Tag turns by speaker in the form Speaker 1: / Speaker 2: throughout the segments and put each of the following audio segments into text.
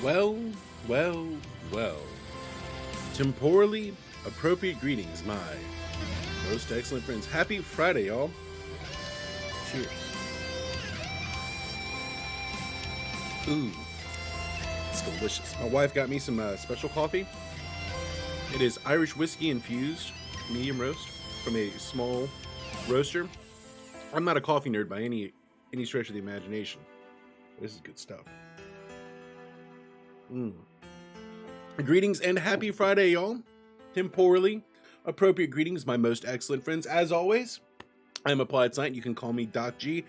Speaker 1: Well, well, well. Temporally appropriate greetings, my most excellent friends. Happy Friday, y'all. Cheers. Ooh, it's delicious. My wife got me some special coffee. It is Irish whiskey infused medium roast from a small roaster. I'm not a coffee nerd by any stretch of the imagination. This is good stuff. Greetings and happy Friday, y'all. Temporally appropriate greetings, my most excellent friends. As always, I'm Applied Science. You can call me Doc G.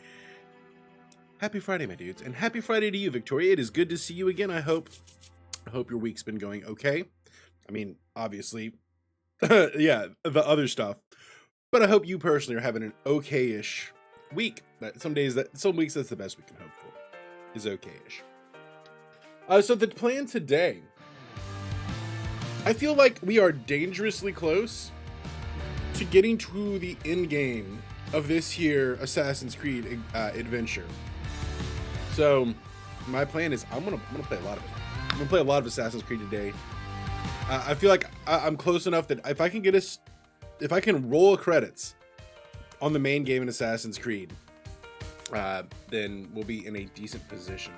Speaker 1: Happy Friday, my dudes, and happy Friday to you, Victoria. It is good to see you again. I hope your week's been going okay. I mean, obviously, yeah, the other stuff, but I hope you personally are having an okay-ish week. Some weeks that's the best we can hope for, is okay-ish. So the plan today, I feel like we are dangerously close to getting to the end game of this here Assassin's Creed adventure. So my plan is I'm gonna play a lot of it. I'm gonna play a lot of Assassin's Creed today. I feel like I'm close enough that if I can roll credits on the main game in Assassin's Creed, then we'll be in a decent position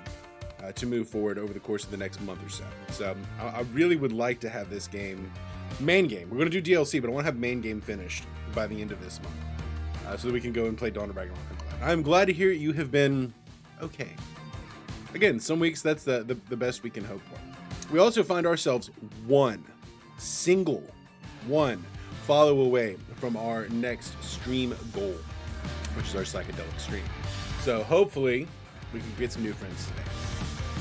Speaker 1: to move forward over the course of the next month or so. So I really would like to have this game, main game. We're going to do DLC, but I want to have main game finished by the end of this month, so that we can go and play Dawn of Ragnarok. I'm glad to hear you have been okay. Again, some weeks that's the best we can hope for. We also find ourselves one follow away from our next stream goal, which is our psychedelic stream. So hopefully we can get some new friends today,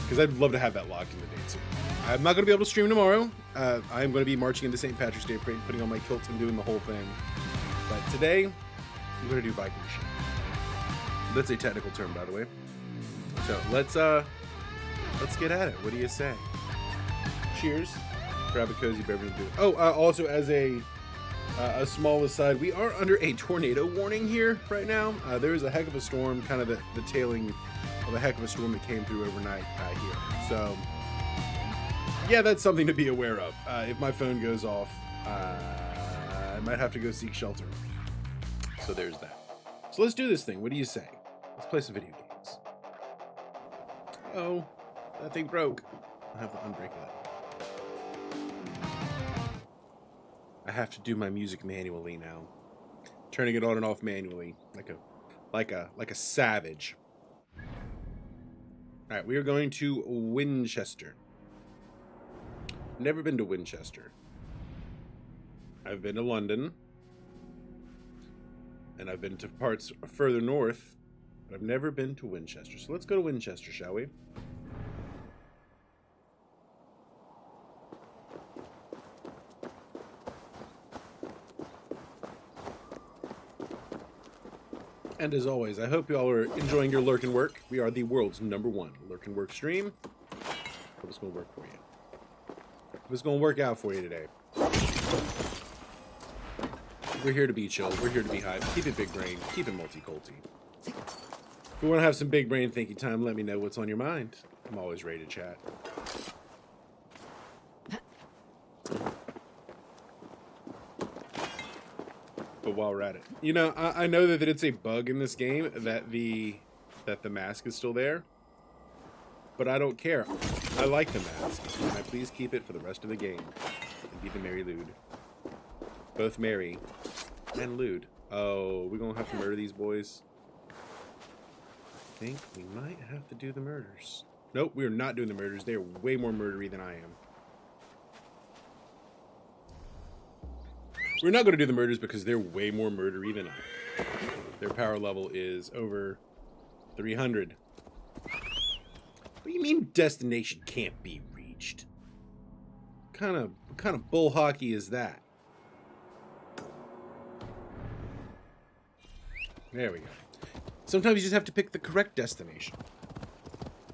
Speaker 1: because I'd love to have that locked in the day too. I'm not going to be able to stream tomorrow. I'm going to be marching into St. Patrick's Day Parade, putting on my kilt and doing the whole thing. But today, I'm going to do Viking shit. That's a technical term, by the way. So let's get at it. What do you say? Cheers. Grab a cozy beverage and do it. Oh, also as a small aside, we are under a tornado warning here right now. There is a heck of a storm, kind of the tailing of a heck of a storm that came through overnight here. So yeah, that's something to be aware of. If my phone goes off, I might have to go seek shelter. So there's that. So let's do this thing. What do you say? Let's play some video games. Oh, that thing broke. I'll have to unbreak that. I have to do my music manually now. Turning it on and off manually, like a savage. All right, we are going to Winchester. Never been to Winchester. I've been to London, and I've been to parts further north, but I've never been to Winchester. So let's go to Winchester, shall we? And as always, I hope y'all are enjoying your lurk and work. We are the world's #1 lurk and work stream. Hope it's going to work for you. Hope it's going to work out for you today. We're here to be chill. We're here to be hype. Keep it big brain. Keep it multi-culty. If you want to have some big brain thinking time, let me know what's on your mind. I'm always ready to chat. But while we're at it, you know, I know that it's a bug in this game that the mask is still there, but I don't care. I like the mask. Can I please keep it for the rest of the game and be the Mary Lude? Both Mary and Lude. Oh, we're gonna have to murder these boys. I think we might have to do the murders. Nope, we are not doing the murders. They are way more murdery than I am. We're not going to do the murders because they're way more murdery than I am. Their power level is over 300. What do you mean destination can't be reached? What kind of bull hockey is that? There we go. Sometimes you just have to pick the correct destination.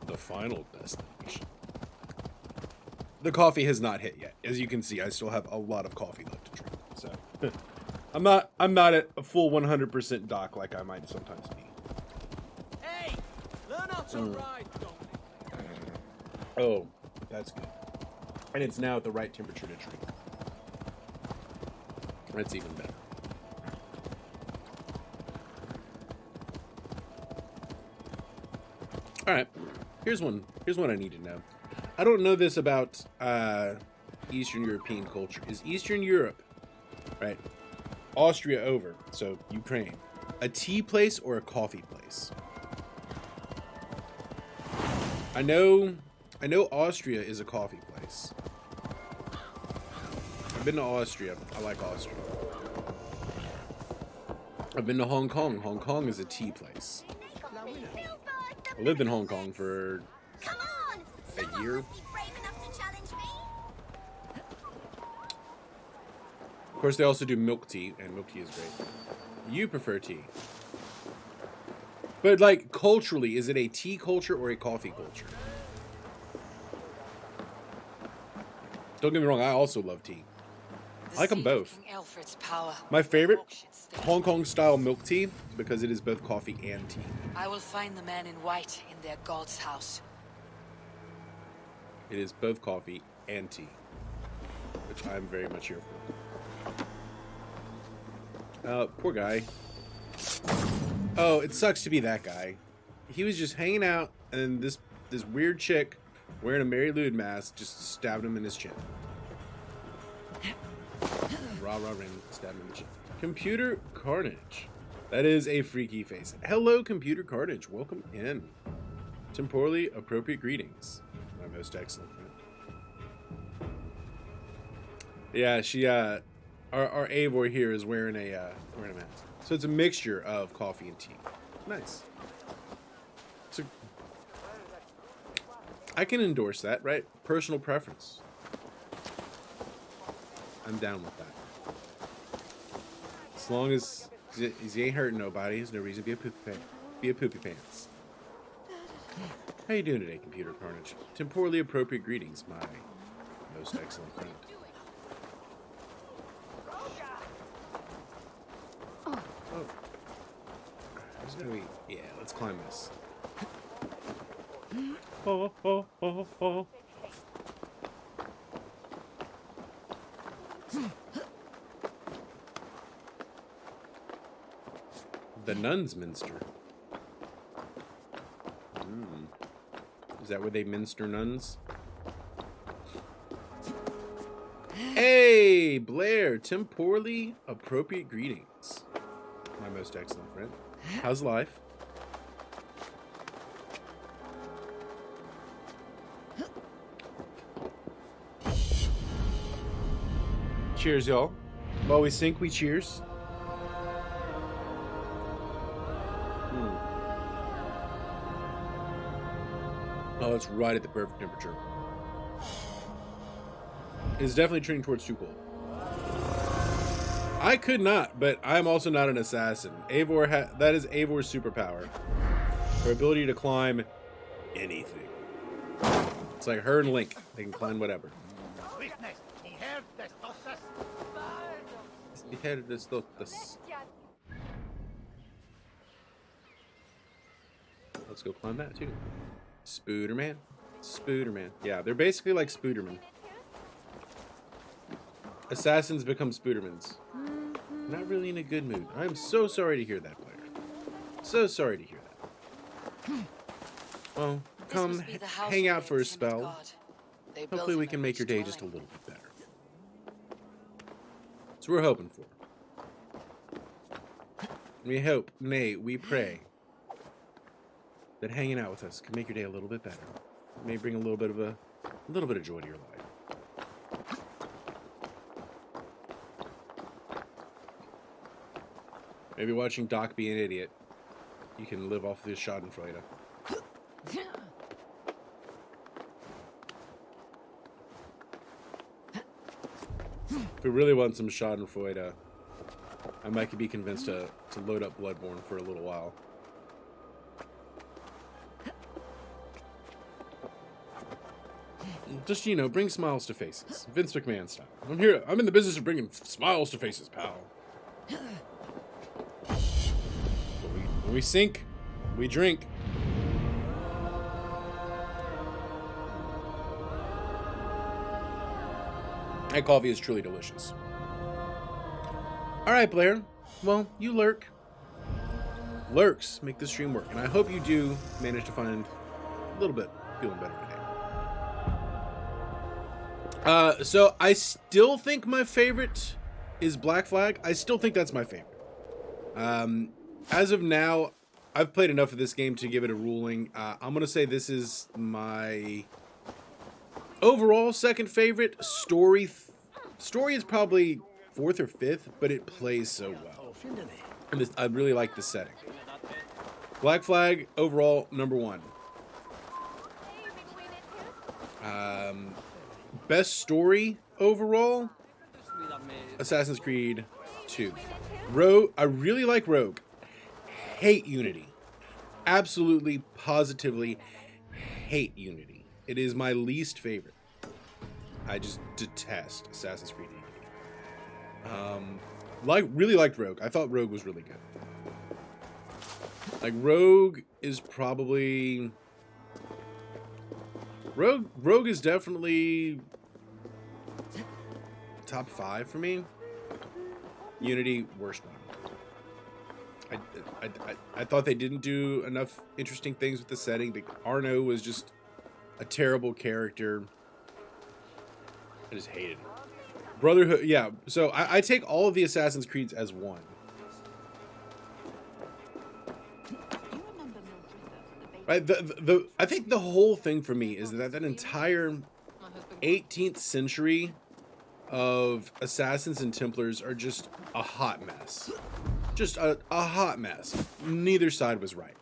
Speaker 1: The final destination. The coffee has not hit yet. As you can see, I still have a lot of coffee left to drink. So I'm not at a full 100% doc like I might sometimes be.
Speaker 2: Hey, learn how to ride,
Speaker 1: Oh, That's good. And it's now at the right temperature to drink. That's even better. All right, here's one I need to know. I don't know this about Eastern European culture. Is Eastern Europe, right, Austria over, so Ukraine, a tea place or a coffee place? I know Austria is a coffee place. I've been to Austria. I like Austria. I've been to Hong Kong. Hong Kong is a tea place. I lived in Hong Kong for a year. Of course, they also do milk tea, and milk tea is great. You prefer tea. But, like, culturally, is it a tea culture or a coffee culture? Don't get me wrong, I also love tea. I like them both. My favorite, Hong Kong style milk tea, because it is both coffee and tea.
Speaker 2: I will find the man in white in their god's house.
Speaker 1: It is both coffee and tea, which I'm very much here for. Poor guy. Oh, it sucks to be that guy. He was just hanging out, and this weird chick wearing a Mary Lou mask just stabbed him in his chin. Rah rah ring, stabbed him in the chin. Computer Carnage. That is a freaky face. Hello, Computer Carnage. Welcome in. Temporally appropriate greetings. My most excellent friend. Yeah, she our Eivor here is wearing a mask. So it's a mixture of coffee and tea. Nice. So I can endorse that, right? Personal preference. I'm down with that. As long as he ain't hurting nobody, there's no reason to be a poopy pants. How you doing today, Computer Carnage? Temporally appropriate greetings, my most excellent friend. Oh. There's gonna be... Yeah, let's climb this. Oh, oh, oh, oh. The Nuns Minster. Is that where they minster nuns? Hey, Blair, temporally appropriate greetings. My most excellent friend. How's life? Cheers, y'all. While we sink, we cheers. Oh, it's right at the perfect temperature. It's definitely trending towards too cold. I could not, but I'm also not an assassin. Eivor that is Eivor's superpower. Her ability to climb anything. It's like her and Link. They can climb whatever. Let's go climb that too. Spooderman. Spooderman. Yeah, they're basically like Spooderman. Assassins become Spoodermans. Not really in a good mood. I'm so sorry to hear that, Blair. So sorry to hear that. Well, come hang out for a spell. Hopefully we can make your day just a little bit better. That's what we're hoping for. We hope, nay, we pray that hanging out with us can make your day a little bit better. It may bring a little bit of joy to your life. Maybe watching Doc be an idiot, you can live off of his Schadenfreude. If we really want some Schadenfreude, I might be convinced to load up Bloodborne for a little while. Just, you know, bring smiles to faces. Vince McMahon style. I'm in the business of bringing smiles to faces, pal. When we sink, we drink. That coffee is truly delicious. All right, Blair. Well, you lurk. Lurks make the stream work, and I hope you do manage to find a little bit feeling better today. So I still think my favorite is Black Flag. I still think that's my favorite. As of now, I've played enough of this game to give it a ruling. I'm gonna say this is my overall second favorite. Story is probably fourth or fifth, but it plays so well. And I really like the setting. Black Flag, overall, number one. Best story overall, Assassin's Creed 2. Rogue, I really like Rogue. Hate Unity. Absolutely, positively hate Unity. It is my least favorite. I just detest Assassin's Creed Unity. Really liked Rogue. I thought Rogue was really good. Like, Rogue is probably... Rogue is definitely top 5 for me. Unity, worst one. I thought they didn't do enough interesting things with the setting. The Arno was just a terrible character. I just hated him. Brotherhood, yeah. So I take all of the Assassin's Creeds as one. Right, I think the whole thing for me is that entire 18th century of Assassins and Templars are just a hot mess. Just a hot mess. Neither side was right.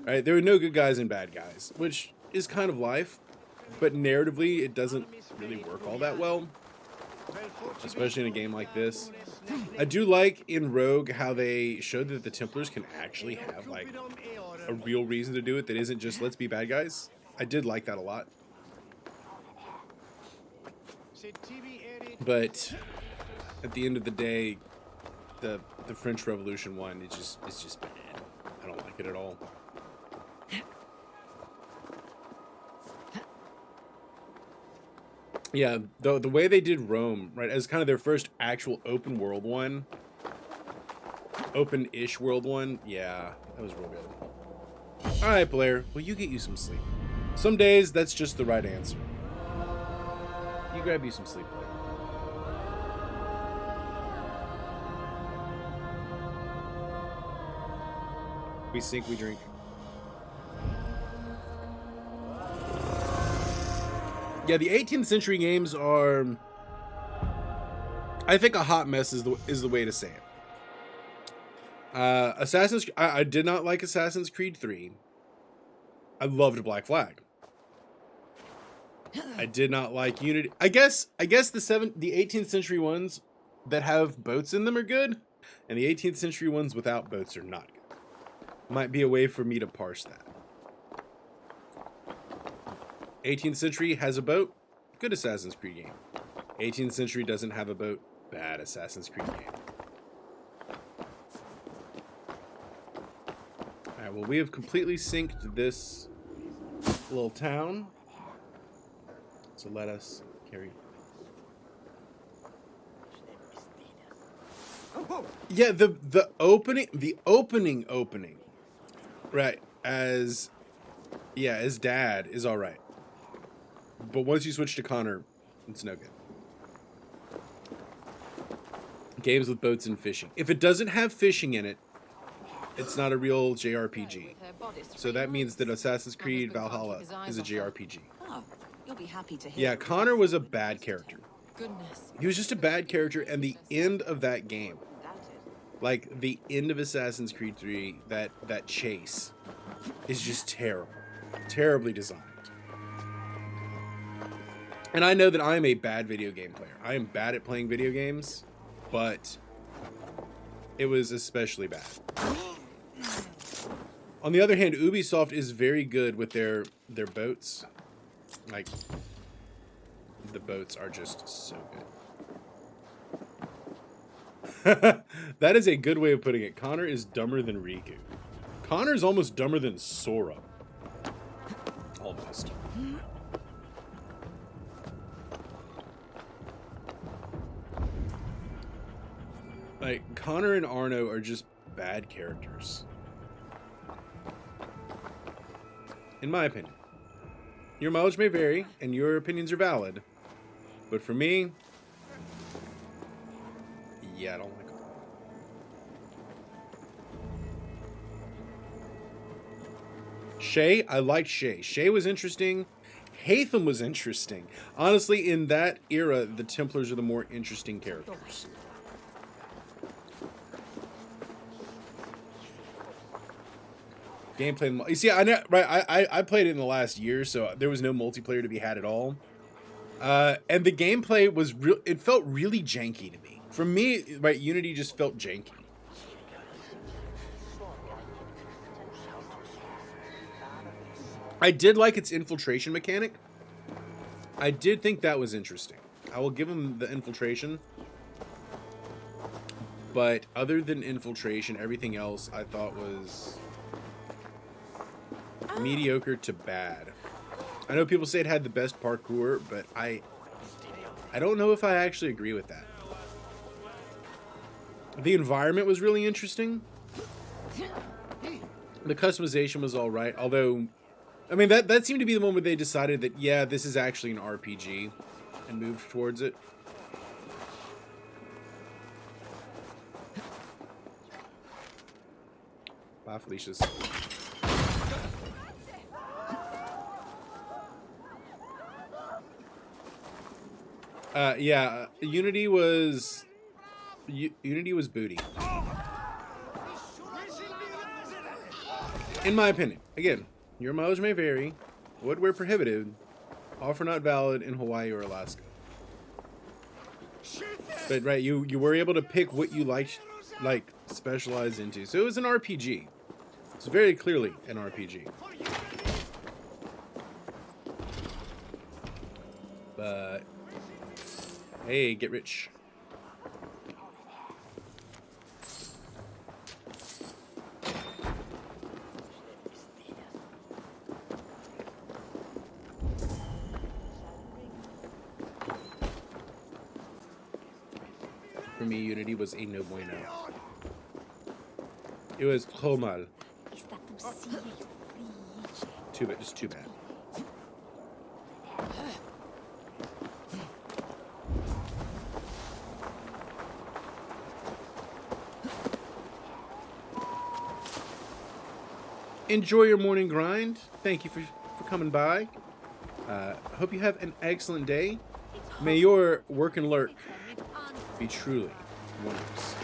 Speaker 1: Right? There were no good guys and bad guys, which is kind of life, but narratively it doesn't really work all that well, especially in a game like this. I do like in Rogue how they showed that the Templars can actually have like a real reason to do it that isn't just let's be bad guys. I did like that a lot. But at the end of the day, the French Revolution one, it's just bad. I don't like it at all. Yeah, the way they did Rome, right, as kind of their first actual open world one, open-ish world one, yeah, that was real good. All right, Blair, well, you get you some sleep. Some days, that's just the right answer. You grab you some sleep, Blair. We sink, we drink. Yeah, the 18th century games are, I think, a hot mess is the way to say it. I did not like Assassin's Creed 3. I loved Black Flag. I did not like Unity. I guess the 18th century ones that have boats in them are good, and the 18th century ones without boats are not good. Might be a way for me to parse that. 18th century has a boat, good Assassin's Creed game. 18th century doesn't have a boat, bad Assassin's Creed game. Alright, well, we have completely synced this little town. So let us carry. Yeah, the opening, right, as Dad is all right. But once you switch to Connor, it's no good. Games with boats and fishing. If it doesn't have fishing in it, it's not a real JRPG. So that means that Assassin's Creed Valhalla is a JRPG.
Speaker 2: Oh, you'll be happy to hear.
Speaker 1: Yeah, Connor was a bad character. He was just a bad character, and the end of that game, like the end of Assassin's Creed 3, that chase is just terrible. Terribly designed. And I know that I am a bad video game player. I am bad at playing video games, but it was especially bad. On the other hand, Ubisoft is very good with their boats. Like, the boats are just so good. That is a good way of putting it. Connor is dumber than Riku. Connor is almost dumber than Sora. Almost. Like, Connor and Arno are just bad characters. In my opinion. Your mileage may vary, and your opinions are valid. But for me... yeah, I don't like them. Shay, I liked Shay. Shay was interesting. Hatham was interesting. Honestly, in that era, the Templars are the more interesting characters. Gameplay, you see, I know, right? I played it in the last year, so there was no multiplayer to be had at all. And the gameplay was real. It felt really janky to me. For me, right, Unity just felt janky. I did like its infiltration mechanic. I did think that was interesting. I will give him the infiltration. But other than infiltration, everything else I thought was mediocre to bad. I know people say it had the best parkour, but I don't know if I actually agree with that. The environment was really interesting. The customization was all right, although, I mean, that seemed to be the moment they decided that, yeah, this is actually an RPG, and moved towards it. Bye, Felicia's. Yeah, Unity was booty. In my opinion. Again, your mileage may vary. Woodware prohibited. Offer not valid in Hawaii or Alaska. But right, you were able to pick what you like specialize into. So it was an RPG. It's very clearly an RPG. But hey, get rich. For me, Unity was a no bueno. It was trop mal. Too bad, just too bad. Enjoy your morning grind. Thank you for coming by. Hope you have an excellent day. May your work and lurk be truly wondrous.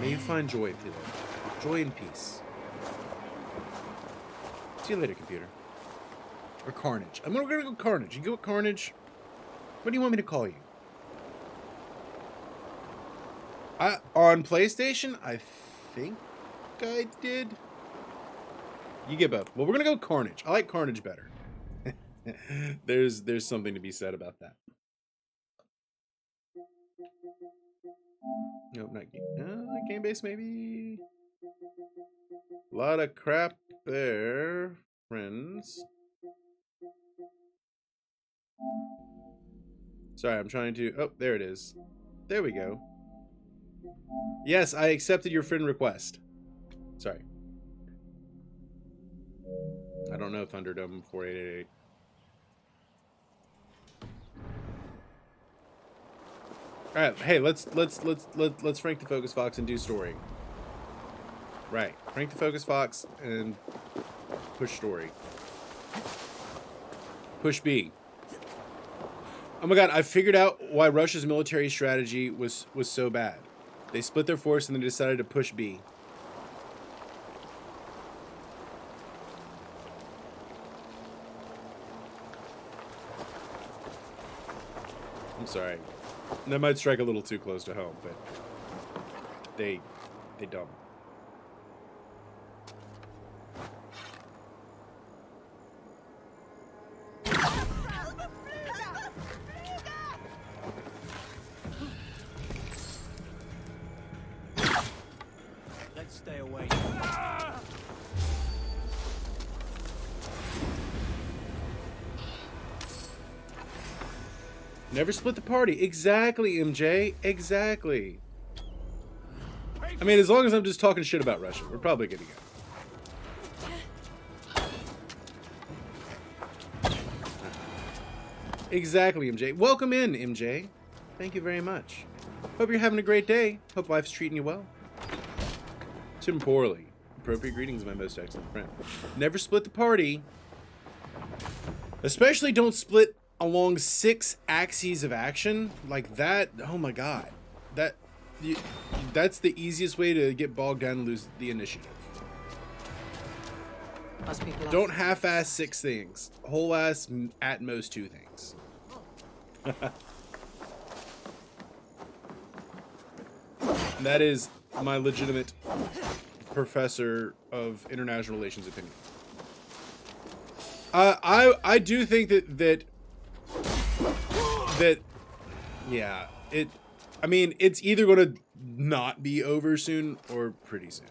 Speaker 1: May you find joy today. Joy and peace. See you later, computer. Or Carnage. We're gonna go Carnage. You go with Carnage. What do you want me to call you? On PlayStation, I think I did. You get both. Well, we're gonna go Carnage. I like Carnage better. There's something to be said about that. Nope, not game base, maybe. A lot of crap there, friends. Sorry, I'm trying to. Oh, there it is. There we go. Yes, I accepted your friend request. Sorry. I don't know Thunderdome 4888. All right, hey, let's rank the Focus Fox and do story. Right, rank the Focus Fox and push story. Push B. Oh my god, I figured out why Russia's military strategy was so bad. They split their force and then decided to push B. I'm sorry. That might strike a little too close to home, but they dumb.
Speaker 3: Let's stay away.
Speaker 1: Never split the party. Exactly, MJ. Exactly. I mean, as long as I'm just talking shit about Russia, we're probably good to go. Exactly, MJ. Welcome in, MJ. Thank you very much. Hope you're having a great day. Hope life's treating you well. Tim Poorly. Appropriate greetings, my most excellent friend. Never split the party. Especially don't split along 6 axes of action. Like that. Oh my god. That's the easiest way to get bogged down and lose the initiative.
Speaker 2: Must be blood.
Speaker 1: Don't half-ass 6 things. Whole ass at most 2 things. That is my legitimate professor of international relations opinion. I do think that yeah, I mean, it's either going to not be over soon or pretty soon.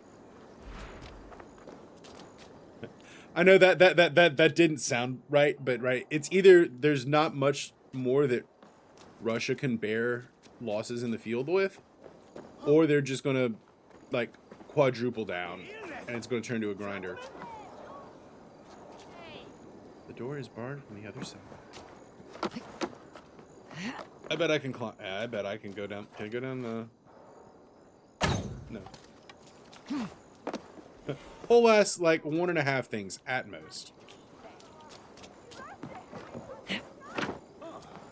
Speaker 1: I know that didn't sound right, but right, it's either there's not much more that Russia can bear losses in the field with, or they're just going to like quadruple down and it's going to turn to a grinder. The door is barred from the other side. I bet I can climb. I bet I can go down. Can I go down the... No. Whole ass, like, 1.5 things at most.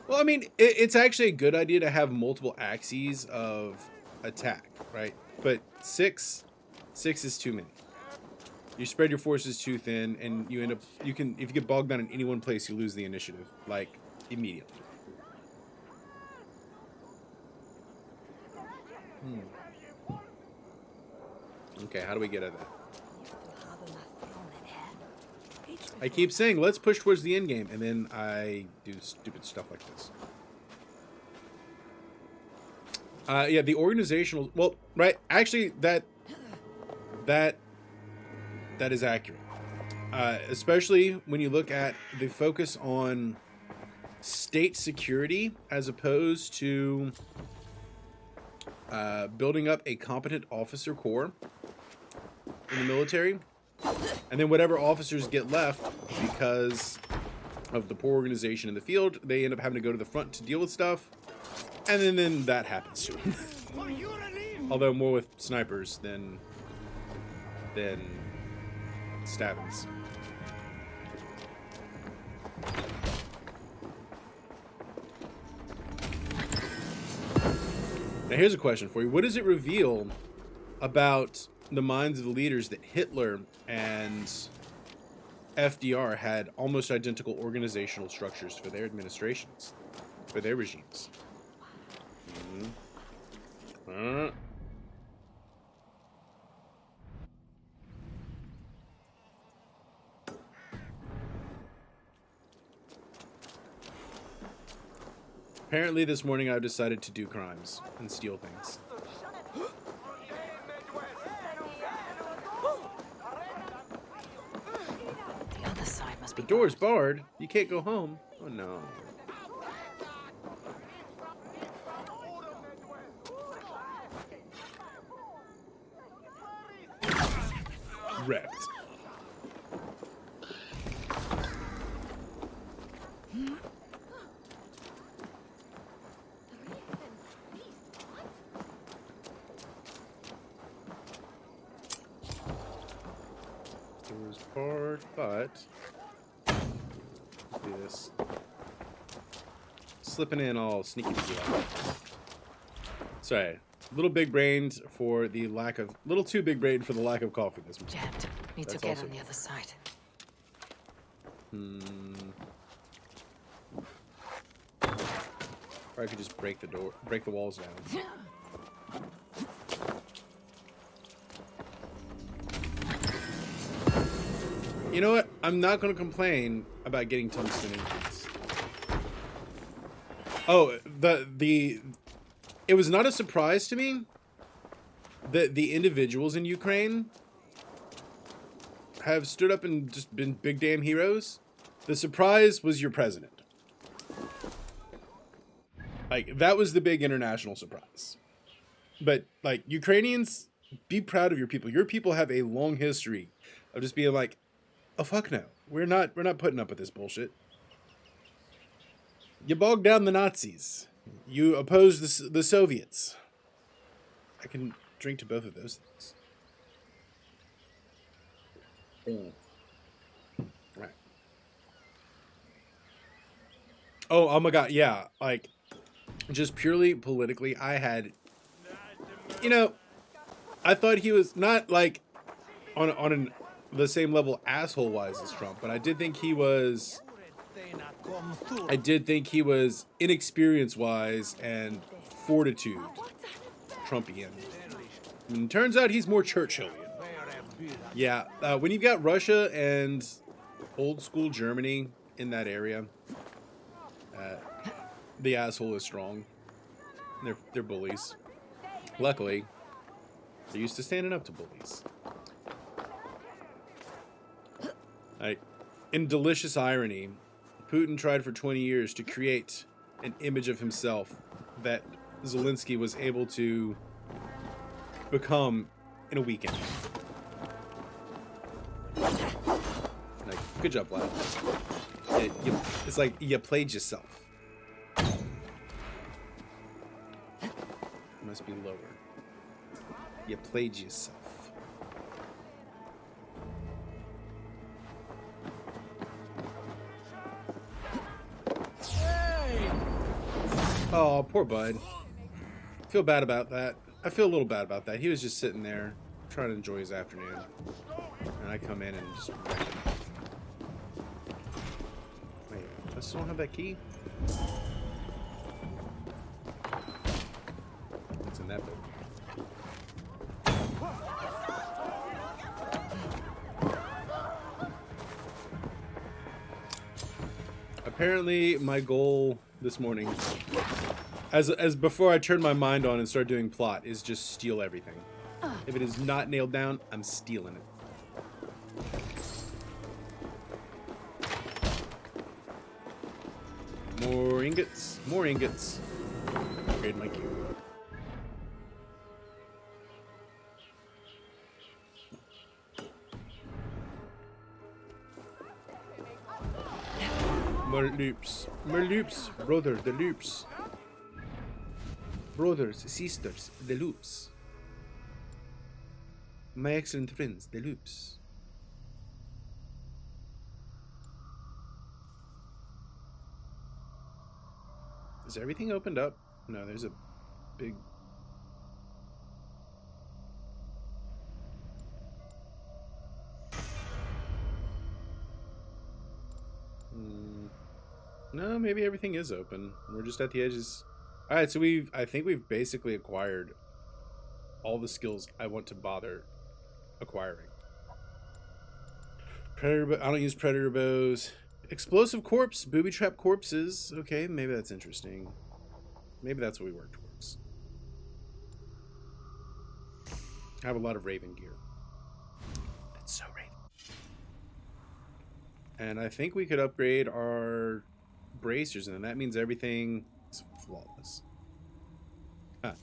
Speaker 1: Well, I mean, it's actually a good idea to have multiple axes of attack, right? But 6 is too many. You spread your forces too thin, and you end up... if you get bogged down in any one place, you lose the initiative, like, immediately. Okay, how do we get at that? I keep saying, let's push towards the end game, and then I do stupid stuff like this. Yeah, the organizational... Well, right, actually, that is accurate. Especially when you look at the focus on state security as opposed to building up a competent officer corps in the military. And then whatever officers get left because of the poor organization in the field, they end up having to go to the front to deal with stuff. And then that happens to them. Although more with snipers than stabbings. Now here's a question for you. What does it reveal about the minds of the leaders that Hitler and FDR had almost identical organizational structures for their administrations, for their regimes? Apparently this morning I've decided to do crimes and steal things.
Speaker 2: The other side must be
Speaker 1: The door's barred. You can't go home. Oh no. Wrecked. Door's barred, but let's do this. Slipping in all sneaky peeky like. Sorry, a little big brained for the lack of, little too big brained for the lack of coffee this morning.
Speaker 2: jammed. Need to
Speaker 1: That's
Speaker 2: get
Speaker 1: also
Speaker 2: on the other side.
Speaker 1: Or I could just break the door, break the walls down. You know what? I'm not going to complain about getting tungsten ingots. Oh, it was not a surprise to me that the individuals in Ukraine have stood up and just been big damn heroes. The surprise was your president. Like, that was the big international surprise. But, like, Ukrainians, Be proud of your people. Your people have a long history of just being like, oh fuck no, we're not putting up with this bullshit. You bogged down the Nazis. You opposed the Soviets. I can drink to both of those things. Right. Oh my god, yeah. Like, just purely politically, I had, I thought he was not like on the same level asshole wise as Trump, but I did think he was inexperience wise and fortitude Trumpian. And turns out he's more Churchillian. Yeah, when you've got Russia and old school Germany in that area, the asshole is strong. They're bullies. Luckily, they're used to standing up to bullies. In delicious irony, Putin tried for 20 years to create an image of himself that Zelensky was able to become in a weekend. Like, good job, Vlad. It's like you played yourself. Must be lower. You played yourself. Oh, poor bud. Feel bad about that. I feel a little bad about that. He was just sitting there trying to enjoy his afternoon. And I come in and just wreck him. Wait, I still don't have that key? What's in that book? Apparently, my goal this morning, as before I turned my mind on and started doing plot, is just steal everything. If it is not nailed down, I'm stealing it. More ingots, more ingots. Upgrade my cube. More loops. More loops. Brother, the loops. Brothers, sisters, the loops. My excellent friends, the loops. Is everything opened up? No, there's a big... No, maybe everything is open. We're just at the edges. Alright, so I think we've basically acquired all the skills I want to bother acquiring. Predator, I don't use predator bows. Explosive corpse, booby trap corpses. Okay, maybe that's interesting. Maybe that's what we work towards. I have a lot of Raven gear. That's so Raven. And I think we could upgrade our bracers, and that means everything is flawless. Huh.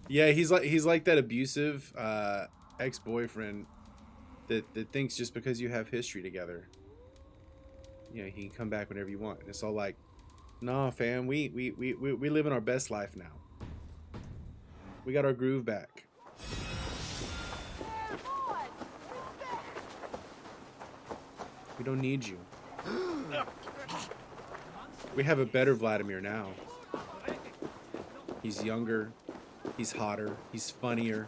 Speaker 1: Yeah, he's like that abusive ex-boyfriend that thinks just because you have history together, you know, he can come back whenever you want. And it's all like, nah, fam, we living our best life now. We got our groove back. We don't need you. We have a better Vladimir now. He's younger. He's hotter. He's funnier.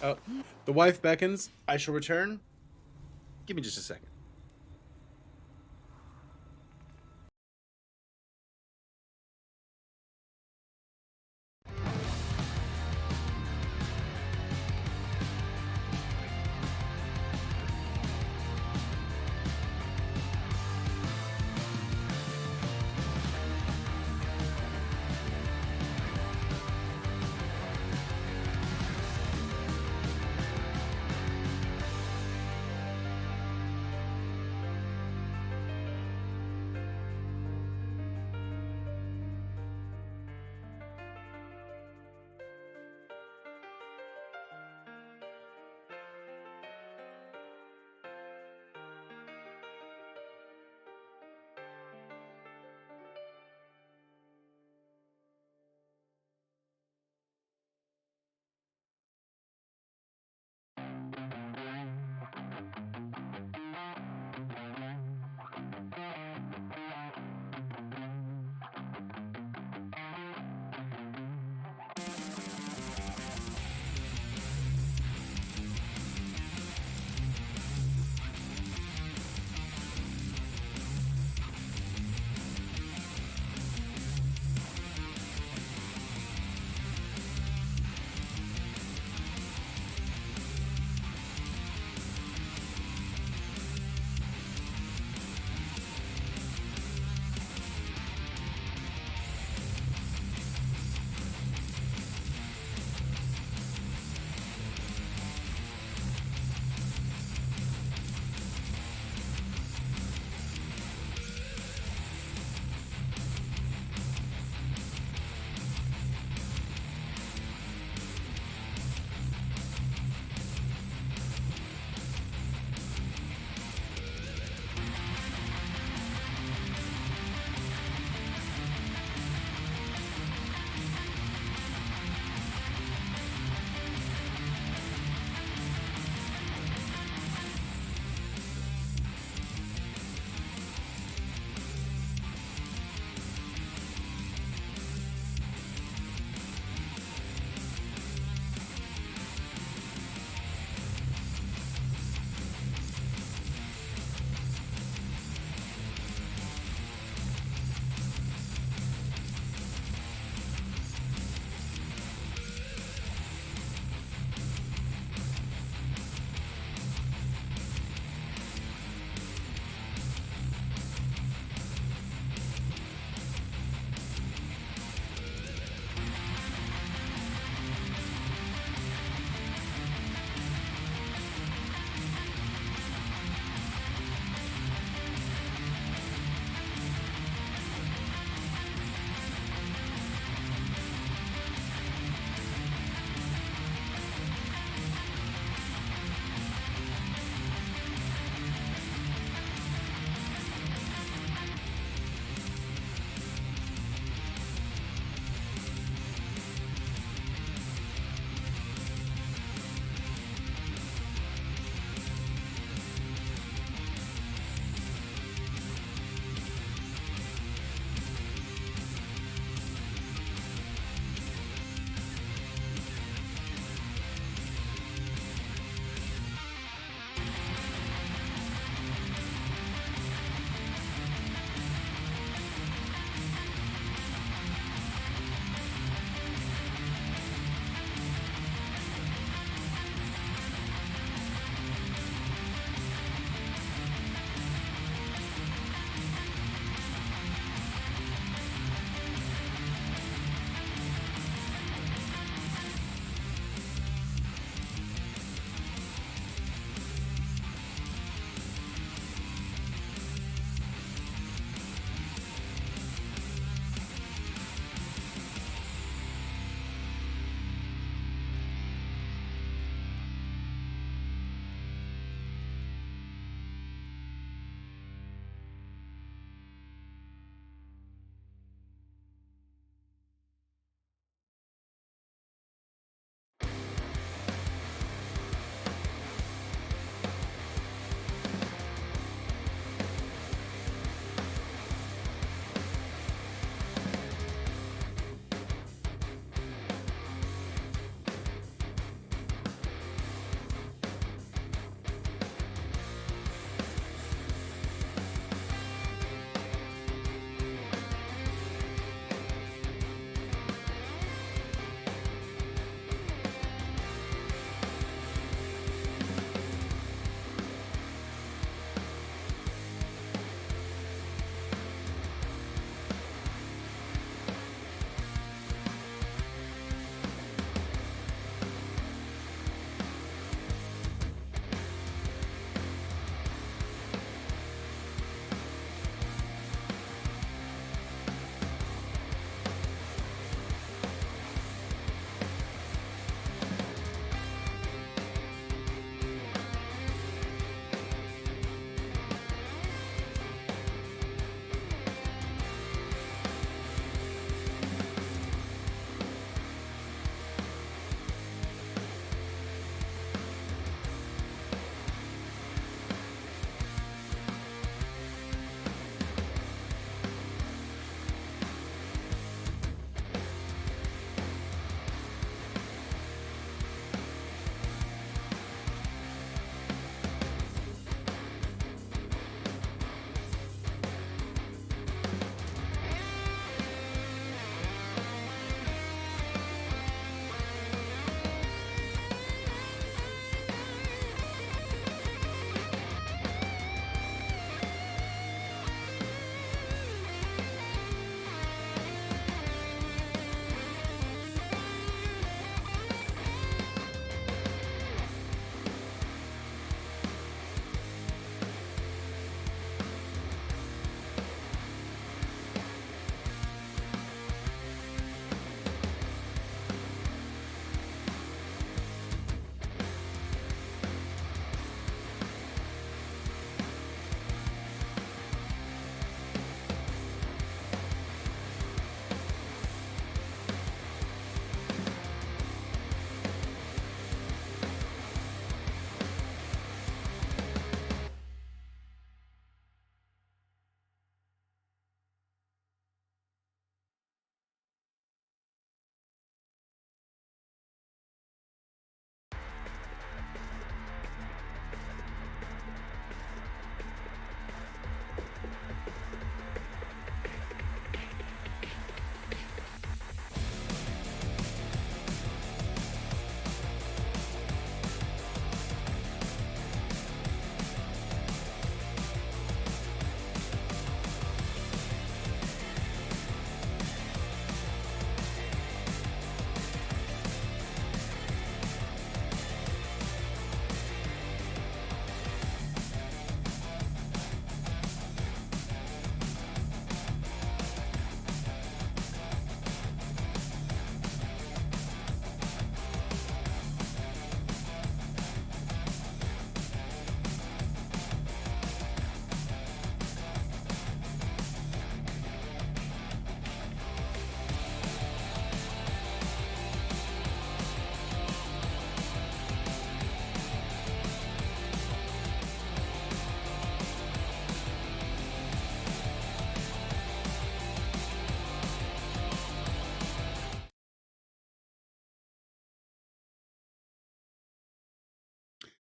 Speaker 1: Oh, the wife beckons. I shall return. Give me just a second.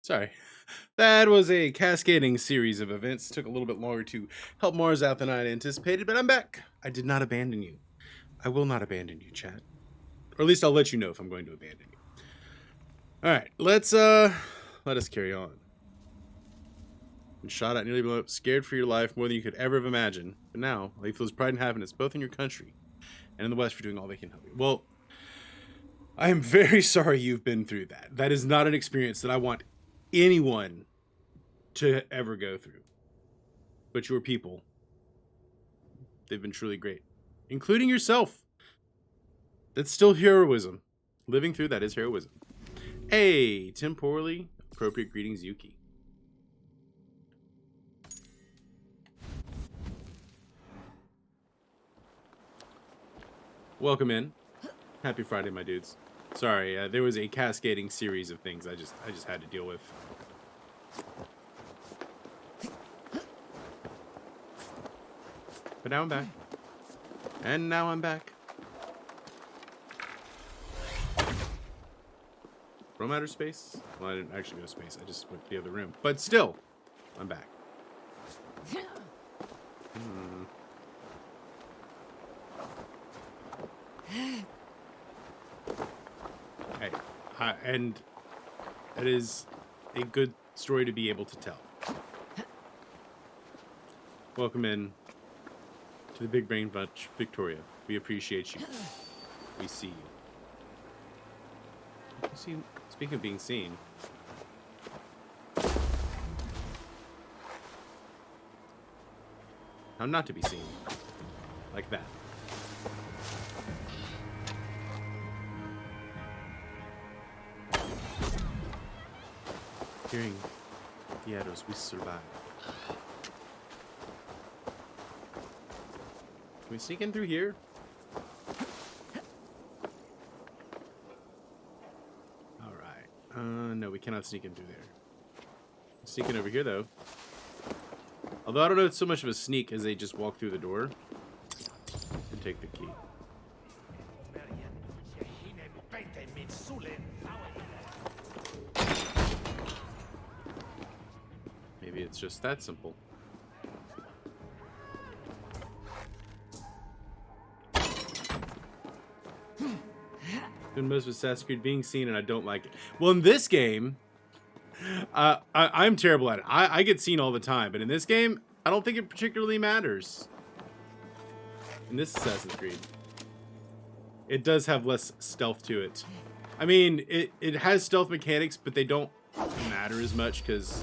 Speaker 1: Sorry. That was a cascading series of events. Took a little bit longer to help Mars out than I had anticipated, but I'm back. I did not abandon you. I will not abandon you, chat. Or at least I'll let you know if I'm going to abandon you. Alright, let us carry on. Been shot at, nearly blown up, scared for your life more than you could ever have imagined. But now, all you feel is pride and happiness, both in your country and in the West, for doing all they can help you. Well, I am very sorry you've been through that. That is not an experience that I want anyone to ever go through. But your people, they've been truly great. Including yourself. That's still heroism. Living through that is heroism. Hey, temporally appropriate greetings, Yuki. Welcome in. Happy Friday, my dudes. Sorry, there was a cascading series of things I just had to deal with. But now I'm back. And now I'm back. From outer space? Well, I didn't actually go to space. I just went to the other room. But still, I'm back. Hey, and that is a good story to be able to tell. Welcome in to the Big Brain Bunch, Victoria. We appreciate you. We see you. Speaking of being seen, how not to be seen, like that. Hearing the arrows, we survive. Can we sneak in through here? No, we cannot sneak in through there. Sneak in over here, though. Although I don't know it's so much of a sneak as they just walk through the door and take the key. Maybe it's just that simple. Been most of Assassin's Creed being seen, and I don't like it. Well, in this game, I'm terrible at it. I get seen all the time, but in this game, I don't think it particularly matters. In this Assassin's Creed, it does have less stealth to it. I mean, it has stealth mechanics, but they don't matter as much because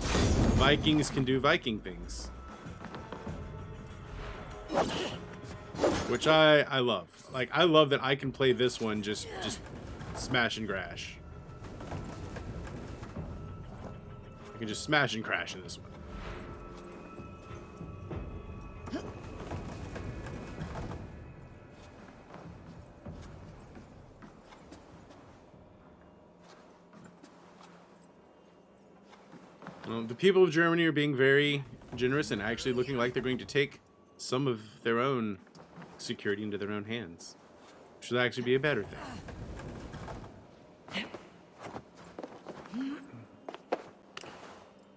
Speaker 1: Vikings can do Viking things, which I love. Like, I love that I can play this one just smash and crash. I can just smash and crash in this one. Well, the people of Germany are being very generous and actually looking like they're going to take some of their own security into their own hands. Should actually be a better thing.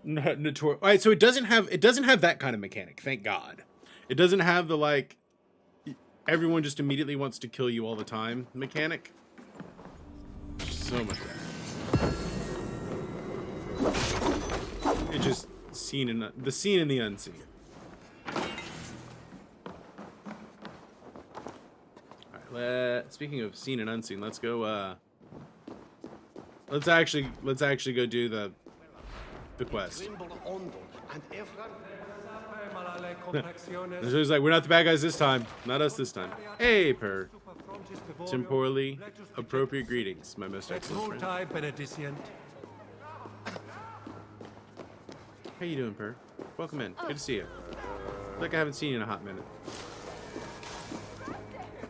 Speaker 1: All right, so it doesn't have that kind of mechanic, thank God. It doesn't have the like everyone just immediately wants to kill you all the time mechanic. So much better. It just the seen and the unseen. Alright, speaking of seen and unseen, let's go let's actually go do the quest. It's like, we're not the bad guys this time. Not us this time. Hey, Per. Temporally appropriate greetings, my most excellent friend. How you doing, Per? Welcome in. Good to see you. Like I haven't seen you in a hot minute.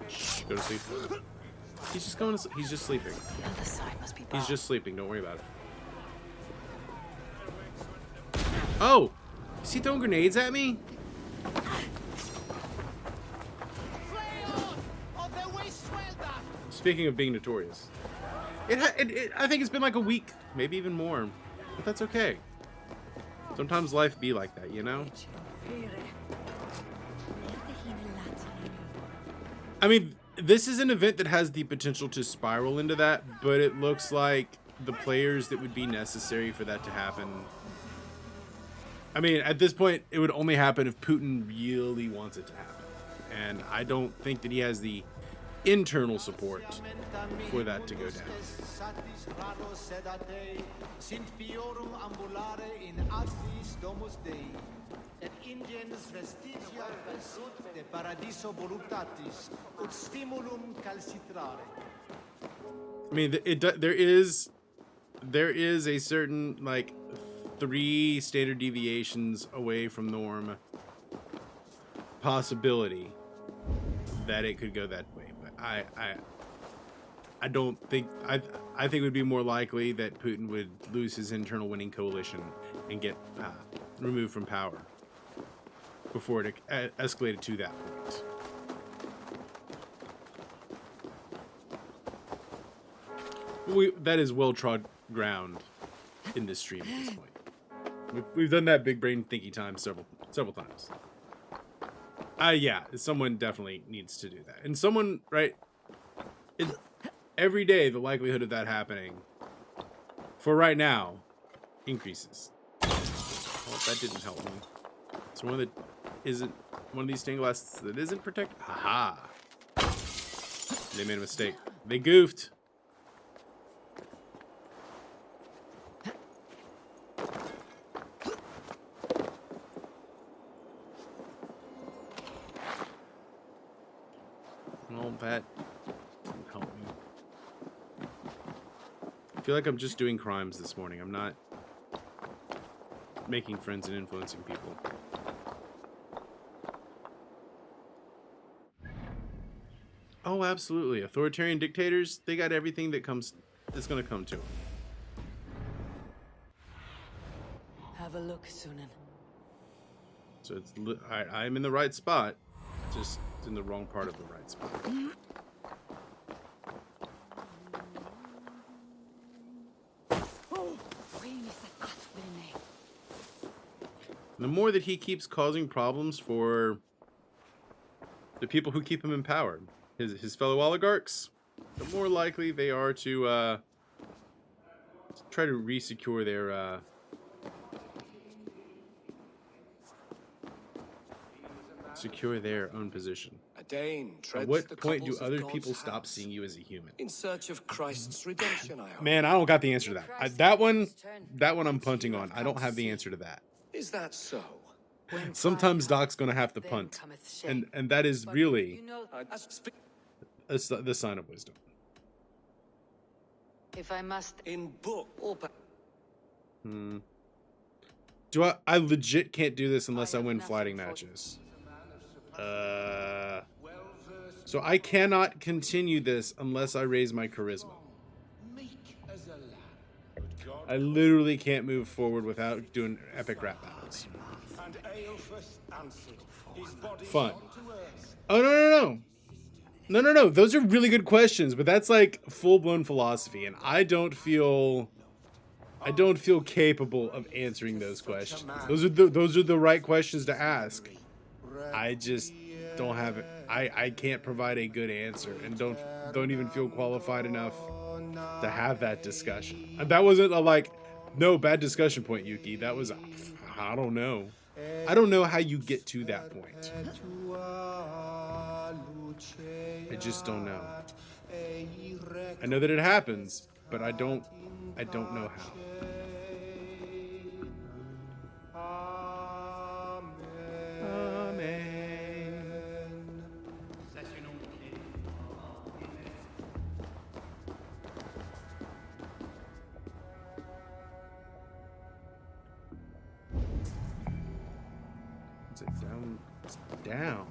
Speaker 1: Shh, go to sleep. He's just going to sleep. He's just sleeping. He's just sleeping. Don't worry about it. Oh! Is he throwing grenades at me? Speaking of being notorious. I think it's been like a week, maybe even more, But that's okay. Sometimes life be like that, you know? I mean, this is an event that has the potential to spiral into that, but it looks like the players that would be necessary for that to happen. I mean, at this point, it would only happen if Putin really wants it to happen. And I don't think that he has the internal support for that to go down. I mean, there is a certain, like, 3 standard deviations away from norm possibility that it could go that way, but I don't think I think it would be more likely that Putin would lose his internal winning coalition and get removed from power before it escalated to that point. That is well-trod ground in this stream at this point. We've done that big brain thinky time several times. Yeah, someone definitely needs to do that. And someone, right, every day the likelihood of that happening, for right now, increases. Well, that didn't help me. So one of these stained glass that isn't protected. Haha. They made a mistake. They goofed. That didn't help me. I feel like I'm just doing crimes this morning. I'm not making friends and influencing people. Oh, absolutely. Authoritarian dictators, they got everything that's going to come to them.
Speaker 2: Have a look, Sunan.
Speaker 1: So I'm in the right spot, just in the wrong part of the right spot. The more that he keeps causing problems for the people who keep him in power, his fellow oligarchs, the more likely they are to try to re-secure their own position. At what point do other people stop seeing you as a human?
Speaker 4: In search of Christ's redemption, I hope.
Speaker 1: Man, I don't got the answer to that. That one I'm punting on. I don't have the answer to that.
Speaker 4: Is that so?
Speaker 1: Sometimes Doc's gonna have to punt, and that is really the sign of wisdom.
Speaker 2: If I must,
Speaker 4: in book or
Speaker 1: Do I legit can't do this unless I win fighting matches. So I cannot continue this unless I raise my charisma. I literally can't move forward without doing epic rap battles. Fun. Oh, no. Those are really good questions, but that's like full-blown philosophy, and I don't feel capable of answering those questions. Those are the right questions to ask. I just don't have it. I can't provide a good answer, and don't even feel qualified enough to have that discussion. That wasn't a no bad discussion point, Yuki. That was I don't know. I don't know how you get to that point. I just don't know. I know that it happens, but I don't know how. Is it down? It's down.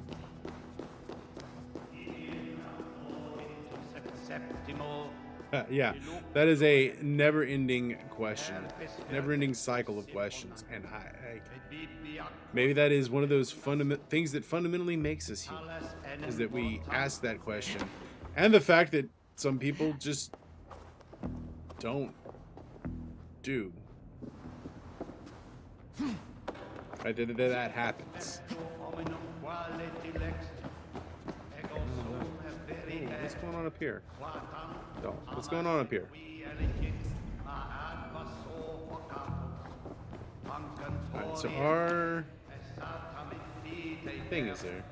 Speaker 1: Yeah, that is a never-ending question, never-ending cycle of questions, and I maybe that is one of those things that fundamentally makes us human, is that we ask that question, and the fact that some people just don't do Right, that happens. What's going on up here? Oh, what's going on up here? Alright, so our thing is there.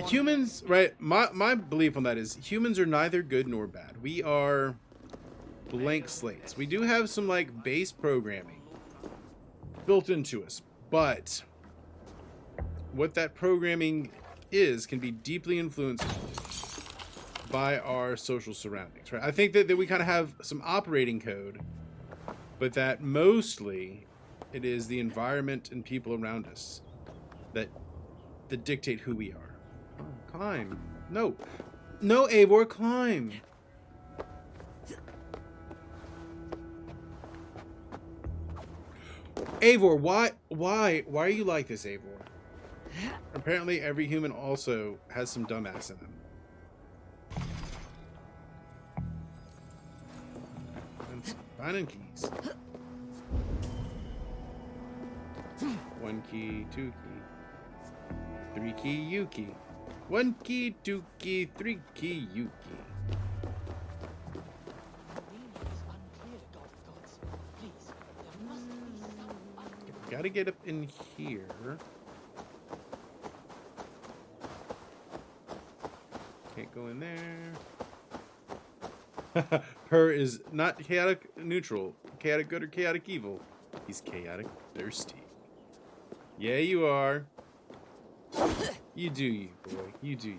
Speaker 1: Humans, right? My belief on that is humans are neither good nor bad. We are blank slates. We do have some like base programming built into us, but what that programming is can be deeply influenced by our social surroundings, right? I think that we kind of have some operating code, but that mostly it is the environment and people around us that dictate who we are. Oh, climb. No, Eivor, climb. Eivor, why are you like this, Eivor? Apparently every human also has some dumbass in them. Finding keys. 1 key, 2 key, 3 key, Yuki. 1 key, 2 key, 3 key, Yuki. Gotta get up in here. Can't go in there. Her is not chaotic neutral, chaotic good or chaotic evil. He's chaotic thirsty. Yeah, you are. You do you, boy. You do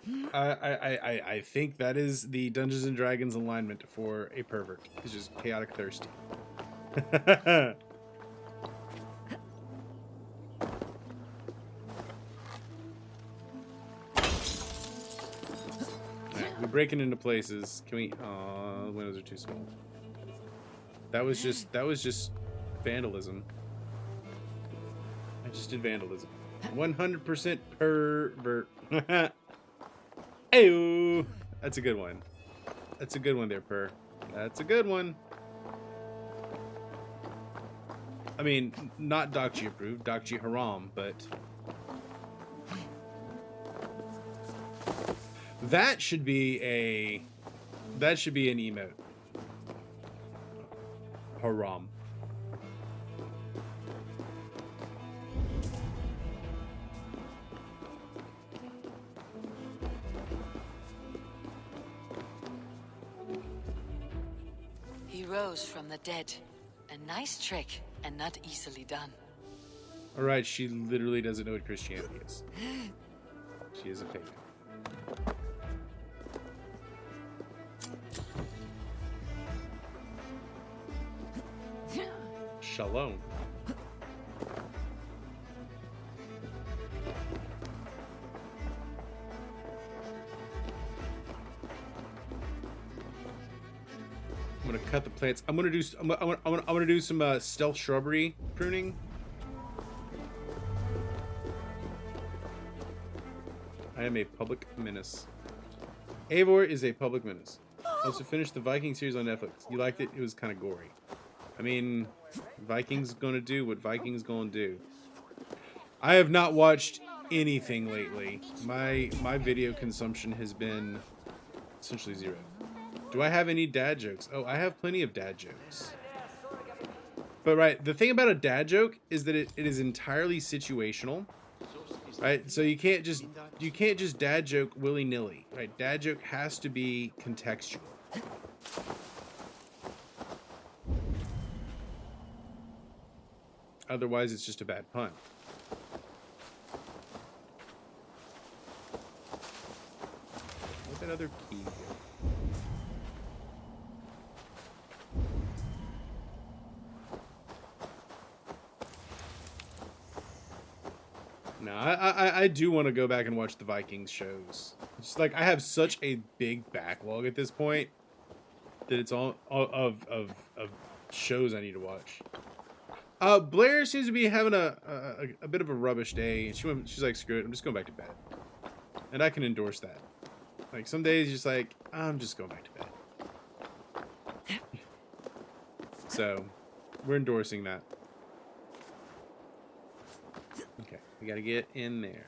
Speaker 1: you. I think that is the Dungeons and Dragons alignment for a pervert. He's just chaotic thirsty. Alright, we're breaking into places. Can we? Oh, the windows are too small. That was just vandalism. I just did vandalism. 100% pervert. Ayo! That's a good one. That's a good one there, Per. That's a good one. I mean, not Dokji approved, Dokji haram, but that should be an emote. Haram.
Speaker 2: He rose from the dead. A nice trick, and not easily done.
Speaker 1: Alright, she literally doesn't know what Christianity is. She is a pagan. Shalom. I'm gonna cut the plants. I'm gonna do some stealth shrubbery pruning. I am a public menace. Eivor is a public menace. Also finished the Viking series on Netflix. You liked it? It was kind of gory. I mean, Vikings gonna do what Vikings gonna do. I have not watched anything lately. My video consumption has been essentially zero. Do I have any dad jokes? Oh, I have plenty of dad jokes. But right, the thing about a dad joke is that it is entirely situational. Right? So you can't just dad joke willy-nilly. Right? Dad joke has to be contextual. Otherwise it's just a bad pun. What's that other key here? No, I do want to go back and watch the Vikings shows. It's like I have such a big backlog at this point that it's all of shows I need to watch. Blair seems to be having a bit of a rubbish day. She's like, screw it, I'm just going back to bed. And I can endorse that. Like some days, just like I'm just going back to bed. So, We're endorsing that. Okay, we gotta get in there.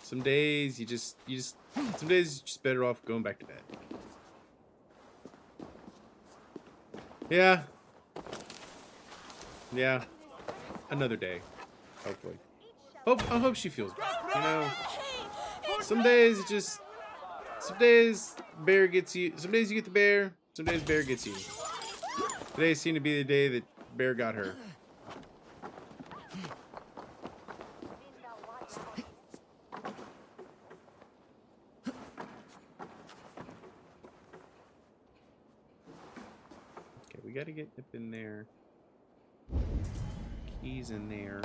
Speaker 1: Some days some days you're just better off going back to bed. Yeah. Yeah. Another day. Hopefully. I hope she feels better. You know, some days some days bear gets you. Some days you get the bear. Some days bear gets you. Today seemed to be the day that bear got her. Okay, we gotta get up in there. Keys in there.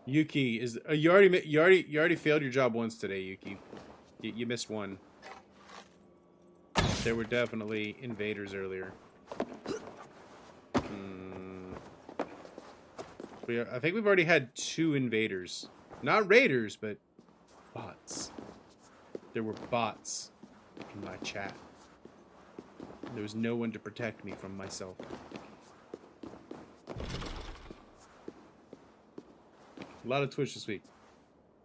Speaker 1: Yuki is you already failed your job once today, Yuki. You missed one. There were definitely invaders earlier. I think we've already had 2 invaders. Not raiders, but bots. There were bots in my chat. There was no one to protect me from myself. A lot of Twitch this week.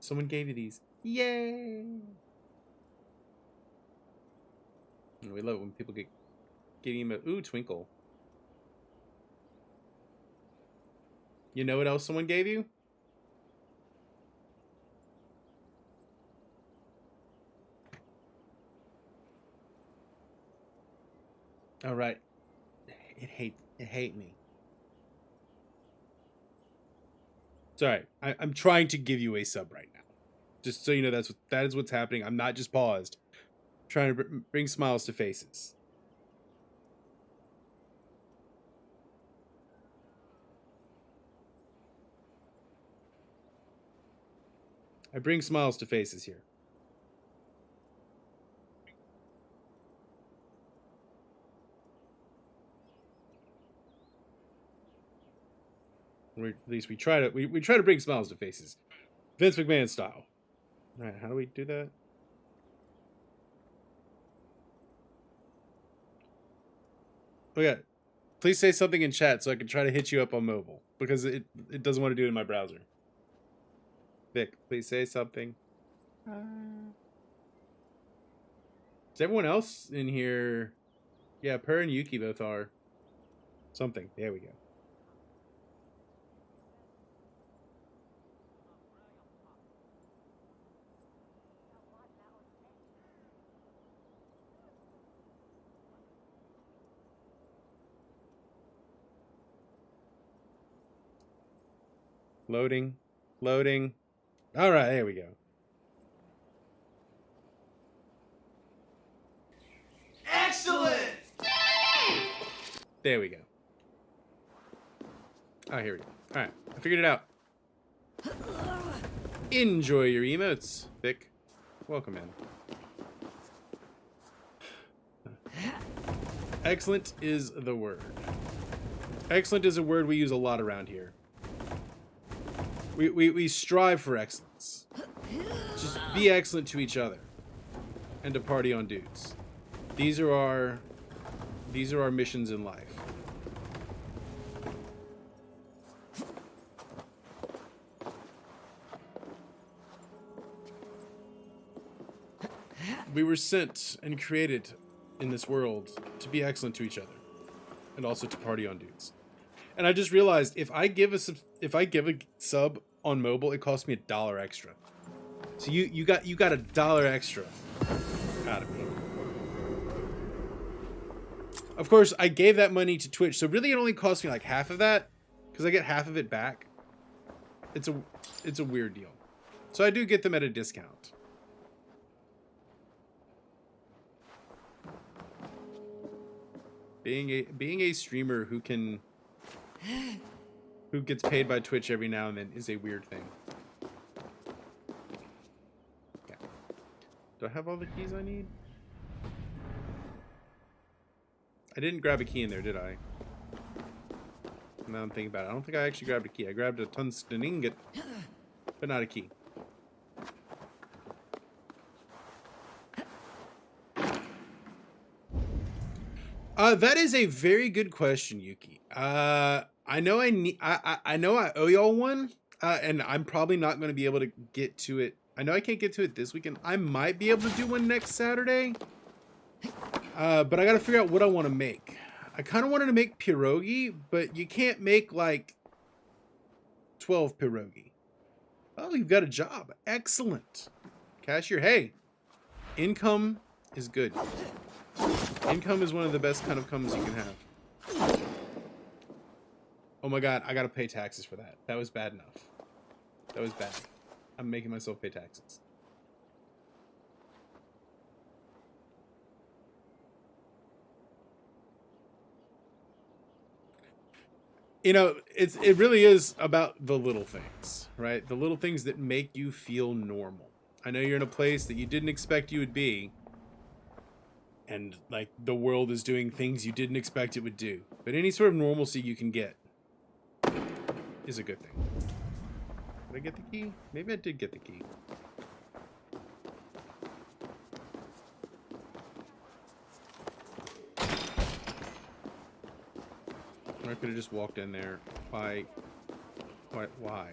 Speaker 1: Someone gave you these. Yay! We love it when people get emo. Ooh, Twinkle. You know what else someone gave you? All right. It hate me. Sorry, I'm trying to give you a sub right now, just so you know that is what's happening. I'm not just paused. I'm trying to bring smiles to faces. I bring smiles to faces here. Or at least we try to bring smiles to faces, Vince McMahon style. All right, how do we do that? Oh yeah, please say something in chat so I can try to hit you up on mobile because it doesn't want to do it in my browser. Vic, please say something. Is everyone else in here? Yeah, Per and Yuki both are. Something. There we go. Loading. Loading. All right, there we go.
Speaker 5: Excellent!
Speaker 1: There we go. Oh, here we go. All right, I figured it out. Enjoy your emotes, Vic. Welcome in. Excellent is the word. Excellent is a word we use a lot around here. We strive for excellence. Just be excellent to each other. And to party on dudes. These are our missions in life. We were sent and created in this world to be excellent to each other. And also to party on dudes. And I just realized if I give a sub on mobile, it costs me $1 extra. So you got $1 extra out of me. Of course, I gave that money to Twitch, so really it only cost me like half of that because I get half of it back. It's a weird deal. So I do get them at a discount. Being a streamer who gets paid by Twitch every now and then is a weird thing. Okay. Do I have all the keys I need? I didn't grab a key in there, did I? Now I'm thinking about it. I don't think I actually grabbed a key. I grabbed a tungsten ingot, but not a key. That is a very good question, Yuki. I know I know I owe y'all one, and I'm probably not going to be able to get to it. I know I can't get to it this weekend. I might be able to do one next Saturday. But I got to figure out what I want to make. I kind of wanted to make pierogi, but you can't make like 12 pierogi. Oh, you've got a job. Excellent. Cashier, hey, income is good. Income is one of the best kind of comes you can have. Oh my god, I gotta pay taxes for that. That was bad enough. That was bad. I'm making myself pay taxes. You know, it really is about the little things, right? The little things that make you feel normal. I know you're in a place that you didn't expect you would be, and like the world is doing things you didn't expect it would do. But any sort of normalcy you can get is a good thing. Did I get the key? Maybe I did get the key. I could have just walked in there. Why? Why?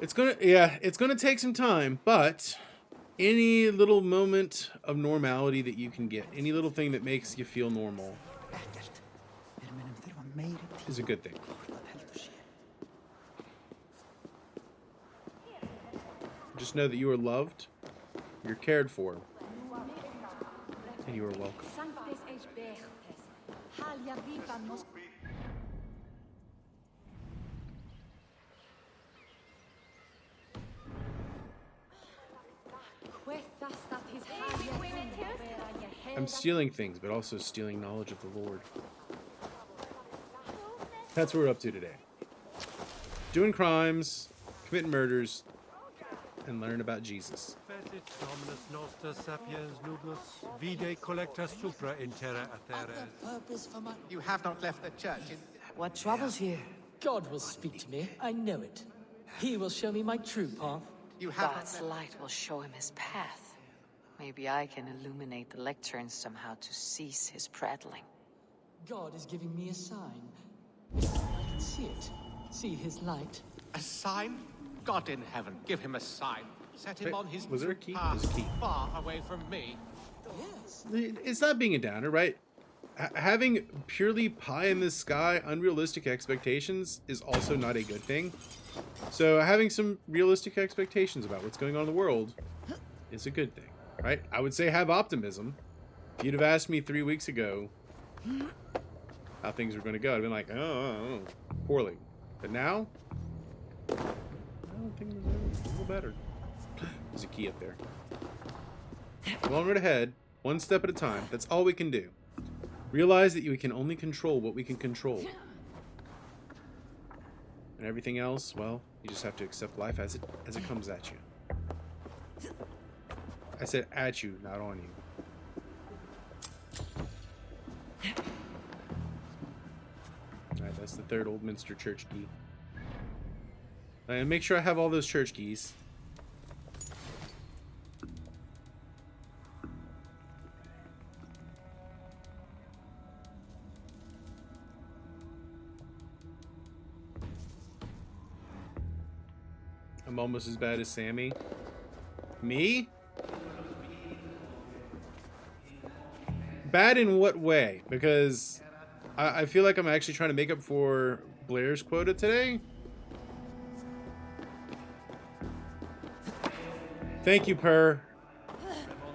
Speaker 1: It's gonna take some time, but any little moment of normality that you can get, any little thing that makes you feel normal is a good thing. Just know that you are loved, you're cared for, and you are welcome. I'm stealing things, but also stealing knowledge of the Lord. That's what we're up to today. Doing crimes, committing murders, and learn about Jesus.
Speaker 4: You have not left the church.
Speaker 6: What troubles you? God will speak to me. I know it. He will show me my true path.
Speaker 4: You have
Speaker 2: God's light will show him his path. Maybe I can illuminate the lectern somehow to cease his prattling.
Speaker 6: God is giving me a sign. If I can see it, see his light.
Speaker 4: a sign. God in heaven, give him a sign. Set him on his
Speaker 1: was there a key?
Speaker 4: path,
Speaker 1: There's a key.
Speaker 4: far away from me.
Speaker 6: Yes.
Speaker 1: It's not being a downer, right? Having purely pie in the sky, unrealistic expectations is also not a good thing. So having some realistic expectations about what's going on in the world is a good thing, right? I would say have optimism. If you'd have asked me 3 weeks ago how things were going to go, I'd been like, oh, poorly. But now, I don't think it's a little better. There's a key up there. One road ahead, one step at a time. That's all we can do. Realize that we can only control what we can control. And everything else, well, you just have to accept life as it comes at you. I said at you, not on you. Alright, that's the third Oldminster church key. And make sure I have all those church keys. I'm almost as bad as Sammy. Me? Bad in what way? Because I feel like I'm actually trying to make up for Blair's quota today. Thank you, Per.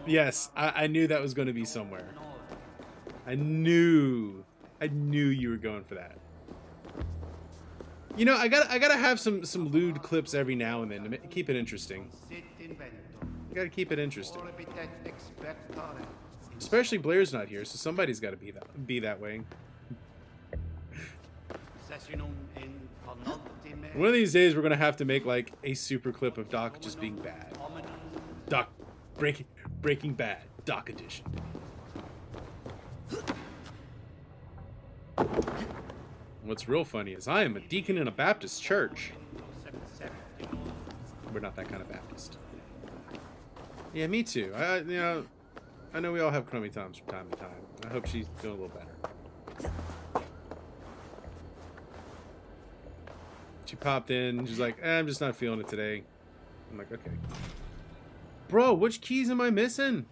Speaker 1: Yes, I knew that was going to be somewhere. I knew you were going for that. You know, I gotta have some lewd clips every now and then to keep it interesting. You gotta keep it interesting. Especially Blair's not here, so somebody's got to be that way. One of these days, we're gonna have to make like a super clip of Doc just being bad. Doc Breaking Bad, Doc Edition. What's real funny is I am a deacon in a Baptist church. We're not that kind of Baptist. Yeah, me too. I know we all have crummy times from time to time. I hope she's doing a little better. She popped in. She's like, I'm just not feeling it today. I'm like, okay. Bro, which keys am I missing?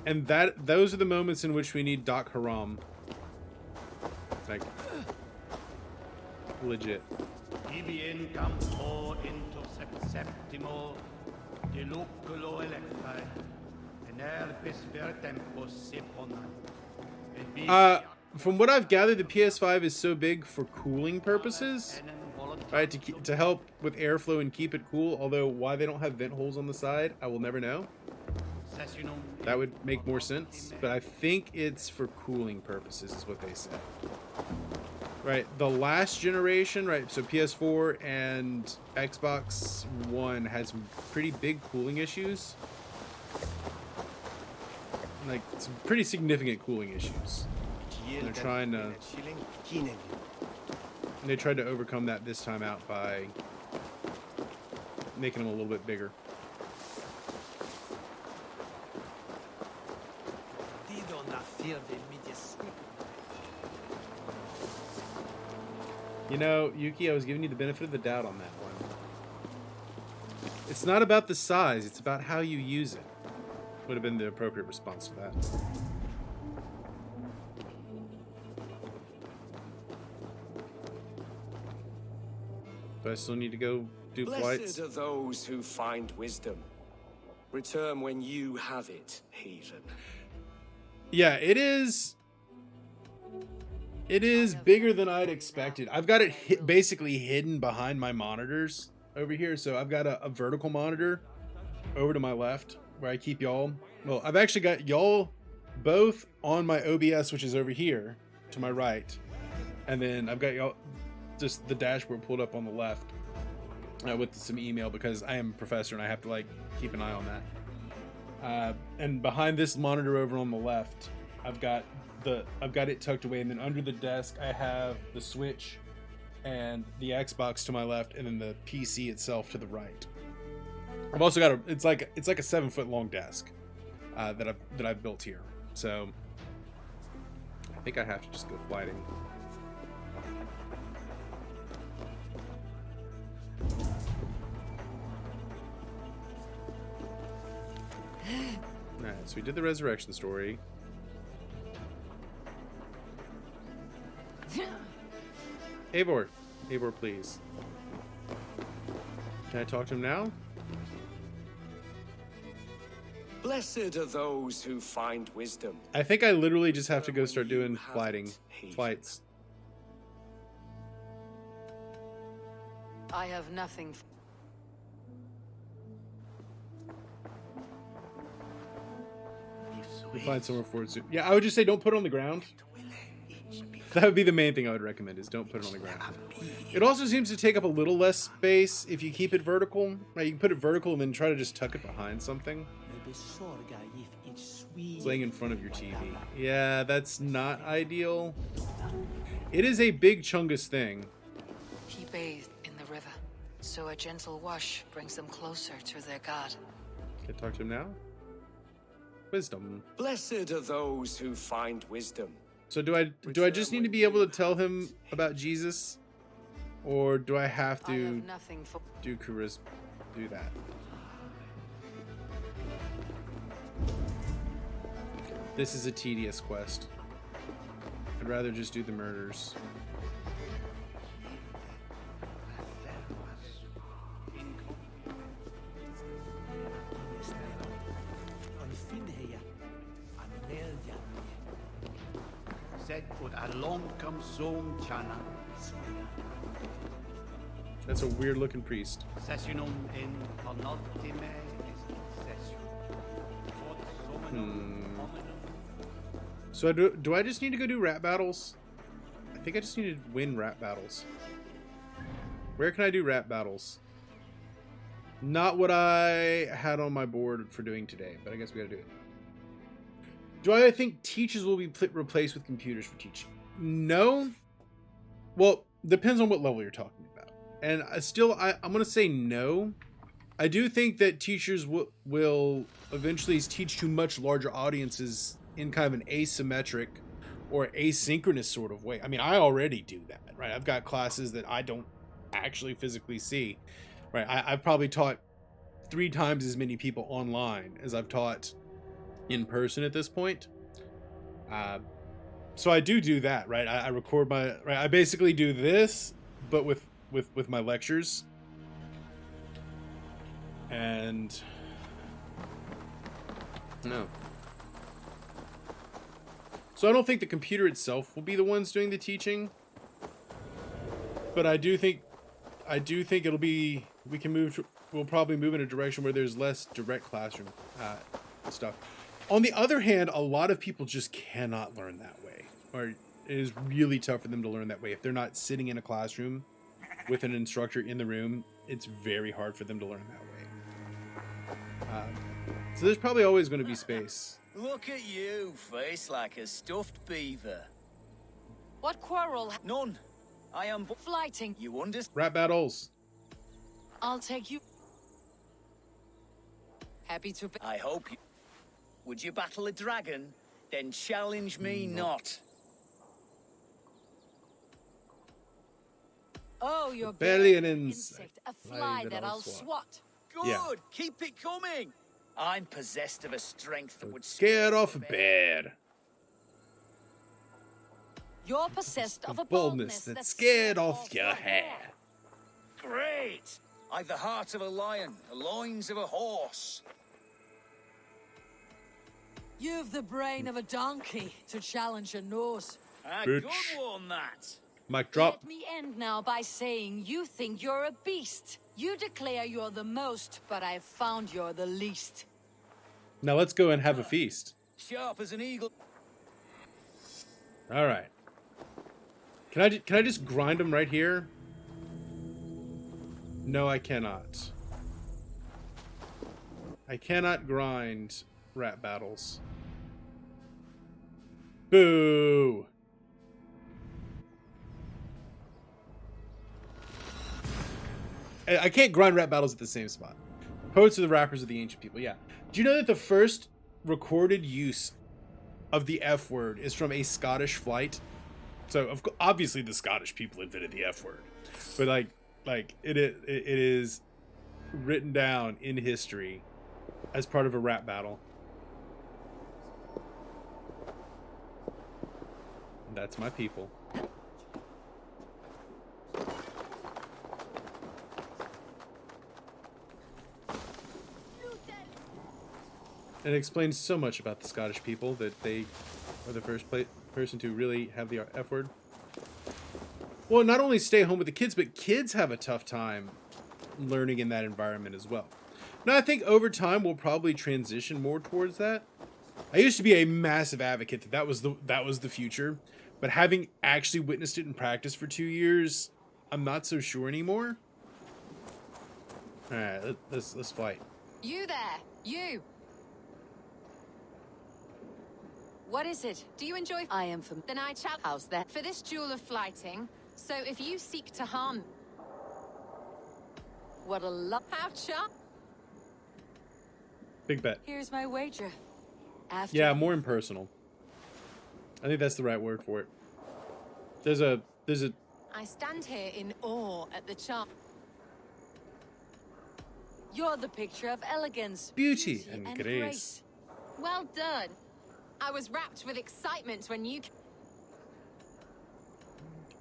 Speaker 1: And those are the moments in which we need Doc Haram. Like, legit.
Speaker 3: Ibien campo into septimo deluculo electae, enerpis per tempus sepona.
Speaker 1: From what I've gathered, the PS5 is so big for cooling purposes, right? To help with airflow and keep it cool. Although why they don't have vent holes on the side, I will never know. That would make more sense, but I think it's for cooling purposes is what they said. Right, the last generation, right, so PS4 and Xbox One has pretty big cooling issues. Like, some pretty significant cooling issues. And they're trying to... They tried to overcome that this time out by making them a little bit bigger. You know, Yuki, I was giving you the benefit of the doubt on that one. It's not about the size, it's about how you use it. Would have been the appropriate response to that. Do I still need to go do flights?
Speaker 7: Blessed are those who find wisdom. Return when you have it, heathen.
Speaker 1: Yeah, it is. It is bigger than I'd expected. I've got it basically hidden behind my monitors over here. So I've got a vertical monitor over to my left where I keep y'all. Well, I've actually got y'all both on my OBS, which is over here to my right. And then I've got y'all just the dashboard pulled up on the left with some email because I am a professor and I have to like keep an eye on that. And behind this monitor over on the left, I've got it tucked away, and then under the desk I have the Switch and the Xbox to my left, and then the PC itself to the right. I've also got it's like a 7-foot long desk that I've built here. So I think I have to just go flighting. Alright, so we did the resurrection story. Eivor, please. Can I talk to him now?
Speaker 7: Blessed are those who find wisdom.
Speaker 1: I think I literally just have to go start doing flights.
Speaker 2: I have nothing.
Speaker 1: We'll find somewhere for it soon. Yeah, I would just say don't put it on the ground. That would be the main thing I would recommend, is don't put it on the ground. It also seems to take up a little less space if you keep it vertical. Right, you can put it vertical and then try to just tuck it behind something. It's laying in front of your TV. Yeah, that's not ideal. It is a big Chungus thing.
Speaker 2: He bathed in the river, so a gentle wash brings them closer to their god.
Speaker 1: Can I talk to him now? Wisdom.
Speaker 7: Blessed are those who find wisdom.
Speaker 1: So do I just need to be able to tell him about Jesus, or do I have to do charisma? Do that. This is a tedious quest. I'd rather just do the murders. That's a weird looking priest. So do I just need to go do rap battles? I think I just need to win rap battles. Where can I do rap battles? Not what I had on my board for doing today, but I guess we gotta do it. Do I think teachers will be replaced with computers for teaching? No. Well, depends on what level you're talking about. And I'm going to say no. I do think that teachers will eventually teach to much larger audiences in kind of an asymmetric or asynchronous sort of way. I mean, I already do that, right? I've got classes that I don't actually physically see, right? I've probably taught 3 times as many people online as I've taught in person at this point. So I do that, right? I record I basically do this, but with my lectures. And no. So I don't think the computer itself will be the ones doing the teaching, but I do think it'll be, we'll probably move in a direction where there's less direct classroom stuff. On the other hand, a lot of people just cannot learn that way, or it is really tough for them to learn that way. If they're not sitting in a classroom with an instructor in the room, it's very hard for them to learn that way. So there's probably always going to be space.
Speaker 5: Look at you, face like a stuffed beaver.
Speaker 2: What quarrel?
Speaker 5: None. I am
Speaker 2: Flighting.
Speaker 5: You understand?
Speaker 1: Rap battles.
Speaker 2: I'll take you. Happy to.
Speaker 5: I hope you... Would you battle a dragon? Then challenge me not.
Speaker 2: Oh, you're
Speaker 1: Barely an
Speaker 2: insect. A fly that I'll swat.
Speaker 5: Good.
Speaker 1: Yeah.
Speaker 5: Keep it coming. I'm possessed of a strength that would
Speaker 1: Scared off a bear.
Speaker 2: You're possessed of a
Speaker 1: Boldness that's scared off your hair.
Speaker 5: Great. I've the heart of a lion, the loins of a horse.
Speaker 2: You've the brain of a donkey to challenge a nose.
Speaker 5: A
Speaker 1: Bitch.
Speaker 5: good one, that.
Speaker 1: Mic drop.
Speaker 2: Let me end now by saying you think you're a beast. You declare you're the most, but I've found you're the least.
Speaker 1: Now let's go and have a feast.
Speaker 5: Sharp as an eagle.
Speaker 1: All right. Can I just grind them right here? No, I cannot. I cannot grind rap battles. Boo! I can't grind rap battles at the same spot. Poets are the rappers of the ancient people. Yeah. Do you know that the first recorded use of the F word is from a Scottish flight? So obviously the Scottish people invented the F word, but like it is written down in history as part of a rap battle. And that's my people. And it explains so much about the Scottish people that they are the first person to really have the F word. Well, not only stay home with the kids, but kids have a tough time learning in that environment as well. Now, I think over time we'll probably transition more towards that. I used to be a massive advocate that was the future, but having actually witnessed it in practice for 2 years, I'm not so sure anymore. All right, let's fight.
Speaker 2: You there, you. What is it? Do you enjoy? I am from.
Speaker 8: Then I challenge.
Speaker 2: How's that?
Speaker 8: For this duel of flighting. So if you seek to harm.
Speaker 2: What a love.
Speaker 8: How char.
Speaker 1: Big bet.
Speaker 2: Here's my wager. After
Speaker 1: Yeah, more impersonal. I think that's the right word for it. There's a.
Speaker 8: I stand here in awe at the charm.
Speaker 2: You're the picture of elegance,
Speaker 1: Beauty and grace.
Speaker 8: Well done. I was wrapped with excitement when you.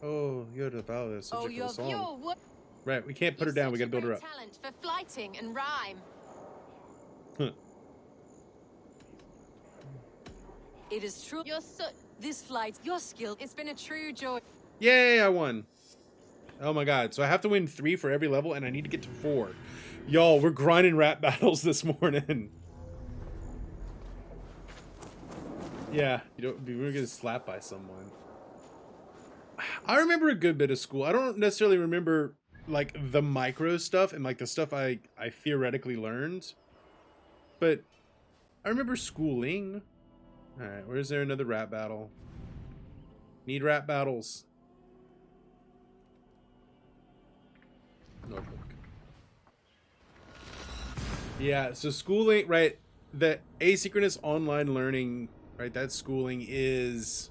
Speaker 1: Oh, you're the valid subject of the song.
Speaker 8: You're what?
Speaker 1: Right, we can't put her down. We gotta build her up.
Speaker 8: Talent for flighting and rhyme.
Speaker 1: Huh.
Speaker 2: It is true.
Speaker 8: You're so.
Speaker 2: This flight, your skill.
Speaker 8: It's been a true joy.
Speaker 1: Yay, I won. Oh my god. So I have to win 3 for every level, and I need to get to 4. Y'all, we're grinding rap battles this morning. Yeah, you don't be really getting slapped by someone. I remember a good bit of school. I don't necessarily remember like the micro stuff and like the stuff I theoretically learned, but I remember schooling. All right, where's there another rap battle? Need rap battles. Norfolk. Yeah, so schooling, right? The asynchronous online learning, right? That schooling is.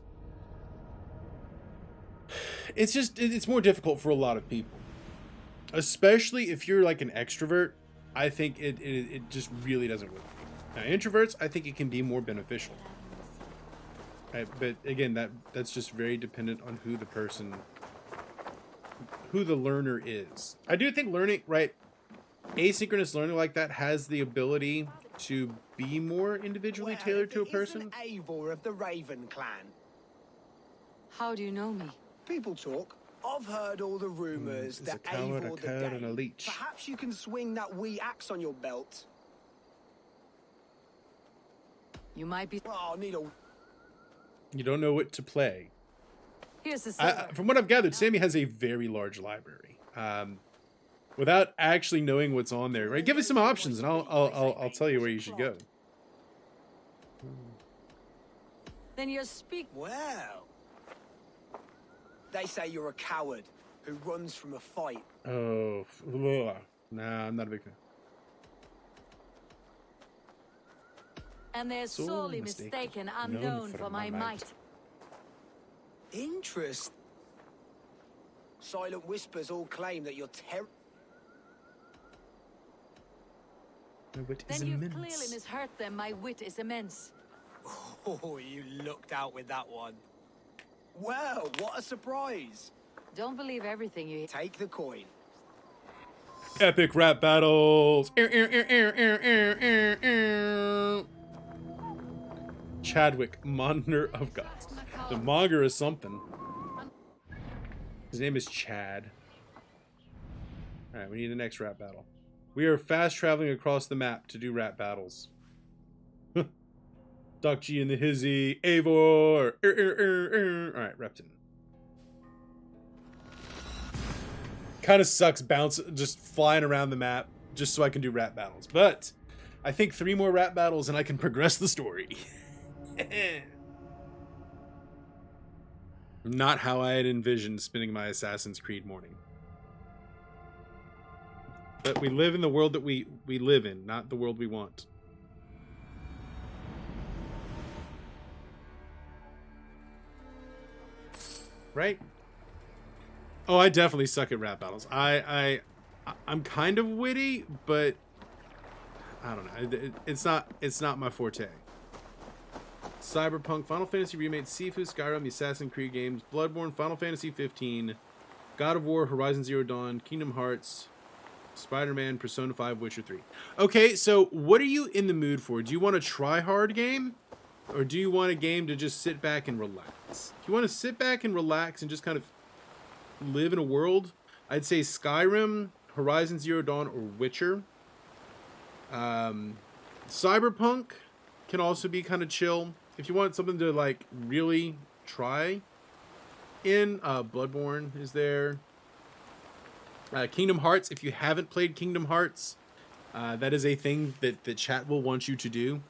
Speaker 1: It's more difficult for a lot of people, especially if you're like an extrovert. I think it just really doesn't work. Now, introverts, I think it can be more beneficial. Right? But again, that's just very dependent on who the learner is. I do think learning, right? Asynchronous learning like that has the ability to be more individually tailored to a person.
Speaker 9: Eivor of the Raven clan.
Speaker 2: How do you know me?
Speaker 9: People talk. I've heard all the rumors
Speaker 1: Is a
Speaker 9: that
Speaker 1: coward, a
Speaker 9: Eivor the
Speaker 1: coward, and a
Speaker 9: Dane.
Speaker 1: leech.
Speaker 9: Perhaps you can swing that wee axe on your belt.
Speaker 2: You might be.
Speaker 9: Oh, I'll need a.
Speaker 1: You don't know what to play.
Speaker 2: Here's the silver.
Speaker 1: From what I've gathered, Sammy has a very large library. Without actually knowing what's on there, right? Give us some options, and I'll tell you where you should go.
Speaker 2: Then you speak.
Speaker 9: Well, they say you're a coward who runs from a fight.
Speaker 1: Oh, ugh. Nah, I'm not a big fan.
Speaker 2: And they're
Speaker 1: So
Speaker 2: sorely
Speaker 1: mistaken.
Speaker 2: mistaken. I'm known for my might.
Speaker 9: Interest. Silent whispers all claim that you're
Speaker 1: My wit is
Speaker 2: Then you've
Speaker 1: immense.
Speaker 2: clearly misheard them. My wit is immense.
Speaker 9: Oh, you lucked out with that one. Well, what a surprise.
Speaker 2: Don't believe everything you hear.
Speaker 9: Take the coin.
Speaker 1: Epic rap battles. Chadwick, Monger of Gods. The Monger is something. His name is Chad. Alright, we need the next rap battle. We are fast traveling across the map to do rap battles. Doc G and the Hizzy, Eivor. Alright, Repton. Kind of sucks just flying around the map just so I can do rap battles. But I think 3 more rap battles and I can progress the story. Not how I had envisioned spending my Assassin's Creed morning. But we live in the world that we live in, not the world we want. Right? Oh, I definitely suck at rap battles. I'm kind of witty, but I don't know. It's not my forte. Cyberpunk, Final Fantasy Remake, Sifu, Skyrim, the Assassin's Creed games, Bloodborne, Final Fantasy 15, God of War, Horizon Zero Dawn, Kingdom Hearts, Spider-Man, Persona 5, Witcher 3. Okay, so what are you in the mood for? Do you want a try-hard game? Or do you want a game to just sit back and relax? If you want to sit back and relax and just kind of live in a world, I'd say Skyrim, Horizon Zero Dawn, or Witcher. Cyberpunk can also be kind of chill. If you want something to like really try in, Bloodborne is there. Kingdom Hearts, if you haven't played Kingdom Hearts, that is a thing that the chat will want you to do.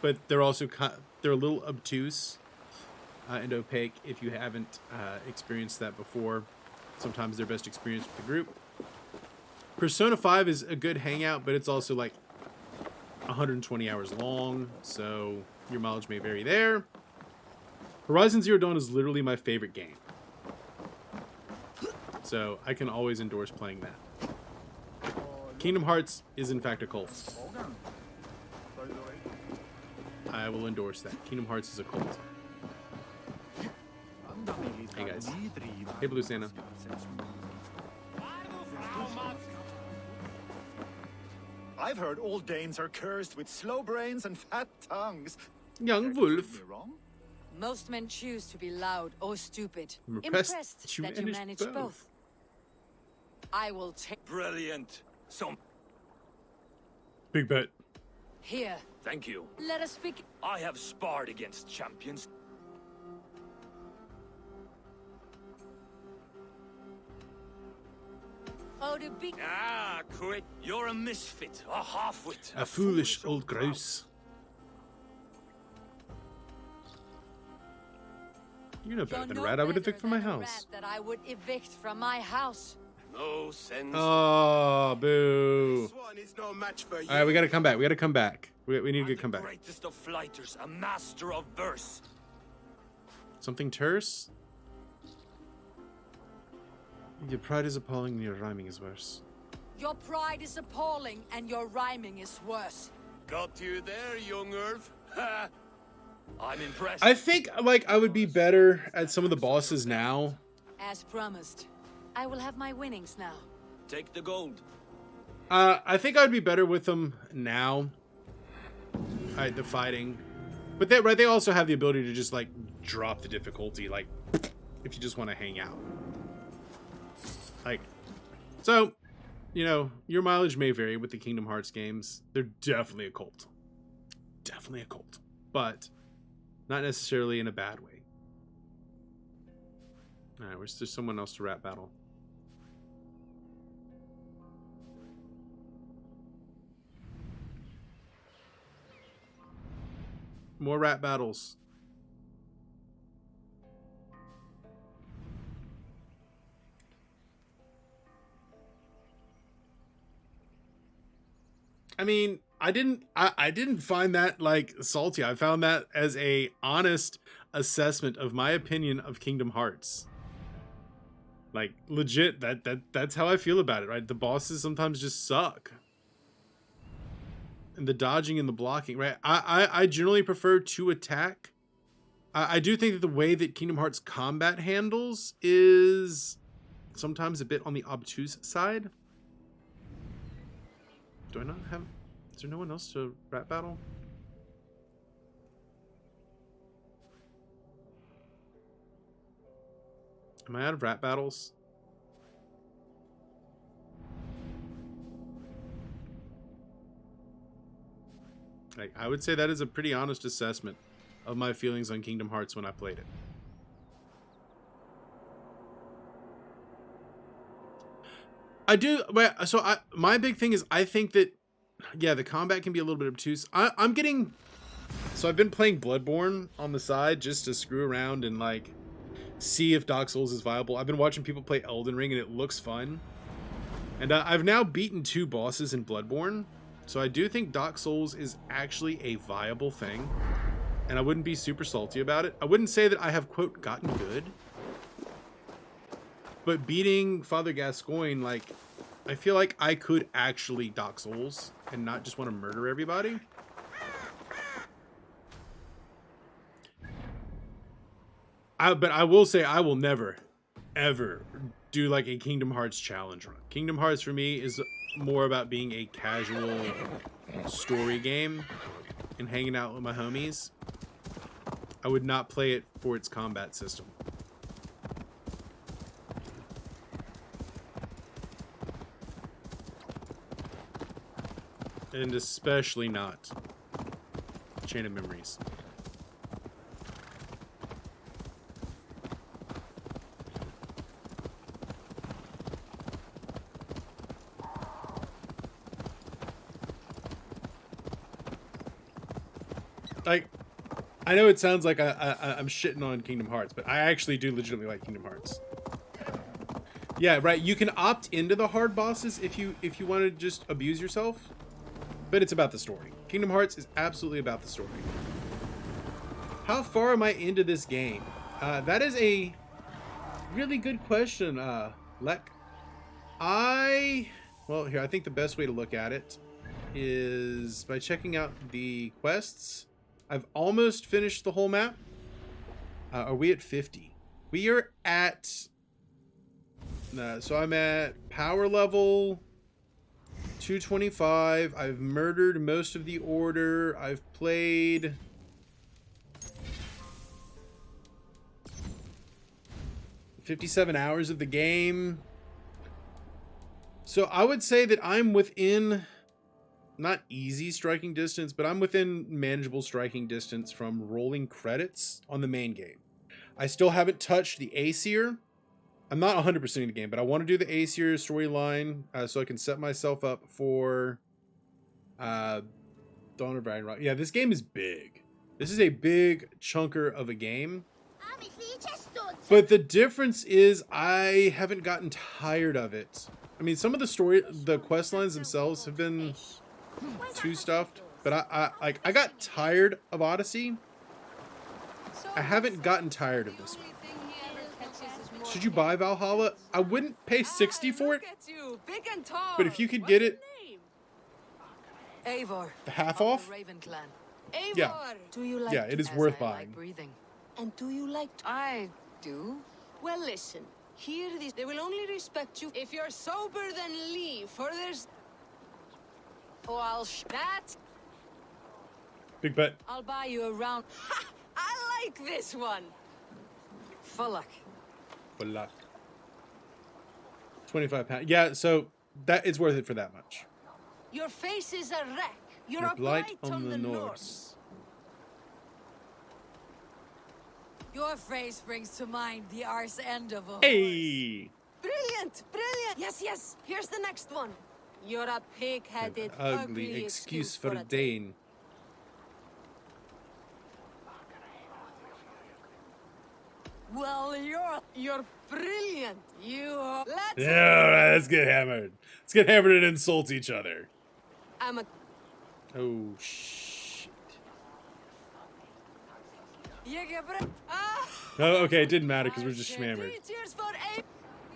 Speaker 1: But they're also they're a little obtuse and opaque if you haven't experienced that before. Sometimes they're best experienced with the group. Persona 5 is a good hangout, but it's also like 120 hours long, so your mileage may vary there. Horizon Zero Dawn is literally my favorite game. So I can always endorse playing that. Kingdom Hearts is in fact a cult. I will endorse that. Kingdom Hearts is a cult. Hey guys. Hey Blue Santa.
Speaker 10: I've heard old Danes are cursed with slow brains and fat tongues.
Speaker 1: Young Wolf.
Speaker 2: Most men choose to be loud or stupid.
Speaker 1: I'm
Speaker 2: Impressed
Speaker 1: impressed you
Speaker 2: that you
Speaker 1: managed
Speaker 2: manage
Speaker 1: both.
Speaker 2: both. I will take.
Speaker 5: Brilliant. Some
Speaker 1: Big bet.
Speaker 8: Here,
Speaker 7: Thank you.
Speaker 8: let us speak.
Speaker 7: I have sparred against champions.
Speaker 8: Oh, to be.
Speaker 7: Ah, quit. You're a misfit, a half-wit.
Speaker 1: A foolish old grouse. You're no better
Speaker 8: You're
Speaker 1: than
Speaker 8: no
Speaker 1: a rat I would
Speaker 8: better
Speaker 1: evict from my
Speaker 8: than a
Speaker 1: house.
Speaker 8: rat that I would evict from my house.
Speaker 7: No sense.
Speaker 1: Oh, boo.
Speaker 4: This one is no match for you.
Speaker 1: All right, we gotta come back. We gotta come back. We need a
Speaker 7: I'm
Speaker 1: good
Speaker 7: the
Speaker 1: comeback.
Speaker 7: greatest of flighters, a master of verse.
Speaker 1: Something terse? Your pride is appalling and your rhyming is worse.
Speaker 8: Your pride is appalling, and your rhyming is worse.
Speaker 7: Got you there, young Irv. Ha! I'm impressed.
Speaker 1: I think, like, I would be better at some of the bosses now.
Speaker 8: As promised, I will have my winnings now.
Speaker 7: Take the gold.
Speaker 1: I think I'd be better with them now. Alright, the fighting. But they also have the ability to just, like, drop the difficulty, like, if you just want to hang out. Like, so, you know, your mileage may vary with the Kingdom Hearts games. They're definitely a cult. Definitely a cult. But not necessarily in a bad way. Alright, where's there someone else to rap battle? More rap battles. I mean, I didn't find that like salty. I found that as a honest assessment of my opinion of Kingdom Hearts. Like legit, that's how I feel about it, right? The bosses sometimes just suck. And the dodging and the blocking, right? I generally prefer to attack. I do think that the way that Kingdom Hearts combat handles is sometimes a bit on the obtuse side. Do I not have... Is there no one else to rap battle? Am I out of rap battles? Like, I would say that is a pretty honest assessment of my feelings on Kingdom Hearts when I played it. I do, so my big thing is I think that, yeah, the combat can be a little bit obtuse. I'm getting, so I've been playing Bloodborne on the side just to screw around and like see if Dark Souls is viable. I've been watching people play Elden Ring and it looks fun. And I've now beaten 2 bosses in Bloodborne. So I do think Dark Souls is actually a viable thing. And I wouldn't be super salty about it. I wouldn't say that I have, quote, gotten good. But beating Father Gascoigne, like, I feel like I could actually Dark Souls and not just want to murder everybody. But I will say I will never, ever do like a Kingdom Hearts challenge run. Kingdom Hearts for me is more about being a casual story game and hanging out with my homies. I would not play it for its combat system. And especially not Chain of Memories. Like, I know it sounds like I'm shitting on Kingdom Hearts, but I actually do legitimately like Kingdom Hearts. Yeah, right. You can opt into the hard bosses if you want to just abuse yourself, but it's about the story. Kingdom Hearts is absolutely about the story. How far am I into this game? That is a really good question, Lek. Well, here, I think the best way to look at it is by checking out the quests. I've almost finished the whole map. Are we at 50? We are at... so I'm at power level 225. I've murdered most of the order. I've played... $57 hours of the game. So I would say that I'm within not easy striking distance, but I'm within manageable striking distance from rolling credits on the main game. I still haven't touched the Aesir. I'm not 100% in the game, but I want to do the Aesir storyline so I can set myself up for Dawn of Ragnarok. Yeah, this game is big. This is a big chunker of a game. But the difference is I haven't gotten tired of it. I mean, some of the quest lines themselves have been too stuffed, but I got tired of Odyssey. I haven't gotten tired of this one. Should you buy Valhalla? I wouldn't pay 60 for it. But if you could get it the half off, yeah.
Speaker 2: Do you like
Speaker 1: Yeah, it is worth buying.
Speaker 2: And do you like I do.
Speaker 8: Well, listen. Hear this. They will only respect you if you're sober, then leave. For there's...
Speaker 2: Oh, I'll
Speaker 8: that.
Speaker 1: Big bet.
Speaker 2: I'll buy you a round.
Speaker 8: Ha! I like this one.
Speaker 2: For luck.
Speaker 1: For luck. £25. Yeah, so that is worth it for that much.
Speaker 8: Your face is a wreck. You're
Speaker 1: The
Speaker 8: a
Speaker 1: blight
Speaker 8: blight
Speaker 1: on the
Speaker 8: Norse.
Speaker 1: Norse.
Speaker 2: Your face brings to mind the arse end of a
Speaker 1: Hey!
Speaker 8: Brilliant! Brilliant! Yes, yes. Here's the next one. You're a pig-headed,
Speaker 1: Ugly excuse for a Dane.
Speaker 8: Well, you're brilliant. Let's...
Speaker 1: Yeah, alright, let's get hammered. Let's get hammered and insult each other.
Speaker 8: I'm a...
Speaker 1: Oh, shit. Oh, okay, it didn't matter because we're just schmammered.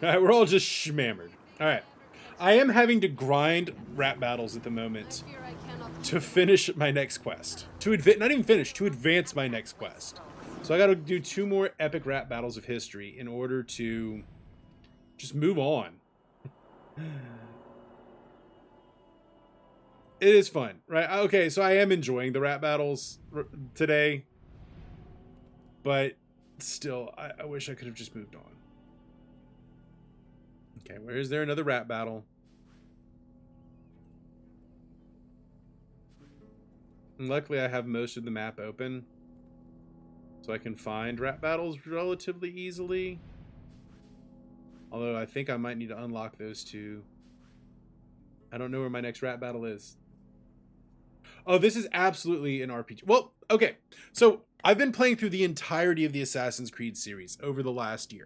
Speaker 1: Alright, we're all just schmammered. Alright. I am having to grind rap battles at the moment to finish my next quest. Not even finish, to advance my next quest. So I gotta do 2 more epic rap battles of history in order to just move on. It is fun, right? Okay, so I am enjoying the rap battles today. But still, I wish I could have just moved on. Okay, where is there another rap battle? And luckily, I have most of the map open. So I can find rap battles relatively easily. Although I think I might need to unlock those 2. I don't know where my next rap battle is. Oh, this is absolutely an RPG. Well, okay. So I've been playing through the entirety of the Assassin's Creed series over the last year.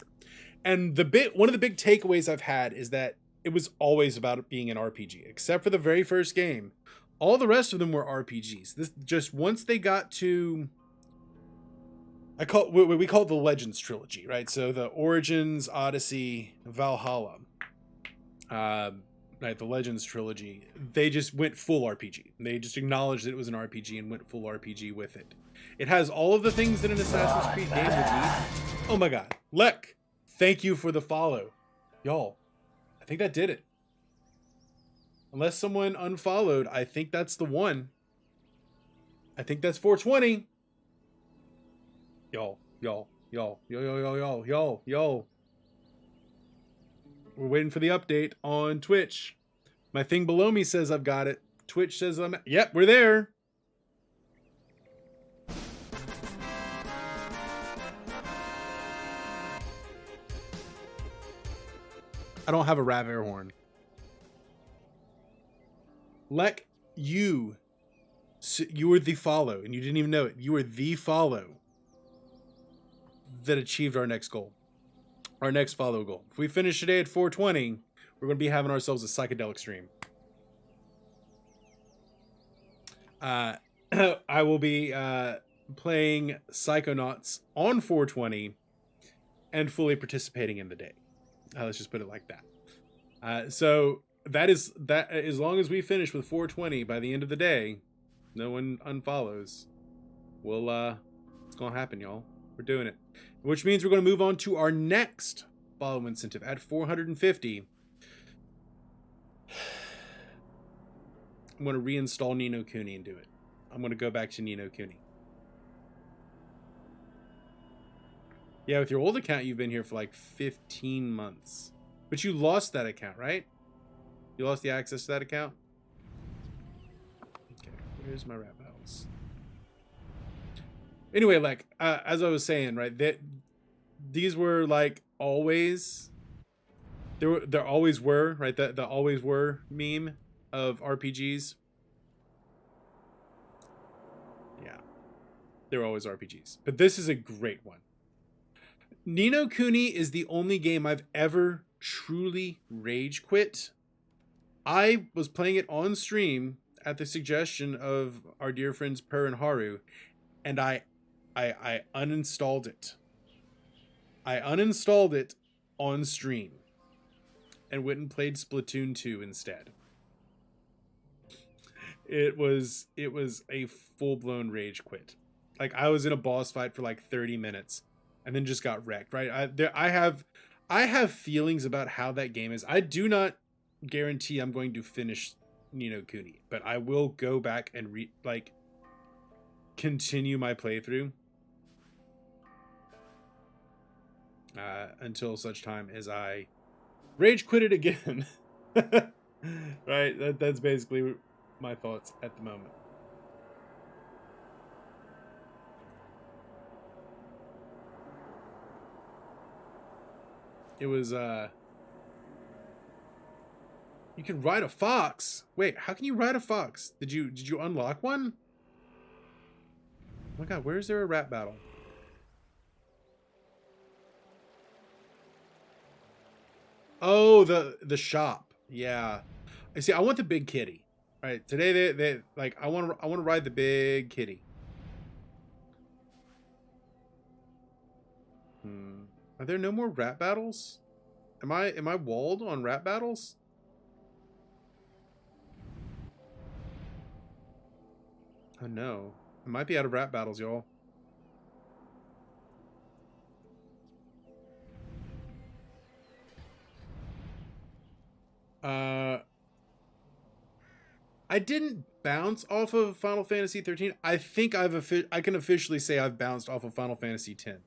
Speaker 1: And one of the big takeaways I've had is that it was always about it being an RPG, except for the very first game. All the rest of them were RPGs. This just once they got to we call it the Legends trilogy, right? So the Origins, Odyssey, Valhalla, right? The Legends trilogy. They just went full RPG. They just acknowledged that it was an RPG and went full RPG with it. It has all of the things that an Assassin's Creed game would need. Oh my God, Lek, thank you for the follow, y'all. I think that did it. Unless someone unfollowed, I think that's the one. I think that's 420. Yo. We're waiting for the update on Twitch. My thing below me says I've got it. Twitch says yep, we're there. I don't have a rap air horn. Lek, you were the follow, and you didn't even know it. You were the follow that achieved our next goal. Our next follow goal. If we finish today at 420, we're going to be having ourselves a psychedelic stream. I will be playing Psychonauts on 420 and fully participating in the day. Let's just put it like that. So that as long as we finish with 420 by the end of the day, no one unfollows. It's gonna happen, y'all. We're doing it. Which means we're gonna move on to our next follow incentive at 450. I'm gonna reinstall Ni no Kuni and do it. I'm gonna go back to Ni no Kuni. Yeah, with your old account, you've been here for like 15 months. But you lost that account, right? You lost the access to that account? Where's my rap battles? Anyway, like as I was saying, right, that these were like always there always were, right, the always were meme of RPGs. Yeah, they were always RPGs, but this is a great one. Ni no Kuni is the only game I've ever truly rage quit. I was playing it on stream at the suggestion of our dear friends Per and Haru, and I uninstalled it. I uninstalled it on stream and went and played Splatoon 2 instead. It was a full-blown rage quit. Like, I was in a boss fight for like 30 minutes and then just got wrecked, right? I have feelings about how that game is. I do not guarantee I'm going to finish Ni no Kuni, but I will go back and continue my playthrough until such time as I rage quit it again. Right? That's basically my thoughts at the moment. It was you can ride a fox. Wait, how can you ride a fox? Did you unlock one? Oh my god, where is there a rap battle? Oh, the shop. Yeah. I see. I want the big kitty. All right, today they like I want to ride the big kitty. Are there no more rap battles? Am I walled on rap battles? Oh no. I might be out of rap battles, y'all. I didn't bounce off of Final Fantasy 13. I think I can officially say I've bounced off of Final Fantasy 10.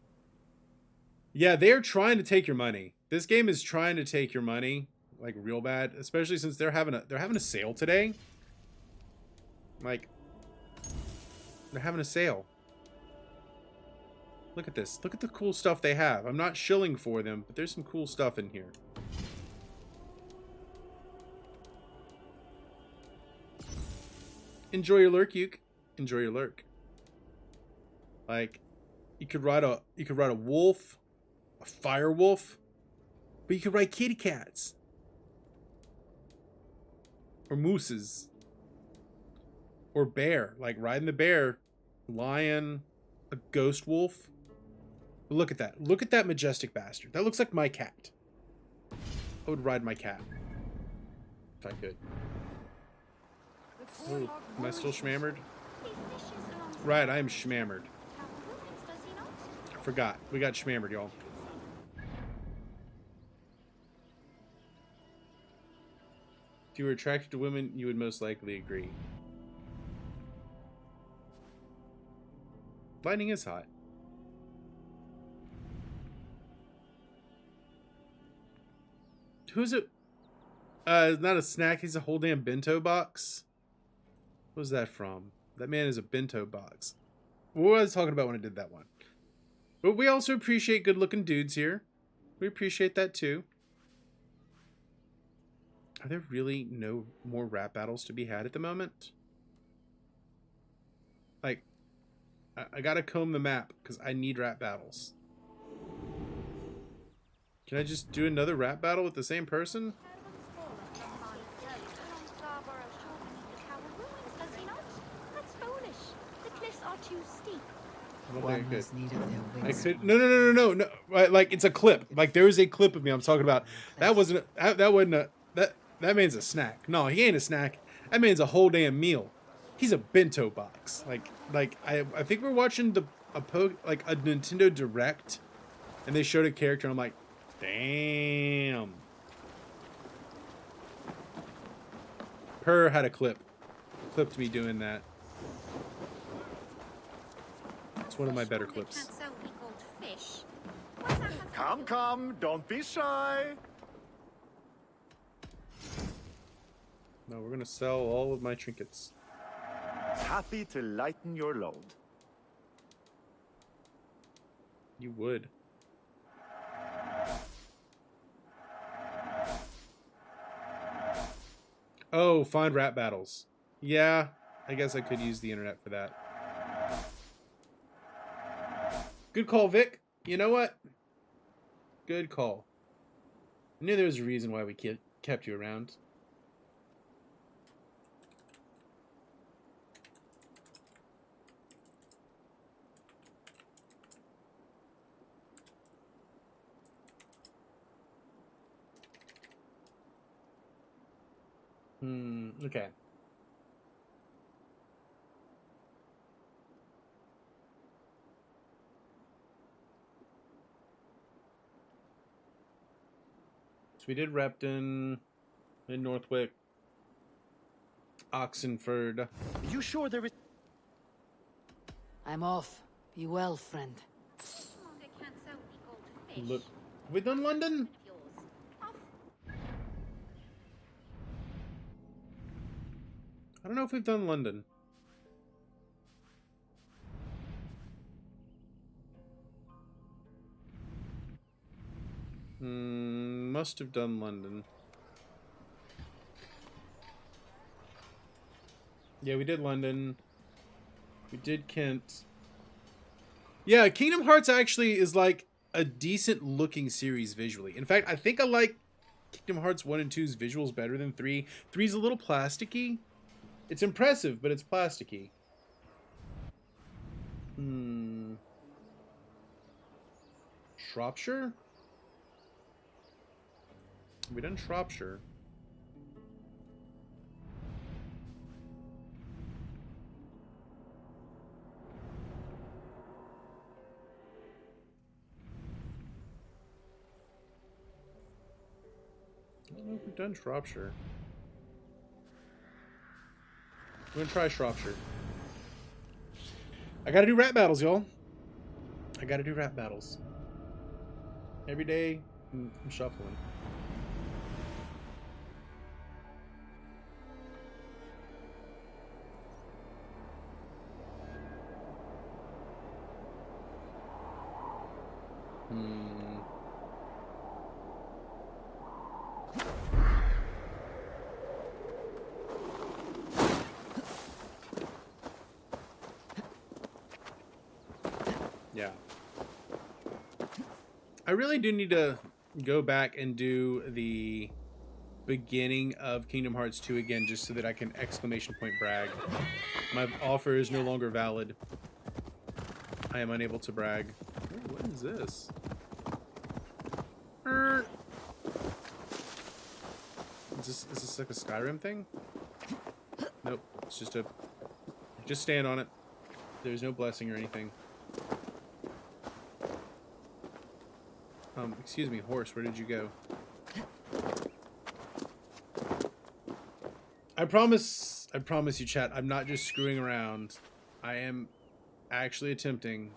Speaker 1: Yeah, they're trying to take your money. This game is trying to take your money like real bad, especially since they're having a sale today. Like, they're having a sale. Look at this. Look at the cool stuff they have. I'm not shilling for them, but there's some cool stuff in here. Enjoy your lurk, Uke. Enjoy your lurk. Like, you could ride a wolf, a fire wolf, but you could ride kitty cats or mooses or bear. Like riding the bear, lion, a ghost wolf. But look at that. Look at that majestic bastard. That looks like my cat. I would ride my cat if I could. Oh, am I still schmammered? Right, I am schmammered. I forgot. We got schmammered, y'all. If you were attracted to women, you would most likely agree. Lightning is hot. Who's it? Not a snack. He's a whole damn bento box. What was that from? That man is a bento box. What was I talking about when I did that one? But we also appreciate good-looking dudes here. We appreciate that too. Are there really no more rap battles to be had at the moment? Like, I gotta comb the map because I need rap battles. Can I just do another rap battle with the same person? Okay, good. I could, no. Like, it's a clip. Like, there is a clip of me I'm talking about. That wasn't that man's a snack. No, he ain't a snack. That man's a whole damn meal. He's a bento box. Like I think we're watching a Nintendo Direct, and they showed a character, and I'm like, damn. Per had a clipped me doing that. It's one of my better clips.
Speaker 10: Come, don't be shy.
Speaker 1: No, we're gonna sell all of my trinkets.
Speaker 10: Happy to lighten your load.
Speaker 1: You would. Oh, find rap battles. Yeah, I guess I could use the internet for that. Good call, Vic. You know what? Good call. I knew there was a reason why we kept you around. Okay. So we did Repton, in Northwick, Oxenford.
Speaker 10: You sure there is...
Speaker 2: I'm off. Be well, friend.
Speaker 1: Look, have we done London? I don't know if we've done London. Must have done London. Yeah, we did London. We did Kent. Yeah, Kingdom Hearts actually is like a decent looking series visually. In fact, I think I like Kingdom Hearts 1 and 2's visuals better than 3. 3's a little plasticky. It's impressive, but it's plasticky. Shropshire? Have we done Shropshire? I don't know if we've done Shropshire. I'm gonna try Shropshire. I gotta do rap battles, y'all. I gotta do rap battles. Every day, I'm shuffling. Yeah. I really do need to go back and do the beginning of Kingdom Hearts 2 again, just so that I can exclamation point brag. My offer is no longer valid. I am unable to brag. Ooh, what is this? Is this like a Skyrim thing? Nope. It's just a... Just stand on it. There's no blessing or anything. Excuse me, horse, where did you go? I promise you, chat, I'm not just screwing around. I am actually attempting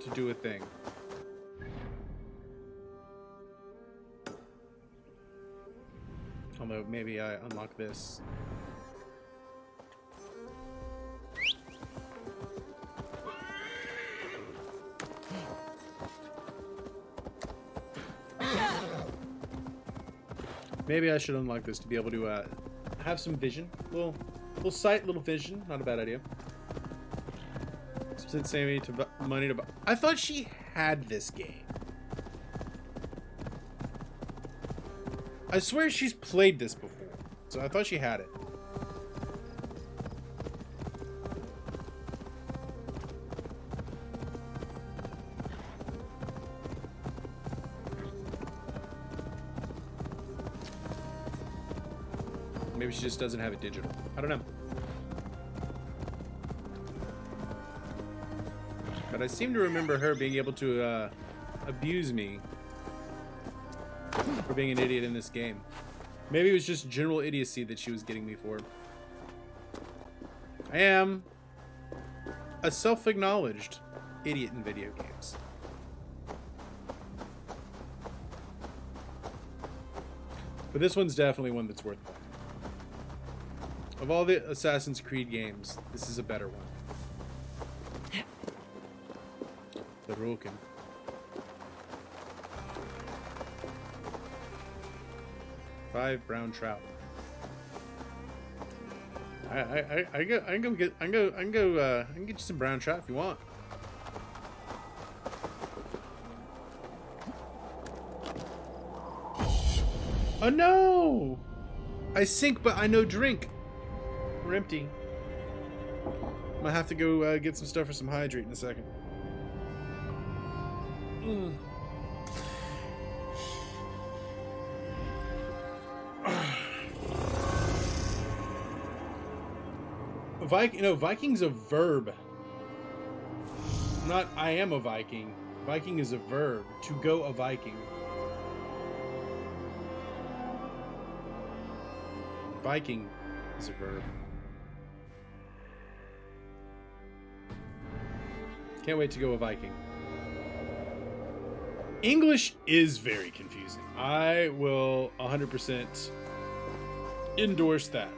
Speaker 1: to do a thing. Although, maybe I unlock this. Maybe I should unlock this to be able to have some vision. Little sight, little vision. Not a bad idea. Send Sammy to money to buy. I thought she had this game. I swear she's played this before. So I thought she had it. Maybe she just doesn't have it digital. I don't know. But I seem to remember her being able to abuse me for being an idiot in this game. Maybe it was just general idiocy that she was getting me for. I am a self-acknowledged idiot in video games. But this one's definitely one that's worth it. Of all the Assassin's Creed games, this is a better one. The Roken. Five brown trout. I can get you some brown trout if you want. Oh no! I sink, but I no drink. We're empty. I'm gonna have to go get some stuff for some hydrate in a second. Viking's a verb. Not I am a Viking. Viking is a verb. To go a Viking. Viking is a verb. Can't wait to go a Viking. English is very confusing. I will 100% endorse that.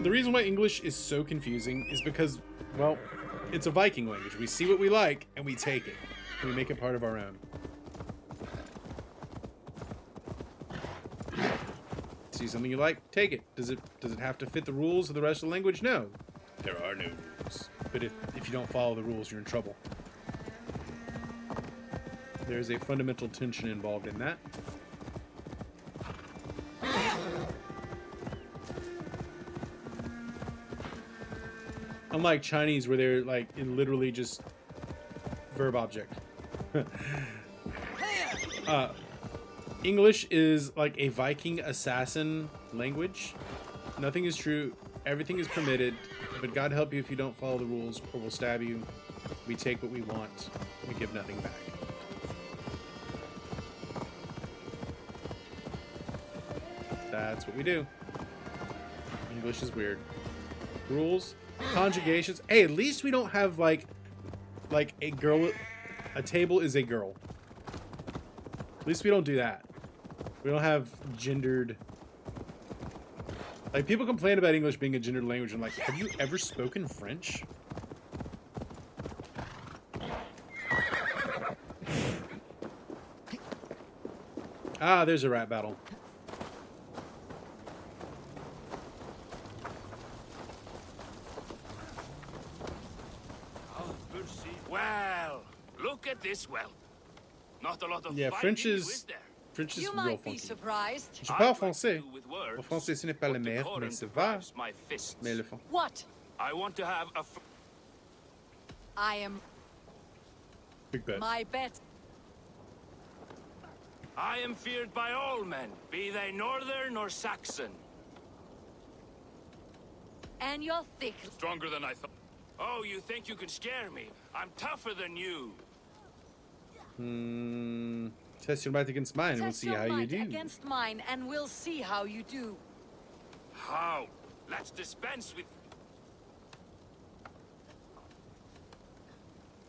Speaker 1: The reason why English is so confusing is because, well, it's a Viking language. We see what we like and we take it. And we make it part of our own. See something you like, take it. Does it have to fit the rules of the rest of the language? No. There are no rules. But if you don't follow the rules, you're in trouble. There's a fundamental tension involved in that. Unlike Chinese, where they're like in literally just verb object. English is like a Viking assassin language. Nothing is true. Everything is permitted. But God help you if you don't follow the rules, or we'll stab you. We take what we want. We give nothing back. That's what we do. English is weird. Rules, conjugations. Hey, at least we don't have like a girl. A table is a girl. At least we don't do that. We don't have gendered. Like, people complain about English being a gendered language. I'm like, have you ever spoken French? Ah, there's a rat battle.
Speaker 5: Well, look at this well. Not a lot of
Speaker 1: French is
Speaker 8: You
Speaker 1: real
Speaker 8: might be
Speaker 1: funky.
Speaker 8: surprised.
Speaker 1: Je parle français. Le français, ce n'est pas le meilleur, mais c'est va. Mais le fond.
Speaker 8: What?
Speaker 5: I want to have a.
Speaker 8: I am.
Speaker 1: Big bet.
Speaker 8: My bet.
Speaker 5: I am feared by all men, be they northern or Saxon.
Speaker 8: And you're thick.
Speaker 5: Stronger than I thought. Oh, you think you can scare me? I'm tougher than you.
Speaker 1: Test your might against mine, and we'll
Speaker 8: Test
Speaker 1: see
Speaker 8: your
Speaker 1: how you
Speaker 8: might
Speaker 1: do.
Speaker 8: against mine, and we'll see how you do.
Speaker 5: How? Let's dispense with.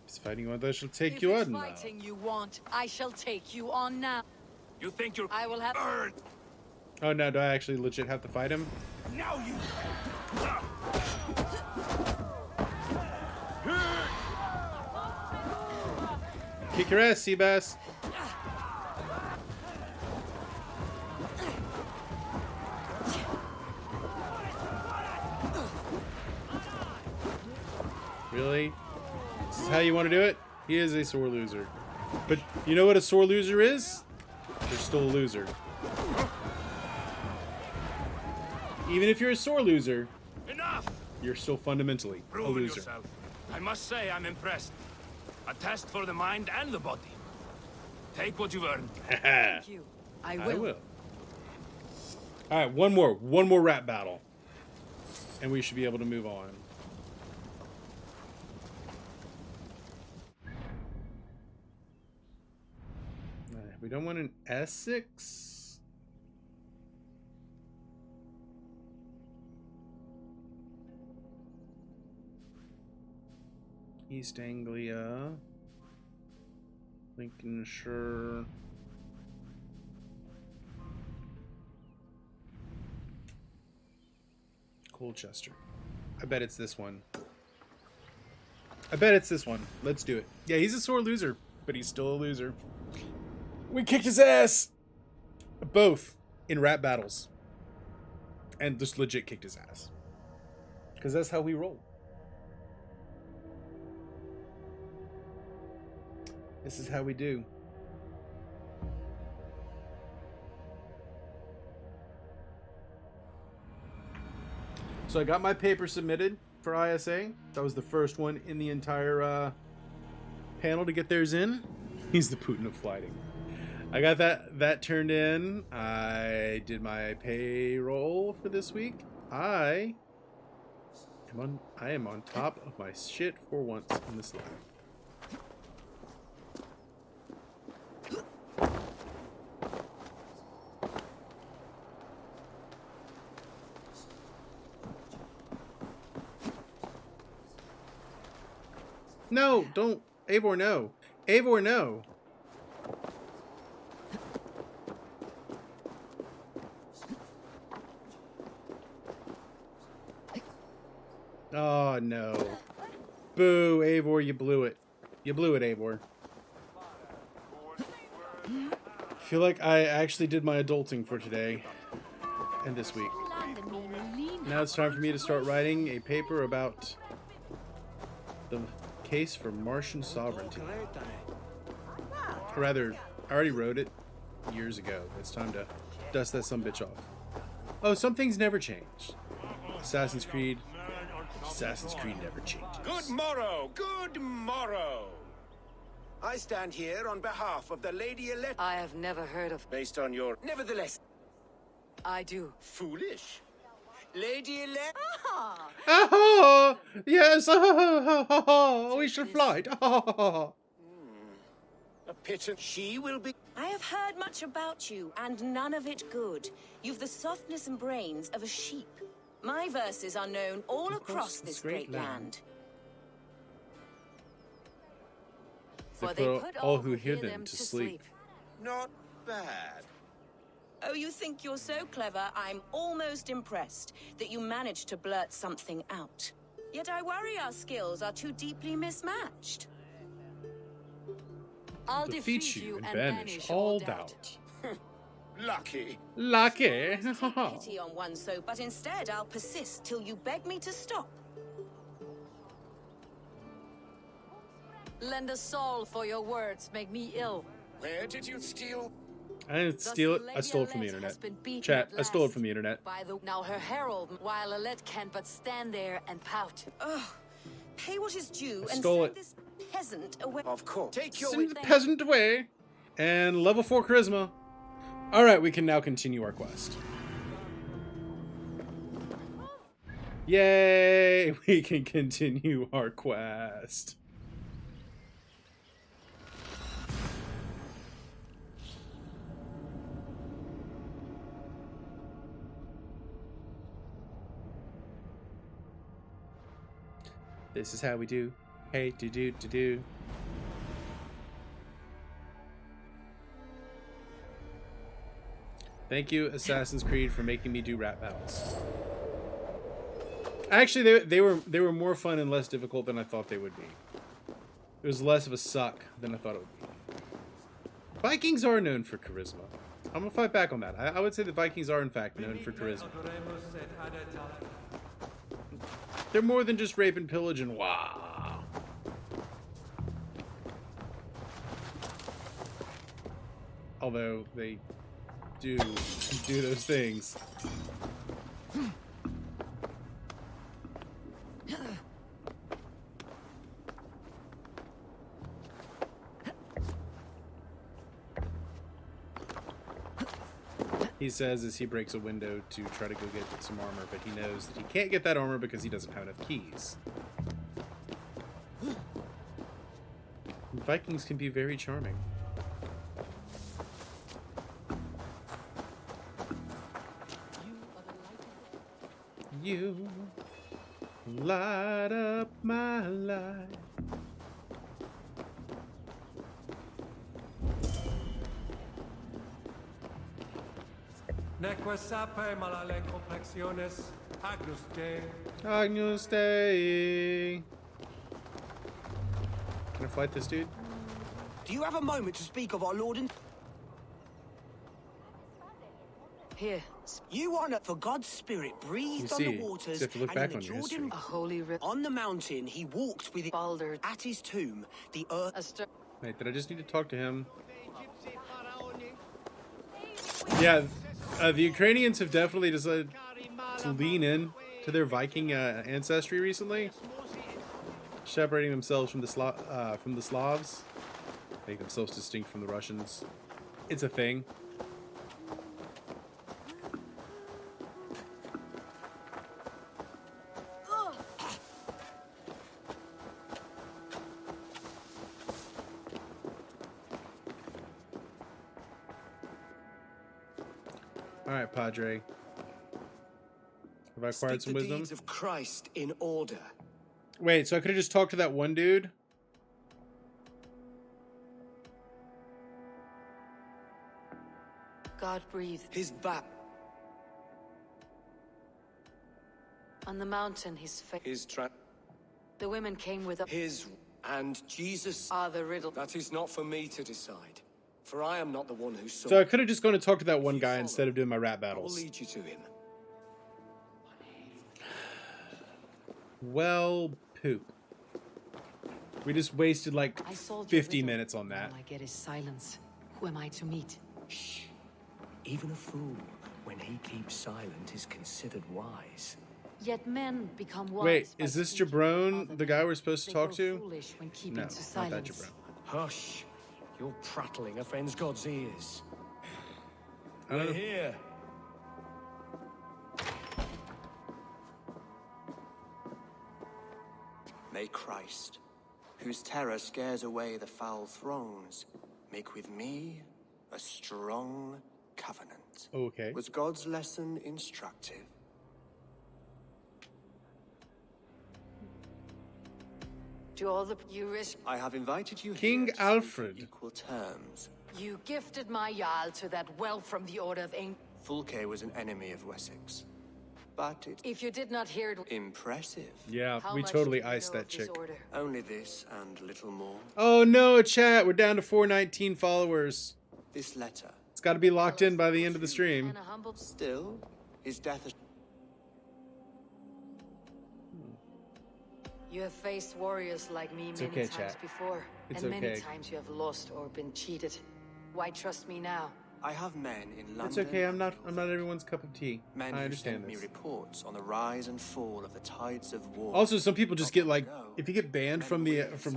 Speaker 1: If fighting you want, I shall take
Speaker 8: If
Speaker 1: you
Speaker 8: it's
Speaker 1: on now.
Speaker 8: fighting you want, I shall take you on now.
Speaker 5: You think you're.
Speaker 8: I will have.
Speaker 1: Oh no, do I actually legit have to fight him?
Speaker 5: Now you.
Speaker 1: Kick your ass, Seabass. Really? This is how you want to do it? He is a sore loser. But you know what a sore loser is? They're still a loser. Even if you're a sore loser,
Speaker 5: Enough!
Speaker 1: you're still fundamentally a
Speaker 5: Ruin
Speaker 1: loser.
Speaker 5: yourself. I must say I'm impressed. A test for the mind and the body. Take what you've earned.
Speaker 8: Thank you. I
Speaker 1: I
Speaker 8: will.
Speaker 1: will. Alright, one more rap battle. And we should be able to move on. We don't want an Essex. East Anglia. Lincolnshire. Colchester. I bet it's this one. I bet it's this one. Let's do it. Yeah, he's a sore loser, but he's still a loser. We kicked his ass! Both in rap battles. And just legit kicked his ass. Because that's how we roll. This is how we do. So I got my paper submitted for ISA. That was the first one in the entire panel to get theirs in. He's the Putin of flighting. I got that turned in. I did my payroll for this week. I am on top of my shit for once in this life. No, don't. Eivor, no. Eivor, no. Oh, no. Boo, Eivor, you blew it. You blew it, Eivor. I feel like I actually did my adulting for today and this week. Now it's time for me to start writing a paper about the case for Martian sovereignty. Or rather, I already wrote it years ago. It's time to dust that sumbitch off. Oh, some things never change. Assassin's Creed never changes.
Speaker 11: Good morrow! Good morrow! I stand here on behalf of the Lady Elect.
Speaker 2: I have never heard of...
Speaker 11: Based on your... Nevertheless...
Speaker 2: I do.
Speaker 11: Foolish. Lady Elect...
Speaker 1: Oh, yes, we shall fly.
Speaker 11: A pittance. She will be...
Speaker 12: I have heard much about you, and none of it good. You've the softness and brains of a sheep. My verses are known all across this great land.
Speaker 1: For they put all who hear them to sleep.
Speaker 11: Not bad.
Speaker 12: Oh, you think you're so clever, I'm almost impressed that you managed to blurt something out. Yet I worry our skills are too deeply mismatched.
Speaker 2: I'll
Speaker 1: defeat you and banish all doubt.
Speaker 11: Lucky.
Speaker 1: Lucky.
Speaker 12: Pity on one so, but instead I'll persist till you beg me to stop.
Speaker 2: Lend a soul for your words make me ill.
Speaker 11: Where did you steal?
Speaker 1: I didn't steal it. I stole it from the internet. Chat, I stole it from the internet.
Speaker 2: Now her herald, while Alette can but stand there and pout.
Speaker 12: Ugh. Pay what is due and
Speaker 1: stole
Speaker 12: send
Speaker 1: it.
Speaker 12: this peasant away.
Speaker 11: Of course. Take your...
Speaker 1: Send the peasant away. And level 4 charisma. Alright, we can now continue our quest. Yay! We can continue our quest. This is how we do. Hey, do. Thank you, Assassin's Creed, for making me do rap battles. Actually, they were more fun and less difficult than I thought they would be. It was less of a suck than I thought it would be. Vikings are known for charisma. I'm gonna fight back on that. I would say the Vikings are in fact known for charisma. They're more than just rape and pillage and wow. Although they do those things. He says as he breaks a window to try to go get some armor, but he knows that he can't get that armor because he doesn't have enough keys. Vikings can be very charming. You light up my life.
Speaker 13: Neque sape mala le complexiones,
Speaker 3: Agnus Dei.
Speaker 1: Agnus Dei. Can I fight this dude?
Speaker 9: Do you have a moment to speak of our Lord and...
Speaker 2: Here.
Speaker 9: You honor for God's spirit breathed on the waters
Speaker 1: have to look
Speaker 9: and
Speaker 1: back
Speaker 9: in
Speaker 1: on
Speaker 9: the
Speaker 1: your history.
Speaker 9: Jordan.
Speaker 2: A holy river.
Speaker 9: On the mountain, he walked with
Speaker 2: Balder.
Speaker 9: at his tomb. The earth.
Speaker 1: Wait, did I just need to talk to him? Yeah, the Ukrainians have definitely decided to lean in to their Viking ancestry recently, separating themselves from the Slavs, make themselves distinct from the Russians. It's a thing. All right, Padre. Have I acquired some wisdom?
Speaker 7: Deeds of Christ in order.
Speaker 1: Wait, so I could have just talked to that one dude?
Speaker 2: God breathed.
Speaker 7: His back.
Speaker 2: On the mountain, his face. The women came with
Speaker 7: his and Jesus
Speaker 2: are the riddle.
Speaker 7: That is not for me to decide. For I am not the one who saw.
Speaker 1: So I could have just gone to talk to that one guy instead of doing my rap
Speaker 7: I will
Speaker 1: battles.
Speaker 7: lead you to him.
Speaker 1: Well, poop. We just wasted like
Speaker 2: I solved
Speaker 1: 50
Speaker 2: your riddle.
Speaker 1: minutes on that.
Speaker 2: All I get is silence. Who am I to meet?
Speaker 9: Shh. Even a fool, when he keeps silent, is considered wise.
Speaker 2: Yet men become wise.
Speaker 1: Wait,
Speaker 2: by
Speaker 1: is this
Speaker 2: speaking to
Speaker 1: Jabron,
Speaker 2: other
Speaker 1: the guy
Speaker 2: men.
Speaker 1: we're supposed to
Speaker 2: They
Speaker 1: talk
Speaker 2: grow
Speaker 1: to?
Speaker 2: foolish when keeping
Speaker 1: No,
Speaker 2: to
Speaker 1: not that
Speaker 2: silence.
Speaker 1: Jabron.
Speaker 9: Hush. Your prattling offends God's ears.
Speaker 1: I don't know.
Speaker 9: Here.
Speaker 13: May Christ, whose terror scares away the foul throngs, make with me a strong covenant.
Speaker 1: Okay.
Speaker 13: Was God's lesson instructive?
Speaker 2: To all the you risk.
Speaker 13: I have invited you
Speaker 1: King
Speaker 13: here to
Speaker 1: Alfred.
Speaker 13: speak equal terms.
Speaker 2: You gifted my Jarl to that well from the Order of Ain.
Speaker 13: Fulke was an enemy of Wessex, but it
Speaker 2: If you did not hear it,
Speaker 13: impressive.
Speaker 1: Yeah,
Speaker 2: how
Speaker 1: we
Speaker 2: much
Speaker 1: totally
Speaker 2: do you
Speaker 1: iced
Speaker 2: know
Speaker 1: that
Speaker 2: of this
Speaker 1: chick.
Speaker 2: order?
Speaker 13: Only this and little more.
Speaker 1: Oh no, chat, we're down to 419 followers.
Speaker 13: This letter.
Speaker 1: It's got to be locked in by the end of the stream.
Speaker 2: And a humble.
Speaker 13: Still, his death.
Speaker 2: You have faced warriors like me
Speaker 1: It's
Speaker 2: many
Speaker 1: okay,
Speaker 2: times
Speaker 1: chat.
Speaker 2: before,
Speaker 1: It's
Speaker 2: and many
Speaker 1: okay.
Speaker 2: times you have lost or been cheated. Why trust me now?
Speaker 13: I have men in London.
Speaker 1: It's okay, I'm not everyone's cup of tea.
Speaker 13: Men
Speaker 1: I
Speaker 13: who
Speaker 1: understand
Speaker 13: send me
Speaker 1: this.
Speaker 13: reports on the rise and fall of the tides of war.
Speaker 1: Also, some people just get like, if you get banned from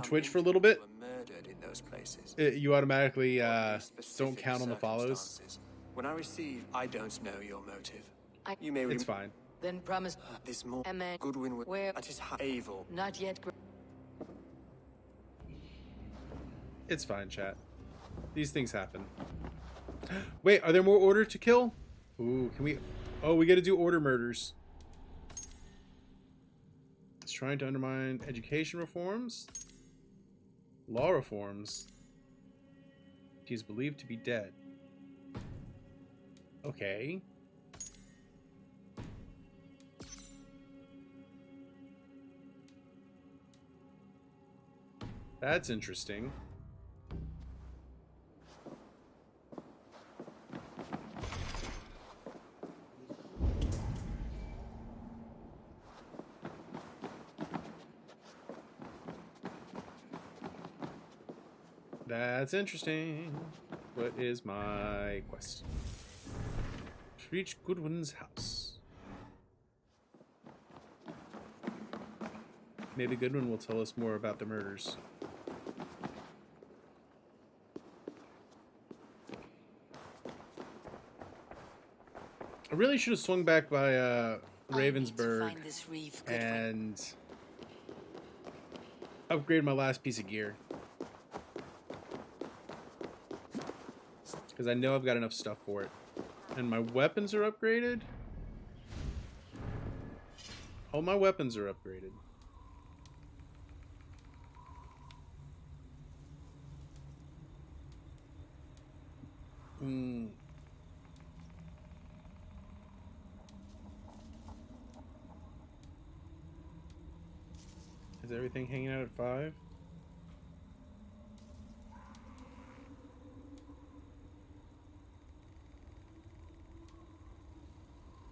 Speaker 1: Twitch for a little bit,
Speaker 13: were murdered in those places.
Speaker 1: you automatically don't
Speaker 13: Specific
Speaker 1: count on the follows.
Speaker 13: circumstances. When I receive, I don't know your motive.
Speaker 2: I-
Speaker 13: You may
Speaker 1: It's fine.
Speaker 2: Then promise
Speaker 13: This more
Speaker 2: a man
Speaker 13: Goodwin would
Speaker 2: where
Speaker 13: at his Avil.
Speaker 2: not yet.
Speaker 1: It's fine, chat. These things happen. Wait, are there more order to kill? Ooh, can we... Oh, we gotta do order murders. It's trying to undermine education reforms. Law reforms. He is believed to be dead. Okay. That's interesting. That's interesting. What is my quest? Reach Goodwin's house. Maybe Goodwin will tell us more about the murders. I really should have swung back by Ravensburg
Speaker 2: Find this reef, Goodwin.
Speaker 1: and upgrade my last piece of gear. Because I know I've got enough stuff for it. And my weapons are upgraded? All my weapons are upgraded. Is everything hanging out at 5?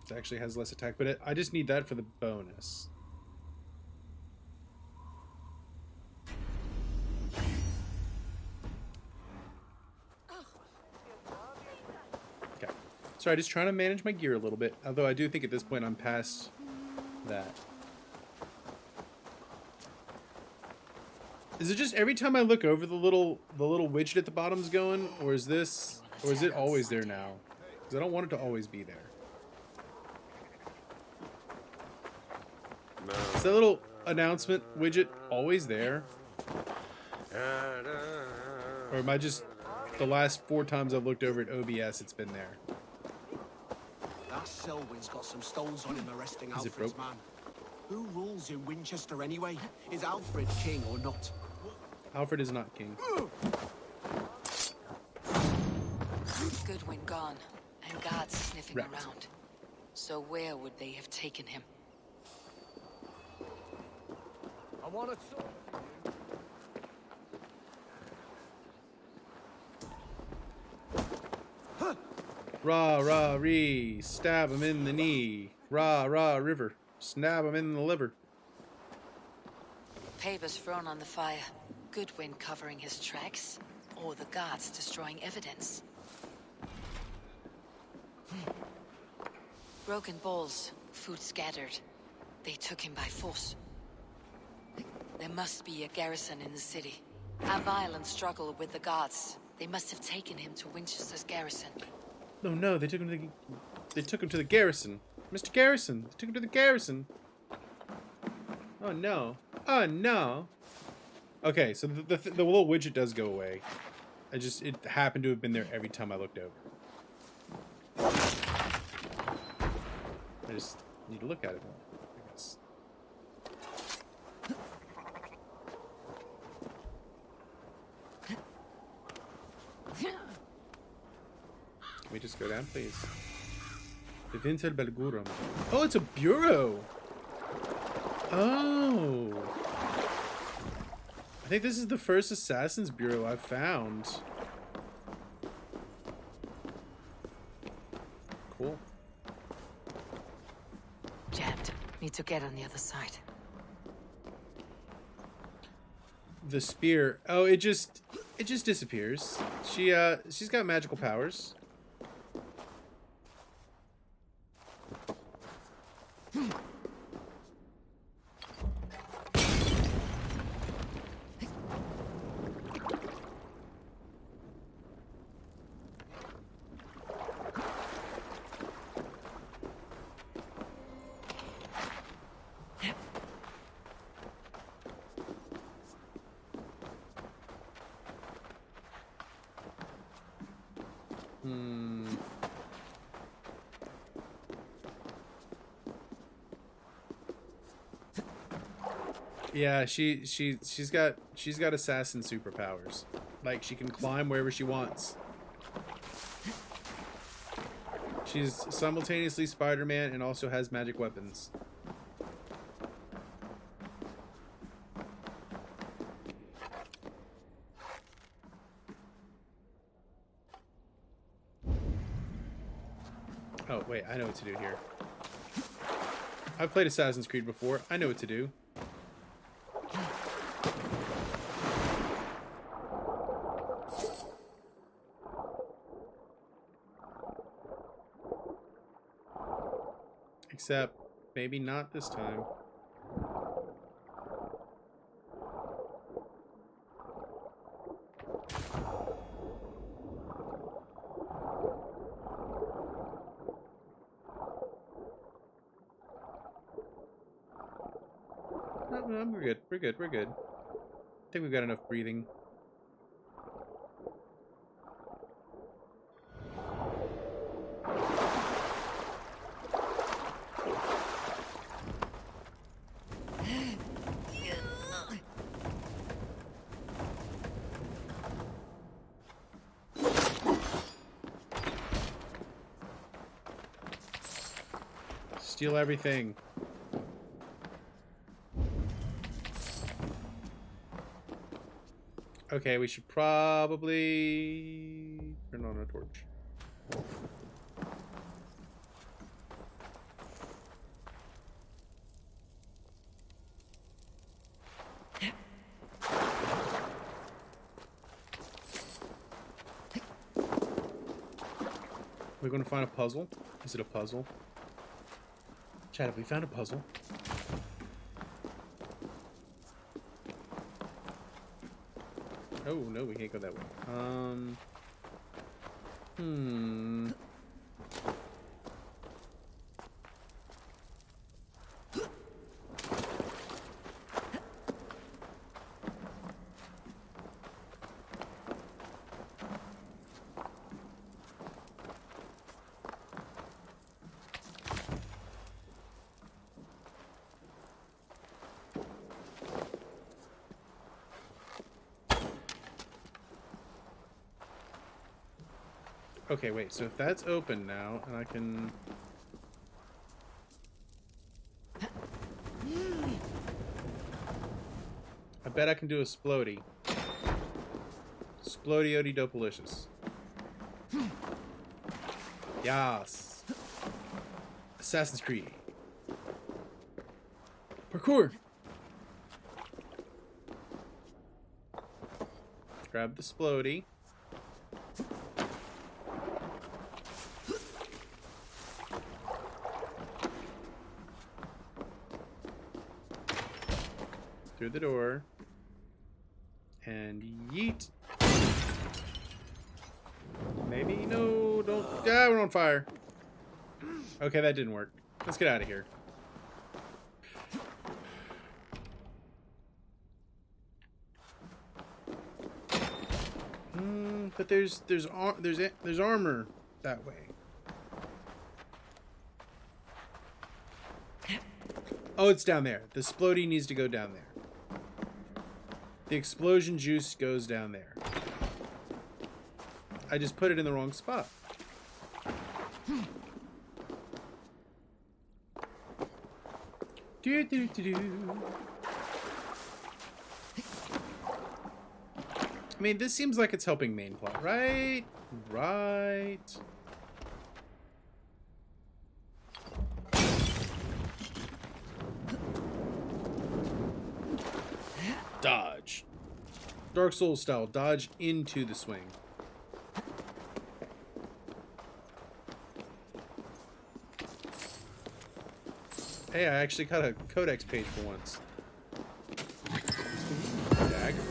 Speaker 1: It actually has less attack, but I just need that for the bonus. Okay. Sorry, just trying to manage my gear a little bit. Although I do think at this point I'm past that. Is it just every time I look over the little widget at the bottom's going, or is it always there now? Because I don't want it to always be there. Is that little announcement widget always there? Or am I just, the last 4 times I've looked over at OBS, it's been there?
Speaker 4: That Selwyn's got some stones on him arresting Alfred's man. Who rules in Winchester anyway? Is Alfred king or not?
Speaker 1: Alfred is not king.
Speaker 2: Goodwin gone, and guards sniffing around. So where would they have taken him?
Speaker 4: I want to talk to you.
Speaker 1: Rah, rah, ree. Stab him in the knee. Rah, rah, river. Stab him in the liver.
Speaker 2: Papers thrown on the fire. Goodwin covering his tracks, or the guards destroying evidence. Broken bowls, food scattered. They took him by force. There must be a garrison in the city. A violent struggle with the guards. They must have taken him to Winchester's garrison.
Speaker 1: No, they took him to the garrison. Mr. Garrison, they took him to the garrison. Oh no. Oh no. Okay, so the little widget does go away. It happened to have been there every time I looked over. I just need to look at it more, I guess. Can we just go down, please? Devinter Belgurum. Oh, it's a bureau! Oh! I think this is the first Assassin's Bureau I've found. Cool.
Speaker 2: Jammed. Need to get on the other side.
Speaker 1: The spear. Oh, it just disappears. She's got magical powers. Yeah, she's got assassin superpowers. Like, she can climb wherever she wants. She's simultaneously Spider-Man and also has magic weapons. Oh, wait, I know what to do here. I've played Assassin's Creed before. I know what to do. Except, maybe not this time. No, we're good. We're good. We're good. I think we've got enough breathing. Steal everything. Okay, we should probably turn on a torch. We're going to find a puzzle. Is it a puzzle? Chat, have we found a puzzle? Oh, no, we can't go that way. Okay, wait, so if that's open now, and I can... I bet I can do a splody. Splody-ody dopalicious. Yas. Assassin's Creed. Parkour! Grab the splody. Through the door. And yeet. Maybe? No, don't. Ah, we're on fire. Okay, that didn't work. Let's get out of here. But there's armor that way. Oh, it's down there. The splody needs to go down there. The explosion juice goes down there. I just put it in the wrong spot. Do do do do. I mean, this seems like it's helping main plot, right? Right. Dodge. Dark Souls style. Dodge into the swing. Hey, I actually got a codex page for once. Dagger.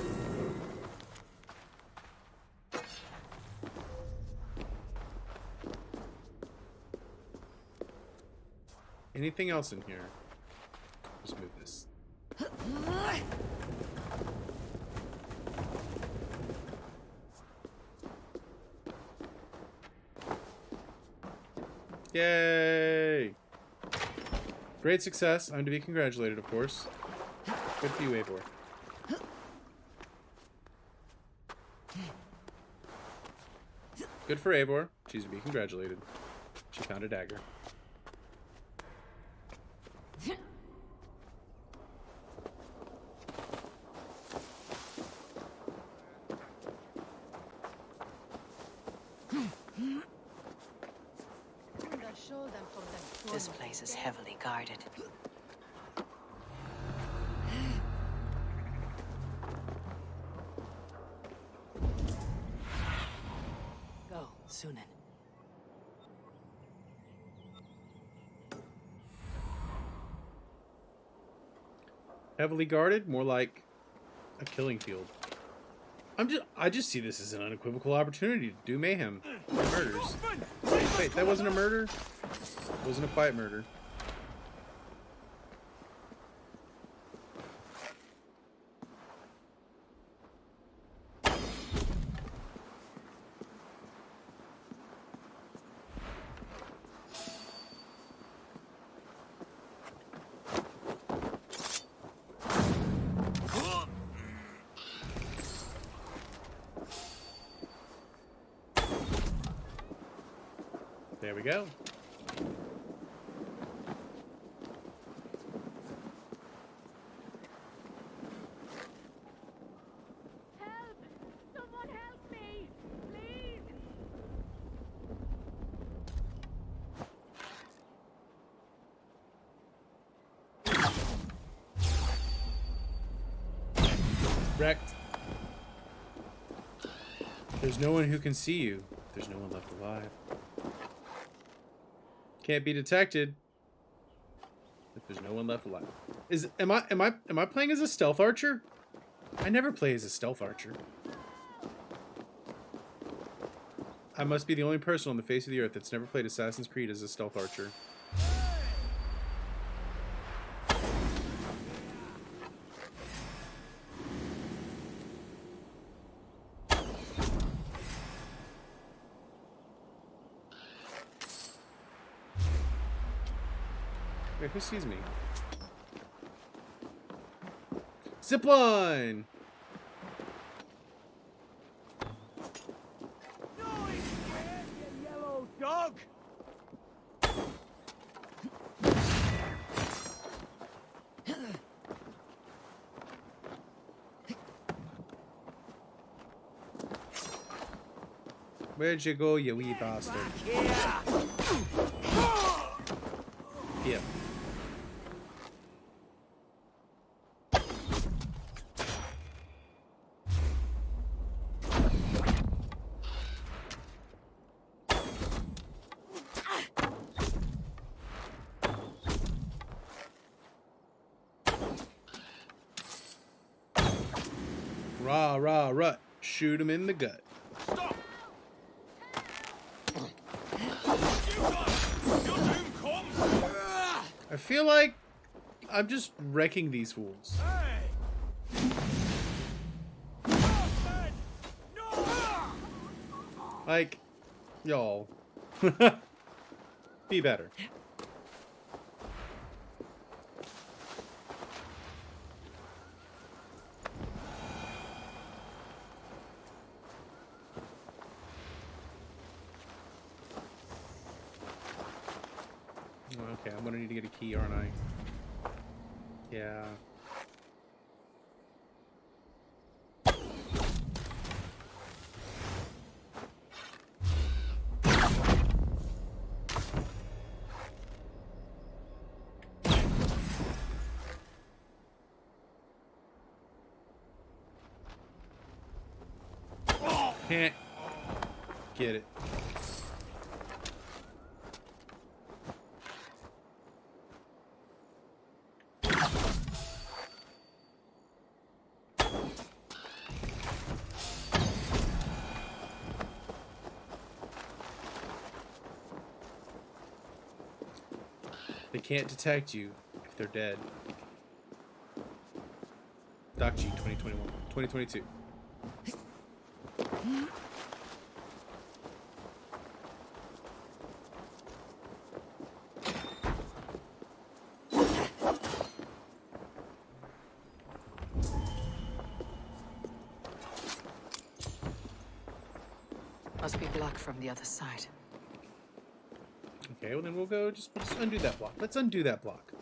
Speaker 1: Anything else in here? Just move this. Yay! Great success. I'm to be congratulated, of course. Good for you, Eivor. Good for Eivor. She's to be congratulated. She found a dagger.
Speaker 2: This place is heavily guarded.
Speaker 6: Go, Sunan.
Speaker 1: Heavily guarded? More like a killing field. I just see this as an unequivocal opportunity to do mayhem. Murders. Wait, that wasn't a murder? It wasn't a quiet murder. There we go.
Speaker 8: Help!
Speaker 1: Wrecked. There's no one who can see you. There's no one left alive. Can't be detected. If there's no one left alive. Am I playing as a stealth archer? I never play as a stealth archer. I must be the only person on the face of the earth that's never played Assassin's Creed as a stealth archer. Wait, who sees me? Zipline!
Speaker 9: Yellow dog!
Speaker 1: Where'd you go, you wee bastard? Here. Rah, rah, rut. Shoot him in the gut.
Speaker 5: Stop!
Speaker 1: I feel like I'm just wrecking these fools. Like, y'all. Be better. Okay, I'm gonna need to get a key, aren't I? Yeah. Can't get it. They can't detect you if they're dead. Doc G 2021, 2022.
Speaker 2: Must be blocked from the other side.
Speaker 1: Okay, well then we'll go just undo that block. Let's undo that block.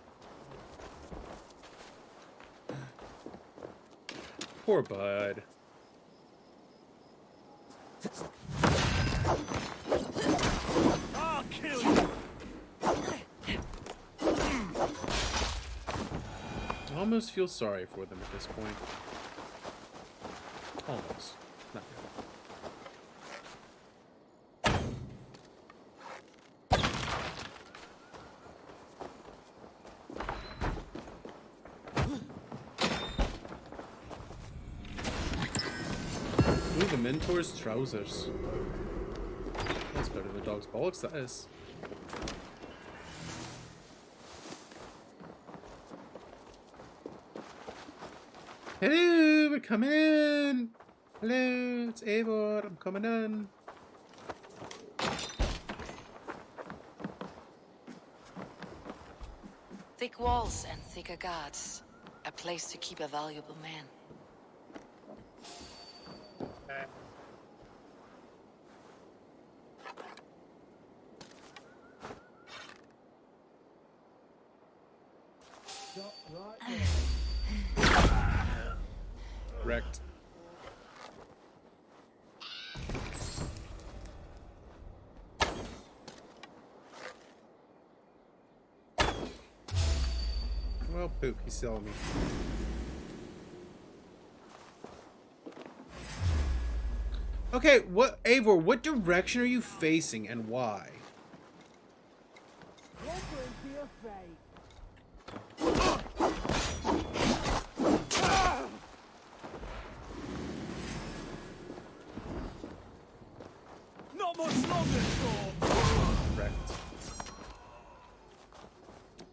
Speaker 1: Poor bud.
Speaker 9: I'll kill you!
Speaker 1: I almost feel sorry for them at this point. Almost. Not really. Ooh, the Mentor's trousers. That's better than the dog's bollocks, that is. Hello, we're coming in! Hello, it's Eivor, I'm coming in.
Speaker 2: Thick walls and thicker guards. A place to keep a valuable man.
Speaker 1: Wrecked. Well, poop, he's selling me. Okay, what, Eivor, what direction are you facing and why?
Speaker 9: Not much longer,
Speaker 1: Correct.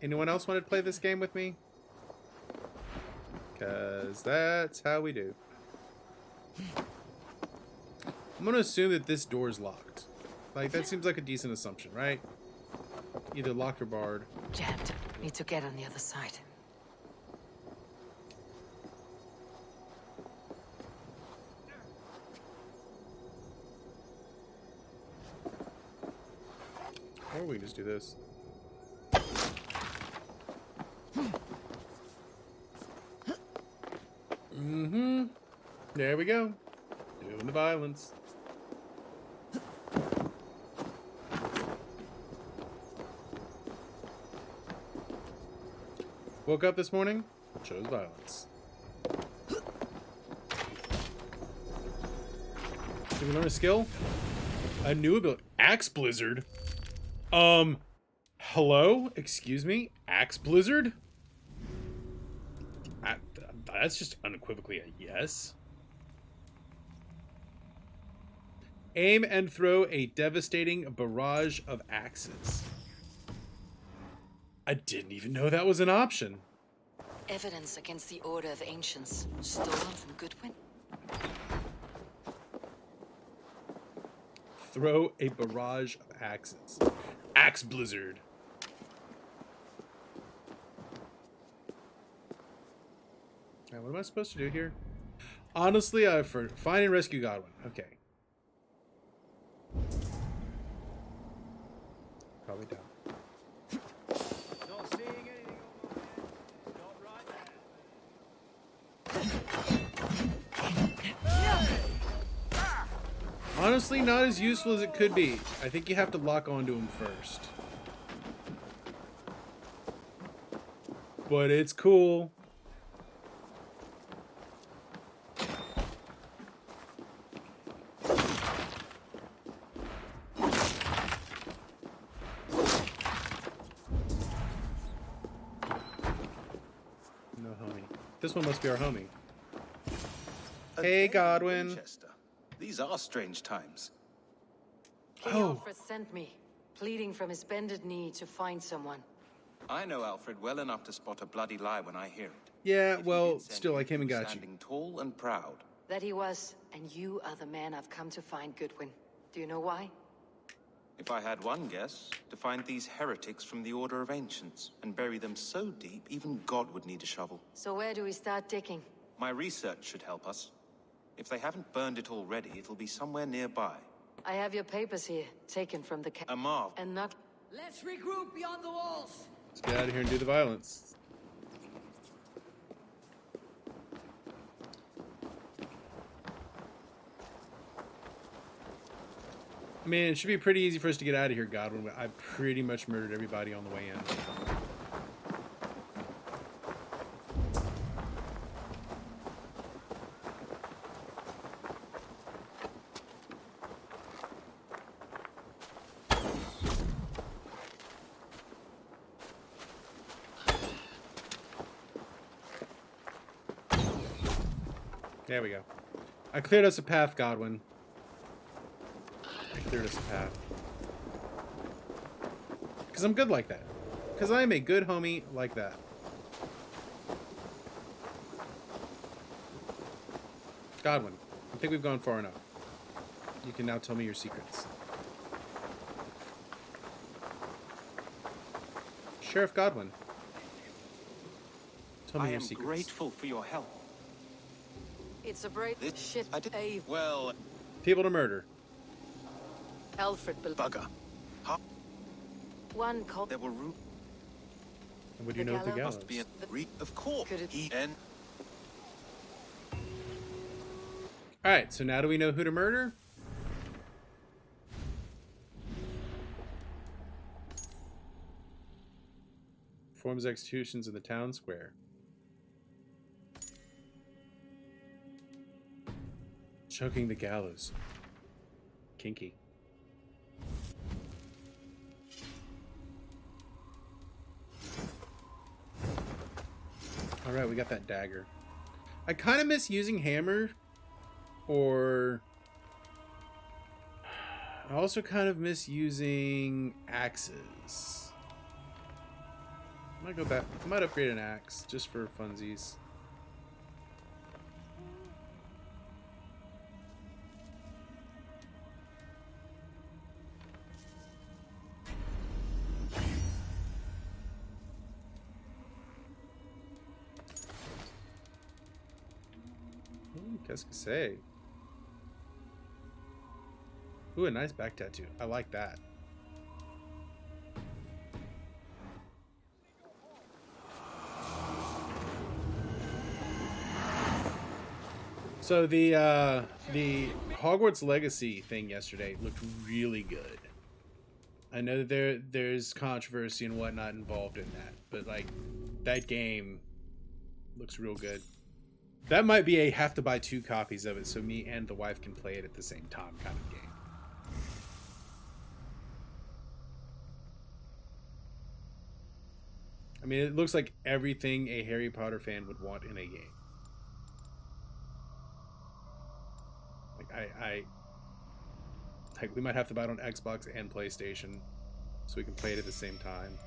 Speaker 1: Anyone else want to play this game with me? Because that's how we do. I'm going to assume that this door is locked. Like, that seems like a decent assumption, right? Either locked or barred.
Speaker 2: Jammed. Need to get on the other side.
Speaker 1: Or we can just do this. Mm-hmm. There we go. Doing the violence. Woke up this morning, chose violence. Did we learn a skill? A new ability. Axe Blizzard? Hello? Excuse me? Axe Blizzard? That's just unequivocally a yes. Aim and throw a devastating barrage of axes. I didn't even know that was an option.
Speaker 2: Evidence against the Order of Ancients, stolen from Goodwin.
Speaker 1: Throw a barrage of axes. Axe Blizzard. Now, what am I supposed to do here? Honestly, find and rescue Godwin. Okay. Probably down.
Speaker 9: Not seeing anything on my end.
Speaker 1: Honestly, not as useful as it could be. I think you have to lock onto him first. But it's cool. No homie. This one must be our homie. Hey, Godwin.
Speaker 11: Winchester. These are strange times.
Speaker 2: King Alfred sent me, pleading from his bended knee to find someone.
Speaker 14: I know Alfred well enough to spot a bloody lie when I hear it.
Speaker 1: Yeah, well, still, I came and got you.
Speaker 14: Standing tall and proud.
Speaker 2: That he was, and you are the man I've come to find, Goodwin. Do you know why?
Speaker 14: If I had one guess, to find these heretics from the Order of Ancients and bury them so deep, even God would need a shovel.
Speaker 2: So where do we start digging?
Speaker 14: My research should help us. If they haven't burned it already, it'll be somewhere nearby.
Speaker 2: I have your papers here, taken from the
Speaker 14: A marvel.
Speaker 2: and not.
Speaker 6: Let's regroup beyond the walls.
Speaker 1: Let's get out of here and do the violence. I mean, it should be pretty easy for us to get out of here, Godwin. I pretty much murdered everybody on the way in. There we go. I cleared us a path, Godwin. I cleared us a path. Because I'm good like that. Because I am a good homie like that. Godwin, I think we've gone far enough. You can now tell me your secrets. Sheriff Godwin. Tell me your secrets.
Speaker 14: I am grateful for your help.
Speaker 2: It's a break. Shit, Ave.
Speaker 14: Well,
Speaker 1: people to murder.
Speaker 2: Alfred
Speaker 11: Bugger. Huh?
Speaker 2: One called.
Speaker 14: There were
Speaker 1: And what do you know of the gallows?
Speaker 14: Must be a of course.
Speaker 2: Could it
Speaker 14: he and
Speaker 1: Alright, so now do we know who to murder? Performs executions in the town square. Choking the gallows. kinky. All right, we got that dagger. I kind of miss using hammer, or I also kind of miss using axes. I might go back. I might upgrade an axe just for funsies. Qu'est-ce que c'est? Ooh, a nice back tattoo. I like that. So the Hogwarts Legacy thing yesterday looked really good. I know that there's controversy and whatnot involved in that, but like that game looks real good. That might be a have to buy 2 copies of it so me and the wife can play it at the same time kind of game. I mean, it looks like everything a Harry Potter fan would want in a game. Like like we might have to buy it on Xbox and PlayStation so we can play it at the same time.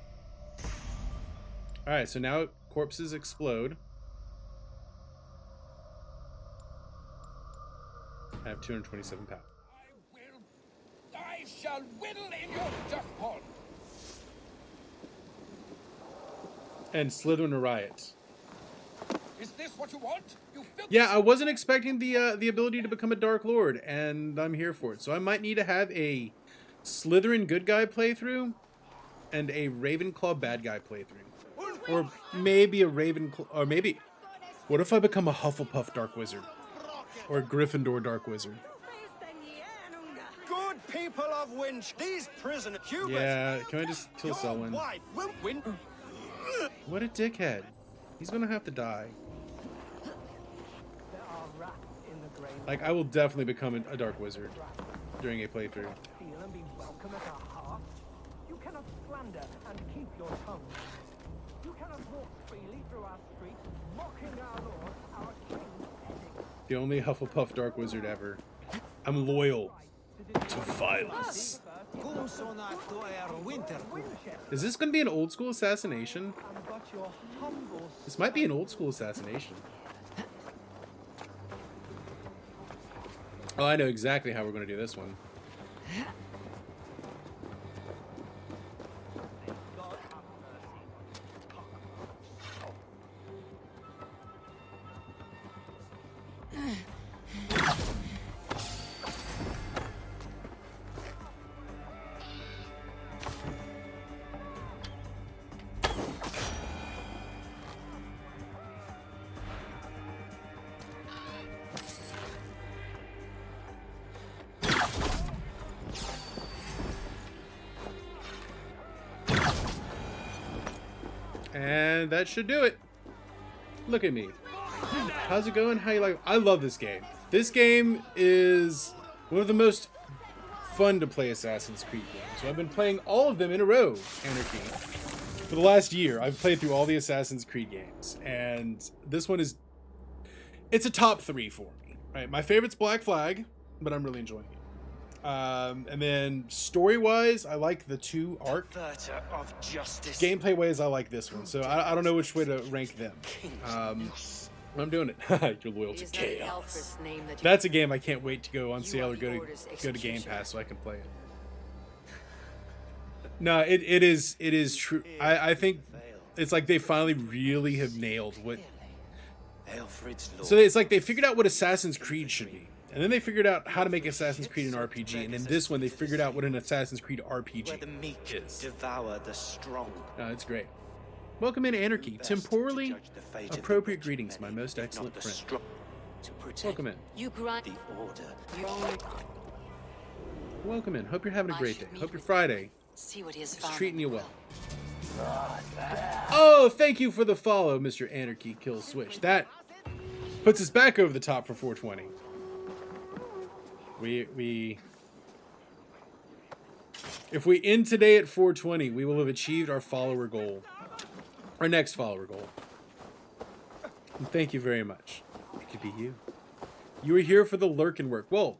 Speaker 1: All right, so now corpses explode. I have 227 pounds.
Speaker 15: I shall whittle in your duck pond.
Speaker 1: And Slytherin a riot.
Speaker 15: Is this what you want? You
Speaker 1: Yeah, I wasn't expecting the ability to become a Dark Lord, and I'm here for it. So I might need to have a Slytherin good guy playthrough and a Ravenclaw bad guy playthrough. Or maybe a Ravenclaw, or maybe, what if I become a Hufflepuff Dark Wizard? Or a Gryffindor Dark Wizard?
Speaker 11: Good people of Winch, these prisoners.
Speaker 1: Yeah, can I just kill Selwyn? What a dickhead. He's gonna have to die. Like, I will definitely become a Dark Wizard during a playthrough.
Speaker 16: You cannot slander and keep your tongue. You cannot walk freely through our streets, mocking our Lord, our King.
Speaker 1: The only Hufflepuff Dark Wizard ever. I'm loyal to violence. Is this going to be an old school assassination? This might be an old school assassination. Oh, I know exactly how we're going to do this one. And that should do it. Look at me. How's it going? How you like? I love this game. This game is one of the most fun to play Assassin's Creed games. So I've been playing all of them in a row, Anarchy. For the last year, I've played through all the Assassin's Creed games. And this one is... it's a top 3 for me. Right? My favorite's Black Flag, but I'm really enjoying it. And then story-wise, I like the 2 Ark. Gameplay-wise, I like this one. So I don't know which way to rank them. I'm doing it. You're loyal to chaos. That's a game I can't wait to go on sale or go to Game Pass so I can play it. No, it is true. I think it's like they finally really have nailed what. So it's like they figured out what Assassin's Creed should be. And then they figured out how to make Assassin's Creed an RPG, and in this one they figured out what an Assassin's Creed RPG is.
Speaker 13: Devour the strong.
Speaker 1: It's great. Welcome in, Anarchy. Temporally appropriate greetings, my most excellent friend. Welcome in.
Speaker 2: You grant the order.
Speaker 1: Welcome in. Hope you're having a great day. Hope your Friday is treating you well. Oh, thank you for the follow, Mr. Anarchy Kill Switch. That puts us back over the top for 420. We If we end today at 420, we will have achieved our follower goal. Our next follower goal. And thank you very much. It could be you. You are here for the lurk and work. Well,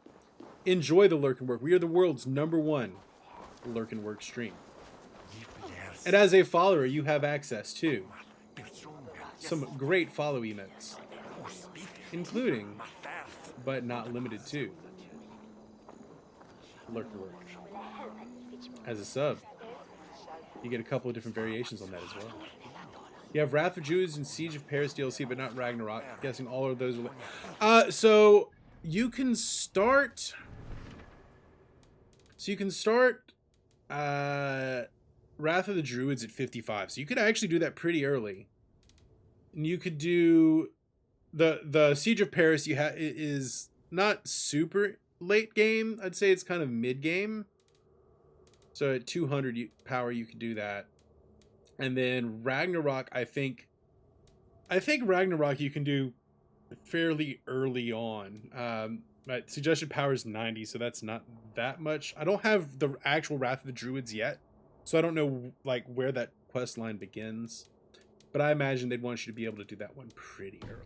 Speaker 1: enjoy the lurk and work. We are the world's #1 lurk and work stream. And as a follower, you have access to some great follow emotes, including, but not limited to, lurk and work. As a sub, you get a couple of different variations on that as well. You have Wrath of Druids and Siege of Paris DLC, but not Ragnarok. I'm guessing all of those are... so you can start... Wrath of the Druids at 55. So you could actually do that pretty early. And you could do... The Siege of Paris is not super late game. I'd say it's kind of mid-game. So at 200 power, you could do that. And then Ragnarok, I think Ragnarok you can do fairly early on. My suggested power is 90, so that's not that much. I don't have the actual Wrath of the Druids yet, so I don't know like where that quest line begins. But I imagine they'd want you to be able to do that one pretty early.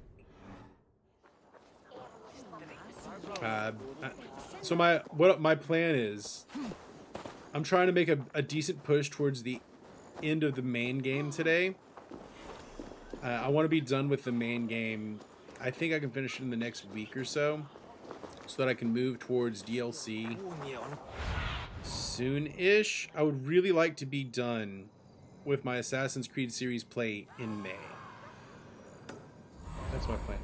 Speaker 1: So my plan is, I'm trying to make a decent push towards the end of the main game today. I want to be done with the main game. I think I can finish it in the next week or so that I can move towards DLC soon-ish. I would really like to be done with my Assassin's Creed series play in May. That's my plan.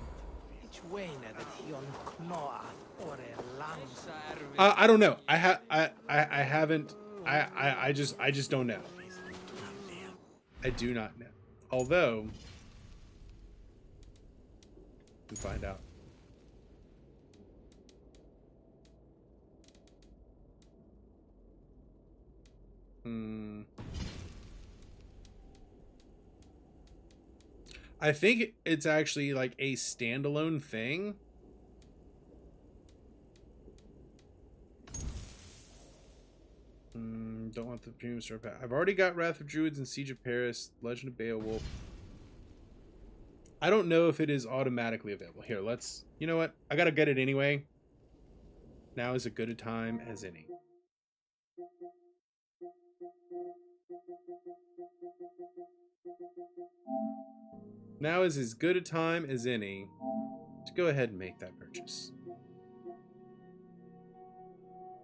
Speaker 1: I don't know. I haven't. I just don't know. I do not know. Although, we find out. I think it's actually like a standalone thing. Don't want the premium store pack. I've already got Wrath of Druids and Siege of Paris, Legend of Beowulf. I don't know if it is automatically available. Here, let's... You know what? I gotta get it anyway. Now is as good a time as any. Now is as good a time as any to go ahead and make that purchase.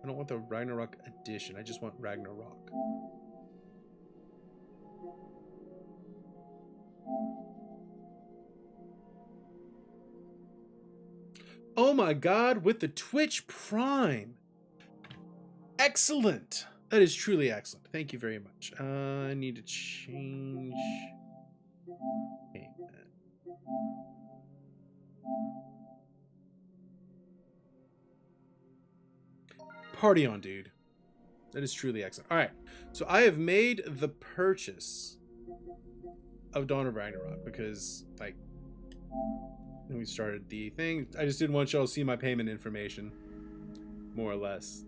Speaker 1: I don't want the Ragnarok edition. I just want Ragnarok. Oh my god, with the Twitch Prime. Excellent. That is truly excellent. Thank you very much. I need to change... Party on, dude. That is truly excellent. All right, so I have made the purchase of Dawn of Ragnarok because, like, when we started the thing, I just didn't want y'all to see my payment information, more or less.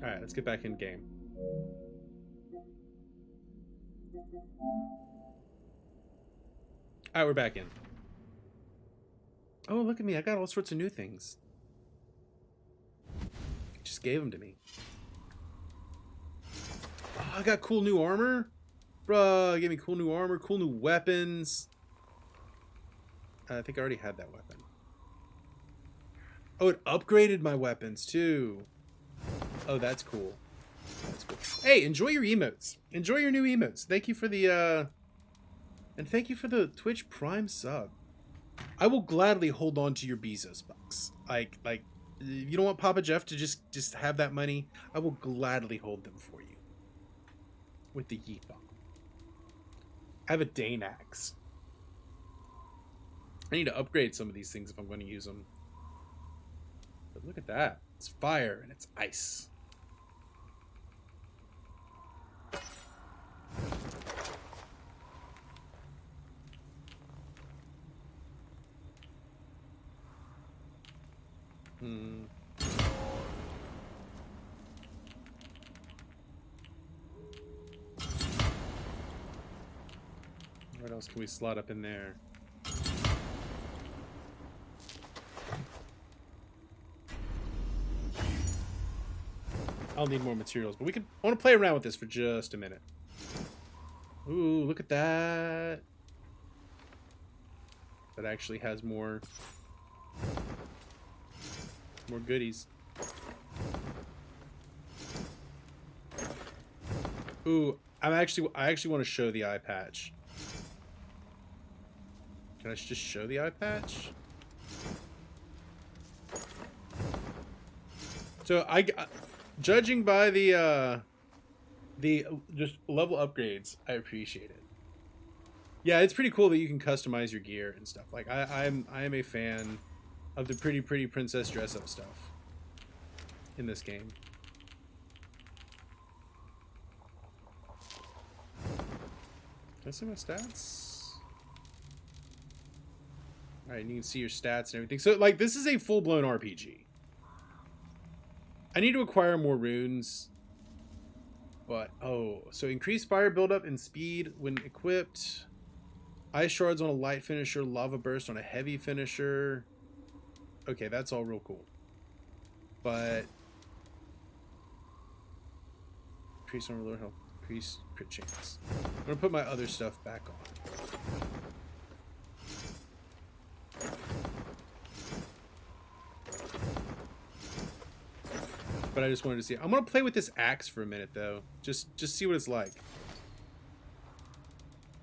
Speaker 1: All right, let's get back in game. All right, we're back in. Oh, look at me. I got all sorts of new things. Just gave them to me. Oh, I got cool new armor. Bruh, gave me cool new armor, cool new weapons. I think I already had that weapon. Oh, it upgraded my weapons too. Oh, that's cool. That's cool. Hey, enjoy your emotes. Enjoy your new emotes. Thank you for the and thank you for the Twitch Prime sub. I will gladly hold on to your Bezos bucks. Like you don't want Papa Jeff to just have that money. I will gladly hold them for you. With the yeet bomb. I have a Dane axe. I need to upgrade some of these things if I'm going to use them. But look at that. It's fire and it's ice. What else can we slot up in there? I'll need more materials, but I want to play around with this for just a minute. Ooh, look at that. That actually has more goodies. Ooh, I actually want to show the eye patch. Can I just show the eye patch? So judging by the just level upgrades, I appreciate it. Yeah, it's pretty cool that you can customize your gear and stuff. Like I am a fan of the pretty princess dress up stuff in this game. Can I see my stats? Alright, you can see your stats and everything. So like this is a full-blown RPG. I need to acquire more runes. But so increase fire buildup and speed when equipped. Ice shards on a light finisher, lava burst on a heavy finisher. Okay, that's all real cool. But increase on reload health, increase crit chance. I'm gonna put my other stuff back on. But I just wanted to see. I'm gonna play with this axe for a minute though. Just see what it's like.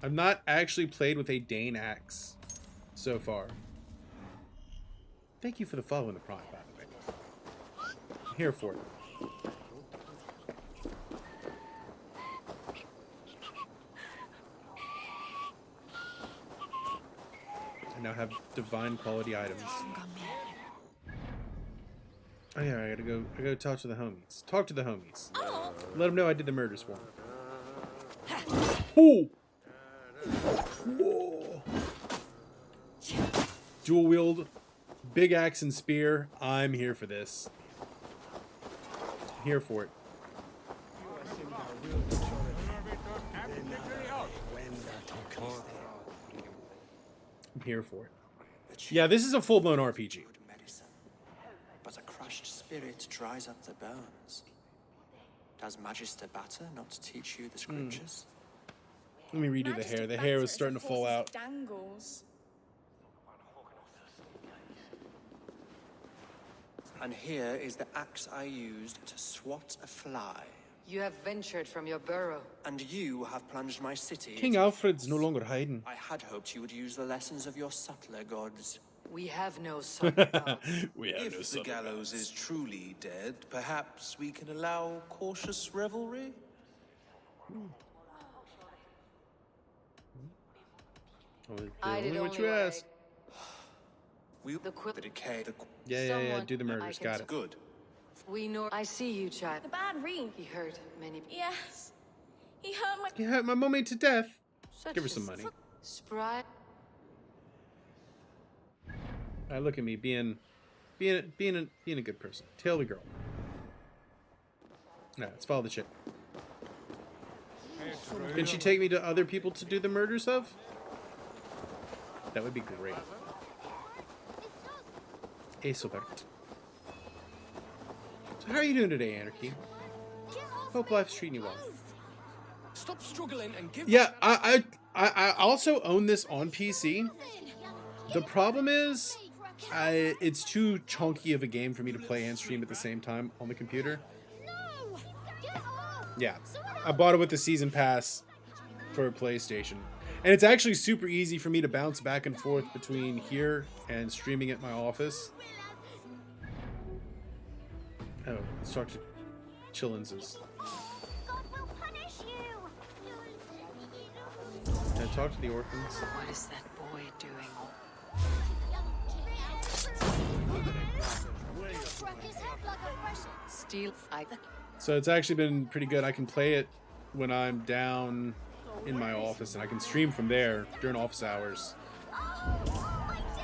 Speaker 1: I've not actually played with a Dane axe so far. Thank you for the follow in the prime, by the way. I'm here for it. I now have divine quality items. Oh yeah, I gotta talk to the homies. Talk to the homies. Let them know I did the murders for them. Ooh! Whoa. Dual wield, big axe and spear. I'm here for this. I'm here for it. I'm here for it. Yeah, this is a full-blown RPG.
Speaker 13: But a crushed spirit dries up the bones. Does Magister Batter not teach you the scriptures?
Speaker 1: Let me redo the hair. The hair was starting to fall out.
Speaker 12: Dangles.
Speaker 13: And here is the axe I used to swat a fly.
Speaker 2: You have ventured from your burrow.
Speaker 13: And you have plunged my city.
Speaker 1: King Alfred's no longer hiding.
Speaker 13: I had hoped you would use the lessons of your subtler gods.
Speaker 2: We have no subtle gods.
Speaker 14: If the gallows is truly dead, perhaps we can allow cautious revelry?
Speaker 2: I did
Speaker 1: what you asked.
Speaker 13: We the decay.
Speaker 1: Yeah. Do the murders. Got it.
Speaker 14: Good.
Speaker 2: We know. I see you, child.
Speaker 12: The bad reed.
Speaker 2: He hurt many.
Speaker 12: Yes. He hurt my.
Speaker 1: He hurt my mummy to death. Give her some money.
Speaker 2: Spry.
Speaker 1: Look at me being a good person. Tail the girl. Nah, let's follow the chick. Can she take me to other people to do the murders of? That would be great. Aesobert. So how are you doing today, Anarchy? Hope life's treating you well.
Speaker 9: Stop struggling and give.
Speaker 1: Yeah, I also own this on PC. The problem is, it's too chunky of a game for me to play and stream at the same time on the computer. Yeah, I bought it with the season pass for PlayStation. And it's actually super easy for me to bounce back and forth between here and streaming at my office. Oh, let's talk to Chillinses. Can I talk to the orphans?
Speaker 2: What is that boy doing? Steel.
Speaker 1: So it's actually been pretty good. I can play it when I'm down in my office, and I can stream from there during office hours.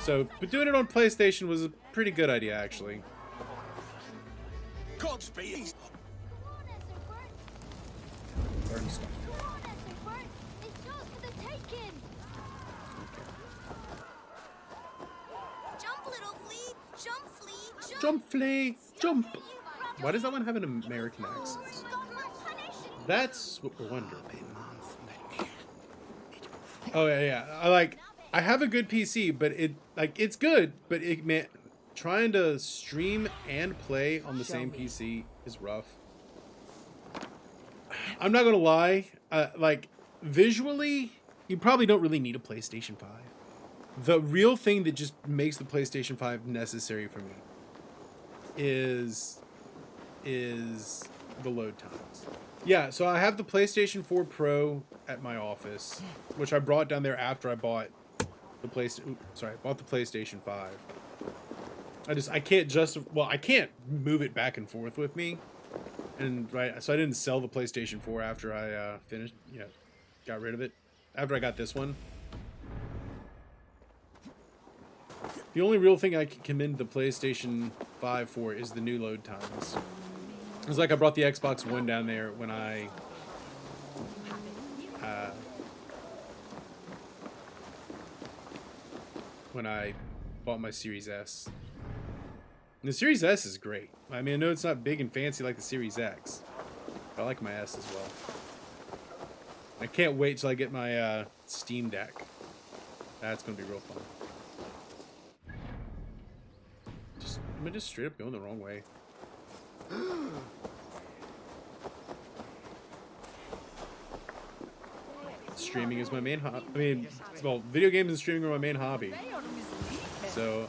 Speaker 1: So, but doing it on PlayStation was a pretty good idea, actually.
Speaker 11: Godspeed.
Speaker 1: Burn stuff.
Speaker 17: It's yours for the taking.
Speaker 18: Jump, little flea! Jump, flea!
Speaker 1: Jump, flea! Jump! Why does that one have an American accent? That's what we're wondering. Oh yeah. I have a good PC, but it's good, but trying to stream and play on the same PC is rough. I'm not gonna lie. Visually, you probably don't really need a PlayStation 5. The real thing that just makes the PlayStation 5 necessary for me is the load times. Yeah, so I have the PlayStation 4 Pro at my office, which I brought down there after I bought the PlayStation 5. I can't move it back and forth with me. And so I didn't sell the PlayStation 4 after I got rid of it. After I got this one. The only real thing I can commend the PlayStation 5 for is the new load times. It's like I brought the Xbox One down there when I bought my Series S. And the Series S is great. I mean, I know it's not big and fancy like the Series X, but I like my S as well. I can't wait till I get my Steam Deck. That's gonna be real fun. Am I just straight up going the wrong way? Streaming is my main hobby. Video games and streaming are my main hobby. So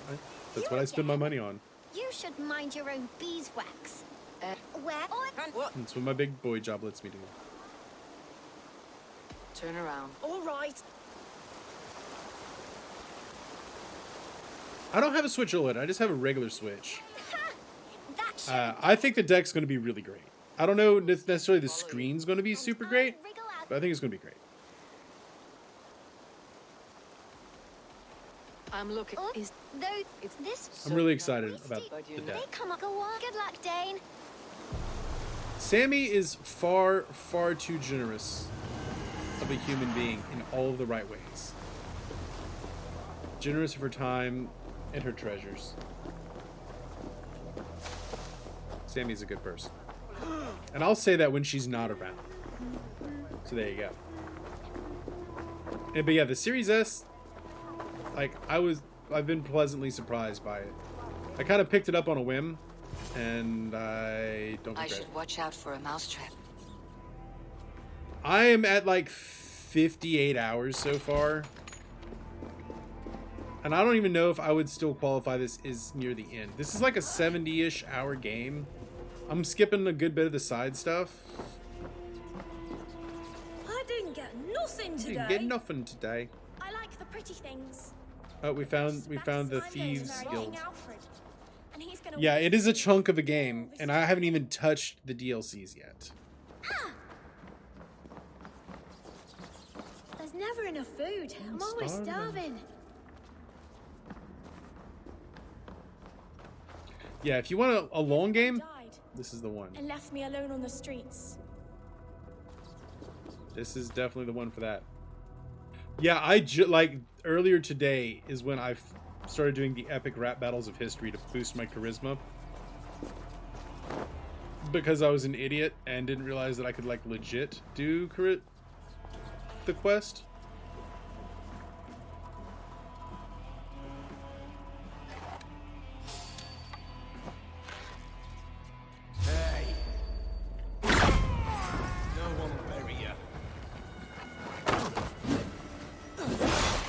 Speaker 1: that's what I spend my money on.
Speaker 17: You should mind your own beeswax. Where?
Speaker 1: That's what my big boy job lets me do.
Speaker 2: Turn around.
Speaker 12: All right.
Speaker 1: I don't have a Switch OLED. I just have a regular Switch. I think the deck's going to be really great. I don't know if necessarily the screen's going to be super great, but I think it's going to be great.
Speaker 2: I'm looking.
Speaker 1: I'm really excited about the deck.
Speaker 17: Come on, go on. Good luck, Dane.
Speaker 1: Sammy is far, far too generous of a human being in all the right ways. Generous of her time and her treasures. Sammy's a good person. And I'll say that when she's not around. So there you go. But yeah, the Series S, I've been pleasantly surprised by it. I kind of picked it up on a whim, and I don't regret it.
Speaker 2: I should watch out for a mousetrap.
Speaker 1: I am at 58 hours so far. And I don't even know if I would still qualify this as near the end. This is like a 70-ish hour game. I'm skipping a good bit of the side stuff.
Speaker 18: I didn't get nothing today.
Speaker 1: Didn't get nothing today.
Speaker 18: I like the pretty things.
Speaker 1: Oh, we found the Thieves Guild.
Speaker 18: And he's gonna
Speaker 1: Yeah, it is a chunk of a game, and I haven't even touched the DLCs yet.
Speaker 18: There's never enough food. I'm always starving.
Speaker 1: Yeah, if you want a long game, this is the one.
Speaker 18: And left me alone on the streets.
Speaker 1: This is definitely the one for that. Yeah, earlier today is when I started doing the epic rap battles of history to boost my charisma. Because I was an idiot and didn't realize that I could legit do the quest.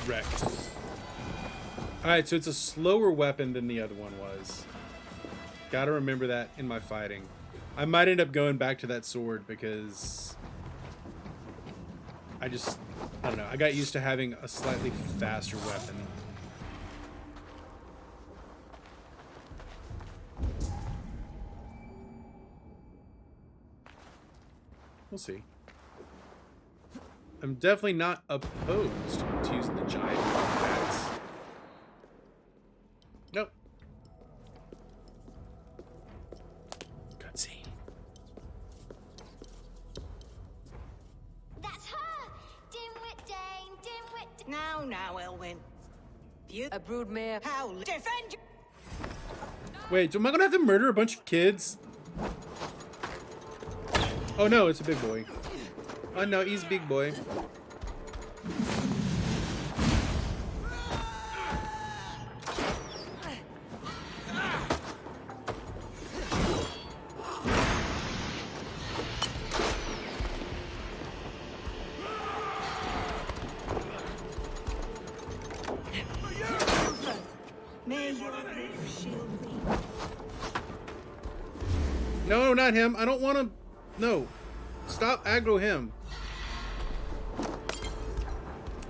Speaker 1: Wrecked. Alright, so it's a slower weapon than the other one was. Gotta remember that in my fighting. I might end up going back to that sword because I don't know. I got used to having a slightly faster weapon. We'll see. I'm definitely not opposed to using the giant axe. Nope. God,
Speaker 12: Now, Elwyn. You
Speaker 2: a broodmare.
Speaker 12: How defend you.
Speaker 1: Wait, am I gonna have to murder a bunch of kids? Oh no, it's a big boy. Oh no, he's big boy. No, not him. I don't want to. No. Stop aggro him.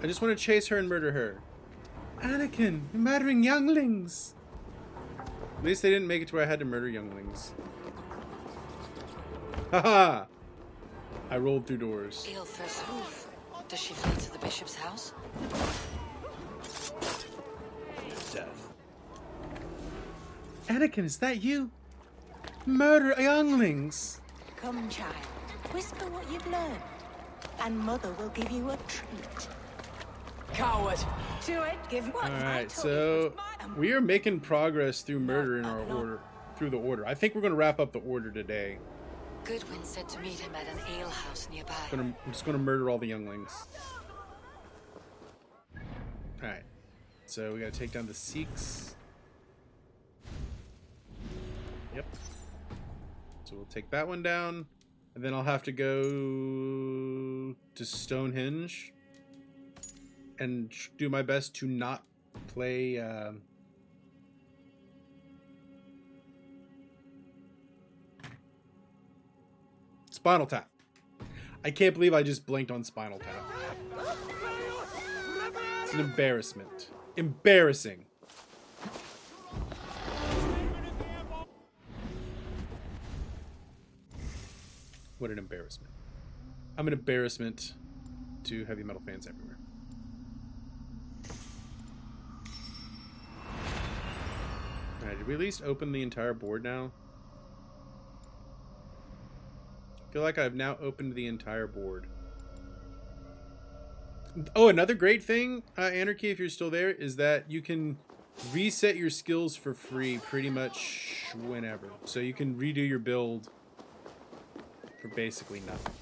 Speaker 1: I just want to chase her and murder her. Anakin, you're murdering younglings. At least they didn't make it to where I had to murder younglings. Haha! I rolled through doors.
Speaker 2: Aelfir's hoof. Does she flee to the bishop's house?
Speaker 1: Death. Anakin, is that you? Murder younglings.
Speaker 12: Come, child. Whisper what you've learned, and Mother will give you a treat.
Speaker 2: Coward.
Speaker 12: Do it. Give what
Speaker 1: All
Speaker 12: I
Speaker 1: right,
Speaker 12: told you
Speaker 1: so
Speaker 12: was mine.
Speaker 1: we are making progress through murder in our order. Through the order. I think we're going to wrap up the order today.
Speaker 2: Goodwin said to meet him at an alehouse nearby.
Speaker 1: I'm just going to murder all the younglings. All right, so we got to take down the Sikhs. Yep. So we'll take that one down, and then I'll have to go to Stonehenge and do my best to not play Spinal Tap. I can't believe I just blinked on Spinal Tap. It's an embarrassment. Embarrassing. What an embarrassment. I'm an embarrassment to heavy metal fans everywhere. Alright, did we at least open the entire board now? I feel like I've now opened the entire board. Oh, another great thing, Anarchy, if you're still there, is that you can reset your skills for free pretty much whenever. So you can redo your build for basically nothing.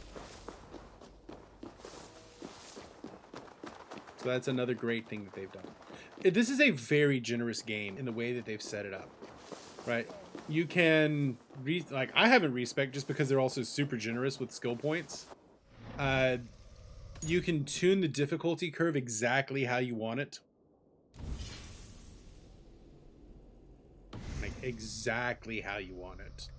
Speaker 1: So that's another great thing that they've done. This is a very generous game in the way that they've set it up, right? You can, like, I haven't respec just because they're also super generous with skill points. You can tune the difficulty curve exactly how you want it. Like, exactly how you want it.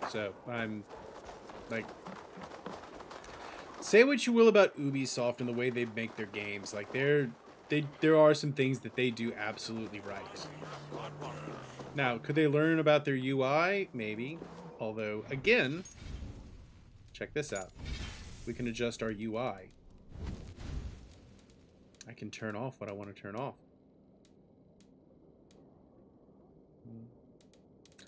Speaker 1: So I'm like, say what you will about Ubisoft and the way they make their games. Like there are some things that they do absolutely right. Now, could they learn about their UI? Maybe. Although, again, check this out. We can adjust our UI. I can turn off what I want to turn off.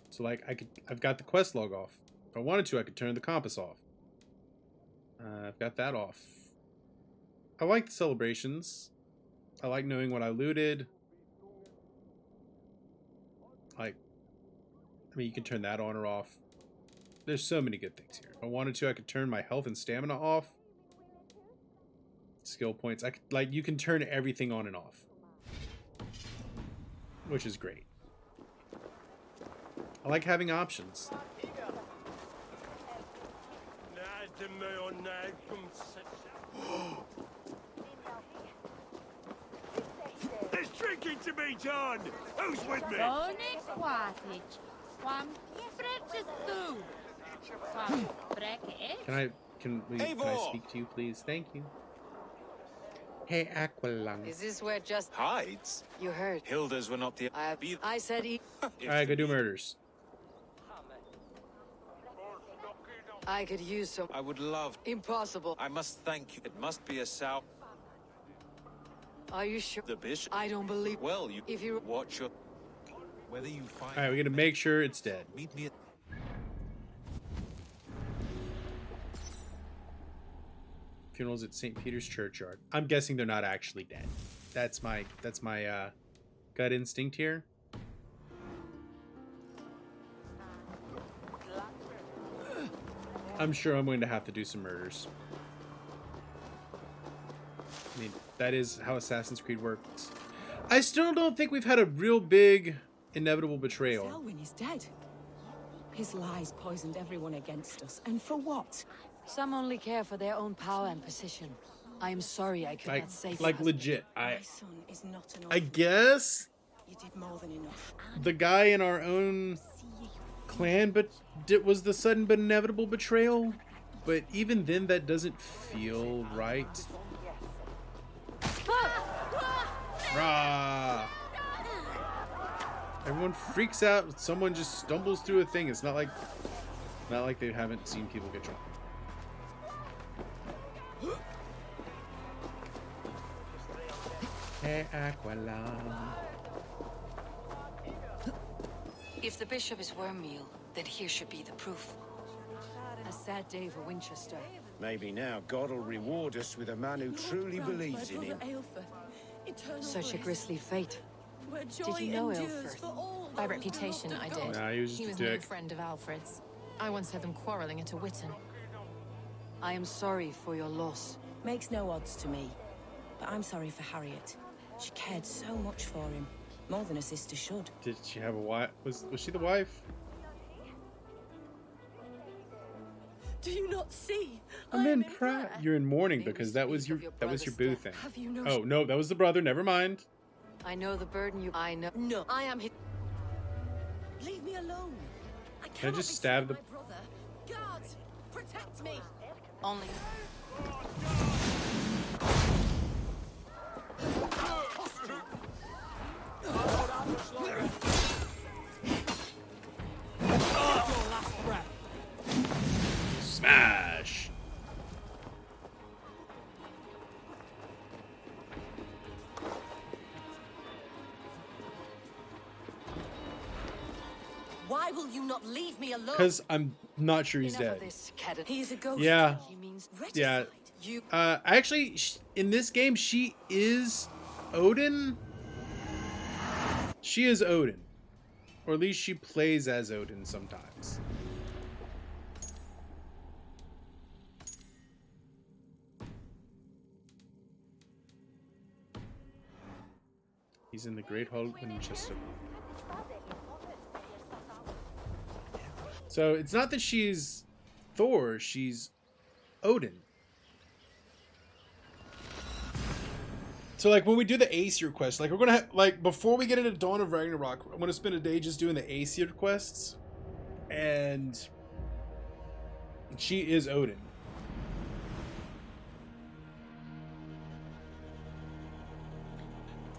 Speaker 1: So like I've got the quest log off. If I wanted to, I could turn the compass off. I've got that off. I like the celebrations. I like knowing what I looted. Like, I mean, you can turn that on or off. There's so many good things here. If I wanted to, I could turn my health and stamina off. Skill points. I could, like, you can turn everything on and off, which is great. I like having options.
Speaker 3: There's drinking to be done! Who's with me?
Speaker 1: Can I speak to you, please? Thank you. Hey, Aqualung.
Speaker 2: Is this where just
Speaker 14: hides?
Speaker 2: You heard.
Speaker 14: Hilda's were not the.
Speaker 2: I said he.
Speaker 1: Alright, go do murders.
Speaker 2: I could use some.
Speaker 14: I would love.
Speaker 2: Impossible.
Speaker 14: I must thank you. It must be a sow.
Speaker 2: Are you sure?
Speaker 14: The bishop?
Speaker 2: I don't believe.
Speaker 14: Well, you...
Speaker 2: If you...
Speaker 14: Watch your... Whether you find...
Speaker 1: Alright, we gotta make sure it's dead.
Speaker 14: Meet me at...
Speaker 1: Funerals at St. Peter's Churchyard. I'm guessing they're not actually dead. That's my gut instinct here. I'm sure I'm going to have to do some murders. I mean, that is how Assassin's Creed works. I still don't think we've had a real big inevitable betrayal.
Speaker 12: Selwyn is dead. His lies poisoned everyone against us. And for what?
Speaker 2: Some only care for their own power and position. I am sorry I could not save
Speaker 1: like
Speaker 2: you.
Speaker 1: legit.
Speaker 12: My son is not an
Speaker 1: I guess
Speaker 12: You did more than enough.
Speaker 1: the guy in our own clan was the sudden but inevitable betrayal. But even then, that doesn't feel right. Rah! Everyone freaks out when someone just stumbles through a thing. It's not like they haven't seen people get dropped. Hey, Aqualung.
Speaker 2: If the bishop is Wormmeal, then here should be the proof. A sad day for Winchester.
Speaker 11: Maybe now God will reward us with a man who truly believes in him.
Speaker 2: Such a grisly fate. Did you know Aelfred?
Speaker 19: By reputation, I did.
Speaker 1: Nah, he was just a
Speaker 19: no
Speaker 1: dick.
Speaker 19: friend of Alfred's. I once heard them quarreling at a Witten.
Speaker 2: I am sorry for your loss.
Speaker 12: Makes no odds to me. But I'm sorry for Harriet. She cared so much for him. More than a sister should.
Speaker 1: Did she have a wife? Was she the wife?
Speaker 8: Do you not see?
Speaker 1: I'm in pride. You're in mourning because that was your boo thing. Oh no, that was the brother. Never mind.
Speaker 2: I know the burden you. I know.
Speaker 8: No, I am his. Leave me alone.
Speaker 1: Can I just stab the?
Speaker 8: Brother. Guards, protect me.
Speaker 2: Only.
Speaker 1: Smash!
Speaker 8: Why will you not leave me alone?
Speaker 1: Because I'm not sure he's dead.
Speaker 8: He is a ghost.
Speaker 1: Yeah.
Speaker 8: He means
Speaker 1: Yeah.
Speaker 8: You.
Speaker 1: Actually, in this game, she is Odin. She is Odin. Or at least she plays as Odin sometimes. He's in the Great Hall of Winchester. So it's not that she's Thor, she's Odin. So like when we do the Aesir quest, like we're gonna have, like before we get into Dawn of Ragnarok, I'm gonna spend a day just doing the Aesir quests, and she is Odin.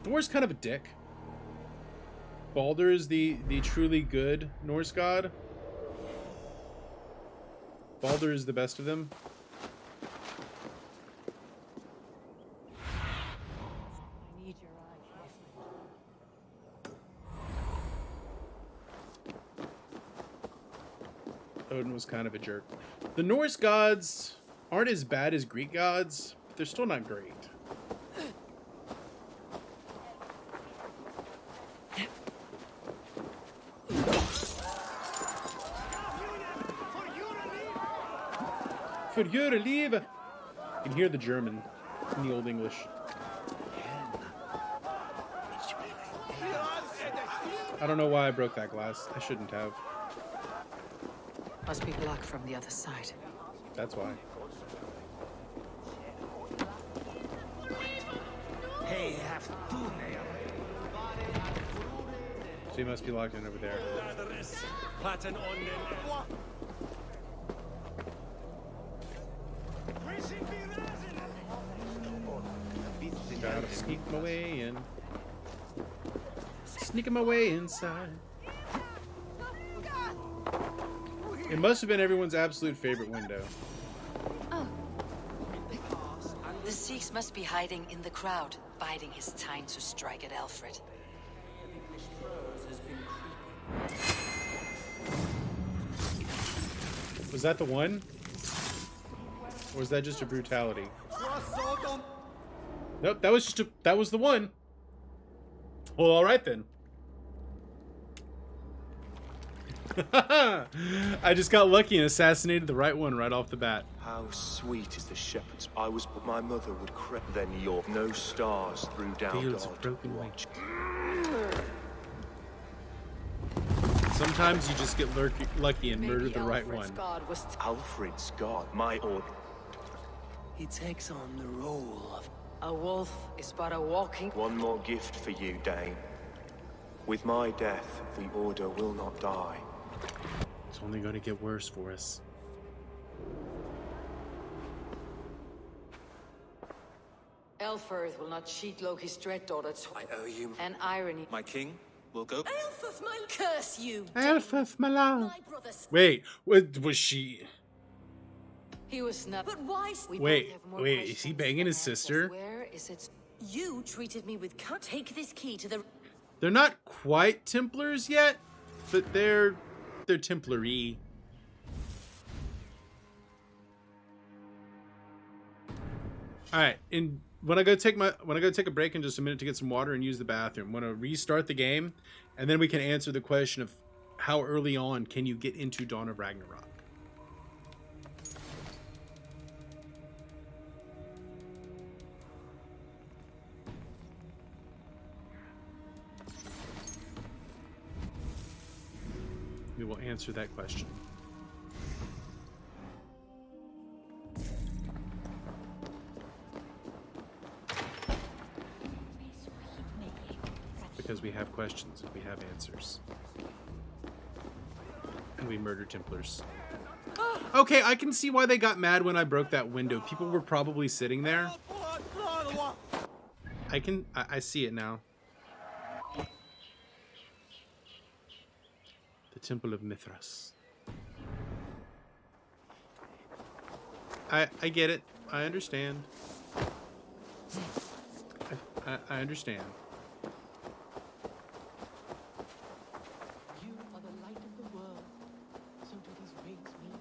Speaker 1: Thor's kind of a dick. Baldur is the truly good Norse god. Baldur is the best of them. Odin was kind of a jerk. The Norse gods aren't as bad as Greek gods, but they're still not great. For your leave. You can hear the German in the Old English. I don't know why I broke that glass. I shouldn't have.
Speaker 2: Must be blocked from the other side.
Speaker 1: That's why.
Speaker 3: Hey, have to.
Speaker 1: She must be locked in over there. Gotta sneak my way in. Sneaking my way inside. It must have been everyone's absolute favorite window.
Speaker 2: The Sikhs must be hiding in the crowd, biding his time to strike at Alfred.
Speaker 1: Was that the one? Or was that just a brutality? Nope, that was the one. Well, all right then. I just got lucky and assassinated the right one right off the bat.
Speaker 7: How sweet is the shepherd's. I was, but my mother would cry. Then your no stars threw down.
Speaker 1: Fields of broken watch. Sometimes you just get lucky and murder the right one.
Speaker 7: God was Alfred's god, my order. He takes on the role of
Speaker 2: a wolf is but a walking.
Speaker 7: One more gift for you, Dane. With my death, the order will not die.
Speaker 1: It's only going to get worse for us.
Speaker 2: Elfirth will not cheat Loki's dread daughter.
Speaker 7: I owe you.
Speaker 2: An irony.
Speaker 14: My king will go.
Speaker 12: Elfirth, my curse you!
Speaker 1: Elfirth, my love. Wait, was she?
Speaker 2: He was not.
Speaker 12: But why?
Speaker 1: Wait, is he banging his sister?
Speaker 2: Where is it?
Speaker 12: You treated me with cut. Take this key to the.
Speaker 1: They're not quite Templars yet, but they're Templar-y. All right, and when I go take a break in just a minute to get some water and use the bathroom, I'm gonna restart the game, and then we can answer the question of how early on can you get into Dawn of Ragnarok. We will answer that question. Because we have questions and we have answers. And we murder Templars. Okay, I can see why they got mad when I broke that window. People were probably sitting there. I see it now. The Temple of Mithras. I get it. I understand. I understand.
Speaker 6: You are the light of the world. So do these rings mean?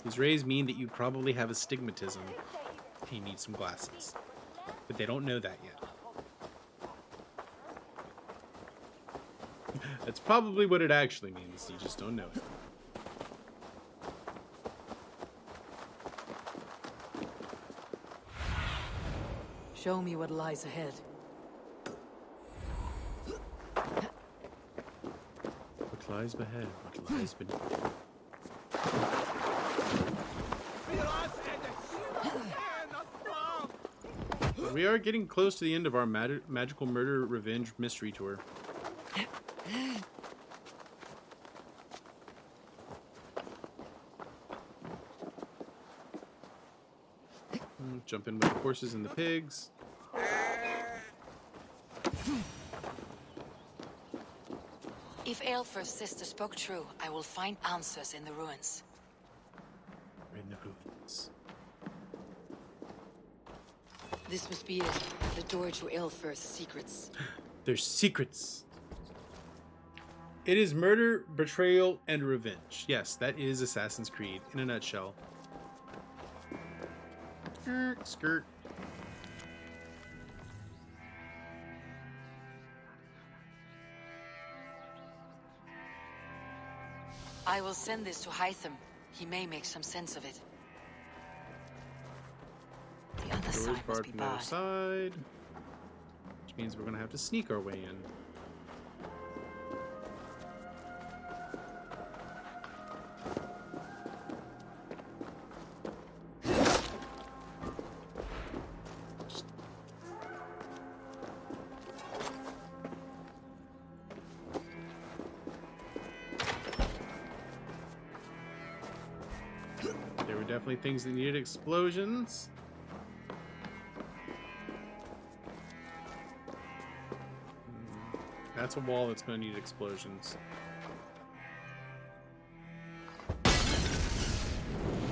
Speaker 1: These rays mean that you probably have astigmatism. And you need some glasses. But they don't know that yet. That's probably what it actually means. You just don't know it.
Speaker 2: Show me what lies ahead.
Speaker 1: What lies ahead? What lies beneath? We are getting close to the end of our magical murder revenge mystery tour. Jump in with the horses and the pigs.
Speaker 2: If Aelfir's sister spoke true, I will find answers in the ruins.
Speaker 1: In the ruins.
Speaker 2: This must be it. The door to Aelfir's secrets.
Speaker 1: There's secrets. It is murder, betrayal, and revenge. Yes, that is Assassin's Creed in a nutshell. Skirt.
Speaker 2: I will send this to Hytham. He may make some sense of it. The other
Speaker 1: Doors
Speaker 2: side
Speaker 1: barred
Speaker 2: must be
Speaker 1: from the other
Speaker 2: barred.
Speaker 1: side. Which means we're gonna have to sneak our way in. There were definitely things that needed explosions. That's a wall that's going to need explosions.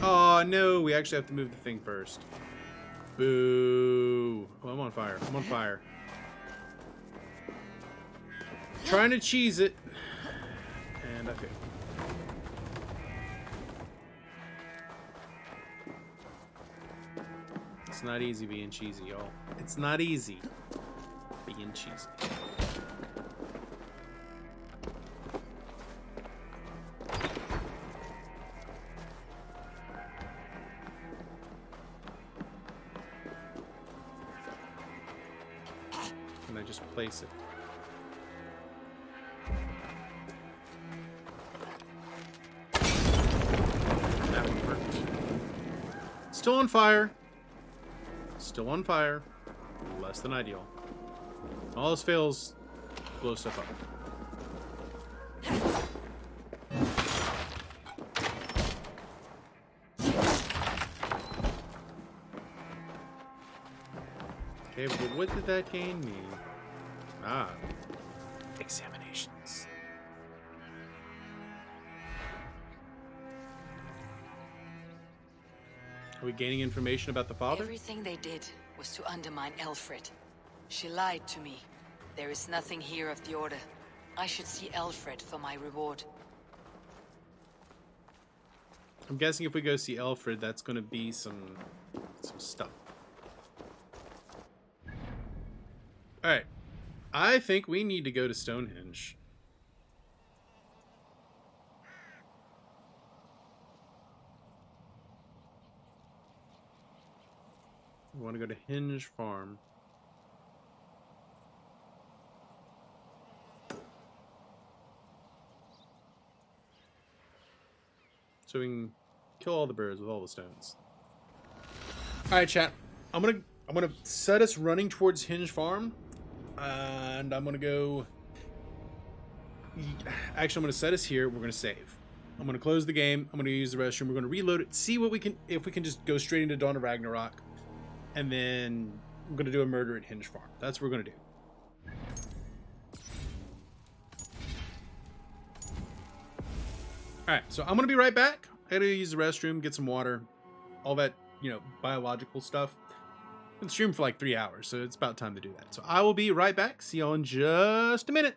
Speaker 1: Oh no, we actually have to move the thing first. Boo. Oh, I'm on fire. I'm on fire. Trying to cheese it. And I failed. It's not easy being cheesy, y'all. It's not easy being cheesy. Can I just place it? That one worked. Still on fire. Still on fire. Less than ideal. All this fails, blow stuff up. Okay, but what did that gain me? Ah. Examinations. Are we gaining information about the father?
Speaker 2: Everything they did was to undermine Elfred. She lied to me. There is nothing here of the Order. I should see Elfred for my reward.
Speaker 1: I'm guessing if we go see Elfred, that's going to be some stuff. Alright. I think we need to go to Stonehenge. We want to go to Hinge Farm. So we can kill all the birds with all the stones. Alright, chat. I'm gonna set us running towards Hinge Farm. And I'm gonna go. Actually, I'm gonna set us here. We're gonna save. I'm gonna close the game. I'm gonna use the restroom. We're gonna reload it. See what we can, if we can just go straight into Dawn of Ragnarok. And then I'm gonna do a murder at Hinge Farm. That's what we're gonna do. Alright, so I'm gonna be right back. I gotta use the restroom, get some water, all that, you know, biological stuff. I've been streaming for like 3 hours, so it's about time to do that. So I will be right back. See y'all in just a minute.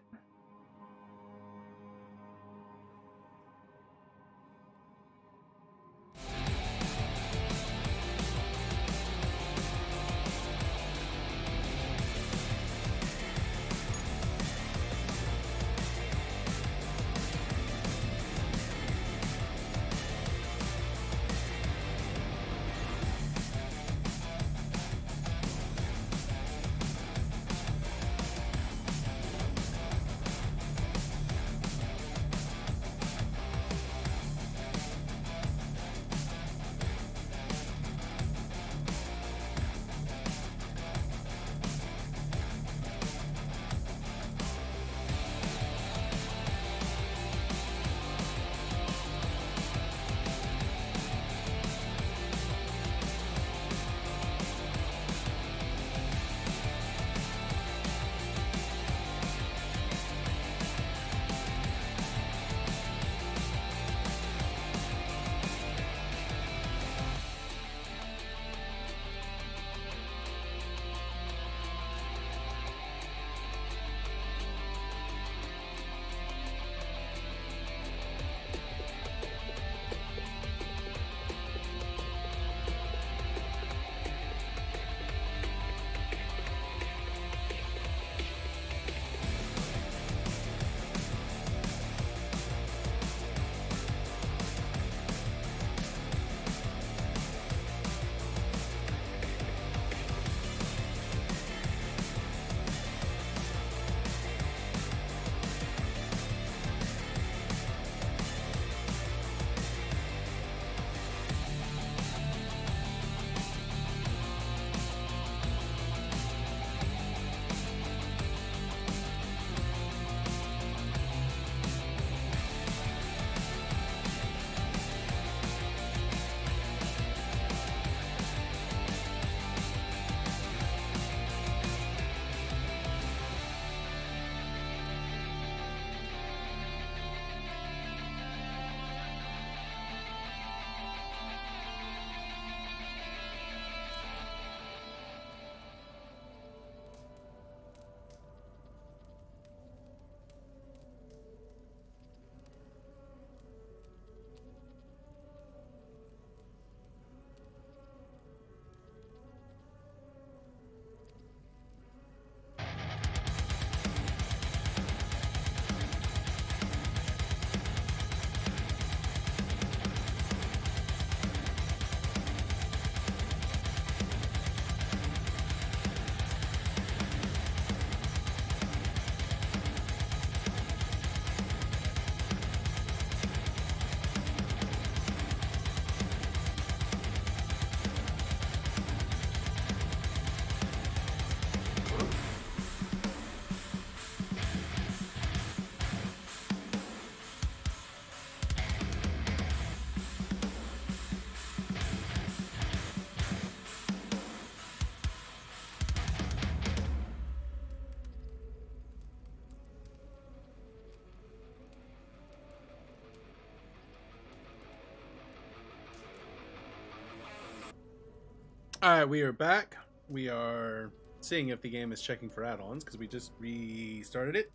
Speaker 1: All right, we are back. We are seeing if the game is checking for add-ons because we just restarted it.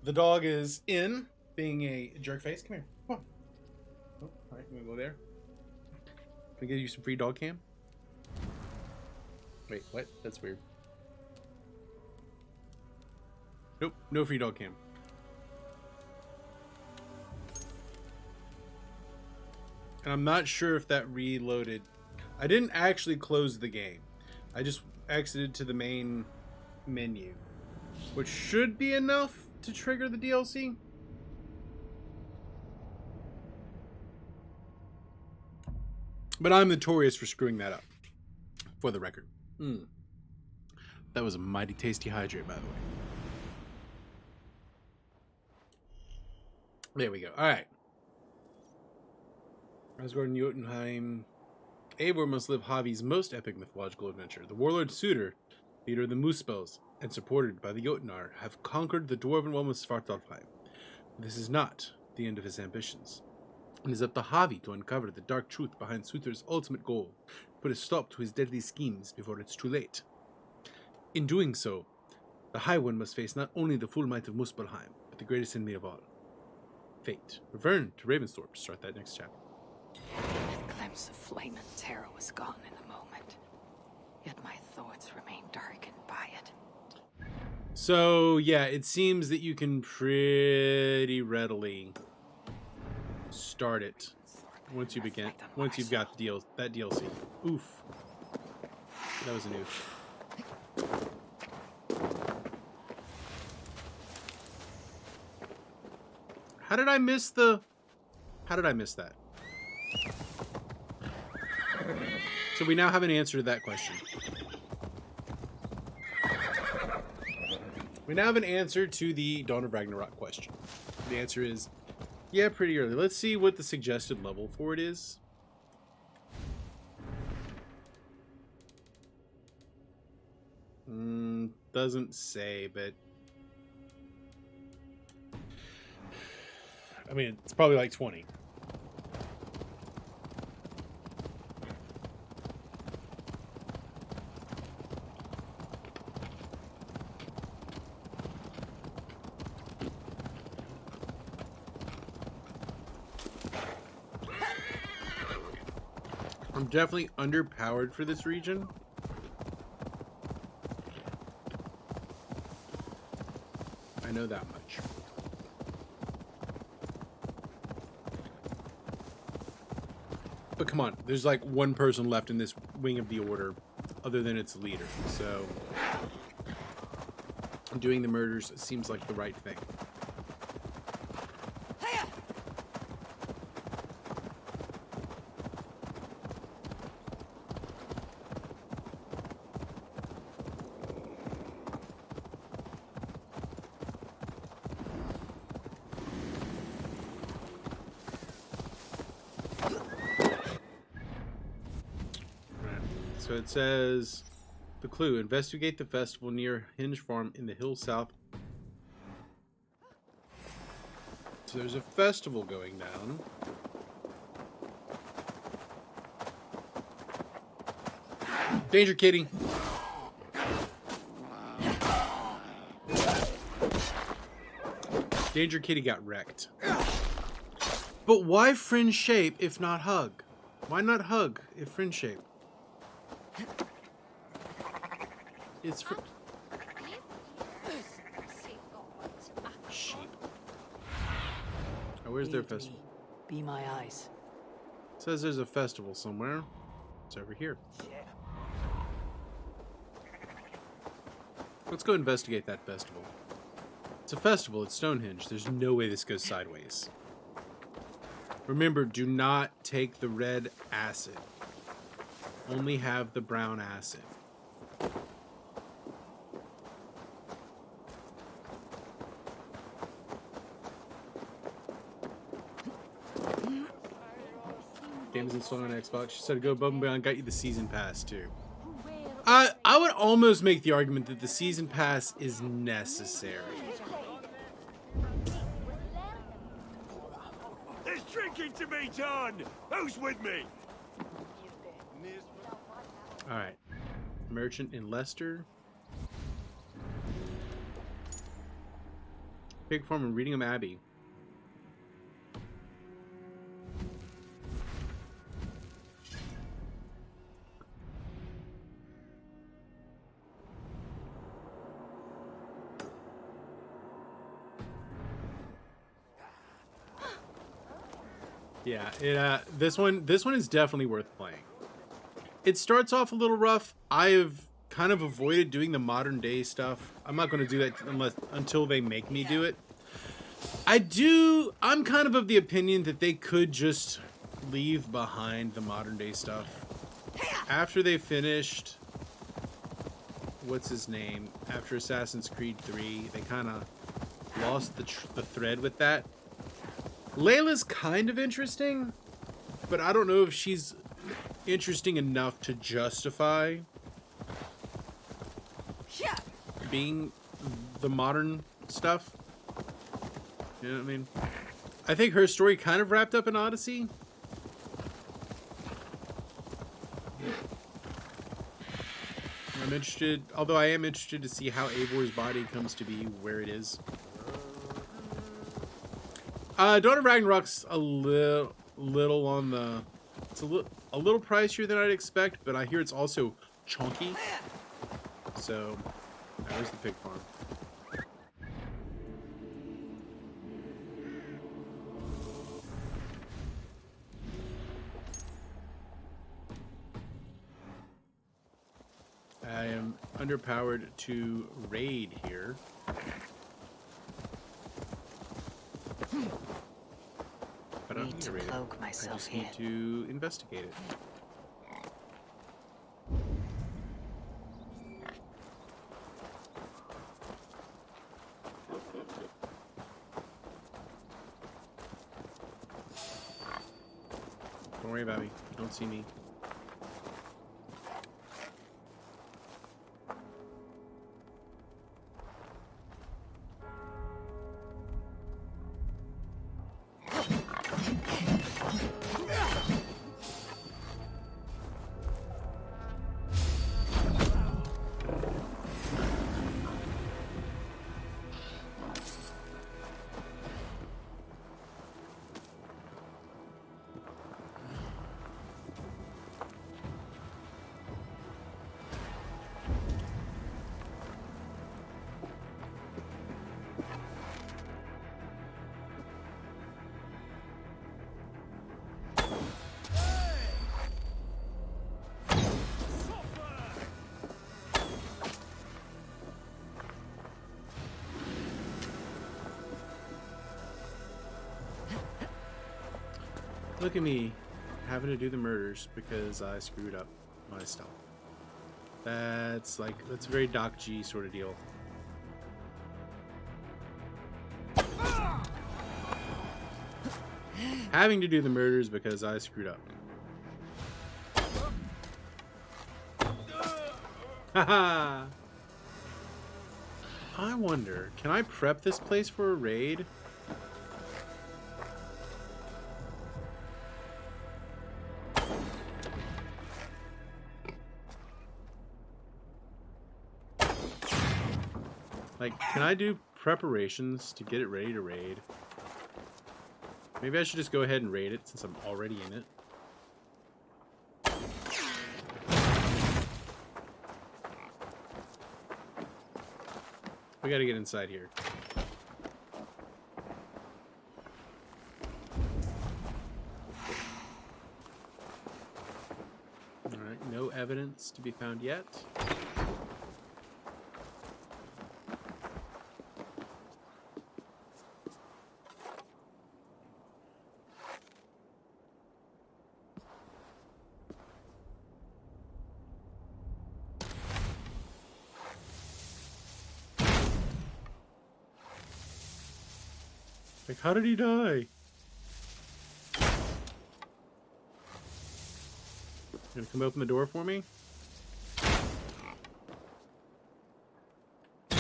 Speaker 1: The dog is in, being a jerk face. Come here. Come on. Oh, all right, I'm gonna go there. Can I give you some free dog cam? Wait, what? That's weird. Nope, no free dog cam. And I'm not sure if that reloaded. I didn't actually close the game. I just exited to the main menu, which should be enough to trigger the DLC. But I'm notorious for screwing that up, for the record. That was a mighty tasty hydrate, by the way. There we go. All right. Asgard and Jotunheim. Eivor must live Havi's most epic mythological adventure. The warlord Sutor, leader of the Muspels, and supported by the Jotnar, have conquered the dwarven realm of Svartalfheim. This is not the end of his ambitions. It is up to Havi to uncover the dark truth behind Sutor's ultimate goal, put a stop to his deadly schemes before it's too late. In doing so, the High One must face not only the full might of Muspelheim, but the greatest enemy of all, fate. Return to Ravensthorpe to start that next chapter.
Speaker 2: That glimpse of flame and terror was gone in a moment, yet my thoughts remain darkened by it.
Speaker 1: So, yeah, it seems that you can pretty readily start it once you begin. Once you've got the that DLC. Oof. That was an oof. How did I miss that? So we now have an answer to that question. We now have an answer to the Dawn of Ragnarok question. The answer is, yeah, pretty early. Let's see what the suggested level for it is. Doesn't say, but I mean, it's probably like 20. I'm definitely underpowered for this region. I know that much. But come on, there's like one person left in this wing of the order other than its leader. So doing the murders seems like the right thing. So it says, the clue, investigate the festival near Hinge Farm in the hills south. So there's a festival going down. Danger, kitty. Danger kitty got wrecked. But why friend shape if not hug? Why not hug if friend shape? It's for sheep. Oh, where's their festival?
Speaker 2: Be my eyes.
Speaker 1: Says there's a festival somewhere. It's over here. Let's go investigate that festival. It's a festival at Stonehenge. There's no way this goes sideways. Remember, do not take the red acid. Only have the brown acid. Games installed on Xbox. She said to go above and beyond. Got you the season pass too. I would almost make the argument that the season pass is necessary.
Speaker 3: There's drinking to be done. Who's with me?
Speaker 1: Alright. Merchant in Leicester. Pig farm in Readingham Abbey. Yeah, this one is definitely worth playing. It starts off a little rough. I have kind of avoided doing the modern day stuff. I'm not going to do that until they make me do it. I'm kind of the opinion that they could just leave behind the modern day stuff. After they finished, what's his name? After Assassin's Creed 3, they kind of lost the thread with that. Layla's kind of interesting, but I don't know if she's interesting enough to justify being the modern stuff. You know what I mean? I think her story kind of wrapped up in Odyssey. I'm interested, although I am interested to see how Eivor's body comes to be where it is. Dawn of Ragnarok's a little on the... It's a little pricier than I'd expect, but I hear it's also chunky. So, there's the pig farm. I am underpowered to raid here. But I don't need to raid it. I just need to investigate it. Don't worry about me. You don't see me. Look at me having to do the murders because I screwed up my stuff. That's a very Doc G sort of deal. Having to do the murders because I screwed up. Haha! I wonder, can I prep this place for a raid? Like, can I do preparations to get it ready to raid? Maybe I should just go ahead and raid it since I'm already in it. We gotta get inside here. Alright, no evidence to be found yet. Like, how did he die? Gonna come open the door for me?
Speaker 2: The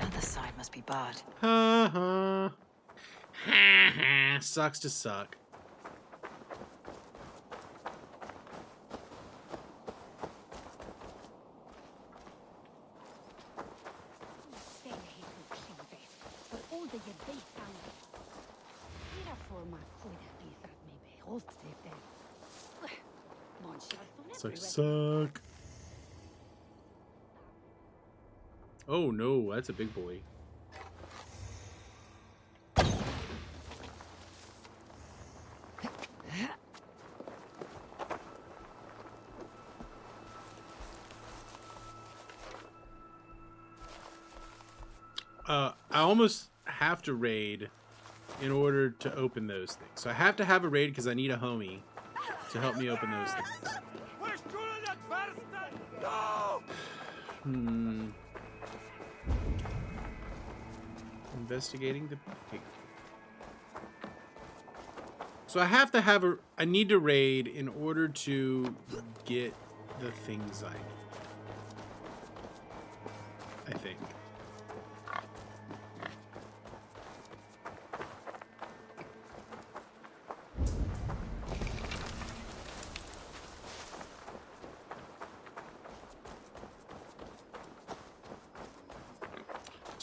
Speaker 2: other side must be barred.
Speaker 1: Ha ha. Ha ha. Sucks to suck. Suck. Oh no, that's a big boy. I almost have to raid in order to open those things. So I have to have a raid because I need a homie to help me open those things. Investigating the pig. So I have to have I need to raid in order to get the things I need. I think.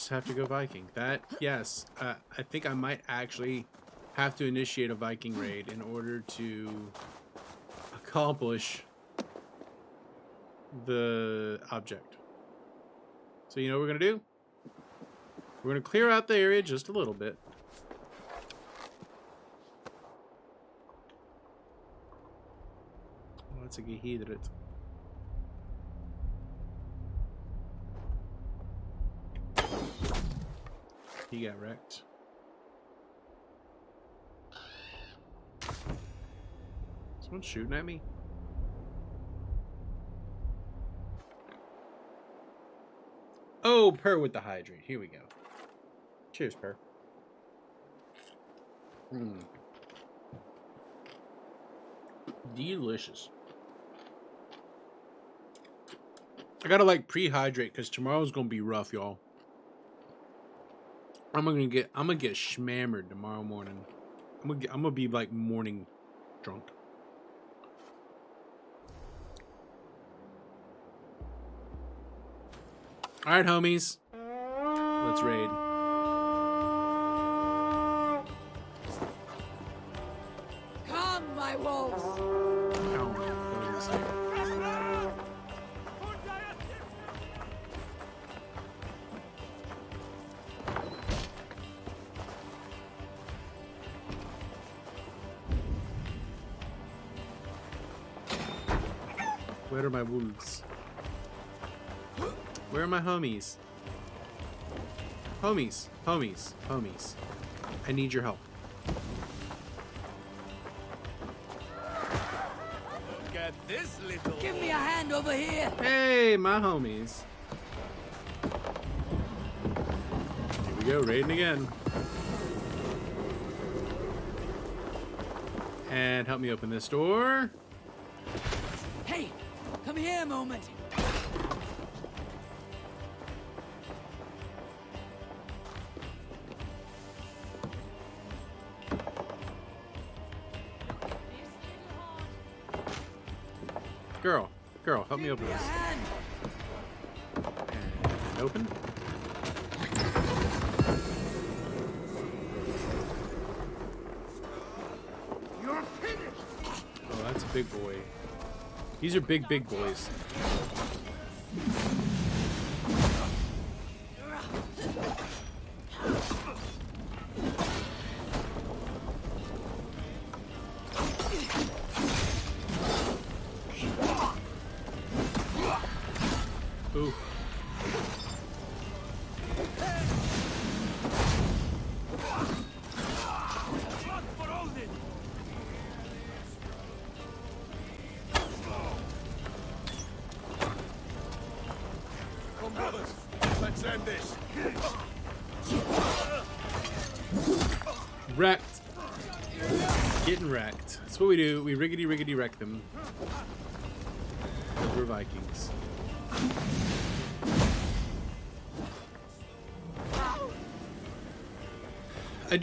Speaker 1: Have to go Viking. That, yes, I think I might actually have to initiate a Viking raid in order to accomplish the object. So you know what we're gonna do? We're gonna clear out the area just a little bit. Oh, that's a Gehidrit. He got wrecked. Someone's shooting at me? Oh, Per with the hydrate. Here we go. Cheers, Per. Delicious. I gotta like pre-hydrate because tomorrow's gonna be rough, y'all. I'm gonna get schmammered tomorrow morning. I'm gonna be like morning drunk. All right, homies, let's raid.
Speaker 8: Come, my wolves.
Speaker 1: Where are my wolves? Where are my homies? Homies, homies, homies. I need your help.
Speaker 3: Look at this little...
Speaker 8: Give me a hand over here.
Speaker 1: Hey, my homies. Here we go, raiding again. And help me open this door.
Speaker 8: Hey, come here a moment.
Speaker 1: Girl, help me open this. And open.
Speaker 3: You're finished.
Speaker 1: Oh, that's a big boy. These are big boys. Ooh.
Speaker 3: Come, brothers. Let's end this.
Speaker 1: Wrecked. Getting wrecked. That's what we do. We riggedy wreck them. We're Vikings. I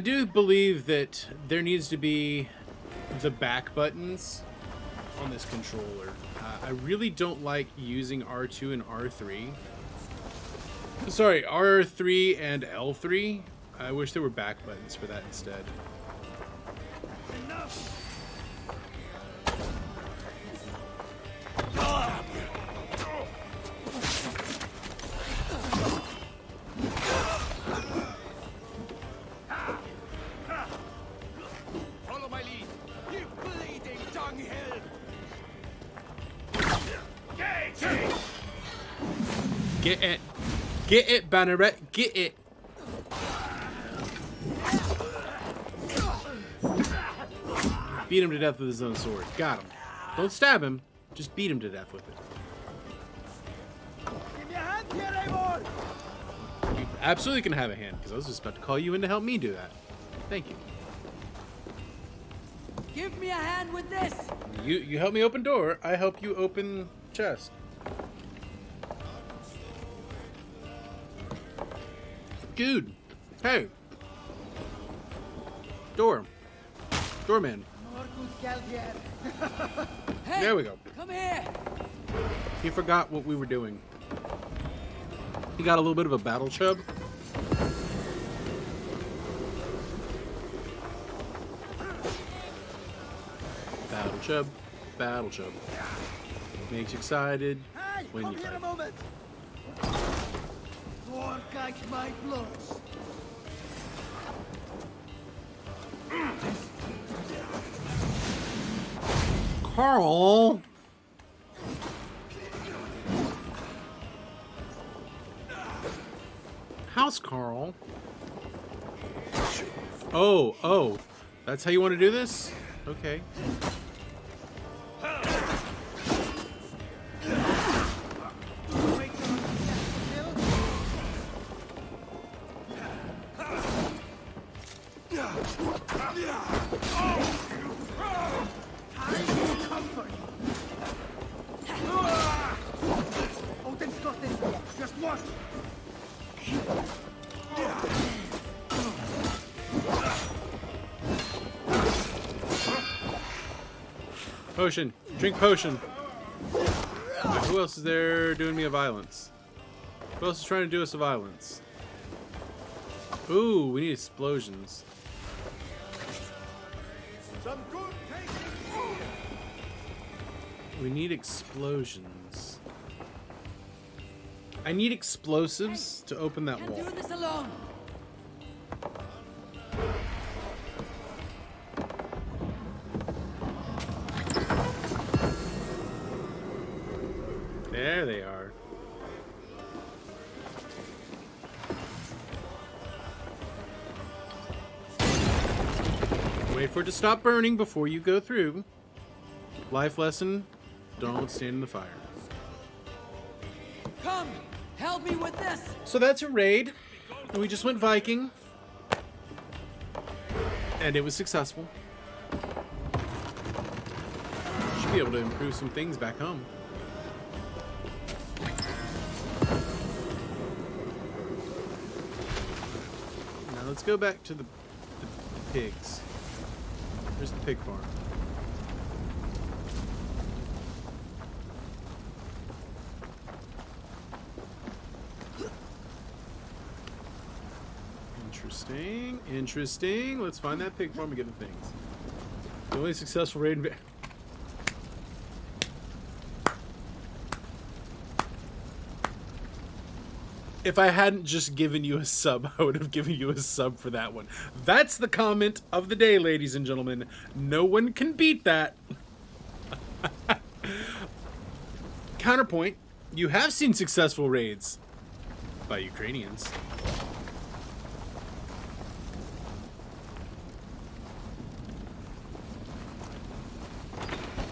Speaker 1: do believe that there needs to be the back buttons on this controller. I really don't like using R2 and R3. Sorry, R3 and L3 I wish there were back buttons for that instead.
Speaker 3: Enough!
Speaker 11: Follow my lead, you bleeding dunghill!
Speaker 1: Get it! Get it, Banneret! Get it! Beat him to death with his own sword. Got him. Don't stab him. Just beat him to death with it.
Speaker 3: Give me a hand here, Eivor!
Speaker 1: You absolutely can have a hand, because I was just about to call you in to help me do that. Thank you.
Speaker 6: Give me a hand with this.
Speaker 1: You help me open door, I help you open chest. Dude. Hey. Door. Doorman.
Speaker 6: Hey,
Speaker 1: there we go.
Speaker 6: Come here.
Speaker 1: He forgot what we were doing. He got a little bit of a battle chub. Battle chub. Battle chub. Makes you excited when you fight.
Speaker 3: A moment. Or catch my blows.
Speaker 1: Carl! House Carl. Oh. That's how you want to do this? Okay. Potion. Drink potion. Right, who else is there doing me a violence? Who else is trying to do us a violence? Ooh, we need explosions. We need explosions. I need explosives to open that wall.
Speaker 6: Do this alone.
Speaker 1: There they are. Wait for it to stop burning before you go through. Life lesson, don't stand in the fire.
Speaker 6: Come, help me with this.
Speaker 1: So that's a raid. We just went Viking. And it was successful. Should be able to improve some things back home. Now let's go back to the pigs. Here's the pig farm. Interesting. Let's find that pig farm and get the things. The only successful raid. If I hadn't just given you a sub, I would have given you a sub for that one. That's the comment of the day, ladies and gentlemen. No one can beat that. Counterpoint, you have seen successful raids by Ukrainians.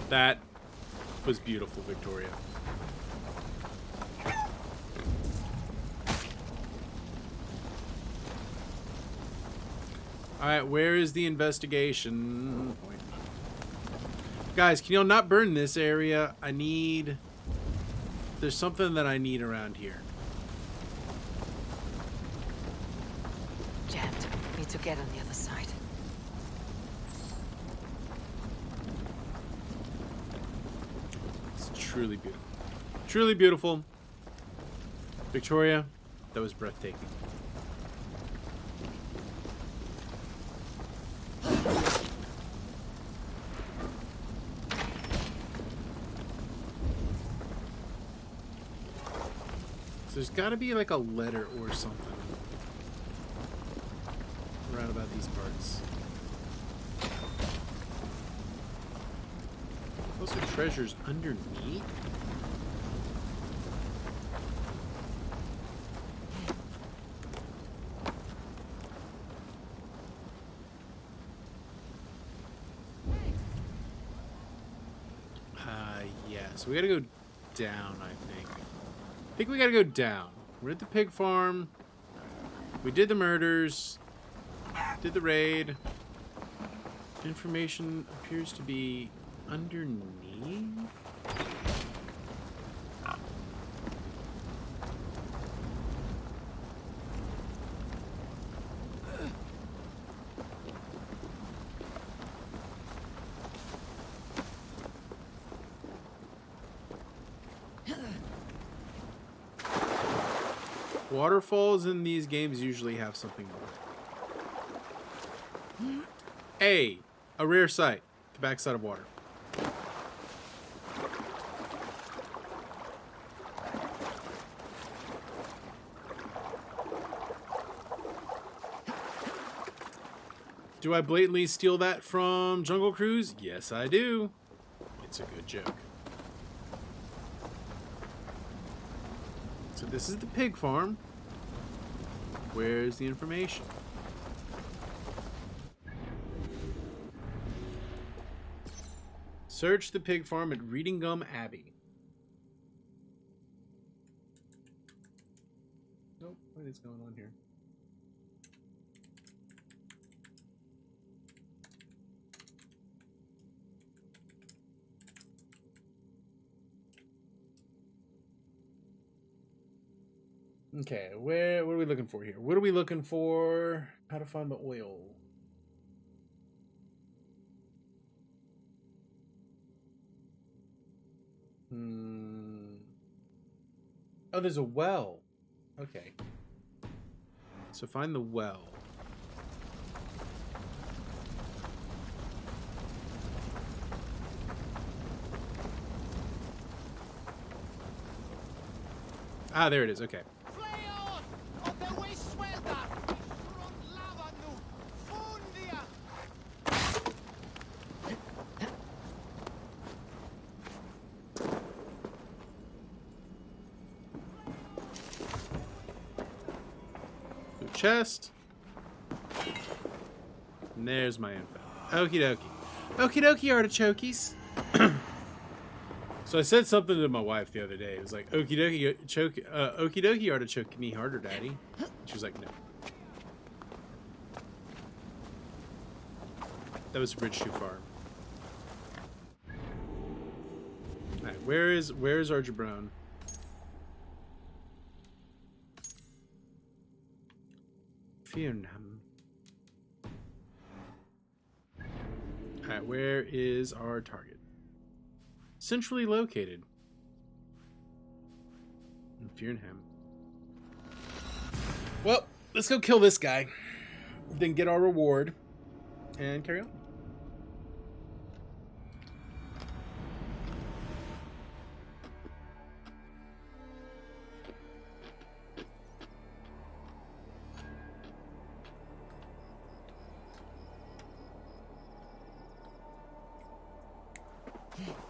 Speaker 1: That was beautiful, Victoria. Alright, where is the investigation point? Guys, can y'all not burn this area? I need... There's something that I need around here.
Speaker 2: Jammed. Need to get on the other side.
Speaker 1: It's truly beautiful. Truly beautiful. Victoria, that was breathtaking. there's got to be like a letter or something around about these parts. Those are treasures underneath? Yeah, so we gotta go down, I think. I think we gotta go down. We're at the pig farm. We did the murders. Did the raid. Information appears to be underneath. Waterfalls in these games usually have something more. A rare sight. The backside of water. Do I blatantly steal that from Jungle Cruise? Yes, I do. It's a good joke. So this is the pig farm. Where's the information? Search the pig farm at Reading Gum Abbey. Nope, what is going on here? Okay, what are we looking for here? What are we looking for? How to find the oil. Oh, there's a well. Okay. So find the well. Ah, there it is. Okay. Chest. And there's my info. Okie dokie. Okie dokie, artichokes. So I said something to my wife the other day. It was like, okie dokie artichoke me harder, daddy. She was like, no. That was a bridge too far. Alright, where is our jabron? Alright, where is our target? Centrally located. In Fearnham. Well, let's go kill this guy. Then get our reward. And carry on.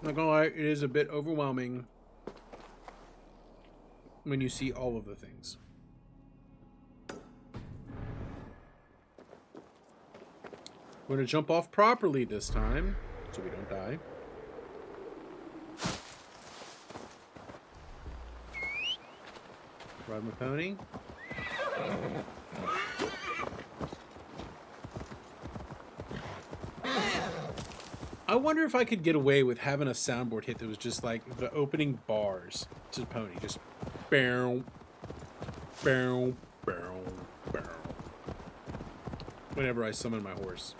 Speaker 1: Not gonna lie, it is a bit overwhelming when you see all of the things. We're gonna jump off properly this time, so we don't die. Ride my pony. I wonder if I could get away with having a soundboard hit that was just like the opening bars to the pony. Just bow, bow, bow, bow. Whenever I summon my horse.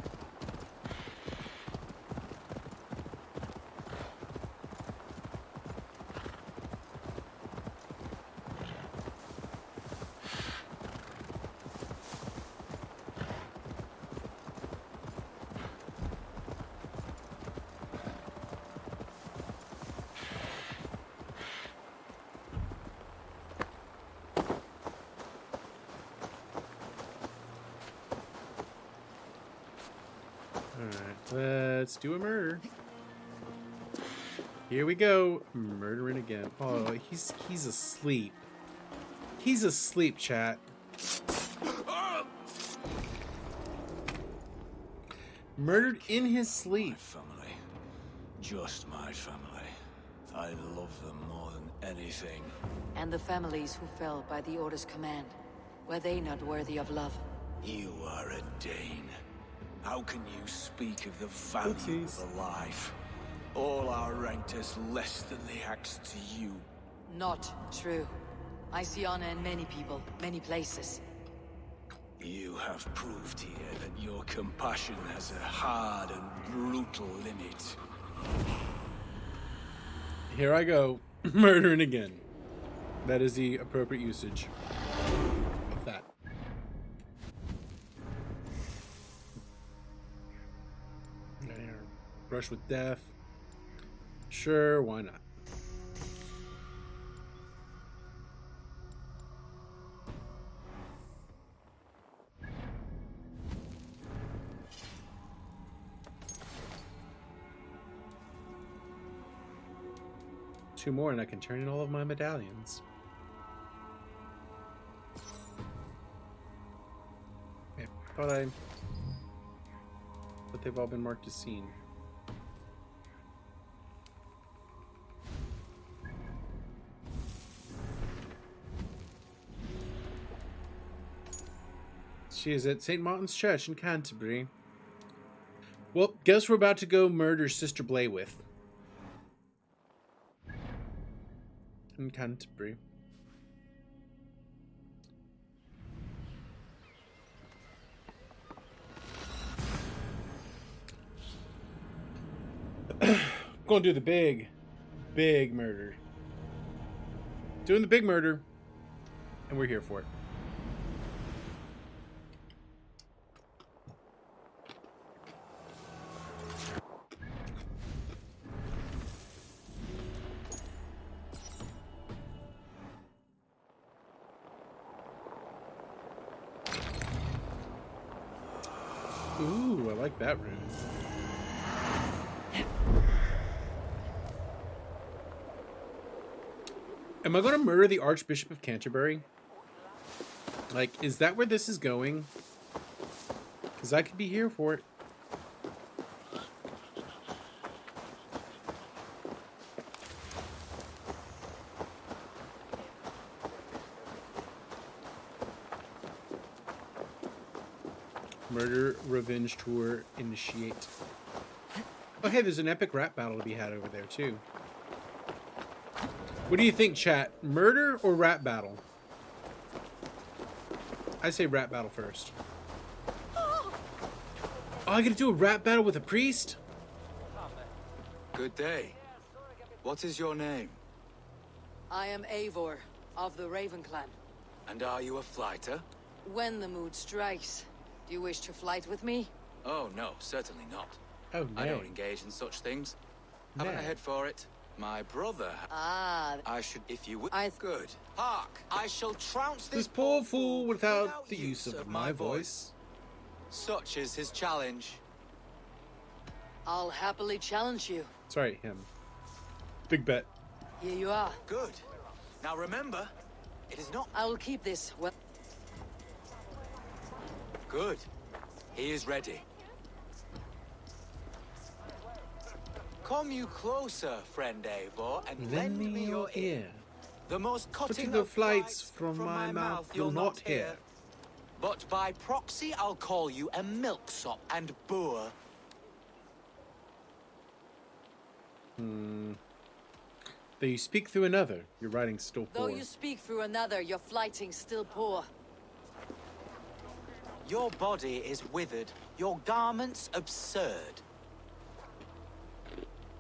Speaker 1: Let's do a murder. Here we go. Murdering again. Oh, he's asleep. He's asleep, chat. Murdered in his sleep.
Speaker 3: My family. Just my family. I love them more than anything.
Speaker 2: And the families who fell by the Order's command. Were they not worthy of love?
Speaker 3: You are a Dane. How can you speak of the value of a life? All are ranked as less than the axe to you.
Speaker 2: Not true. I see honor in many people, many places.
Speaker 3: You have proved here that your compassion has a hard and brutal limit.
Speaker 1: Here I go, murdering again. That is the appropriate usage of that. Brush with death. Sure, why not? Two more and I can turn in all of my medallions. Okay, but they've all been marked as seen. She is at St. Martin's Church in Canterbury. Well, guess we're about to go murder Sister Blaywith. In Canterbury. Gonna do the big murder. Doing the big murder. And we're here for it. Ooh, I like that rune. Am I going to murder the Archbishop of Canterbury? Like, is that where this is going? Because I could be here for it. Murder Revenge Tour initiate. Oh, hey, there's an epic rap battle to be had over there, too. What do you think, chat? Murder or rap battle? I say rap battle first. Oh, I gotta do a rap battle with a priest?
Speaker 20: Good day. What is your name?
Speaker 2: I am Eivor, of the Raven Clan.
Speaker 20: And are you a fighter?
Speaker 2: When the mood strikes. Do you wish to fight with me?
Speaker 20: Oh, no, certainly not.
Speaker 1: Oh, no.
Speaker 20: I don't engage in such things. Haven't a head for it. My brother...
Speaker 2: Ah...
Speaker 20: I should, if you would... Good.
Speaker 9: Hark! I shall trounce
Speaker 1: this poor fool without the use of my voice.
Speaker 9: Such is his challenge.
Speaker 2: I'll happily challenge you.
Speaker 1: Sorry, him. Big bet.
Speaker 2: Here you are.
Speaker 9: Good. Now remember, it is not...
Speaker 2: I will keep this well...
Speaker 9: Good. He is ready. Come you closer, friend Eivor, and lend me your ear. The most cutting
Speaker 1: the
Speaker 9: of
Speaker 1: flights from my mouth you'll not hear.
Speaker 9: But by proxy I'll call you a milksop and boor.
Speaker 1: Though you speak through another, your writing's still poor.
Speaker 2: Though you speak through another, your flighting's still poor.
Speaker 9: Your body is withered, your garments absurd.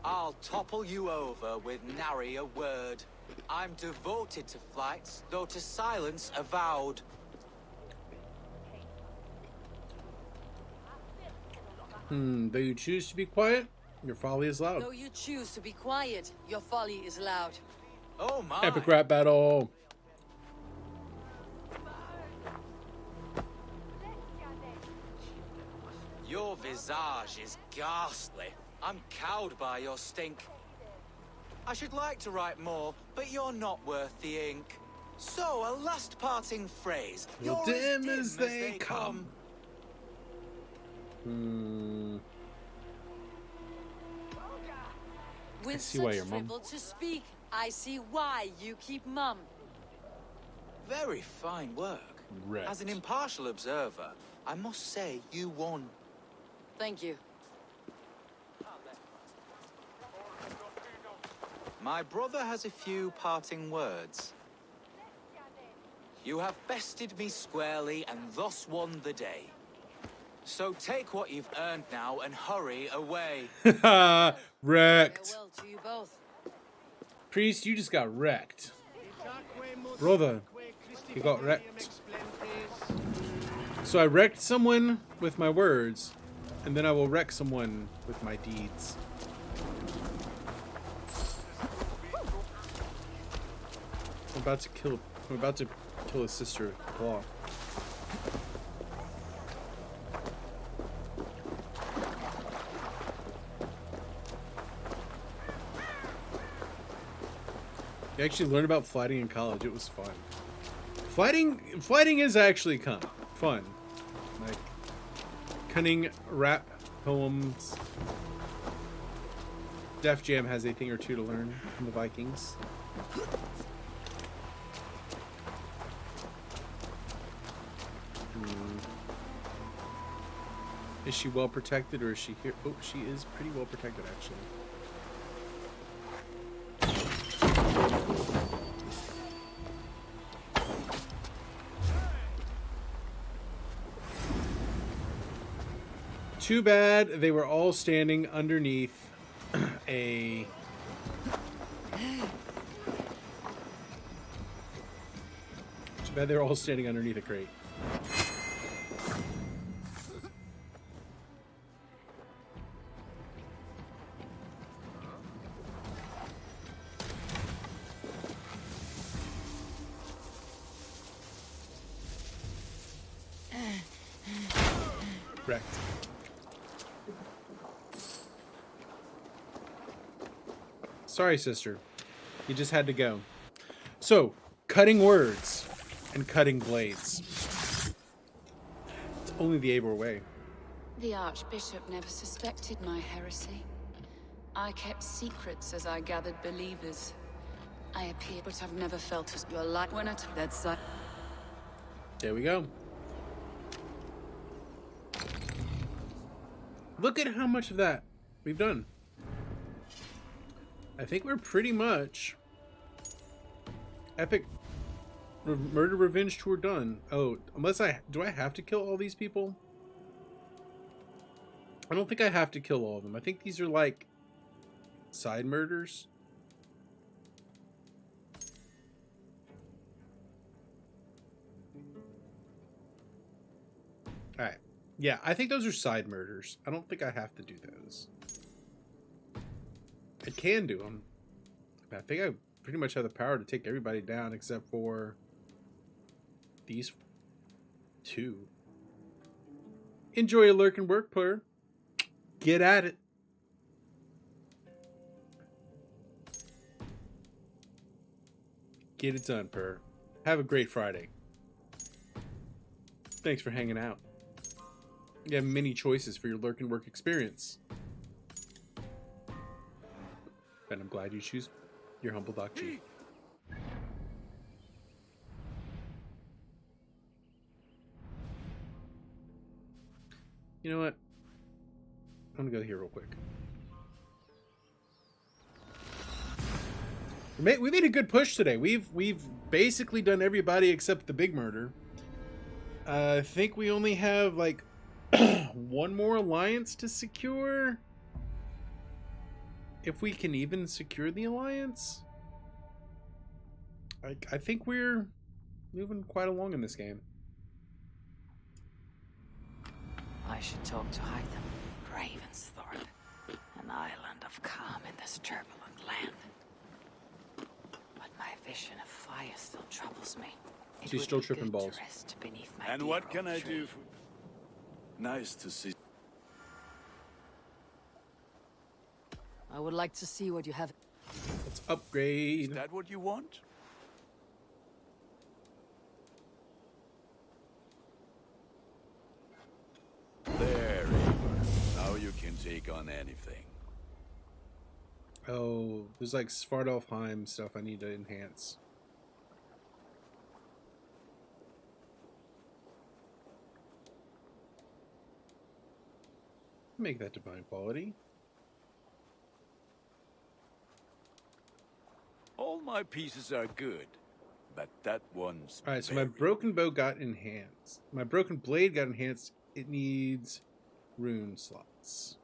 Speaker 9: I'll topple you over with nary a word. I'm devoted to flights, though to silence avowed.
Speaker 1: Though you choose to be quiet, your folly is loud.
Speaker 2: Though you choose to be quiet, your folly is loud.
Speaker 9: Oh my!
Speaker 1: Epic rap battle!
Speaker 9: Your visage is ghastly. I'm cowed by your stink. I should like to write more, but you're not worth the ink. So, a last parting phrase.
Speaker 1: Well,
Speaker 9: You're
Speaker 1: dim as they come.
Speaker 2: With
Speaker 1: see why
Speaker 2: such
Speaker 1: your mum-
Speaker 2: frivol to speak, I see why you keep mum.
Speaker 9: Very fine work.
Speaker 1: Right.
Speaker 9: As an impartial observer, I must say you won.
Speaker 2: Thank you.
Speaker 9: My brother has a few parting words. You have bested me squarely and thus won the day. So take what you've earned now and hurry away.
Speaker 1: Wrecked.
Speaker 2: Farewell to you both.
Speaker 1: Priest, you just got wrecked. Brother, you got wrecked. So I wrecked someone with my words, and then I will wreck someone with my deeds. I'm about to kill his sister with claw. You actually learned about fighting in college. It was fun. Fighting is actually fun. Like cunning rap poems. Def Jam has a thing or two to learn from the Vikings. Is she well protected, or is she here? Oh, she is pretty well protected, actually. Too bad they were all standing underneath a... Too bad they were all standing underneath a crate. Wrecked. Sorry, sister. You just had to go. So, cutting words and cutting blades. It's only the Eivor way.
Speaker 2: The Archbishop never suspected my heresy. I kept secrets as I gathered believers. I appeared, but I've never felt as your light when I took that side.
Speaker 1: There we go. Look at how much of that we've done. I think we're pretty much epic murder revenge tour done. Oh, unless do I have to kill all these people? I don't think I have to kill all of them. I think these are like side murders. All right. Yeah, I think those are side murders. I don't think I have to do those. I can do them. I think I pretty much have the power to take everybody down except for these two. Enjoy your lurking work, player. Get at it. Get it done, Per. Have a great Friday. Thanks for hanging out. You have many choices for your lurking work experience. And I'm glad you choose your humble Doc G. You know what? I'm gonna go here real quick. We made a good push today. We've basically done everybody except the big murder. I think we only have like one more alliance to secure. If we can even secure the alliance. I think we're moving quite along in this game.
Speaker 2: I should talk to Hytham, Ravensthorpe, an island of calm in this turbulent land. But my vision of fire still troubles me.
Speaker 1: She's still tripping balls.
Speaker 11: And what can I do for... Nice to see.
Speaker 2: I would like to see what you have.
Speaker 1: Let's upgrade.
Speaker 11: Is that what you want? There, Eivor. Now you can take on anything.
Speaker 1: Oh, there's like Svartalfheim stuff I need to enhance. Make that divine quality.
Speaker 11: All my pieces are good, but that one's
Speaker 1: Alright, so my broken bow got enhanced. My broken blade got enhanced. It needs rune slots.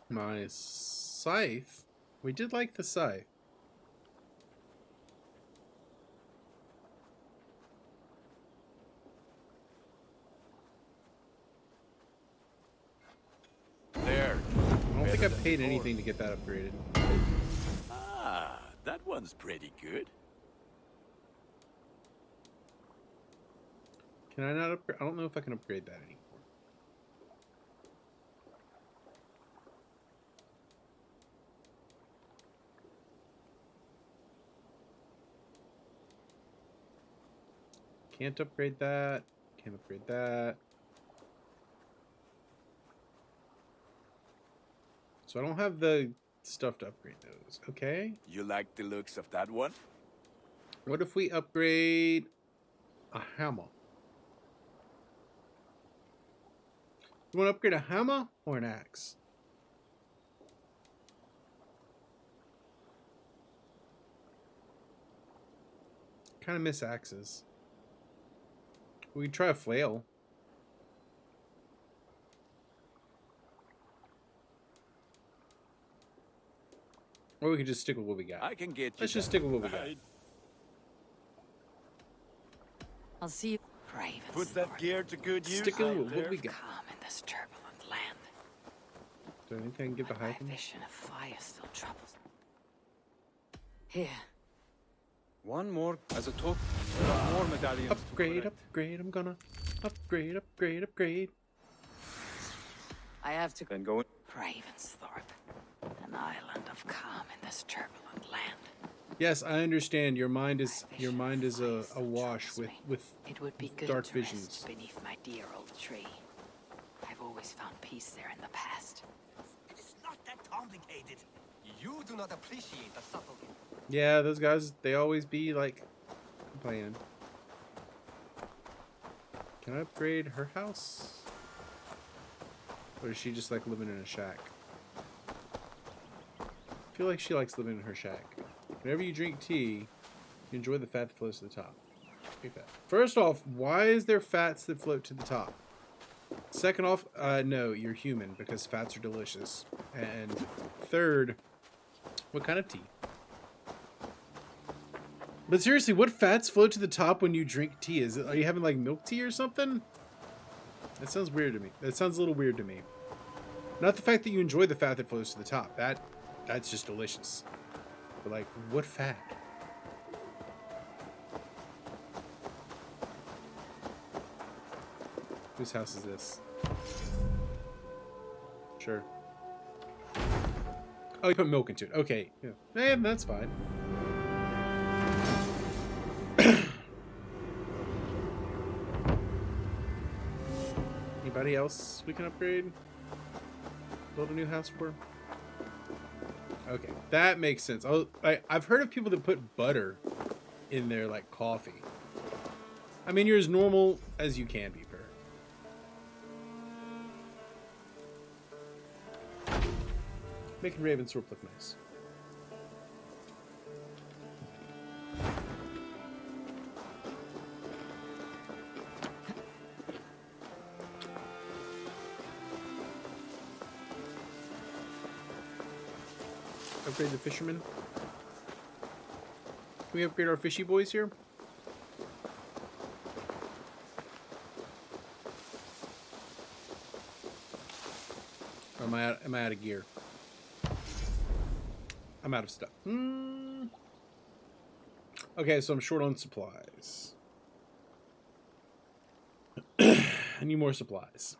Speaker 1: My scythe. We did like the scythe.
Speaker 11: There.
Speaker 1: I don't think I paid anything to get that upgraded.
Speaker 11: Ah, that one's pretty good.
Speaker 1: Can I not upgrade? I don't know if I can upgrade that anymore. Can't upgrade that. Can't upgrade that. So I don't have the stuff to upgrade those. Okay.
Speaker 11: You like the looks of that one?
Speaker 1: What if we upgrade a hammer? You want to upgrade a hammer or an axe? Kind of miss axes. We could try a flail. Or we could just stick with what we got.
Speaker 11: I can get you.
Speaker 1: Let's just stick with what we got.
Speaker 2: I'll see you. Ravens.
Speaker 10: Put that gear to good use.
Speaker 1: Stick with what we got.
Speaker 2: Calm in this turbulent land.
Speaker 1: Is there anything I can give the hyphen?
Speaker 2: Vision of fire still troubles. Here.
Speaker 14: One more as a token. One more medallion.
Speaker 1: Upgrade, upgrade. I'm gonna upgrade, upgrade, upgrade.
Speaker 2: I have to
Speaker 14: Then go in.
Speaker 2: Ravensthorpe, an island of calm in this turbulent land.
Speaker 1: Yes, I understand. Your mind is awash with
Speaker 2: It would be good
Speaker 1: dark
Speaker 2: to
Speaker 1: visions.
Speaker 2: rest beneath my dear old tree. I've always found peace there in the past.
Speaker 4: It is not that complicated. You do not appreciate the subtlety.
Speaker 1: Yeah, those guys, they always be like complaining. Can I upgrade her house? Or is she just like living in a shack? I feel like she likes living in her shack. Whenever you drink tea, you enjoy the fat that floats to the top. Okay, fat. First off, why is there fats that float to the top? Second off, no, you're human because fats are delicious. And third, what kind of tea? But seriously, what fats float to the top when you drink tea? Are you having like milk tea or something? That sounds weird to me. That sounds a little weird to me. Not the fact that you enjoy the fat that flows to the top. That's just delicious. But like, what fat? Whose house is this? Sure. Oh, you put milk into it. Okay. Yeah. That's fine. Anybody else we can upgrade? Build a new house for? Okay, that makes sense. I've heard of people that put butter in their like coffee. I mean, you're as normal as you can be, Per. Making Ravensthorpe look nice. Upgrade the fishermen. Can we upgrade our fishy boys here? Or am I out of gear? I'm out of stuff. Okay, so I'm short on supplies. I need more supplies.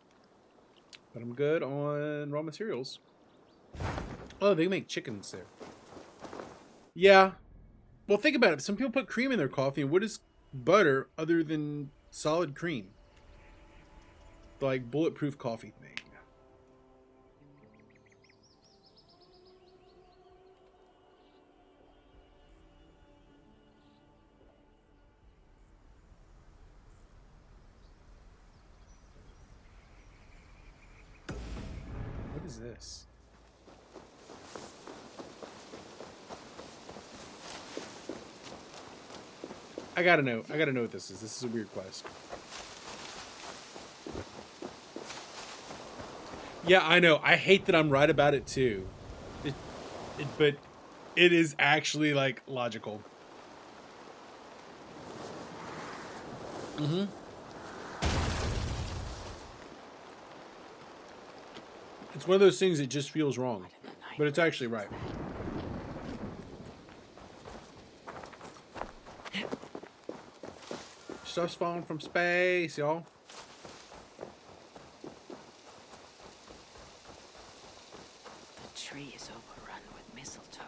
Speaker 1: But I'm good on raw materials. Oh, they make chickens there. Yeah. Well, think about it. Some people put cream in their coffee, and what is butter other than solid cream? The, like, bulletproof coffee thing. What is this? I gotta know what this is. This is a weird quest. Yeah, I know. I hate that I'm right about it too. But it is actually like logical. Mm-hmm. It's one of those things that just feels wrong, but it's actually right. Stuff's falling from space, y'all.
Speaker 2: The tree is overrun with mistletoe.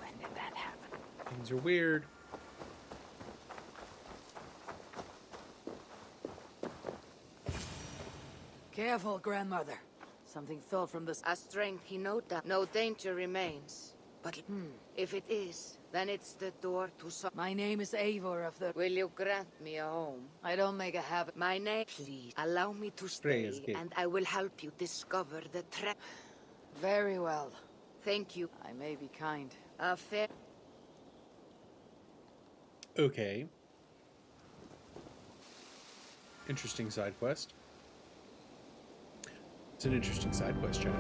Speaker 2: When did that happen?
Speaker 1: Things are weird.
Speaker 2: Careful, grandmother. Something fell from the...
Speaker 21: A strength he know that no danger remains. But if it is, then it's the door to some...
Speaker 2: My name is Eivor of the...
Speaker 21: Will you grant me a home?
Speaker 2: I don't make a habit.
Speaker 21: My name... Please, allow me to stay, and I will help you discover the trap.
Speaker 2: Very well.
Speaker 21: Thank you.
Speaker 2: I may be kind.
Speaker 21: A fair...
Speaker 1: Okay. Interesting side quest. It's an interesting side quest, Chad.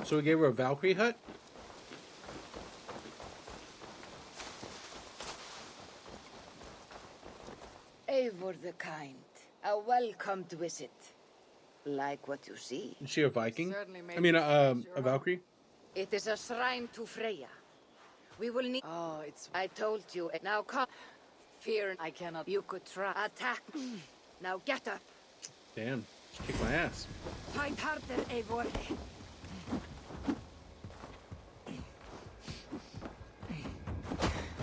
Speaker 1: So we gave her a Valkyrie hut?
Speaker 21: Eivor the kind. A welcomed visit. Like what you see.
Speaker 1: Is she a Viking? I mean, a Valkyrie?
Speaker 21: It is a shrine to Freya. We will need...
Speaker 2: Oh, it's...
Speaker 21: I told you. Now come.
Speaker 2: Fear, I cannot...
Speaker 21: You could try. Attack. Now get up.
Speaker 1: Damn. She kicked my ass.
Speaker 21: Fight harder, Eivor.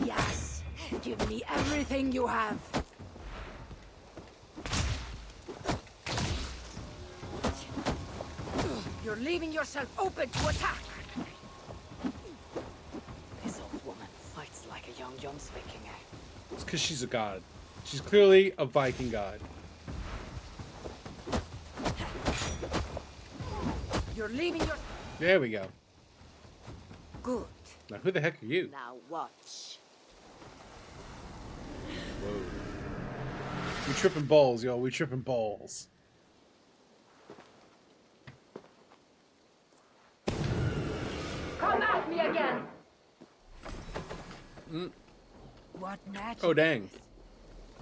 Speaker 2: Yes. Give me everything you have.
Speaker 21: You're leaving yourself open to attack.
Speaker 2: This old woman fights like a young Jomsviking.
Speaker 1: It's because she's a god. She's clearly a Viking god.
Speaker 21: You're leaving your...
Speaker 1: There we go.
Speaker 21: Good.
Speaker 1: Now, who the heck are you?
Speaker 21: Now watch.
Speaker 1: Whoa. We tripping balls, y'all. We tripping balls.
Speaker 21: Come at me again.
Speaker 2: What magic?
Speaker 1: Oh, dang.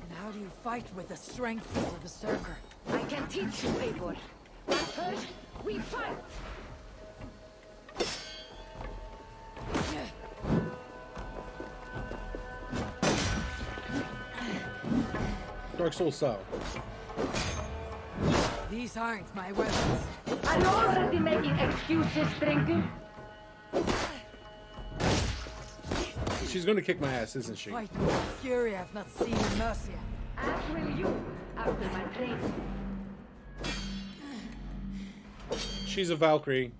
Speaker 2: And how do you fight with the strength of a berserker?
Speaker 21: I can teach you, Eivor. But first, we fight.
Speaker 1: Dark Souls style.
Speaker 2: These aren't my weapons.
Speaker 21: I'm already making excuses, Drinker.
Speaker 1: She's gonna kick my ass, isn't she?
Speaker 2: Fight with fury I've not seen in Mercia.
Speaker 21: As will you, after my training.
Speaker 1: She's a Valkyrie.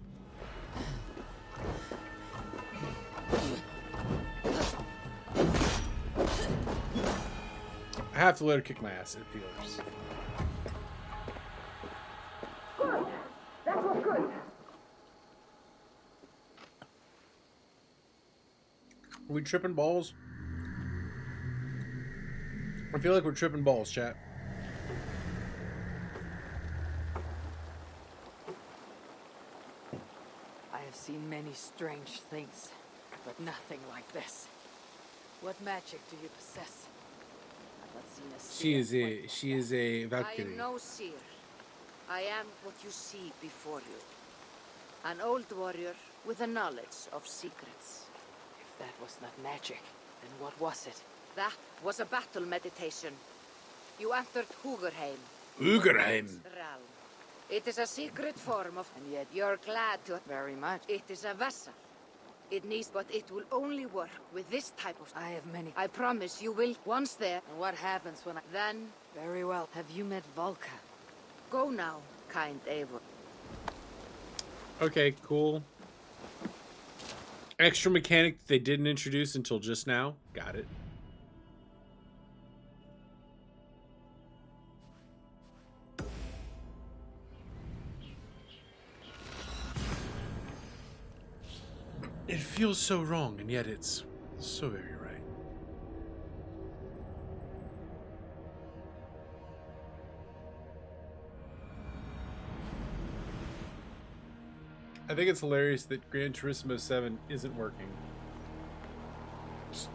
Speaker 1: I have to let her kick my ass, it appears.
Speaker 21: Good. That was good.
Speaker 1: Are we tripping balls? I feel like we're tripping balls, chat.
Speaker 2: I have seen many strange things, but nothing like this. What magic do you possess? I've not seen a
Speaker 1: She is a
Speaker 21: I
Speaker 1: Valkyrie.
Speaker 21: am no seer. I am what you see before you. An old warrior with a knowledge of secrets. If that was not magic, then what was it? That was a battle meditation. You entered Hugerheim.
Speaker 1: Hugerheim.
Speaker 21: Realm. It is a secret form of, and yet you're glad to. Very much. It is a vessel. It needs, but it will only work with this type of. I have many. I promise you will. Once there. And what happens when I. Then. Very well. Have you met Volka? Go now, kind Eivor.
Speaker 1: Okay, cool. Extra mechanic that they didn't introduce until just now. Got it. It feels so wrong, and yet it's so very right. I think it's hilarious that Gran Turismo 7 isn't working.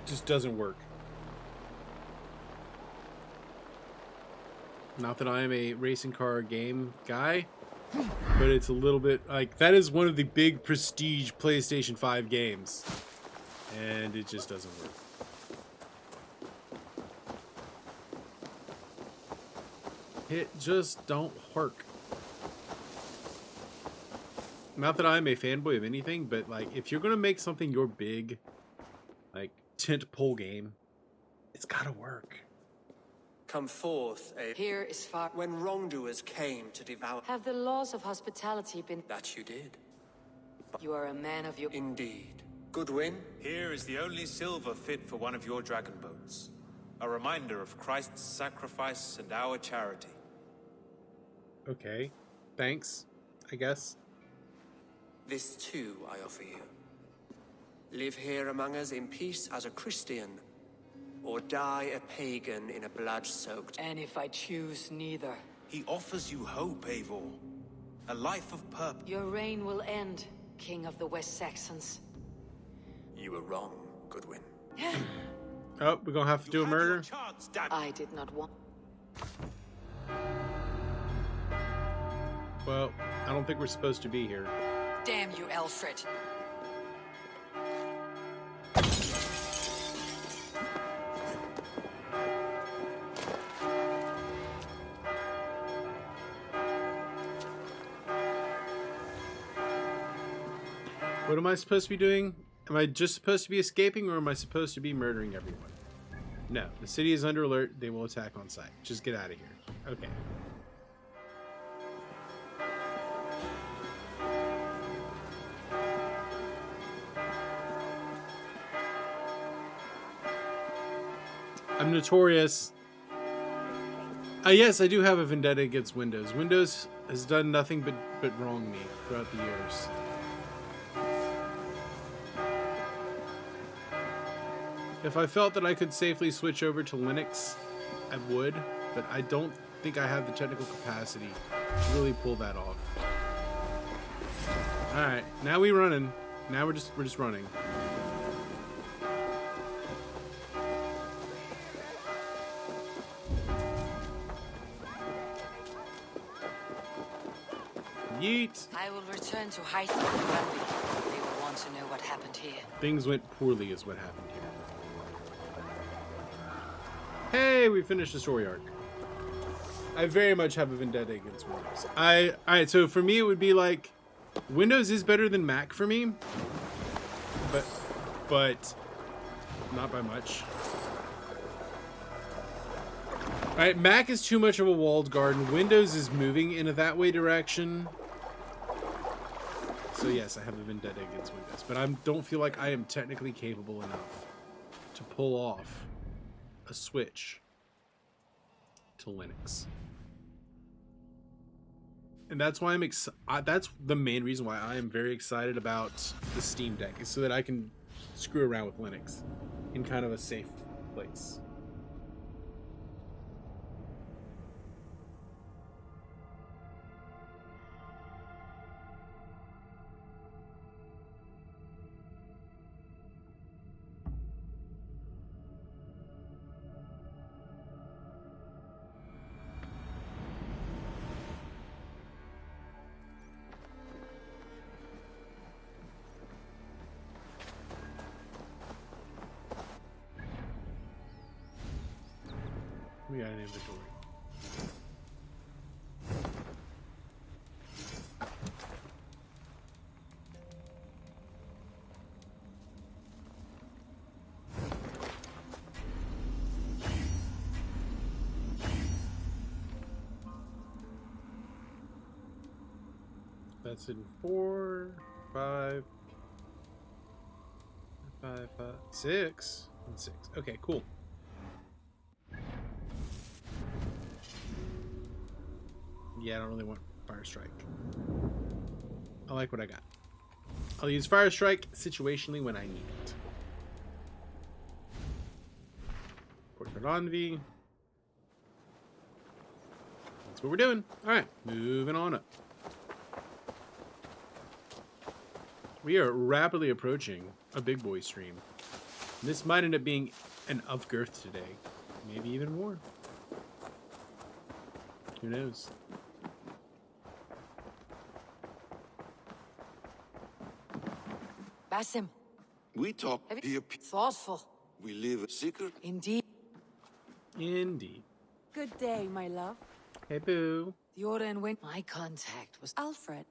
Speaker 1: Just doesn't work. Not that I am a racing car game guy, but it's a little bit like that is one of the big prestige PlayStation 5 games, and it just doesn't work. It just don't work. Not that I'm a fanboy of anything, but like if you're gonna make something your big, like tentpole game, it's gotta work.
Speaker 13: Come forth, Eivor.
Speaker 2: Here is far.
Speaker 13: When wrongdoers came to devour.
Speaker 2: Have the laws of hospitality been.
Speaker 13: That you did.
Speaker 2: You are a man of your.
Speaker 13: Indeed. Goodwin?
Speaker 14: Here is the only silver fit for one of your dragon boats. A reminder of Christ's sacrifice and our charity.
Speaker 1: Okay. Thanks, I guess.
Speaker 13: This too I offer you. Live here among us in peace as a Christian, or die a pagan in a blood-soaked.
Speaker 2: And if I choose neither.
Speaker 14: He offers you hope, Eivor. A life of purpose.
Speaker 2: Your reign will end, King of the West Saxons.
Speaker 13: You were wrong, Goodwin.
Speaker 1: Oh, we're gonna have to do a murder?
Speaker 2: I did not want.
Speaker 1: Well, I don't think we're supposed to be here.
Speaker 2: Damn you, Alfred.
Speaker 1: What am I supposed to be doing? Am I just supposed to be escaping, or am I supposed to be murdering everyone? No, the city is under alert. They will attack on sight. Just get out of here. Okay. I'm notorious. Yes, I do have a vendetta against Windows. Windows has done nothing but wrong me throughout the years. If I felt that I could safely switch over to Linux, I would, but I don't think I have the technical capacity to really pull that off. All right, now we're running. Now we're just running. Yeet.
Speaker 2: I will return to Hythe and Grundy. They will want to know what happened here.
Speaker 1: Things went poorly is what happened here. Hey, we finished the story arc. I very much have a vendetta against Windows. Alright, so for me it would be like Windows is better than Mac for me. But not by much. Alright, Mac is too much of a walled garden. Windows is moving in a that way direction. So yes, I have a vendetta against Windows, but I don't feel like I am technically capable enough to pull off a switch to Linux. And that's why that's the main reason why I am very excited about the Steam Deck, is so that I can screw around with Linux in kind of a safe place. We got an inventory. That's in 4, 5, 6, and 6. Okay, cool. Yeah, I don't really want Fire Strike. I like what I got. I'll use Fire Strike situationally when I need it. Portrait Envy. That's what we're doing. Alright, moving on up. We are rapidly approaching a big boy stream. This might end up being an of girth today. Maybe even more. Who knows?
Speaker 2: Basim,
Speaker 5: We talk here.
Speaker 2: thoughtful.
Speaker 5: We live a secret.
Speaker 2: Indeed.
Speaker 1: Indeed.
Speaker 2: Good day, my love.
Speaker 1: Hey, boo.
Speaker 2: The order and when my contact was Alfred.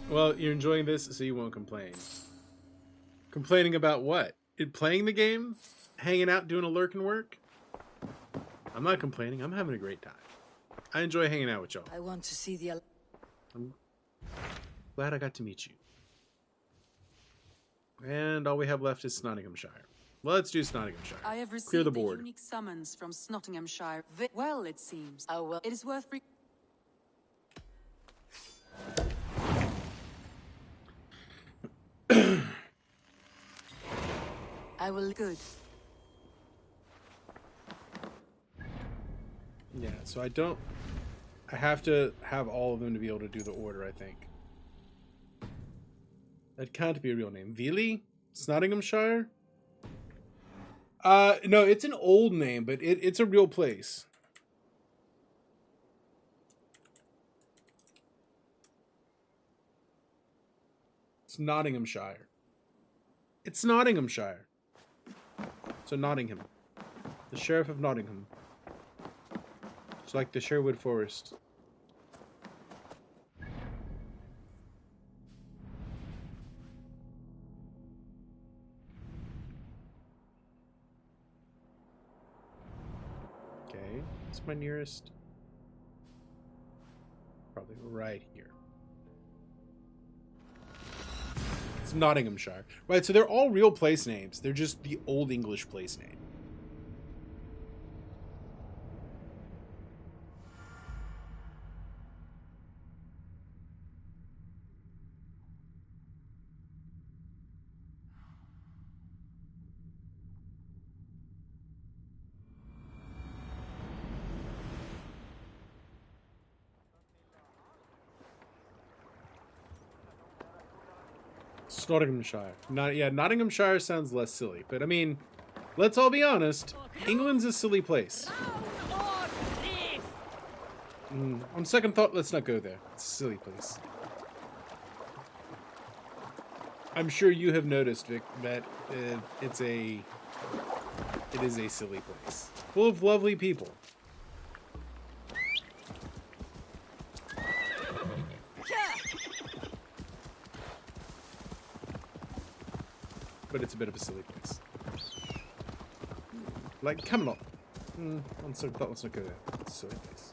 Speaker 1: Well, you're enjoying this, so you won't complain. Complaining about what? Playing the game? Hanging out, doing a lurk and work? I'm not complaining. I'm having a great time. I enjoy hanging out with y'all.
Speaker 2: I want to see the...
Speaker 1: I'm glad I got to meet you. And all we have left is Nottinghamshire. Well, let's do Nottinghamshire.
Speaker 22: I have received
Speaker 1: Clear the
Speaker 22: a
Speaker 1: board.
Speaker 22: unique summons from Nottinghamshire. Well, it seems.
Speaker 2: Oh, well.
Speaker 22: It is worth...
Speaker 2: I will...
Speaker 22: Good.
Speaker 1: Yeah, so I have to have all of them to be able to do the order, I think. That can't be a real name. Vili? It's Nottinghamshire? No, it's an old name, but it's a real place. It's Nottinghamshire. It's Nottinghamshire. So Nottingham. The Sheriff of Nottingham. It's like the Sherwood Forest. Okay, it's my nearest. Probably right here. It's Nottinghamshire. Right, so they're all real place names. They're just the Old English place name. It's Nottinghamshire. Nottinghamshire sounds less silly, but I mean, let's all be honest. England's a silly place. On second thought, let's not go there. It's a silly place. I'm sure you have noticed, Vic, that it is a silly place, full of lovely people. But it's a bit of a silly place. Like Camelot. On second thought, let's not go there. It's a silly place.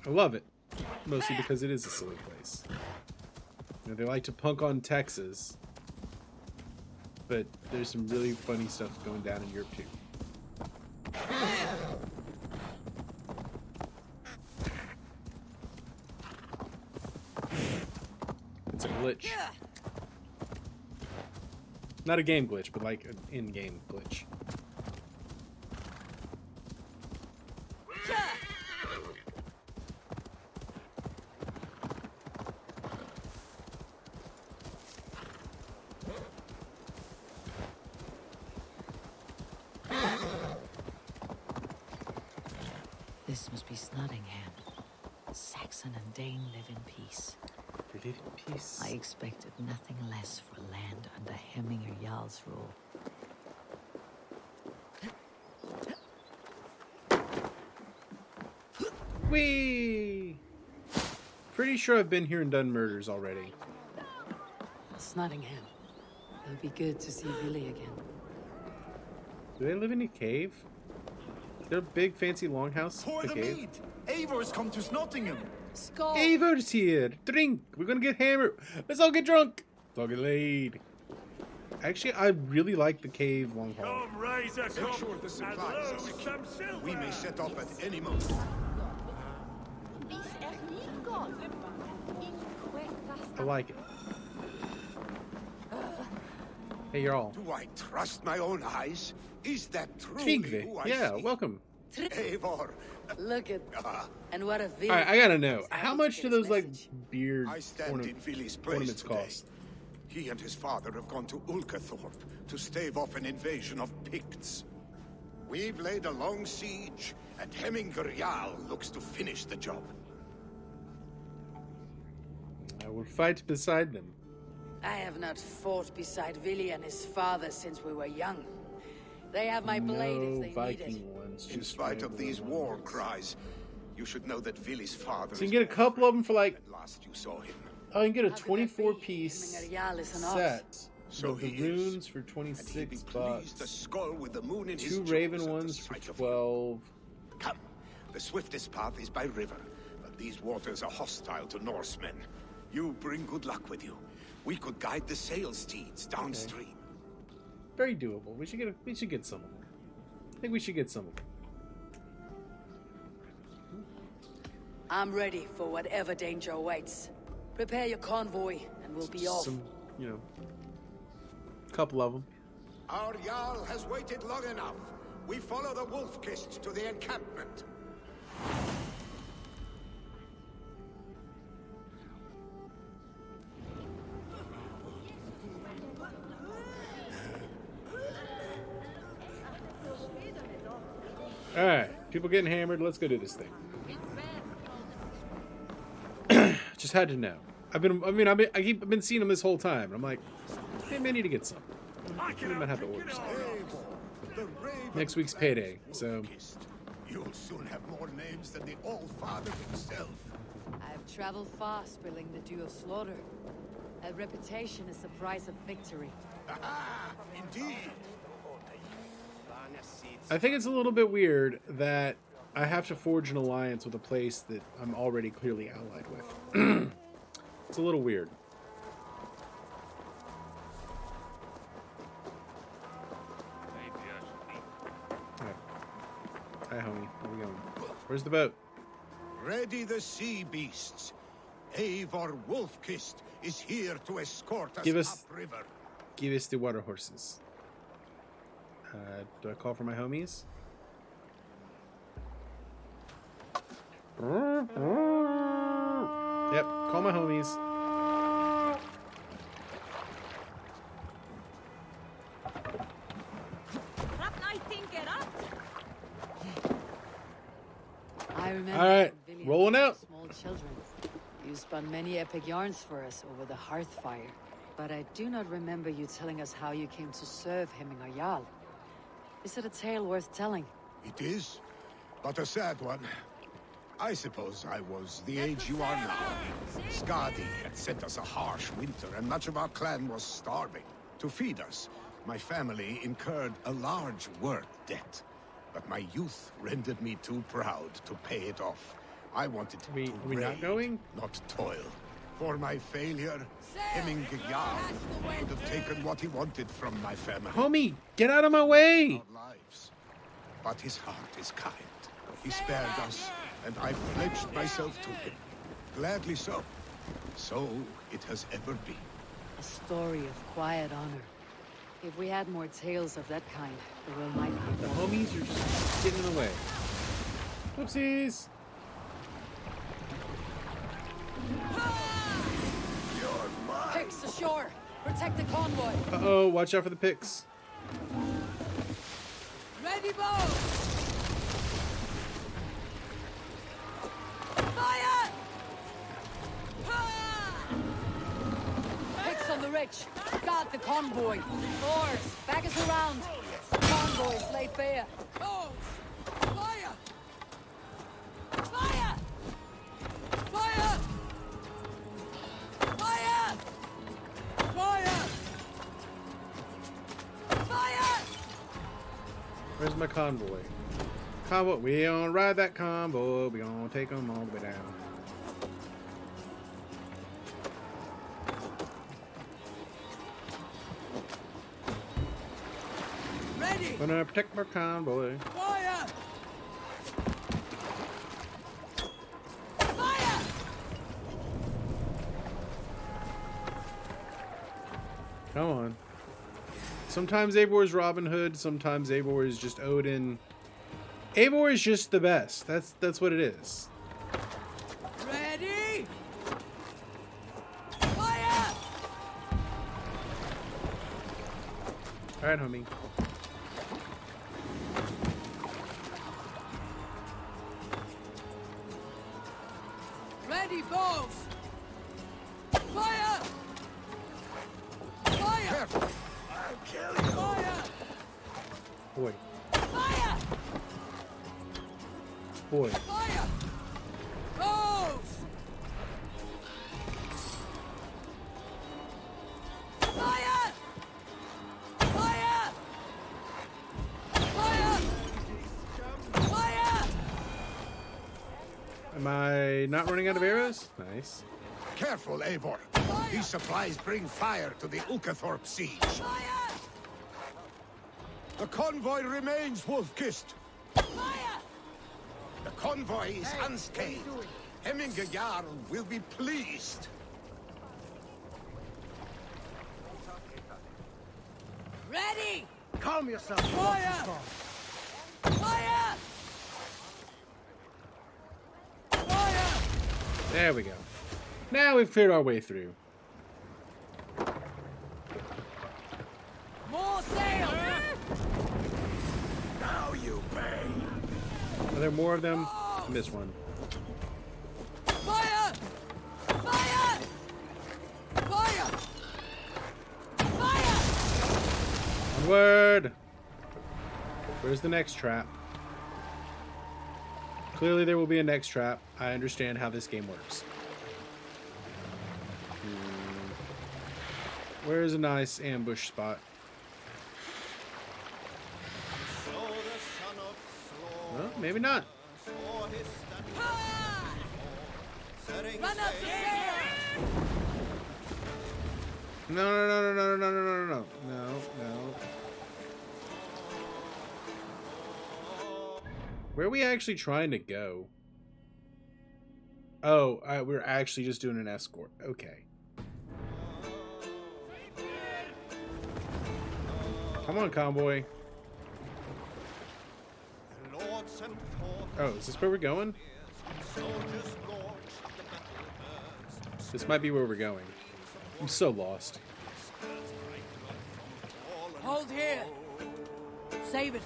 Speaker 1: I love it. Mostly because it is a silly place. You know, they like to punk on Texas. But there's some really funny stuff going down in Europe too. It's a glitch. Not a game glitch, but like an in-game glitch.
Speaker 2: This must be Snottingham. Saxon and Dane live in peace.
Speaker 1: They live in peace.
Speaker 2: I expected nothing less for land under Hemminger Jarl's rule.
Speaker 1: Whee! Pretty sure I've been here and done murders already.
Speaker 22: It's Nottingham. It'll be good to see Billy again.
Speaker 1: Do they live in a cave? Is there a big fancy longhouse?
Speaker 10: Pour
Speaker 1: The
Speaker 10: the
Speaker 1: cave?
Speaker 10: mead! Eivor's come to Nottingham.
Speaker 22: Skull!
Speaker 1: Eivor's here! Drink! We're gonna get hammered! Let's all get drunk! Let's all get laid. Actually, I really like the cave long haul.
Speaker 11: Come, rise a
Speaker 4: Make
Speaker 11: cup
Speaker 4: sure the
Speaker 11: and
Speaker 4: supplies
Speaker 11: load
Speaker 4: are secure.
Speaker 11: some silver.
Speaker 4: We may set off at any moment.
Speaker 1: I like it. Hey, y'all.
Speaker 11: Do I trust my own eyes? Is that truly
Speaker 1: Trigve.
Speaker 11: who I
Speaker 1: Yeah,
Speaker 11: see?
Speaker 1: welcome.
Speaker 11: Eivor.
Speaker 22: Look at and what a village.
Speaker 1: Alright, I gotta know. How much do those, like, beard
Speaker 11: I stand in Vili's place
Speaker 1: ornaments
Speaker 11: today.
Speaker 1: cost?
Speaker 11: He and his father have gone to Ulkathorpe to stave off an invasion of Picts. We've laid a long siege, and Hemminger Jarl looks to finish the job.
Speaker 1: I will fight beside them.
Speaker 22: I have not fought beside Vili and his father since we were young. They have my blade if
Speaker 1: No
Speaker 22: they need it.
Speaker 1: Viking ones.
Speaker 11: In
Speaker 1: just
Speaker 11: spite of
Speaker 1: random
Speaker 11: these
Speaker 1: ones.
Speaker 11: war cries, you should know that Vili's father
Speaker 1: So you
Speaker 11: is
Speaker 1: can get a couple of them for like.
Speaker 11: last you saw him.
Speaker 1: Oh, you can get a 24-piece
Speaker 22: Hemminger Jarl is an ox.
Speaker 1: set.
Speaker 11: So
Speaker 1: With the
Speaker 11: he is.
Speaker 1: runes for
Speaker 11: And he'd
Speaker 1: 26
Speaker 11: be pleased the
Speaker 1: bucks.
Speaker 11: skull with the moon in his
Speaker 1: Two
Speaker 11: jaws
Speaker 1: raven
Speaker 11: at the
Speaker 1: ones for
Speaker 11: sight of
Speaker 1: 12.
Speaker 11: Come, the swiftest path is by river, but these waters are hostile to Norsemen. You bring good luck with you. We could guide the sail steeds downstream.
Speaker 1: Very doable. We should get some of them. I think we should get some of them.
Speaker 22: I'm ready for whatever danger awaits. Prepare your convoy, and we'll be off.
Speaker 1: Some, couple of them.
Speaker 11: Our Jarl has waited long enough. We follow the Wolf-Kist to the encampment.
Speaker 1: All right, people getting hammered. Let's go do this thing. Just had to know. I've been seeing them this whole time. And I'm like, maybe I need to get some. We might have to order some. Next week's payday, so.
Speaker 11: You'll soon have more names than the All-Father himself.
Speaker 2: I've traveled far, spilling the dew of slaughter. A reputation is the price of victory.
Speaker 11: Aha! Indeed.
Speaker 1: I think it's a little bit weird that I have to forge an alliance with a place that I'm already clearly allied with. It's a little weird. Alright. Hi, homie. Where we going? Where's the boat?
Speaker 11: Ready the sea beasts. Eivor Wolf-Kist is here to escort us upriver.
Speaker 1: Give us the water horses. Do I call for my homies? Yep, call my homies.
Speaker 2: I remember.
Speaker 1: All right,
Speaker 2: when Billy
Speaker 1: rolling
Speaker 2: and I were
Speaker 1: out.
Speaker 2: Small children. You spun many epic yarns for us over the hearth fire, but I do not remember you telling us how you came to serve Hemminger Jarl. Is it a tale worth telling?
Speaker 11: It is, but a sad one. I suppose I was the age you are now. Skadi had sent us a harsh winter, and much of our clan was starving. To feed us, my family incurred a large work debt. But my youth rendered me too proud to pay it off. I wanted to
Speaker 1: we not
Speaker 11: raid,
Speaker 1: going?
Speaker 11: not toil. For my failure, Hemminger Jarl would have taken what he wanted from my family.
Speaker 1: Homie, get out of my way!
Speaker 11: Our lives. But his heart is kind. He spared us, and I pledged myself to him. Gladly so. So it has ever been.
Speaker 2: A story of quiet honor. If we had more tales of that kind, the world might be
Speaker 1: The
Speaker 2: more.
Speaker 1: homies are just getting in the way. Whoopsies!
Speaker 22: Picks ashore! Protect the convoy!
Speaker 1: Uh-oh, watch out for the picks.
Speaker 22: Ready, bow! Fire! Wretch! Guard the convoy! Oars! Back us around! Convoys lay bare!
Speaker 8: Oh! Fire! Fire! Fire! Fire! Fire! Fire!
Speaker 1: Where's my convoy? Convoy, we gonna ride that convoy. We gonna take them all the way down.
Speaker 8: Ready!
Speaker 1: Gonna protect my convoy.
Speaker 8: Fire! Fire!
Speaker 1: Come on. Sometimes Eivor is Robin Hood, sometimes Eivor is just Odin. Eivor is just the best. That's what it is.
Speaker 8: Ready! Fire!
Speaker 1: Alright, homie.
Speaker 8: Ready, bows! Fire! Fire!
Speaker 11: Careful.
Speaker 8: I'll kill you! Fire!
Speaker 1: Boy.
Speaker 8: Fire!
Speaker 1: Boy.
Speaker 8: Fire! Bows! Fire! Fire! Fire! Fire!
Speaker 1: Am I not running out of arrows? Nice.
Speaker 11: Careful, Eivor. These supplies bring fire to the Ukathorpe siege.
Speaker 8: Fire!
Speaker 11: The convoy remains, Wolf-Kissed.
Speaker 8: Fire!
Speaker 11: The convoy is unscathed. Hemminge Jarl will be pleased.
Speaker 8: Ready!
Speaker 4: Calm yourself.
Speaker 8: Fire! Fire! Fire!
Speaker 1: There we go. Now we've cleared our way through.
Speaker 8: More sail!
Speaker 3: Now you pay.
Speaker 1: Are there more of them? I missed one.
Speaker 8: Fire! Fire! Fire! Fire!
Speaker 1: Onward! Where's the next trap? Clearly there will be a next trap. I understand how this game works. Where is a nice ambush spot? Well, maybe not.
Speaker 8: Run up the sail!
Speaker 1: No. Where are we actually trying to go? Oh, we're actually just doing an escort. Okay. Come on, convoy. Oh, is this where we're going? This might be where we're going. I'm so lost.
Speaker 22: Hold here. Save it.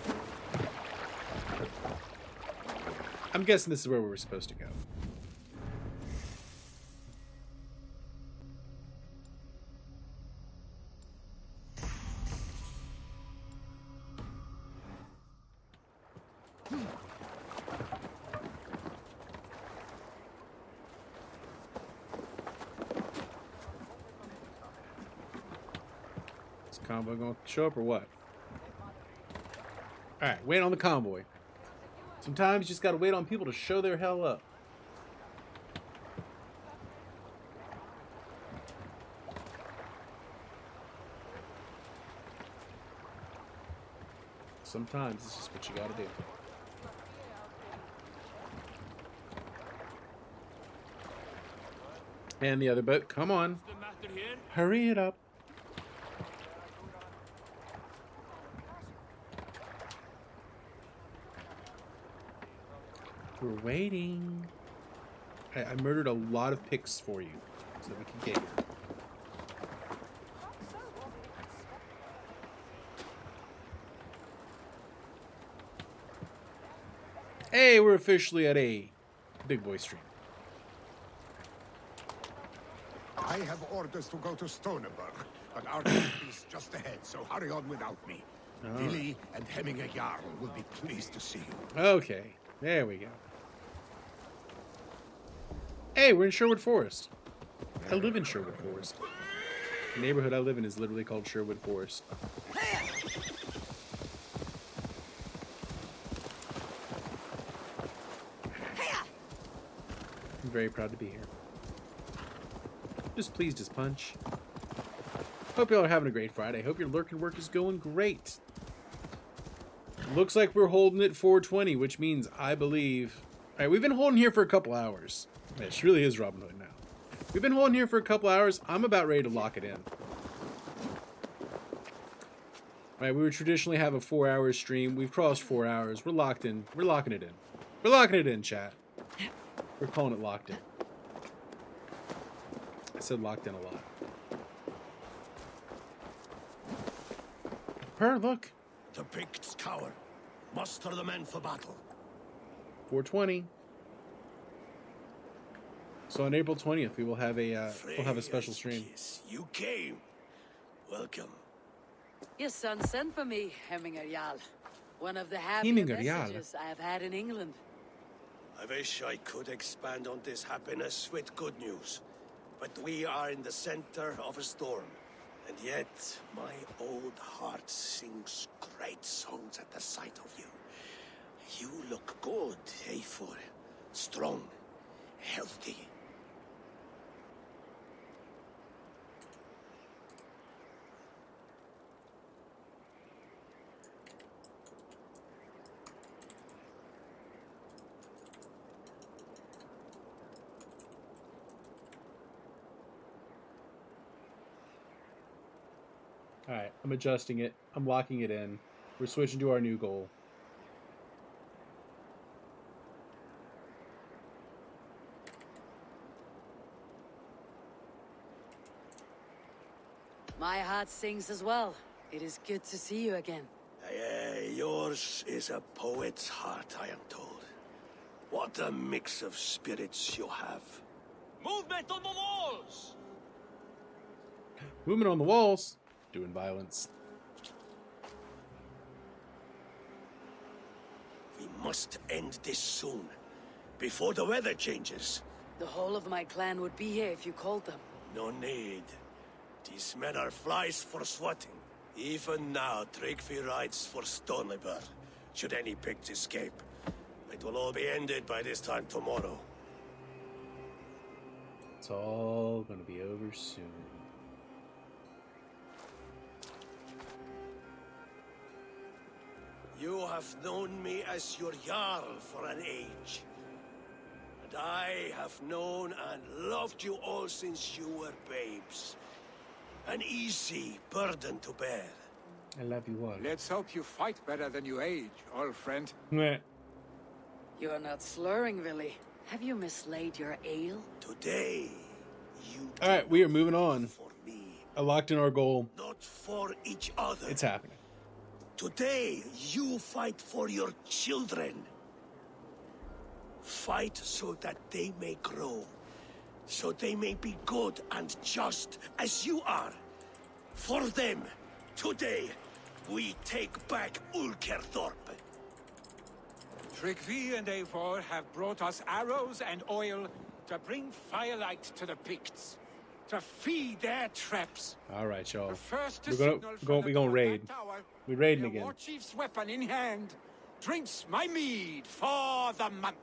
Speaker 1: I'm guessing this is where we were supposed to go. Is convoy gonna show up or what? Alright, wait on the convoy. Sometimes you just gotta wait on people to show their hell up. Sometimes it's just what you gotta do. And the other boat, come on. Hurry it up. We're waiting. I murdered a lot of picks for you so that we can get here. Hey, we're officially at a big boy stream.
Speaker 11: I have orders to go to Stoneberg. but our camp is just ahead, so hurry on without me. Billy and Hemminger Jarl will be pleased to see you.
Speaker 1: Okay, there we go. Hey, we're in Sherwood Forest. I live in Sherwood Forest. The neighborhood I live in is literally called Sherwood Forest. I'm very proud to be here. Just pleased as punch. Hope y'all are having a great Friday. Hope your lurking work is going great. Looks like we're holding it 420, which means I believe... Alright, we've been holding here for a couple hours. This really is Robin Hood now. We've been holding here for a couple hours. I'm about ready to lock it in. Alright, we would traditionally have a 4-hour stream. We've crossed 4 hours. We're locked in. We're locking it in. We're locking it in, chat. We're calling it locked in. I said locked in a lot. Her, look.
Speaker 4: The Picts cower. Muster the men for battle.
Speaker 1: 420. So on April 20th, we will have a special stream.
Speaker 4: You came. Welcome.
Speaker 22: Your son sent for me, Hemminger Jarl. One of the happiest messages I have had in England.
Speaker 4: I wish I could expand on this happiness with good news. But we are in the center of a storm. And yet, my old heart sings great songs at the sight of you. You look good, Eivor. Strong, healthy.
Speaker 1: Alright, I'm adjusting it. I'm locking it in. We're switching to our new goal.
Speaker 22: My heart sings as well. It is good to see you again.
Speaker 4: Yours is a poet's heart, I am told. What a mix of spirits you have.
Speaker 3: Movement on the walls!
Speaker 1: Movement on the walls. Doing violence.
Speaker 4: We must end this soon. Before the weather changes.
Speaker 22: The whole of my clan would be here if you called them.
Speaker 4: No need. These men are flies for swatting. Even now, Tryggvi rides for Stonebur. Should any Picts escape. It will all be ended by this time tomorrow.
Speaker 1: It's all gonna be over soon.
Speaker 4: You have known me as your Jarl for an age. And I have known and loved you all since you were babes. An easy burden to bear.
Speaker 1: I love you all.
Speaker 15: Let's hope you fight better than you age, old friend.
Speaker 1: Meh.
Speaker 22: You're not slurring, Willy. Have you mislaid your ale?
Speaker 4: Today, you...
Speaker 1: Alright, we are moving on. I locked in our goal.
Speaker 4: Not for each other.
Speaker 1: It's happening.
Speaker 4: Today, you fight for your children. Fight so that they may grow. So they may be good and just as you are. For them, today, we take back Ulkerthorpe.
Speaker 15: Tryggvi and Eivor have brought us arrows and oil to bring firelight to the Picts. To feed their traps.
Speaker 1: Alright, y'all.
Speaker 15: We're
Speaker 1: gonna raid. We're raiding again.
Speaker 15: War chief's weapon in hand. Drinks my mead for the month.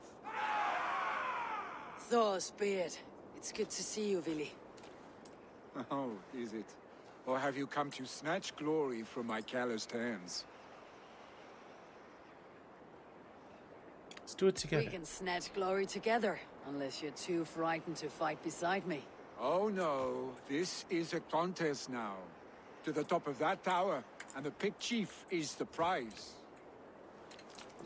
Speaker 22: Thor's beard. It's good to see you, Willy.
Speaker 15: Oh, is it? Or have you come to snatch glory from my calloused hands?
Speaker 1: Let's do it together.
Speaker 22: We can snatch glory together, unless you're too frightened to fight beside me.
Speaker 15: Oh no, this is a contest now. To the top of that tower, and the Pict chief is the prize.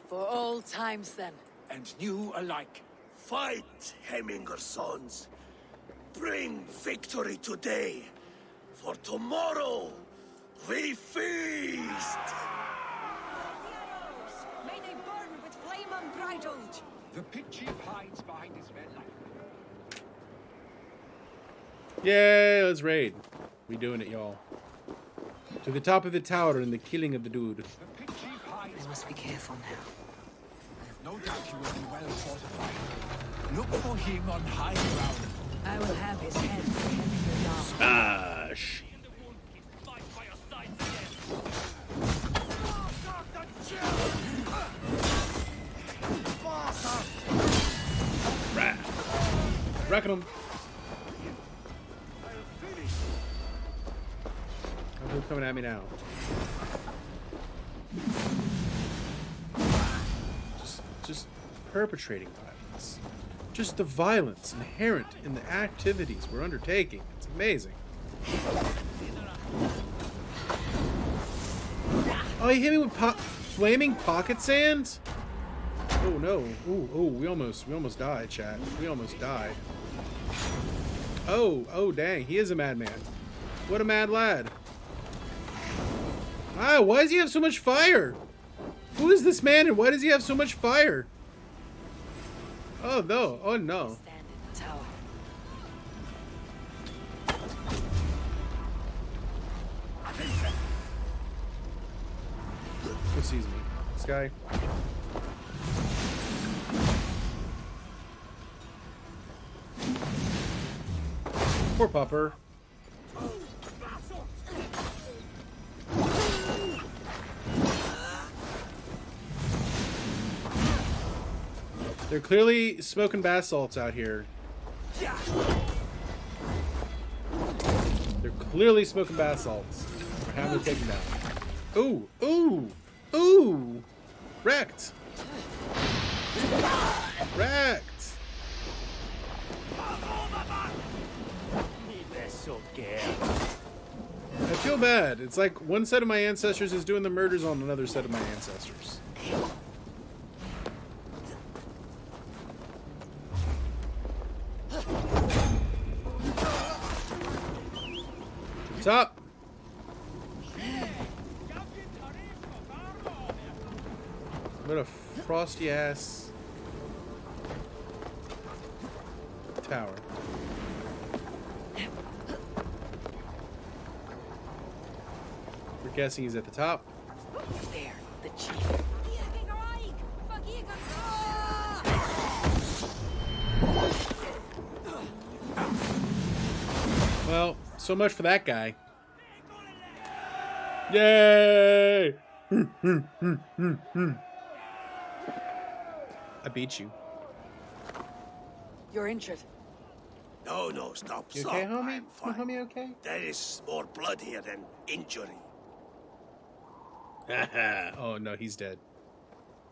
Speaker 22: For old times, then.
Speaker 15: And new alike.
Speaker 4: Fight, Hemminger sons. Bring victory today. For tomorrow, we feast!
Speaker 21: May they burn with flame unbridled!
Speaker 15: The Pict chief hides behind his red light.
Speaker 1: Yay, let's raid. We doing it, y'all. To the top of the tower and the killing of the dude.
Speaker 2: We must be careful now.
Speaker 15: No doubt you will be well fortified. Look for him on high ground.
Speaker 22: I will have his head for
Speaker 1: Smash! Rat. Wrecking him. Oh, who's coming at me now? Just perpetrating violence. Just the violence inherent in the activities we're undertaking. It's amazing. Oh, he hit me with flaming pocket sand? Oh no. Ooh, we almost died, chat. We almost died. Oh, dang. He is a madman. What a mad lad. Ah, why does he have so much fire? Who is this man and why does he have so much fire? Oh no, oh no. Who sees me? This guy? Poor pupper. They're clearly smoking bath salts out here. They're clearly smoking bath salts. We're having to take them down. Ooh! Wrecked! Wrecked! I feel bad. It's like one set of my ancestors is doing the murders on another set of my ancestors. Top. What a frosty ass tower. We're guessing he's at the top.
Speaker 2: There, the chief.
Speaker 1: Well, so much for that guy. Yay! I beat you.
Speaker 22: You're injured.
Speaker 4: No, stop.
Speaker 1: You
Speaker 4: stop.
Speaker 1: okay, homie?
Speaker 4: I'm fine.
Speaker 1: Homie, okay?
Speaker 4: There is more blood here than injury.
Speaker 1: Oh no, he's dead.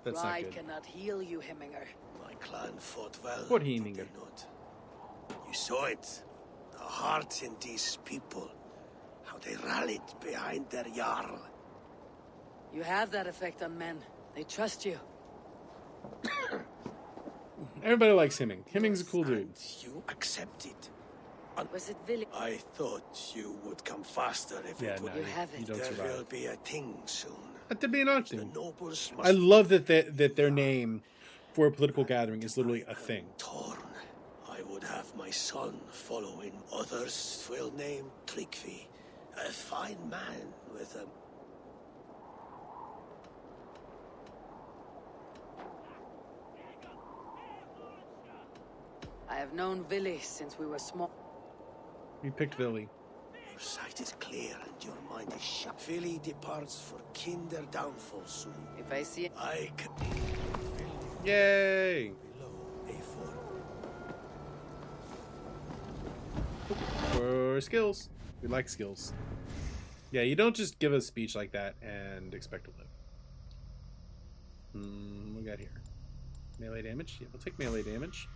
Speaker 1: That's
Speaker 22: Pride
Speaker 1: not good.
Speaker 22: cannot heal you, Hemminger.
Speaker 4: My clan fought well.
Speaker 1: What Hemminger?
Speaker 4: did they not? You saw it. The heart in these people. How they rallied behind their Jarl.
Speaker 22: You have that effect on men. They trust you.
Speaker 1: Everybody likes Hemming. Hemming's a cool dude.
Speaker 4: You accept it.
Speaker 22: Was it Villy?
Speaker 4: I thought you would come faster if
Speaker 1: Yeah,
Speaker 4: it would.
Speaker 1: no, you don't
Speaker 4: there
Speaker 1: survive.
Speaker 4: will be a thing soon.
Speaker 1: Let there be an art thing.
Speaker 4: Nobles
Speaker 1: I love that their name for a political gathering is literally a thing.
Speaker 4: Torn. I would have my son following. Others will name Tryggvi, a fine man with a...
Speaker 22: I have known Villy since we were small.
Speaker 1: We picked Villy.
Speaker 4: Your sight is clear and your mind is sharp. Vili departs for kinder downfall soon.
Speaker 22: If I see it,
Speaker 4: I can...
Speaker 1: Yay! For skills. We like skills. Yeah, you don't just give a speech like that and expect to live. What we got here? Melee damage? Yeah, we'll take melee damage.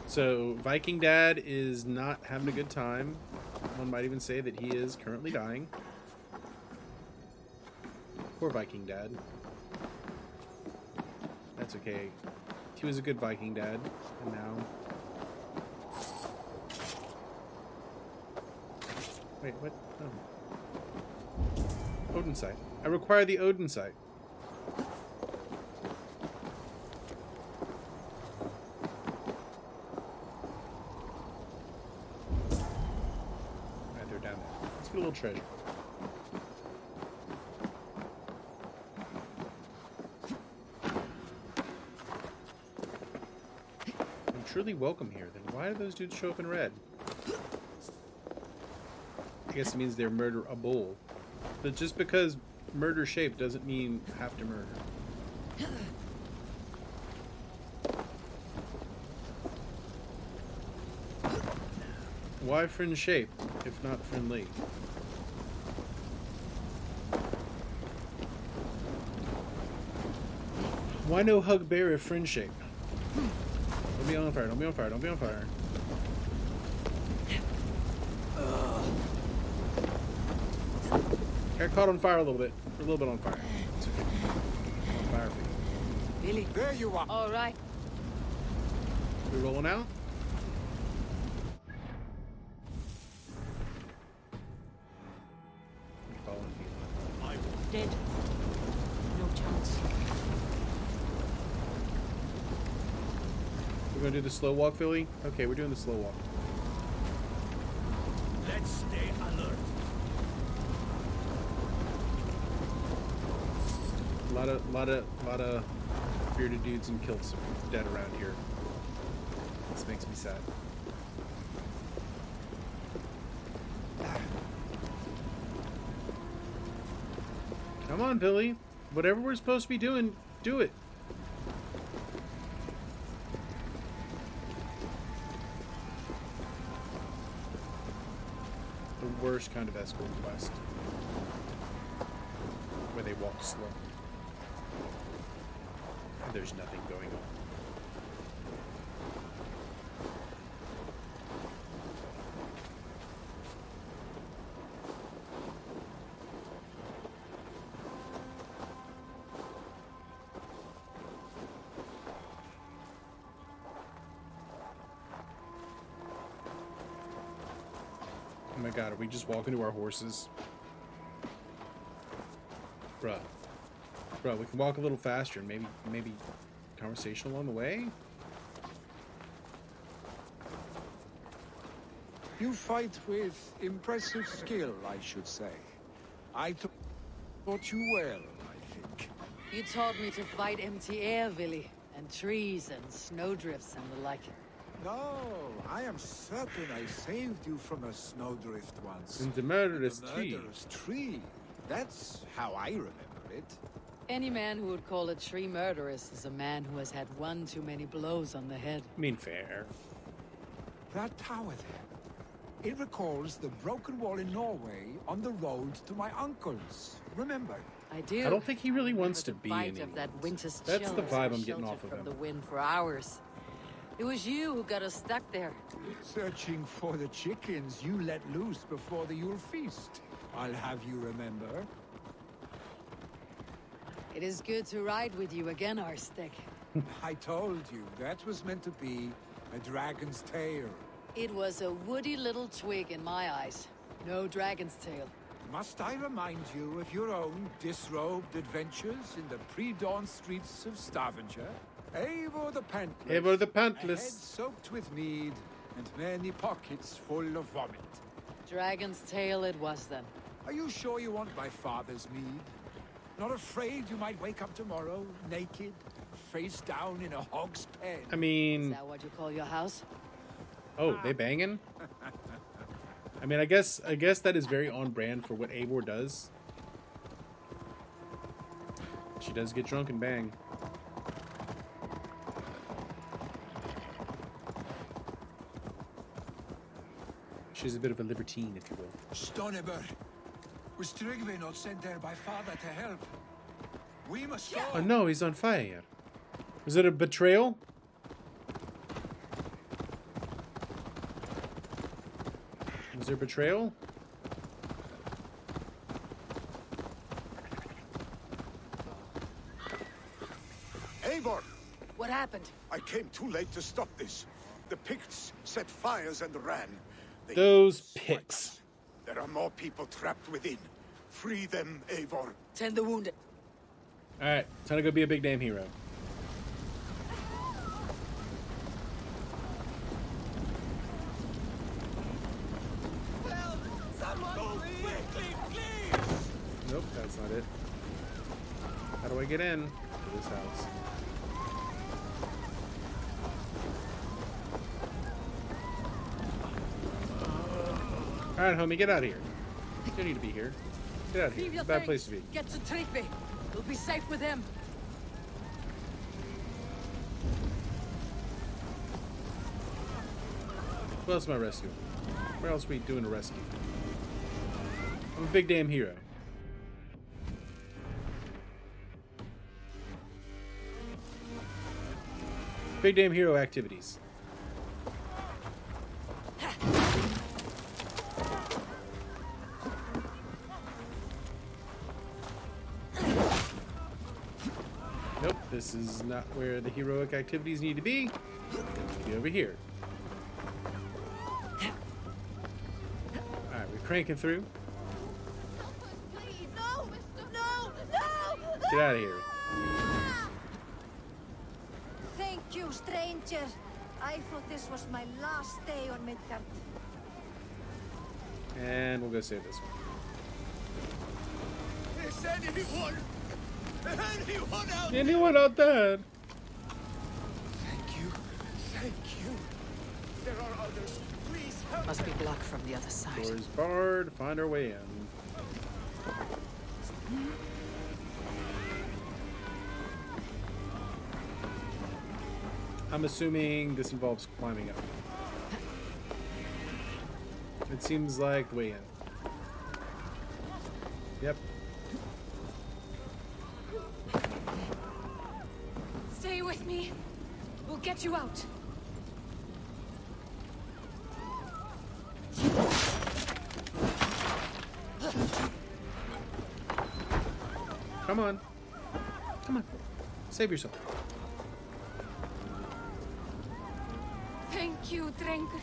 Speaker 1: So Viking Dad is not having a good time. One might even say that he is currently dying. Poor Viking Dad. That's okay. He was a good Viking Dad, and now Wait, what? Oh. Odin sight. I require the Odin sight. Alright, they're down there. Let's get a little treasure. I'm truly welcome here. Then why do those dudes show up in red? I guess it means they're murderable. But just because murder shape doesn't mean have to murder. Why friend shape, if not friendly? Why no hug bear if friend shape? Don't be on fire, don't be on fire, don't be on fire. Got caught on fire a little bit. We're a little bit on fire. It's okay. I'm on fire for you.
Speaker 15: Billy, there you are.
Speaker 12: All right.
Speaker 1: We rolling now?
Speaker 6: Dead. No chance.
Speaker 1: We're gonna do the slow walk, Philly? Okay, we're doing the slow walk.
Speaker 4: Let's stay alert.
Speaker 1: A lot of bearded dudes and kilts are dead around here. This makes me sad. Come on, Billy. Whatever we're supposed to be doing, do it. The worst kind of escort quest. Where they walk slow. And there's nothing going on. Oh my god, are we just walking to our horses? Bruh. Bruh, we can walk a little faster and maybe conversation along the way?
Speaker 15: You fight with impressive skill, I should say. I taught you well, I think.
Speaker 22: You taught me to fight empty air, Willy, and trees and snowdrifts and the like.
Speaker 15: No, I am certain I saved you from a snowdrift once.
Speaker 1: And the murderous tree.
Speaker 15: Murderous tree. That's how I remember it.
Speaker 22: Any man who would call a tree murderous is a man who has had one too many blows on the head.
Speaker 1: I mean, fair.
Speaker 15: That tower there. It recalls the broken wall in Norway on the road to my uncle's. Remember?
Speaker 22: I do.
Speaker 1: I don't think he really wants to be
Speaker 22: bite
Speaker 1: in
Speaker 22: of that winter's
Speaker 1: That's
Speaker 22: chill
Speaker 1: the
Speaker 22: as
Speaker 1: vibe
Speaker 22: we
Speaker 1: I'm getting off
Speaker 22: sheltered
Speaker 1: of
Speaker 22: from
Speaker 1: him.
Speaker 22: the wind for hours. It was you who got us stuck there.
Speaker 15: Searching for the chickens you let loose before the Yule feast. I'll have you remember.
Speaker 22: It is good to ride with you again, Arstick.
Speaker 15: I told you, that was meant to be a dragon's tail.
Speaker 22: It was a woody little twig in my eyes. No dragon's tail.
Speaker 15: Must I remind you of your own disrobed adventures in the pre-dawn streets of Stavanger? Eivor the Pantless.
Speaker 1: Eivor the
Speaker 15: A head
Speaker 1: Pantless.
Speaker 15: soaked with mead, and many pockets full of vomit.
Speaker 22: Dragon's tail it was then.
Speaker 15: Are you sure you want my father's mead? Not afraid you might wake up tomorrow, naked, face down in a hog's pen?
Speaker 1: I mean...
Speaker 22: Is that what you call your house?
Speaker 1: Oh, they banging? I mean, I guess that is very on brand for what Eivor does. She does get drunk and bang. She's a bit of a libertine, if you will.
Speaker 3: Stonebur, was Tryggvi not sent there by father to help? We must go.
Speaker 1: Oh no, he's on fire. Is it a betrayal? Is there betrayal?
Speaker 11: Eivor!
Speaker 22: What happened?
Speaker 11: I came too late to stop this. The Picts set fires and ran. They
Speaker 1: Those Picts.
Speaker 11: There are more people trapped within. Free them, Eivor.
Speaker 22: Tend the wounded.
Speaker 1: Alright, time to go be a big damn hero. Nope, that's not it. How do I get in to this house? Alright, homie, get out of here. You don't need to be here. Get out of here. It's a bad place to be.
Speaker 22: Get to Trygve. We'll be safe with him.
Speaker 1: Who else am I rescuing? Where else are we doing a rescue? I'm a big damn hero. Big damn hero activities. Nope, this is not where the heroic activities need to be. They need to be over here. Alright, we're cranking through. Get out of here.
Speaker 16: Thank you, stranger. I thought this was my last day on Midgard.
Speaker 1: And we'll go save this one.
Speaker 3: Is anyone out there?
Speaker 1: Anyone out there?
Speaker 3: Thank you. Thank you. There are others. Please help.
Speaker 2: Must be blocked from the other side.
Speaker 1: Door is barred. Find our way in. I'm assuming this involves climbing up. It seems like the way in. Yep.
Speaker 22: Stay with me. We'll get you out.
Speaker 1: Come on. Come on. Save yourself.
Speaker 22: Thank you, Drengur.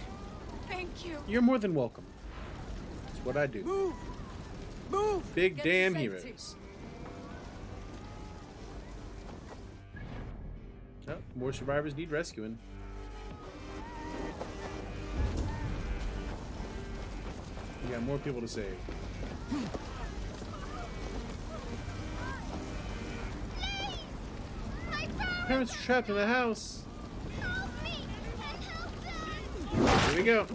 Speaker 22: Thank you.
Speaker 1: You're more than welcome. It's what I do.
Speaker 22: Move! Move!
Speaker 1: Big
Speaker 22: Get to
Speaker 1: damn
Speaker 22: safety.
Speaker 1: heroes. Oh, more survivors need rescuing. We got more people to save. Parents are trapped in the house. Here we go.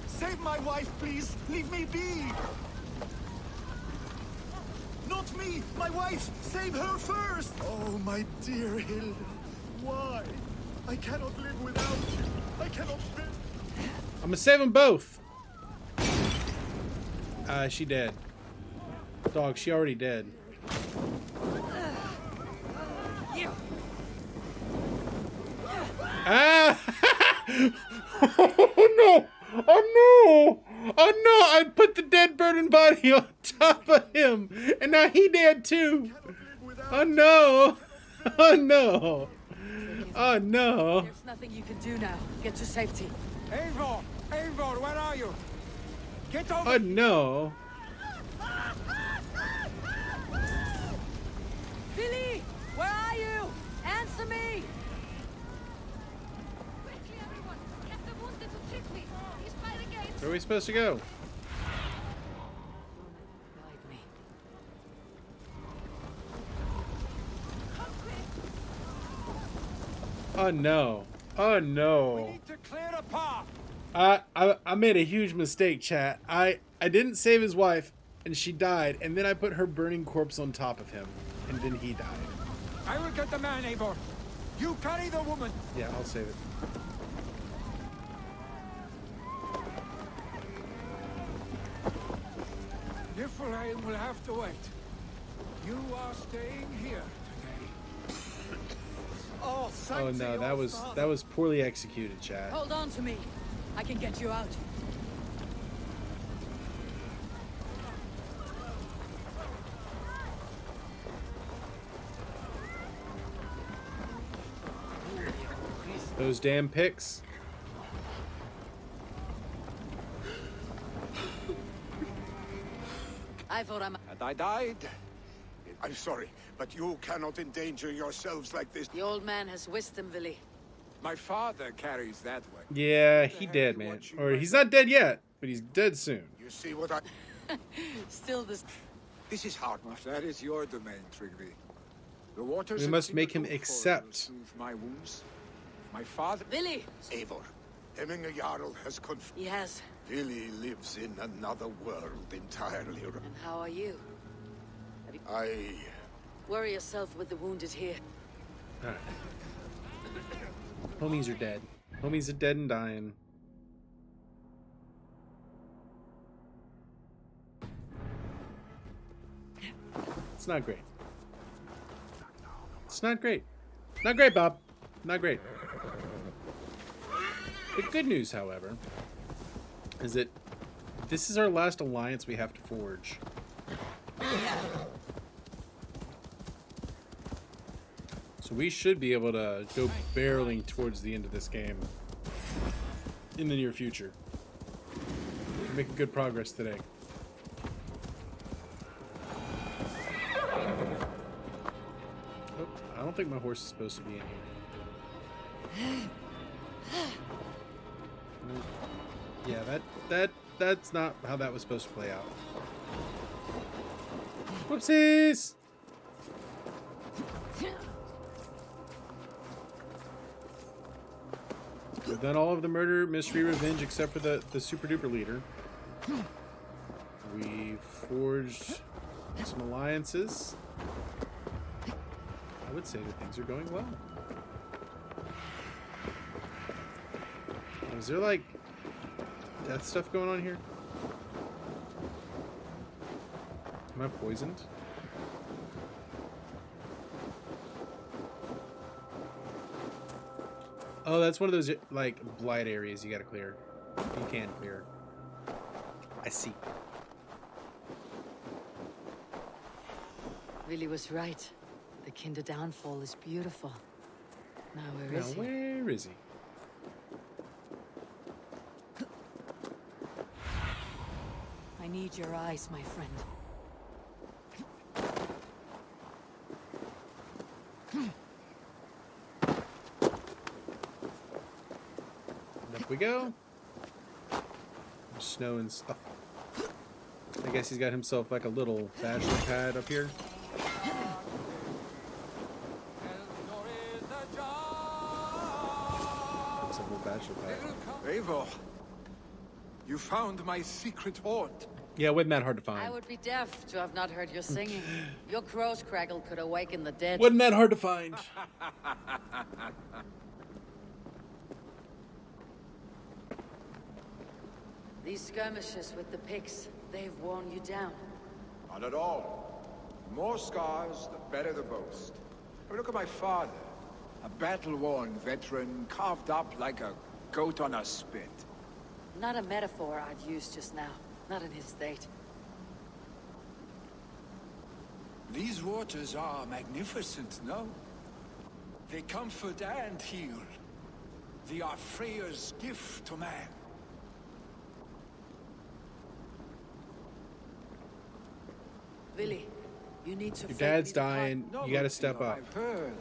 Speaker 10: Save my wife, please! Leave me be! Not me! My wife! Save her first! Oh, my dear Hilda. Why? I cannot live without you. I cannot live.
Speaker 1: I'm gonna save them both. She dead. Dog, she already dead. Ah! Oh no! Oh no! Oh no! I put the dead burning body on top of him, and now he dead too. Oh no! Oh no! Oh no!
Speaker 22: There's nothing you can do now. Get to safety.
Speaker 15: Eivor! Eivor, where are you? Get over!
Speaker 1: Oh no!
Speaker 22: Billy! Where are you? Answer me!
Speaker 1: Where are we supposed to go? Oh no. Oh no.
Speaker 15: We need to clear a path.
Speaker 1: I made a huge mistake, chat. I didn't save his wife and she died, and then I put her burning corpse on top of him, and then he died.
Speaker 15: I will get the man, Eivor. You carry the woman.
Speaker 1: Yeah, I'll save it.
Speaker 15: Niflheim will have to wait. You are staying here today.
Speaker 10: Oh,
Speaker 1: Oh no, that was poorly executed, chat.
Speaker 22: Hold on to me. I can get you out.
Speaker 1: Those damn picks.
Speaker 8: Ivor,
Speaker 10: And I died. I'm sorry, but you cannot endanger yourselves like this.
Speaker 8: The old man has wisdom, Willy.
Speaker 15: My father carries that way.
Speaker 1: Yeah, he dead, man. Or he's not dead yet, but he's dead soon.
Speaker 10: You see what I...
Speaker 8: Still this...
Speaker 10: This is hard.
Speaker 15: That is your domain, Trigby. The waters
Speaker 1: We must make him accept.
Speaker 15: my wounds. My father...
Speaker 8: Willy!
Speaker 10: Eivor, Hemminger Jarl has confirmed.
Speaker 8: He has.
Speaker 10: Willy lives in another world entirely.
Speaker 8: And how are you?
Speaker 10: I...
Speaker 8: Worry yourself with the wounded here.
Speaker 1: Alright. Homies are dead. Homies are dead and dying. It's not great. It's not great. Not great, Bob. Not great. The good news, however, is that this is our last alliance we have to forge. So we should be able to go barreling towards the end of this game in the near future. We're making good progress today. Oh, I don't think my horse is supposed to be in here. Yeah, that's not how that was supposed to play out. Whoopsies! We've done all of the murder, mystery, revenge, except for the super duper leader. We've forged some alliances. I would say that things are going well. Is there like death stuff going on here? Am I poisoned? Oh, that's one of those like blight areas you gotta clear. You can clear. I see.
Speaker 2: Willy was right. The Kinder downfall is beautiful. Now where is he?
Speaker 1: Where is he?
Speaker 2: I need your eyes, my friend.
Speaker 1: Up we go. Snow and stuff. I guess he's got himself like a little bachelor pad up here. It's a little bachelor pad.
Speaker 15: Eivor, you found my secret haunt.
Speaker 1: Yeah, it wasn't that hard to
Speaker 2: I
Speaker 1: find.
Speaker 2: would be deaf to have not heard your singing. Your crow's craggle could awaken the dead.
Speaker 1: Wasn't that hard to find.
Speaker 2: These skirmishes with the pigs, they've worn you down.
Speaker 15: Not at all. The more scars, the better the boast. I mean, look at my father. A battle-worn veteran, carved up like a goat on a spit.
Speaker 2: Not a metaphor I'd use just now. Not in his state.
Speaker 3: These waters are magnificent, no? They comfort and heal. They are Freya's gift to man.
Speaker 2: Willy, you need to...
Speaker 1: Your dad's dying. You gotta step up.
Speaker 15: I've heard.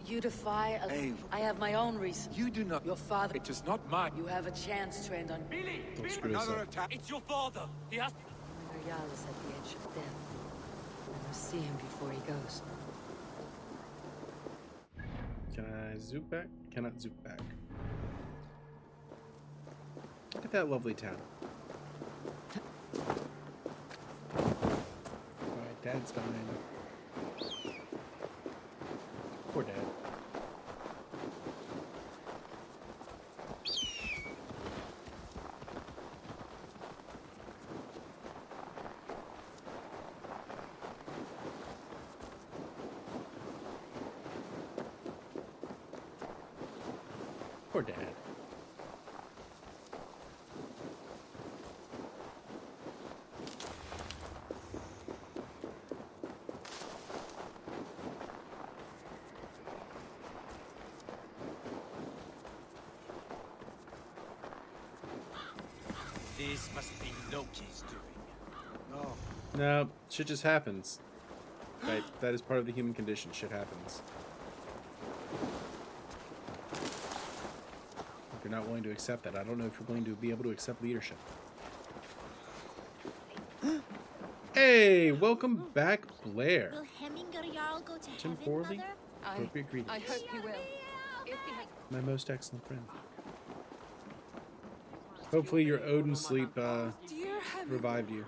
Speaker 2: You defy...
Speaker 3: Eivor.
Speaker 2: I have my own reasons.
Speaker 3: You do not...
Speaker 2: Your father...
Speaker 15: It is not mine.
Speaker 2: You have a chance to end on...
Speaker 1: Don't screw this
Speaker 15: Another
Speaker 1: up.
Speaker 15: attack.
Speaker 9: It's your father. He has...
Speaker 2: Valhalla is at the edge of death. I must see him before he goes.
Speaker 1: Can I zoop back? Cannot zoop back. Look at that lovely town. Alright, Dad's dying. Poor Dad. Poor Dad.
Speaker 17: This must be Loki's doing. No.
Speaker 1: No, shit just happens. Right, that is part of the human condition. Shit happens. If you're not willing to accept that, I don't know if you're willing to be able to accept leadership. Hey, welcome back, Blair.
Speaker 16: Will Hemminger Jarl go to
Speaker 1: Tim
Speaker 16: heaven,
Speaker 1: Forley,
Speaker 16: Mother?
Speaker 1: appropriate greetings.
Speaker 19: I hope he will. If he has...
Speaker 1: My most excellent friend. Hopefully your Odin sleep revived you.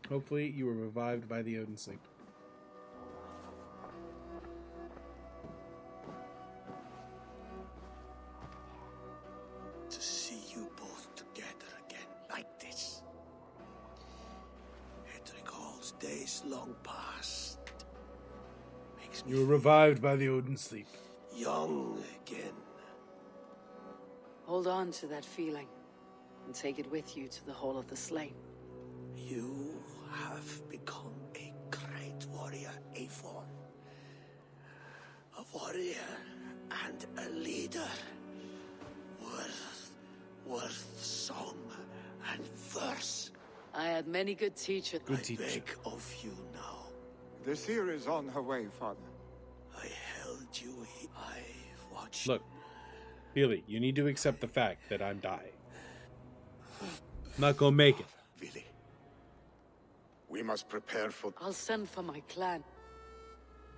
Speaker 1: Hopefully you were revived by the Odin sleep.
Speaker 4: To see you both together again like this. It recalls days long past. Makes me
Speaker 1: You were revived by the Odin sleep.
Speaker 4: young again.
Speaker 2: Hold on to that feeling and take it with you to the Hall of the Slain.
Speaker 4: You have become a great warrior, Eivor. A warrior and a leader. Worth song and verse.
Speaker 2: I had many good teachers.
Speaker 4: I beg of you now.
Speaker 15: The seer is on her way, Father.
Speaker 4: I held you here. I've watched.
Speaker 1: Look, Billy, you need to accept the fact that I'm dying. I'm not gonna make it.
Speaker 11: Billy, we must prepare for...
Speaker 2: I'll send for my clan.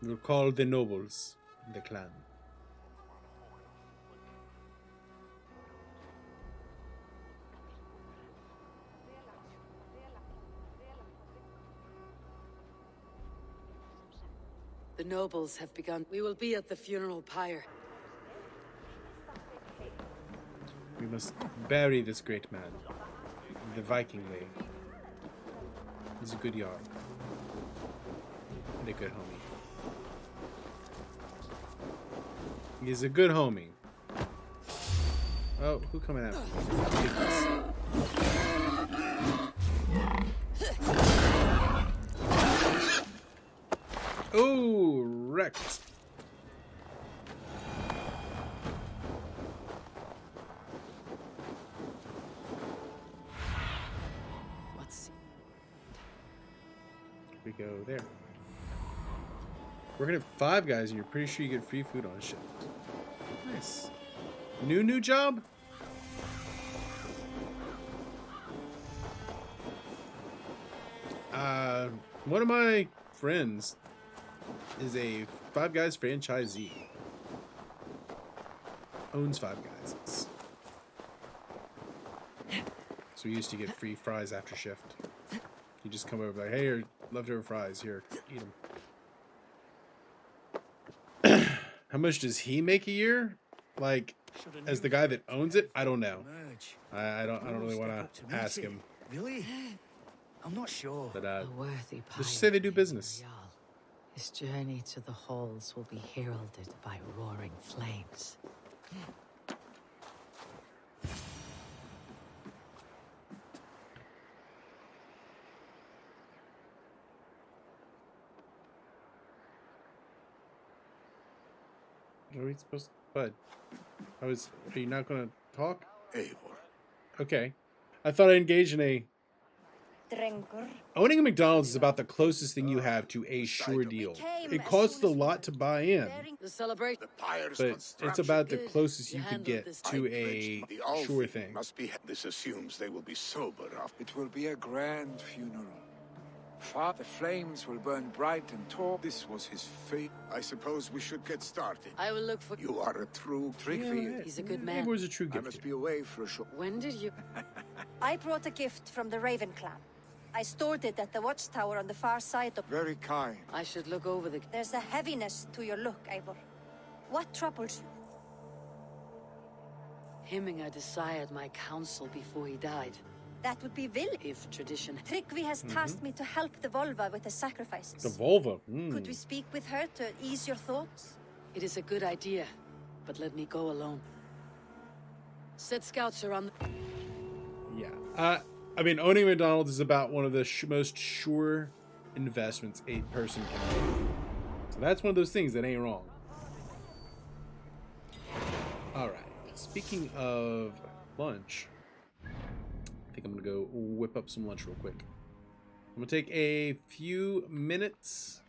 Speaker 1: We'll call the nobles in the clan.
Speaker 2: The nobles have begun. We will be at the funeral pyre.
Speaker 1: We must bury this great man the Viking way. He's a good Jarl. And a good homie. He's a good homie. Oh, who coming after me? Oh, wrecked. We go there. Working at Five Guys and you're pretty sure you get free food on shift. Nice. New job? One of my friends is a Five Guys franchisee. Owns Five Guys. So we used to get free fries after shift. You just come over like, hey, your leftover fries, here, eat them. How much does he make a year? Like, as the guy that owns it, I don't know. I don't really want to ask him.
Speaker 17: Really? I'm not sure.
Speaker 1: But
Speaker 2: A worthy
Speaker 1: let's just say they do business.
Speaker 2: His journey to the halls will be heralded by roaring flames.
Speaker 1: What are we supposed to... Bud? Are you not going to talk?
Speaker 11: Eivor.
Speaker 1: Okay. I thought I engaged in a... Owning a McDonald's is about the closest thing you have to a sure deal. It costs a lot to buy in,
Speaker 2: The celebration.
Speaker 1: but it's about the closest you could get to a sure thing.
Speaker 11: Must be. This assumes they will be sober after.
Speaker 15: It will be a grand funeral. The flames will burn bright and tall. This was his fate.
Speaker 11: I suppose we should get started.
Speaker 2: I will look for...
Speaker 11: You are a true Trickfield.
Speaker 2: He's a good man.
Speaker 1: Evor's a true
Speaker 15: I
Speaker 1: gift.
Speaker 15: must be away for a short...
Speaker 2: When did you...
Speaker 16: I brought a gift from the Raven clan. I stored it at the watchtower on the far side of...
Speaker 15: Very kind.
Speaker 2: I should look over the...
Speaker 16: There's a heaviness to your look, Eivor. What troubles you?
Speaker 2: Hemminger desired my counsel before he died.
Speaker 16: That would be Vil.
Speaker 2: If tradition...
Speaker 16: Tryggvi has tasked me to help the Volva with the sacrifices.
Speaker 1: The Volva?
Speaker 16: Could we speak with her to ease your thoughts?
Speaker 2: It is a good idea, but let me go alone. Set scouts around the...
Speaker 1: Yeah. I mean, owning McDonald's is about one of the most sure investments a person can make. So that's one of those things that ain't wrong. Alright. Speaking of lunch, I think I'm gonna go whip up some lunch real quick. I'm gonna take a few minutes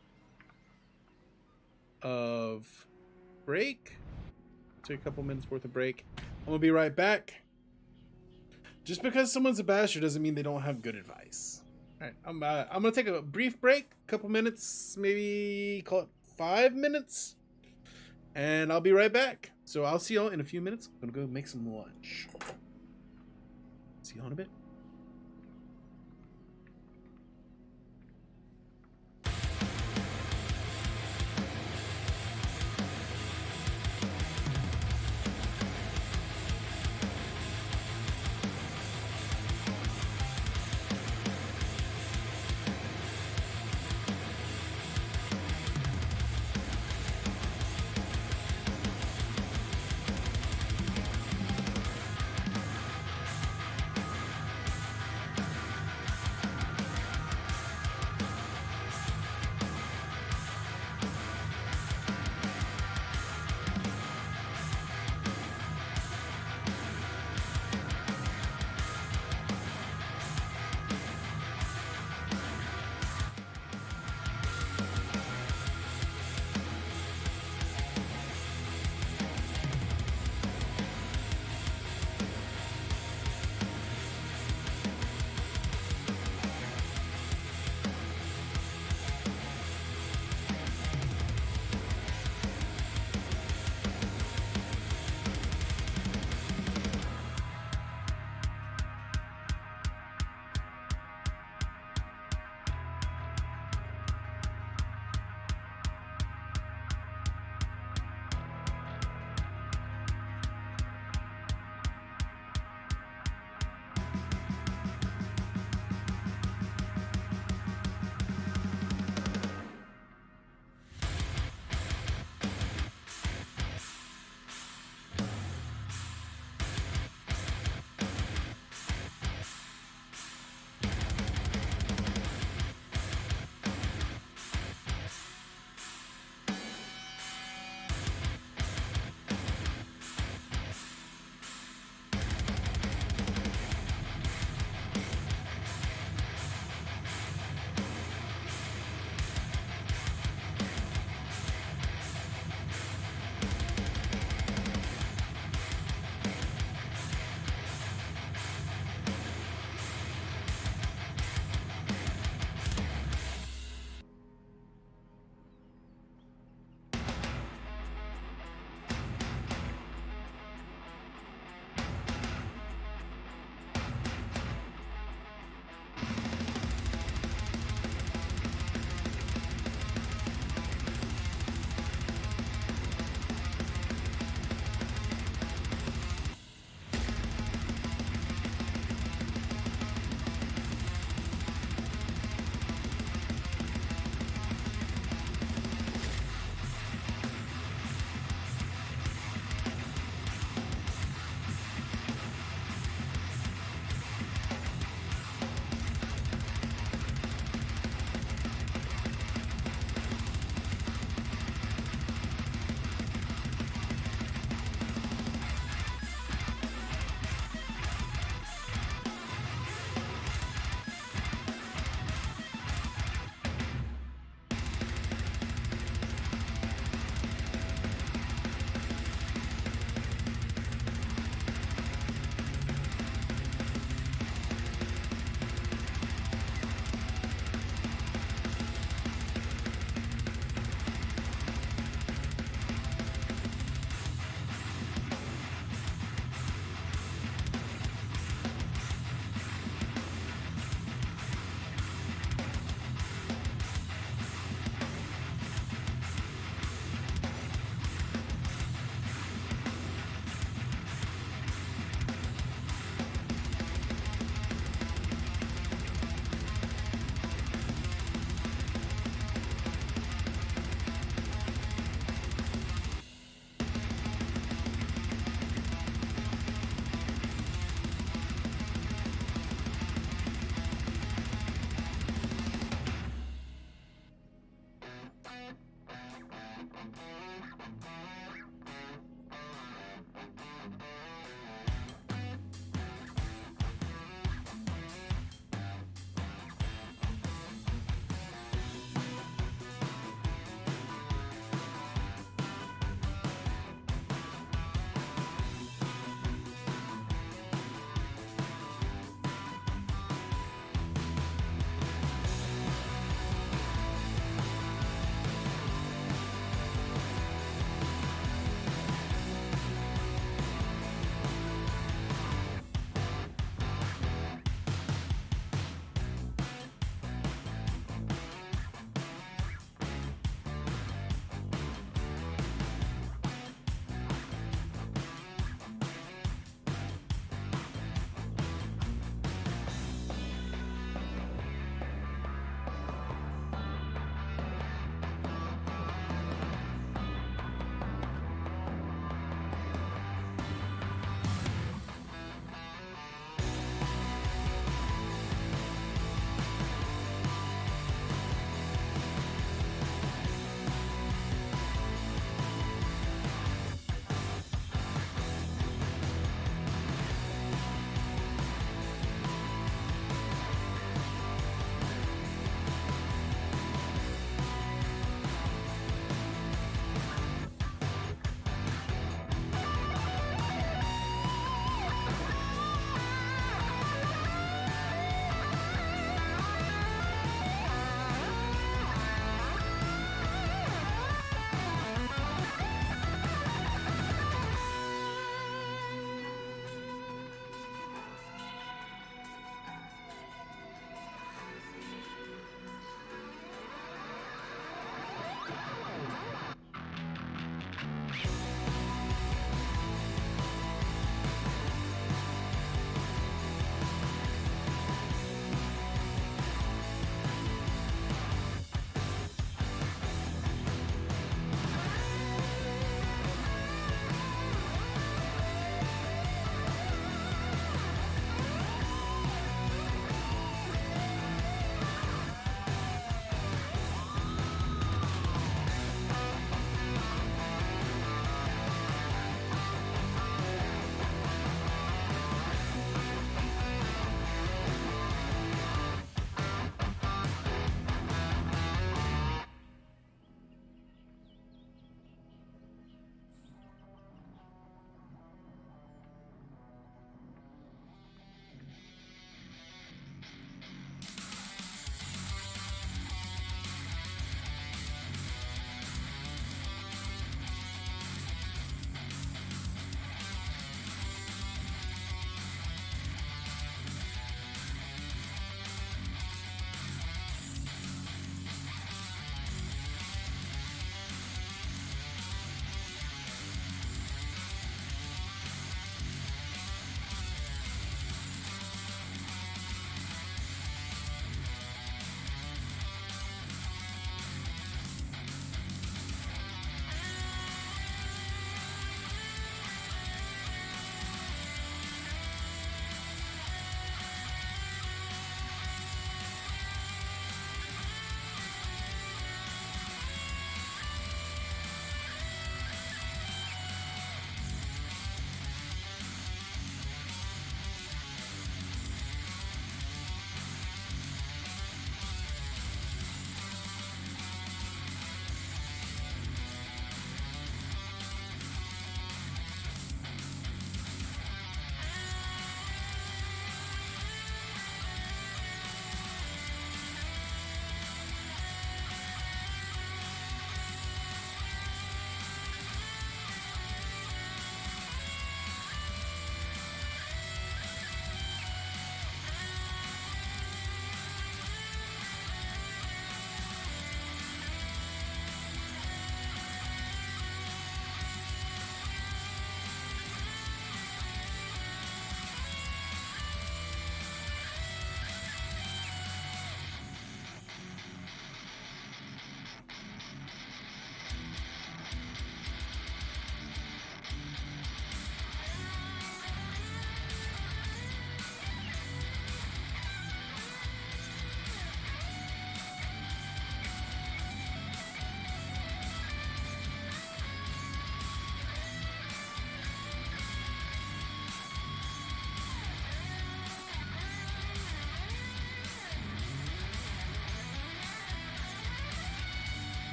Speaker 1: of break. Take a couple minutes worth of break. I'm gonna be right back. Just because someone's a bastard doesn't mean they don't have good advice. All right, I'm gonna take a brief break, couple minutes, maybe call it 5 minutes, and I'll be right back. So I'll see y'all in a few minutes. I'm gonna go make some lunch. See y'all in a bit.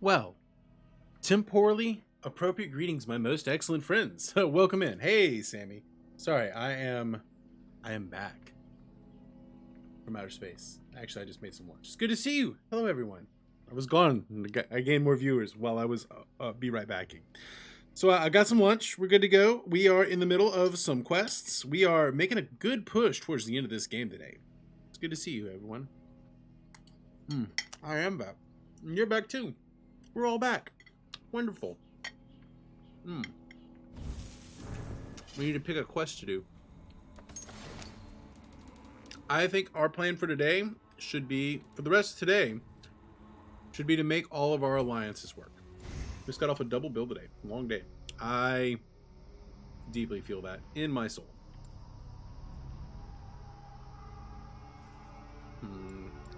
Speaker 1: Well, temporally appropriate greetings, my most excellent friends. Welcome in. Hey, Sammy. Sorry, I am back from outer space. Actually, I just made some lunch. It's good to see you. Hello, everyone. I was gone. I gained more viewers while I was be right backing. So I got some lunch. We're good to go. We are in the middle of some quests. We are making a good push towards the end of this game today. It's good to see you, everyone. I am back. And you're back too. We're all back. Wonderful. We need to pick a quest to do. I think our plan for today should be, for the rest of today, should be to make all of our alliances work. Just got off a double bill today. Long day. I deeply feel that in my soul.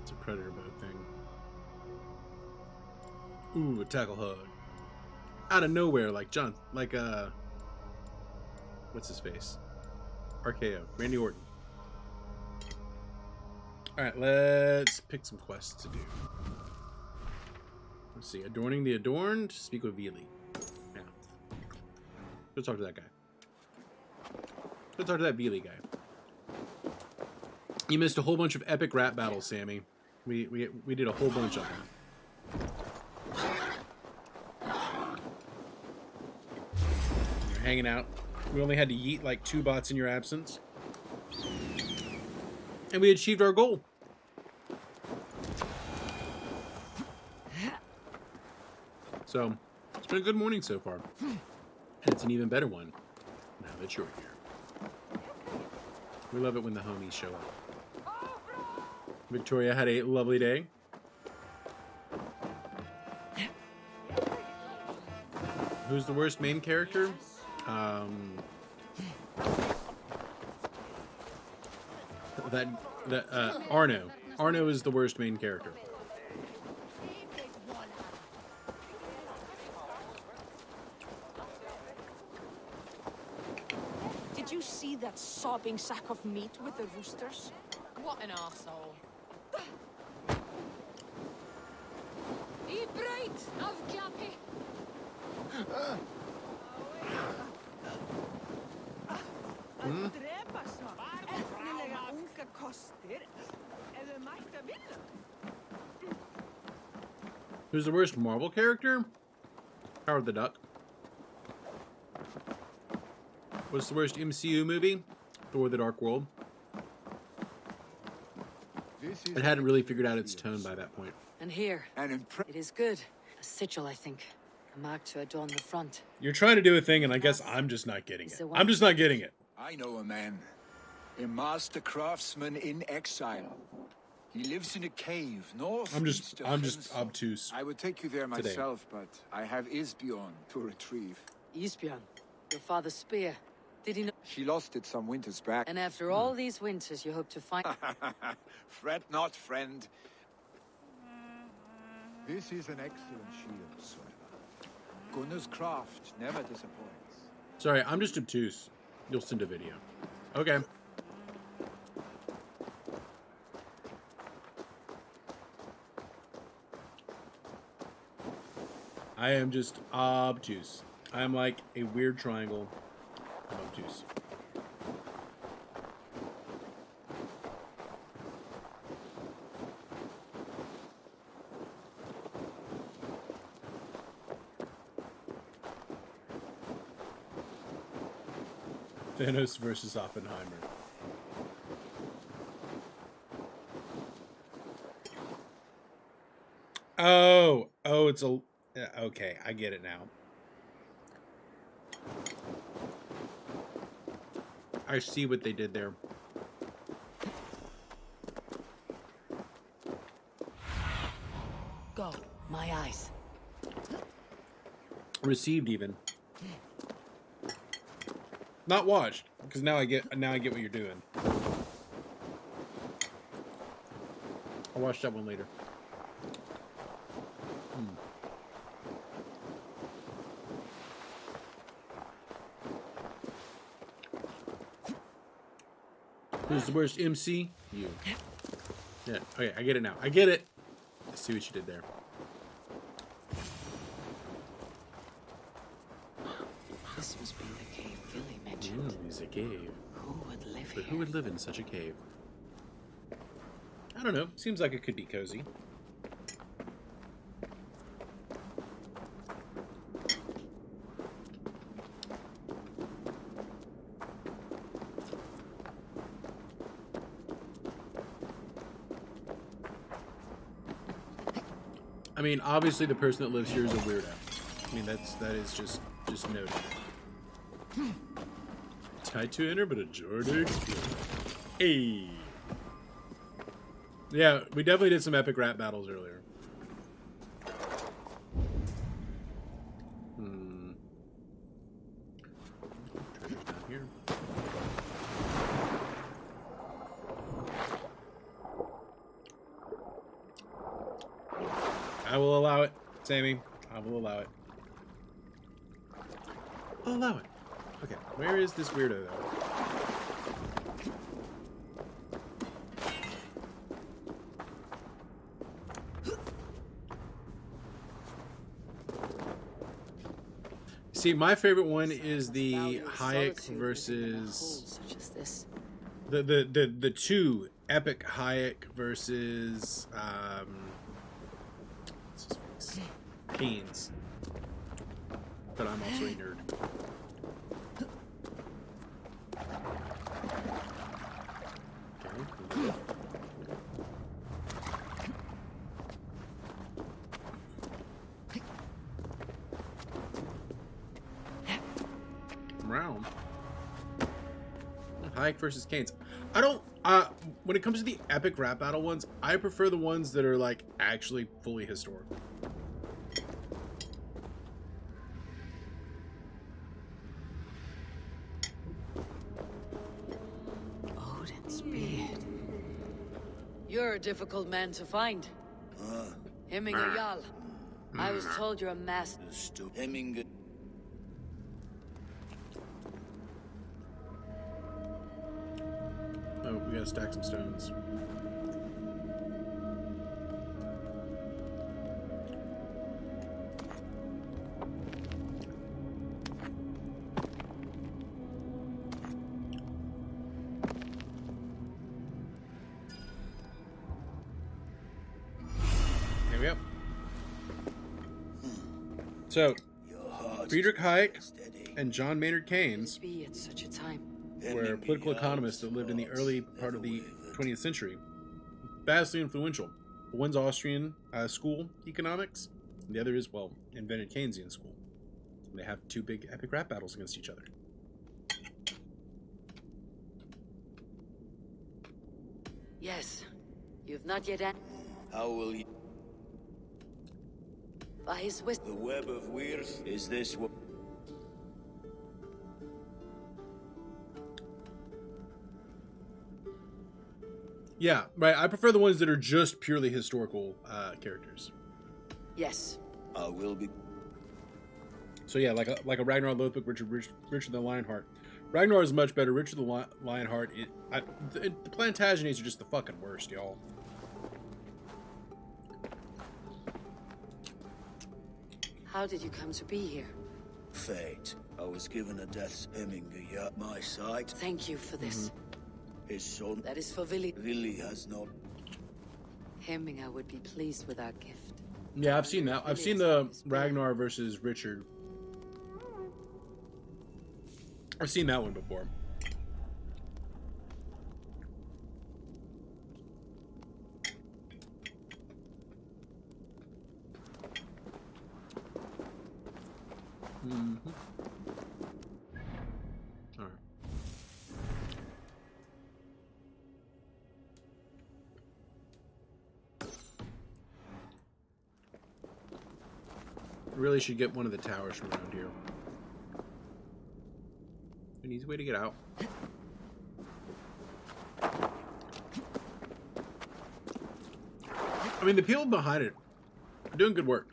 Speaker 1: It's a predator boat thing. Ooh, a tackle hug. Out of nowhere, like what's his face? RKO, Randy Orton. Alright, let's pick some quests to do. Let's see, adorning the adorned, speak with Vili. Yeah. Go talk to that guy. Go talk to that Vili guy. You missed a whole bunch of epic rap battles, Sammy. We did a whole bunch of them. You're hanging out. We only had to yeet like 2 bots in your absence. And we achieved our goal. So, it's been a good morning so far. And it's an even better one now that you're here. We love it when the homies show up. Victoria had a lovely day. Who's the worst main character? Arno. Arno is the worst main character.
Speaker 12: Did you see that sobbing sack of meat with the roosters?
Speaker 19: What an arsehole.
Speaker 1: Who's the worst Marvel character? Howard the Duck. What's the worst MCU movie? Thor: The Dark World. It hadn't really figured out its tone by that point.
Speaker 2: And here, it is good. A sigil, I think. A mark to adorn the front.
Speaker 1: You're trying to do a thing, and I guess I'm just not getting it. I'm just not getting it.
Speaker 15: I know a man. A master craftsman in exile. He lives in a cave north.
Speaker 1: I'm just obtuse.
Speaker 15: I would take you there myself, but I have Isbjorn to retrieve.
Speaker 2: Isbjorn, your father's spear. Did he know?
Speaker 15: She lost it some winters back.
Speaker 2: And after all these winters, you hope to find...
Speaker 15: Fret not, friend. This is an excellent shield, Sweater. Gunnar's craft never disappoints.
Speaker 1: Sorry, I'm just obtuse. You'll send a video. Okay. I am just obtuse. I am like a weird triangle of obtuse. Thanos versus Oppenheimer. Oh, it's a... Okay, I get it now. I see what they did there.
Speaker 2: Go, my eyes.
Speaker 1: Received even. Not watched, because now I get what you're doing. I'll watch that one later. Who's the worst MC? You. Yeah, okay, I get it now. I get it. I see what you did there. a cave.
Speaker 2: Who would live
Speaker 1: But
Speaker 2: here?
Speaker 1: who would live in such a cave? I don't know. Seems like it could be cozy. I mean, obviously the person that lives here is a weirdo. I mean, that is just noted. Tied to enter, but a Jordan experience. Hey. Yeah, we definitely did some epic rap battles earlier. Treasure's down here. I will allow it, Sammy. I will allow it. I'll allow it. Okay, where is this weirdo, though? See, my favorite one is the Hayek versus the two epic Hayek versus what's his face? Keynes. But I'm also a nerd. Okay. Round. Hayek versus Keynes. I don't. When it comes to the epic rap battle ones, I prefer the ones that are like actually fully historical.
Speaker 2: Odin's beard. You're a difficult man to find. Hemminger Jarl. I was told you're a master.
Speaker 3: Hemminger.
Speaker 1: Oh, we gotta stack some stones. There we go. So, Friedrich Hayek and John Maynard Keynes
Speaker 2: Be at such a time.
Speaker 1: were political economists that lived in the early part of the 20th century. Vastly influential. One's Austrian school economics, and the other is, well, invented Keynesian school. And they have two big epic rap battles against each other.
Speaker 2: Yes. You've not yet
Speaker 3: How will you?
Speaker 2: by his wisdom.
Speaker 3: The web of weirs? Is this what?
Speaker 1: Yeah, right. I prefer the ones that are just purely historical characters.
Speaker 2: Yes.
Speaker 3: I will be.
Speaker 1: So yeah, like a Ragnar Lothbrok, Richard the Lionheart. Ragnar is much better. Richard the Lionheart. The Plantagenets are just the fucking worst, y'all.
Speaker 2: How did you come to be here?
Speaker 3: Fate. I was given a death's Hemminger, yeah, my sight.
Speaker 2: Thank you for this.
Speaker 3: His son.
Speaker 2: That is for Willi.
Speaker 3: Willi has not.
Speaker 2: Hemminger would be pleased with our gift.
Speaker 1: Yeah, I've seen that. I've seen the Ragnar versus Richard. I've seen that one before. Mm-hmm. All right. Really should get one of the towers from around here. An easy way to get out. I mean, the people behind it are doing good work.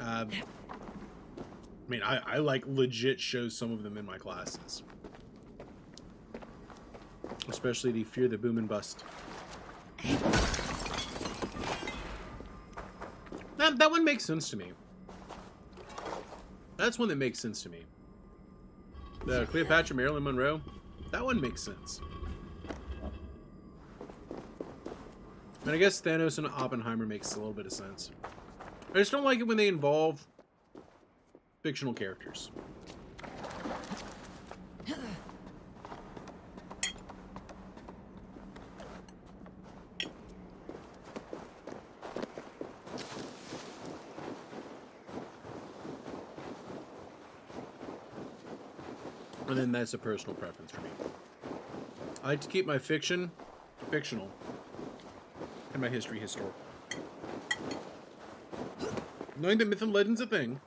Speaker 1: I mean, I like legit show some of them in my classes. Especially the Fear the Boom and Bust. That one makes sense to me. That's one that makes sense to me. The Cleopatra, Marilyn Monroe. That one makes sense. And I guess Thanos and Oppenheimer makes a little bit of sense. I just don't like it when they involve fictional characters. And then that's a personal preference for me. I like to keep my fiction fictional and my history historical. Knowing that myth and legend's a thing.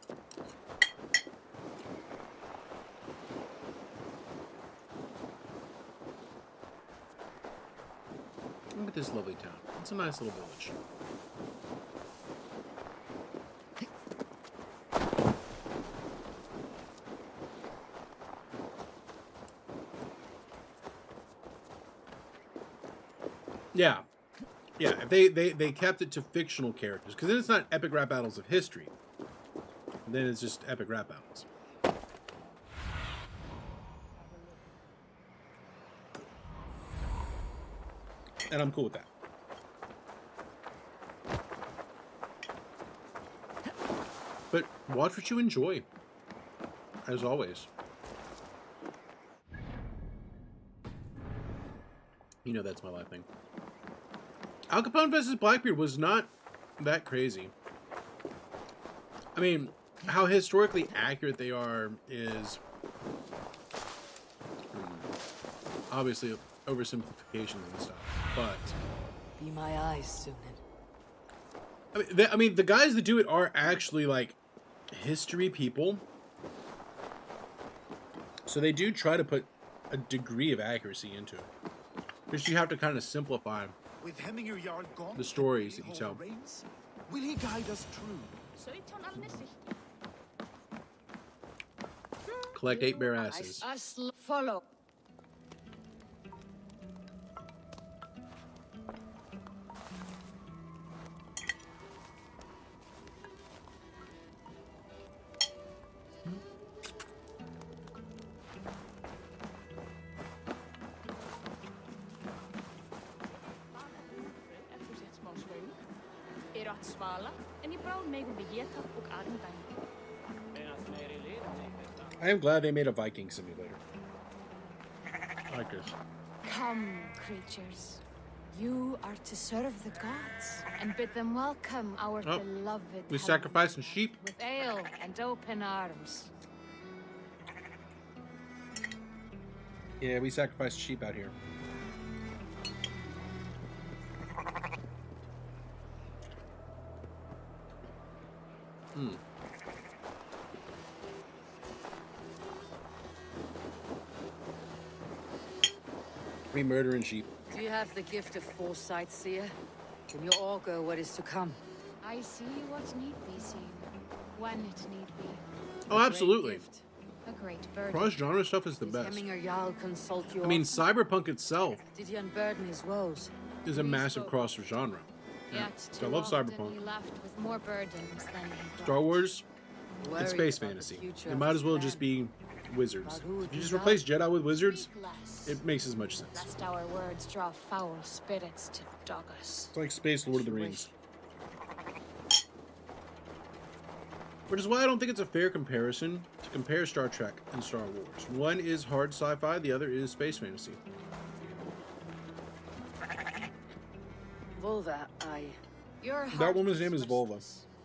Speaker 1: Look at this lovely town. It's a nice little village. Yeah. Yeah, if they kept it to fictional characters, because then it's not epic rap battles of history. Then it's just epic rap battles. And I'm cool with that. But watch what you enjoy. As always. You know that's my life thing. Al Capone vs. Blackbeard was not that crazy. I mean, how historically accurate they are is obviously oversimplifications and stuff, but
Speaker 2: Be my eyes, Sunan.
Speaker 1: I mean, the guys that do it are actually like history people, so they do try to put a degree of accuracy into it. Because you have to kind of simplify
Speaker 10: With Hemminger Jarl gone,
Speaker 1: the stories that you tell.
Speaker 10: will he guide us true?
Speaker 1: Collect 8 bare asses.
Speaker 21: Follow.
Speaker 1: I am glad they made a Viking simulator. I like this.
Speaker 7: Come, creatures. You are to serve the gods and bid them welcome our beloved.
Speaker 1: We sacrificing sheep.
Speaker 7: With ale and open arms.
Speaker 1: Yeah, we sacrifice sheep out here. We murdering sheep.
Speaker 2: Do you have the gift of foresight, seer? Can you augur what is to come?
Speaker 7: I see what need be seen, when it need be.
Speaker 1: Oh, absolutely.
Speaker 7: A great burden.
Speaker 1: Cross-genre stuff is the best.
Speaker 2: Hemminger Jarl consult your...
Speaker 1: I mean, Cyberpunk itself
Speaker 2: Did he unburden his woes?
Speaker 1: is a massive cross-genre. Yeah. So I love Cyberpunk.
Speaker 7: Left with more burdens than he
Speaker 1: Star Wars,
Speaker 2: Worried
Speaker 1: it's space
Speaker 2: about the
Speaker 1: fantasy.
Speaker 2: future
Speaker 1: It
Speaker 2: of
Speaker 1: might
Speaker 2: his
Speaker 1: as well
Speaker 7: clan.
Speaker 1: just be wizards.
Speaker 7: But who
Speaker 1: If you just
Speaker 7: does
Speaker 1: replace Jedi with wizards,
Speaker 7: less?
Speaker 1: it makes as much sense.
Speaker 7: Lest our words draw foul spirits to dog us.
Speaker 1: It's like Space Lord of the Rings. Which is why I don't think it's a fair comparison to compare Star Trek and Star Wars. One is hard sci-fi, the other is space fantasy.
Speaker 2: Volva,
Speaker 7: Your
Speaker 1: That
Speaker 7: heart
Speaker 1: woman's name is Volva.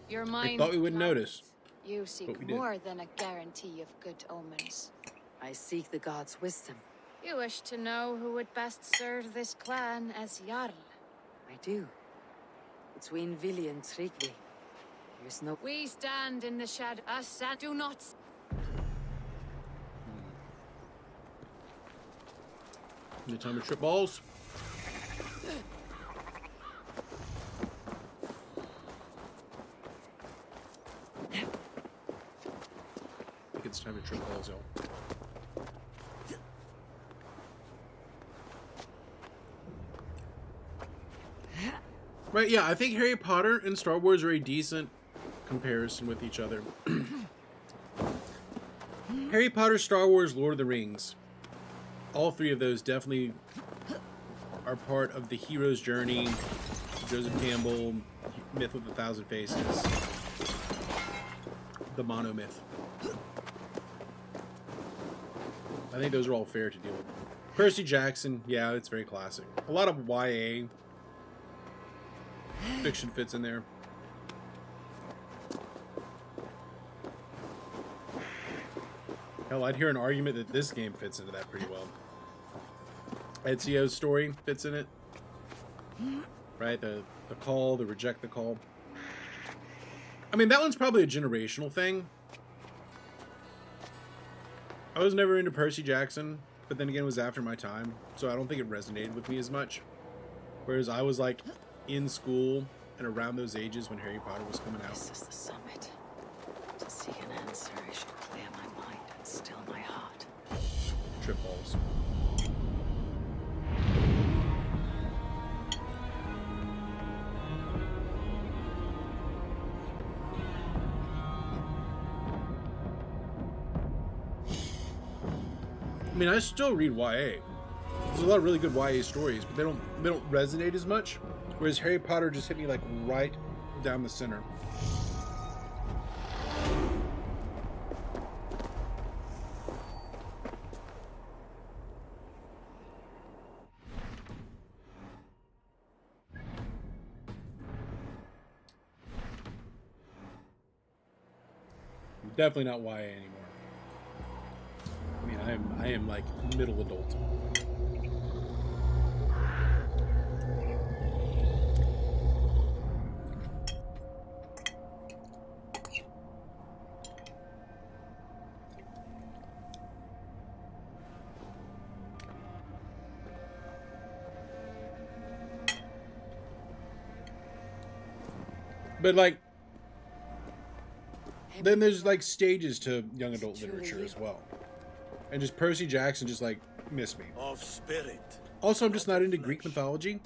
Speaker 7: Your
Speaker 1: I
Speaker 7: mind
Speaker 1: thought we wouldn't
Speaker 7: plans.
Speaker 1: notice.
Speaker 7: You
Speaker 1: But
Speaker 7: seek
Speaker 1: we did.
Speaker 7: more than a guarantee of good omens.
Speaker 2: I seek the gods' wisdom.
Speaker 7: You wish to know who would best serve this clan as Jarl.
Speaker 2: I do. Between Vili and Tryggvi, there's no...
Speaker 7: We stand in the shadow. Us and do not...
Speaker 1: The time to trip balls. I think it's time to trip balls, y'all. Right, yeah, I think Harry Potter and Star Wars are a decent comparison with each other. Harry Potter, Star Wars, Lord of the Rings. All three of those definitely are part of the hero's journey. Joseph Campbell, Myth with a Thousand Faces. The monomyth. I think those are all fair to deal with. Percy Jackson, yeah, it's very classic. A lot of YA fiction fits in there. Hell, I'd hear an argument that this game fits into that pretty well. Ezio's story fits in it. Right? The call, the reject the call. I mean, that one's probably a generational thing. I was never into Percy Jackson, but then again, it was after my time, so I don't think it resonated with me as much. Whereas I was like in school and around those ages when Harry Potter was coming out.
Speaker 2: This is the summit. To seek an answer, I should clear my mind and still my heart.
Speaker 1: Trip balls. I mean, I still read YA. There's a lot of really good YA stories, but they don't resonate as much. Whereas Harry Potter just hit me like right down the center. Definitely not YA anymore. I mean, I am like middle adult. But like, then there's like stages to young adult literature as well. And just Percy Jackson just like missed me.
Speaker 4: Of spirit.
Speaker 1: Also, I'm just not into Greek mythology.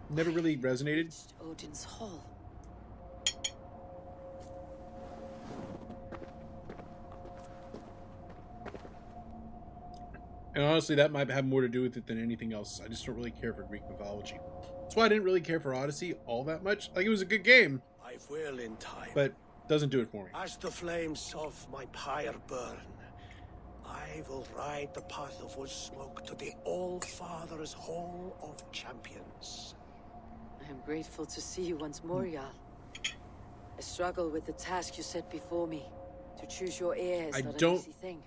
Speaker 1: Never really resonated.
Speaker 2: Odin's Hall.
Speaker 1: And honestly, that might have more to do with it than anything else. I just don't really care for Greek mythology. That's why I didn't really care for Odyssey all that much. Like, it was a good game.
Speaker 4: I will in time.
Speaker 1: But doesn't do it for me.
Speaker 4: As the flames of my pyre burn, I will ride the path of wood smoke to the All-Father's Hall of Champions.
Speaker 2: I am grateful to see you once more, Jarl. I struggle with the task you set before me. To choose your heir is not an easy thing.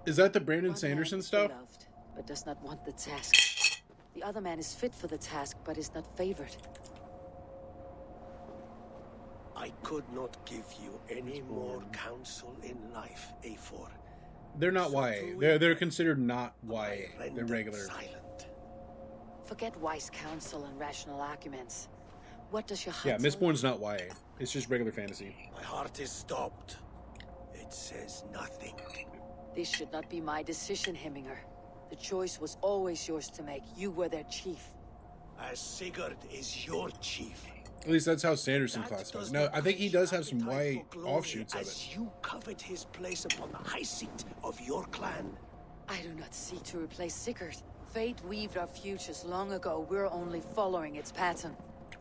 Speaker 1: Is that the Brandon Sanderson stuff?
Speaker 2: Beloved, but does not want the task. The other man is fit for the task, but is not favored.
Speaker 4: I could not give you any more counsel in life, Afor.
Speaker 1: They're not YA. They're considered not YA. They're regular.
Speaker 4: Silent.
Speaker 2: Forget wise counsel and rational arguments. What does your heart
Speaker 1: Yeah,
Speaker 2: tell
Speaker 1: Mistborn's not YA. It's just regular fantasy.
Speaker 4: My heart is stopped. It says nothing.
Speaker 2: This should not be my decision, Hemminger. The choice was always yours to make. You were their chief.
Speaker 4: As Sigurd is your chief.
Speaker 1: At least that's how Sanderson classifies. No, I think he does have some YA offshoots of it.
Speaker 4: As you covet his place upon the high seat of your clan.
Speaker 2: I do not seek to replace Sigurd. Fate weaved our futures long ago. We're only following its pattern.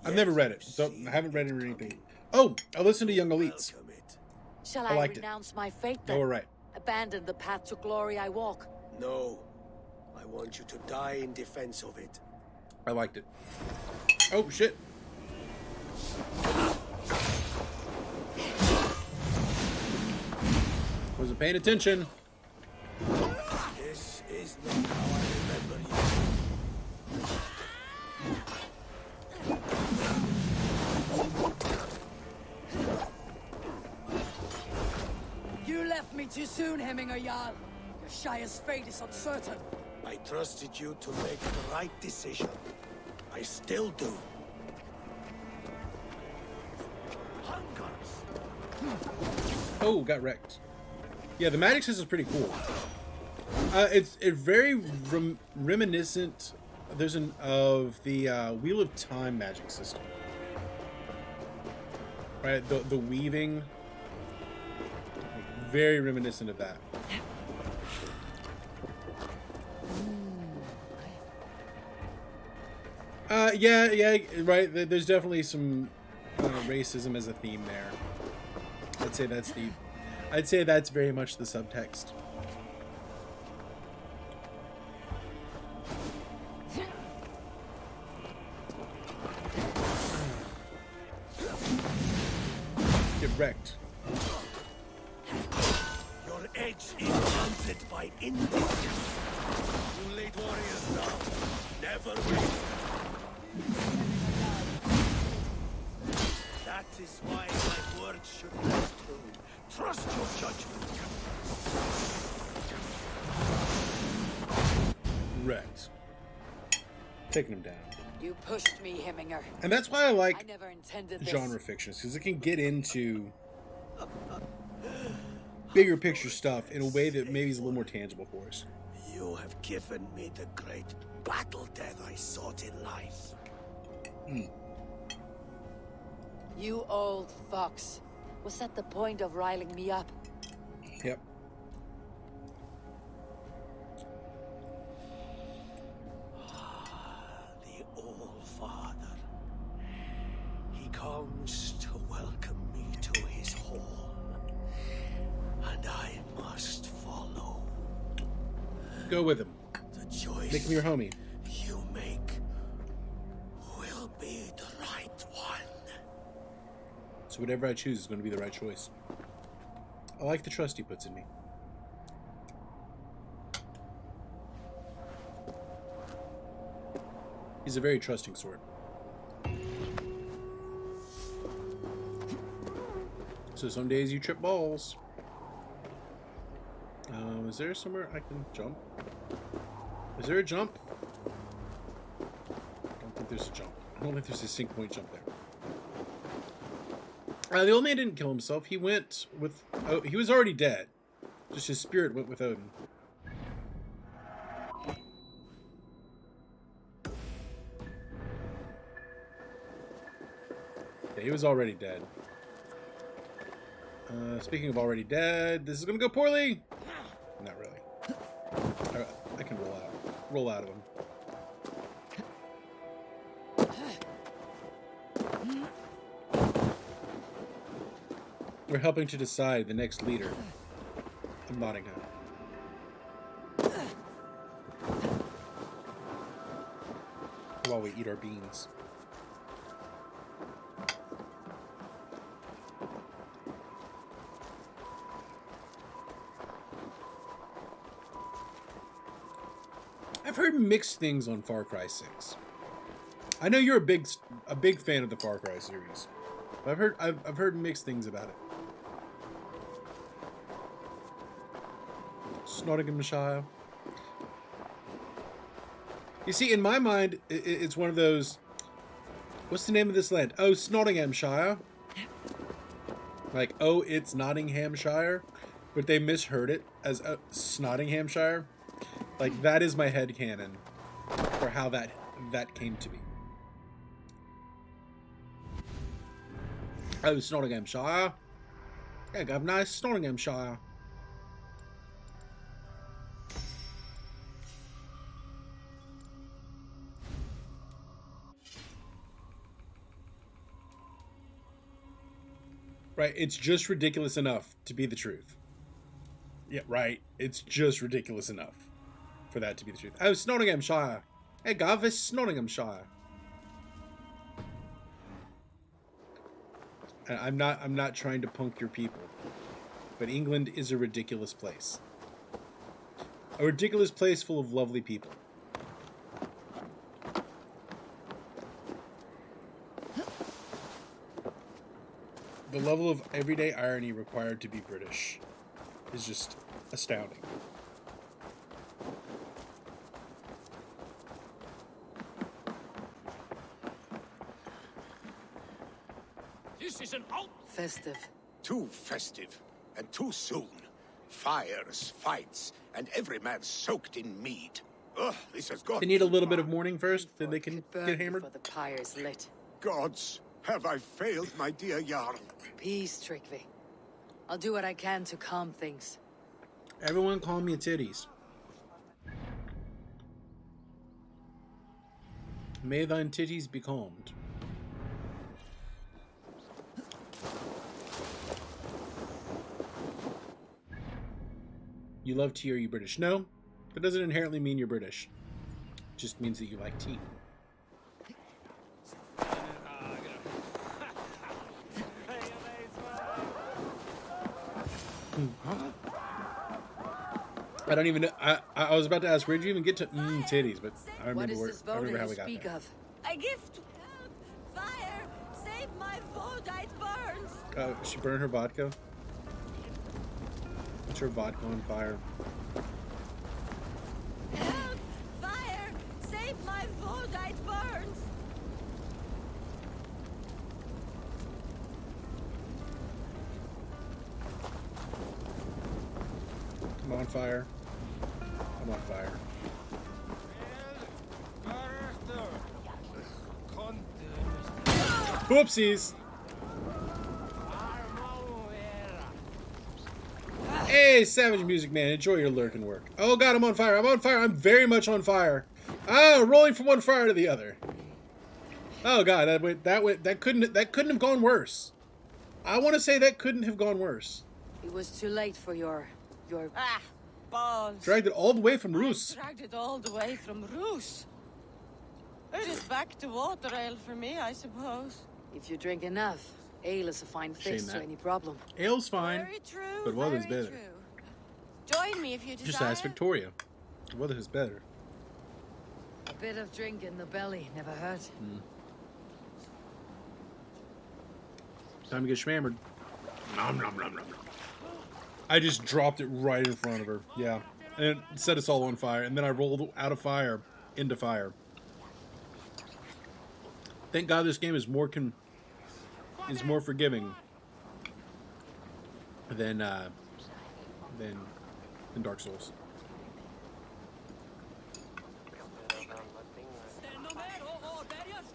Speaker 1: I've never read it. I haven't read it or anything. Oh, I listened to Young Elites.
Speaker 2: Shall
Speaker 1: I
Speaker 2: I
Speaker 1: liked
Speaker 2: renounce my fate then?
Speaker 1: Oh, right.
Speaker 2: Abandon the path to glory I walk?
Speaker 4: No. I want you to die in defense of it.
Speaker 1: I liked it. Oh, shit. Wasn't paying attention.
Speaker 4: This is not how I remember you.
Speaker 22: You left me too soon, Hemminger Jarl. Your Shire's fate is uncertain.
Speaker 4: I trusted you to make the right decision. I still do.
Speaker 1: Oh, got wrecked. Yeah, the magic system is pretty cool. It's very reminiscent. There's of the Wheel of Time magic system, right? The weaving, Very reminiscent of that. Yeah, right. There's definitely some racism as a theme there. I'd say that's very much the subtext. Get wrecked.
Speaker 4: Your edge is hunted by Indians. You late warriors now. Never wait. That is why my word should hold true. Trust your judgment.
Speaker 1: Wrecked. Taking him down.
Speaker 2: You pushed me, Hemminger.
Speaker 1: And that's why I like
Speaker 2: never intended this.
Speaker 1: genre fictions, because it can get into bigger picture stuff in a way that maybe is a little more tangible for us.
Speaker 4: You have given me the great battle death I sought in life.
Speaker 2: You old fox. Was that the point of riling me up?
Speaker 1: Yep.
Speaker 4: The All-Father. He comes to welcome me to his hall. And I must follow.
Speaker 1: Go with him.
Speaker 4: The choice
Speaker 1: Make him your homie.
Speaker 4: you make will be the right one.
Speaker 1: So whatever I choose is going to be the right choice. I like the trust he puts in me. He's a very trusting sort. So some days you trip balls. Is there somewhere I can jump? Is there a jump? I don't think there's a jump. I don't think there's a sync point jump there. The old man didn't kill himself. He went with... Oh, he was already dead. Just his spirit went with Odin. Yeah, he was already dead. Speaking of already dead, this is gonna go poorly. Not really. I can roll out of him. We're helping to decide the next leader of Nottingham. While we eat our beans. I've heard mixed things on Far Cry 6. I know you're a big fan of the Far Cry series. I've heard mixed things about it. Nottinghamshire. You see, in my mind, it's one of those... What's the name of this land? Oh, it's Nottinghamshire. Like, oh, it's Nottinghamshire. But they misheard it as Snottinghamshire. Like, that is my headcanon for how that came to be. Oh, it's Nottinghamshire. Yeah, Governor, it's Nottinghamshire. Right, it's just ridiculous enough to be the truth. Yeah, right, it's just ridiculous enough for that to be the truth. Oh, it's Nottinghamshire. Hey, Gov, it's Nottinghamshire. And I'm not trying to punk your people, but England is a ridiculous place. A ridiculous place full of lovely people. The level of everyday irony required to be British is just astounding.
Speaker 10: This is an out.
Speaker 2: Festive.
Speaker 11: Too festive, and too soon. Fires, fights, and every man soaked in mead. Ugh, this has got...
Speaker 1: They need a little bit of mourning first, then they can get hammered.
Speaker 2: For the pyre's lit.
Speaker 11: Gods, have I failed my dear Jarl?
Speaker 2: Peace, Trygve. I'll do what I can to calm things.
Speaker 1: Everyone call me titties. May thine titties be calmed. You love tea, are you British? No, that doesn't inherently mean you're British. It just means that you like tea. I don't even know. I was about to ask, where'd you even get to titties? But I remember, I remember how we got there.
Speaker 12: A gift! Help! Fire! Save my Voda, it burns!
Speaker 1: She burned her vodka? What's her vodka on fire?
Speaker 12: Help! Fire! Save my Voda, it burns!
Speaker 1: I'm on fire. I'm on fire. Whoopsies! Hey, Savage Music Man, enjoy your lurking work. Oh god, I'm on fire. I'm on fire. I'm very much on fire. Ah, rolling from one fire to the other. Oh god, that couldn't have gone worse. I want to say that couldn't have gone worse.
Speaker 2: It was too late for your
Speaker 12: balls.
Speaker 1: Dragged it all the way from Roos.
Speaker 12: Dragged it all the way from Roos. It is back to water ale for me, I suppose.
Speaker 2: If you drink enough, ale is a fine fix to any problem.
Speaker 1: Ale's fine,
Speaker 12: Very true,
Speaker 1: but weather's
Speaker 12: very
Speaker 1: better.
Speaker 12: true. Join me if you desire.
Speaker 1: Just ask Victoria. Weather is better.
Speaker 2: A bit of drink in the belly never hurt.
Speaker 1: Time to get schmammered. Nom nom nom nom nom. I just dropped it right in front of her. Yeah. And it set us all on fire. And then I rolled out of fire into fire. Thank God this game is more forgiving than Dark Souls.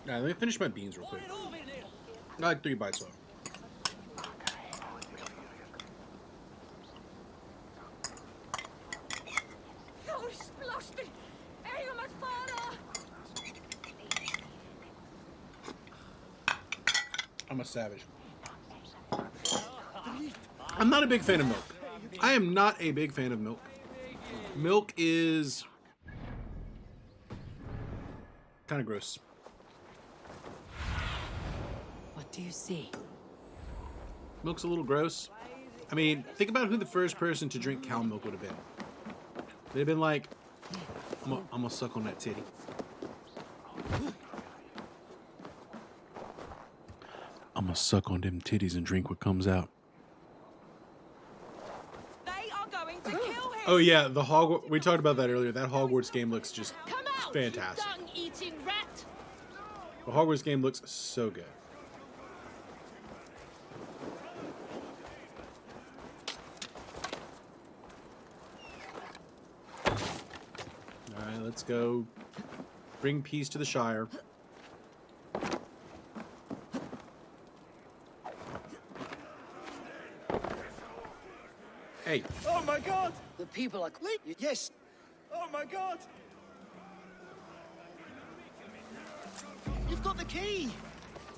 Speaker 1: Alright, let me finish my beans real quick. I like 3 bites left. I'm a savage. I'm not a big fan of milk. I am not a big fan of milk. Milk is kind of gross.
Speaker 2: What do you see?
Speaker 1: Milk's a little gross. I mean, think about who the first person to drink cow milk would have been. They'd have been like, I'm gonna suck on that titty. I'm gonna suck on them titties and drink what comes out.
Speaker 12: They are going to kill him.
Speaker 1: Oh yeah, the Hogwarts. We talked about that earlier. That Hogwarts game looks just fantastic.
Speaker 12: Dung-eating rat.
Speaker 1: The Hogwarts game looks so good. All right, let's go. Bring peace to the Shire. Hey.
Speaker 10: Oh my god!
Speaker 2: The people are...
Speaker 10: Yes! Oh my god! You've got the key!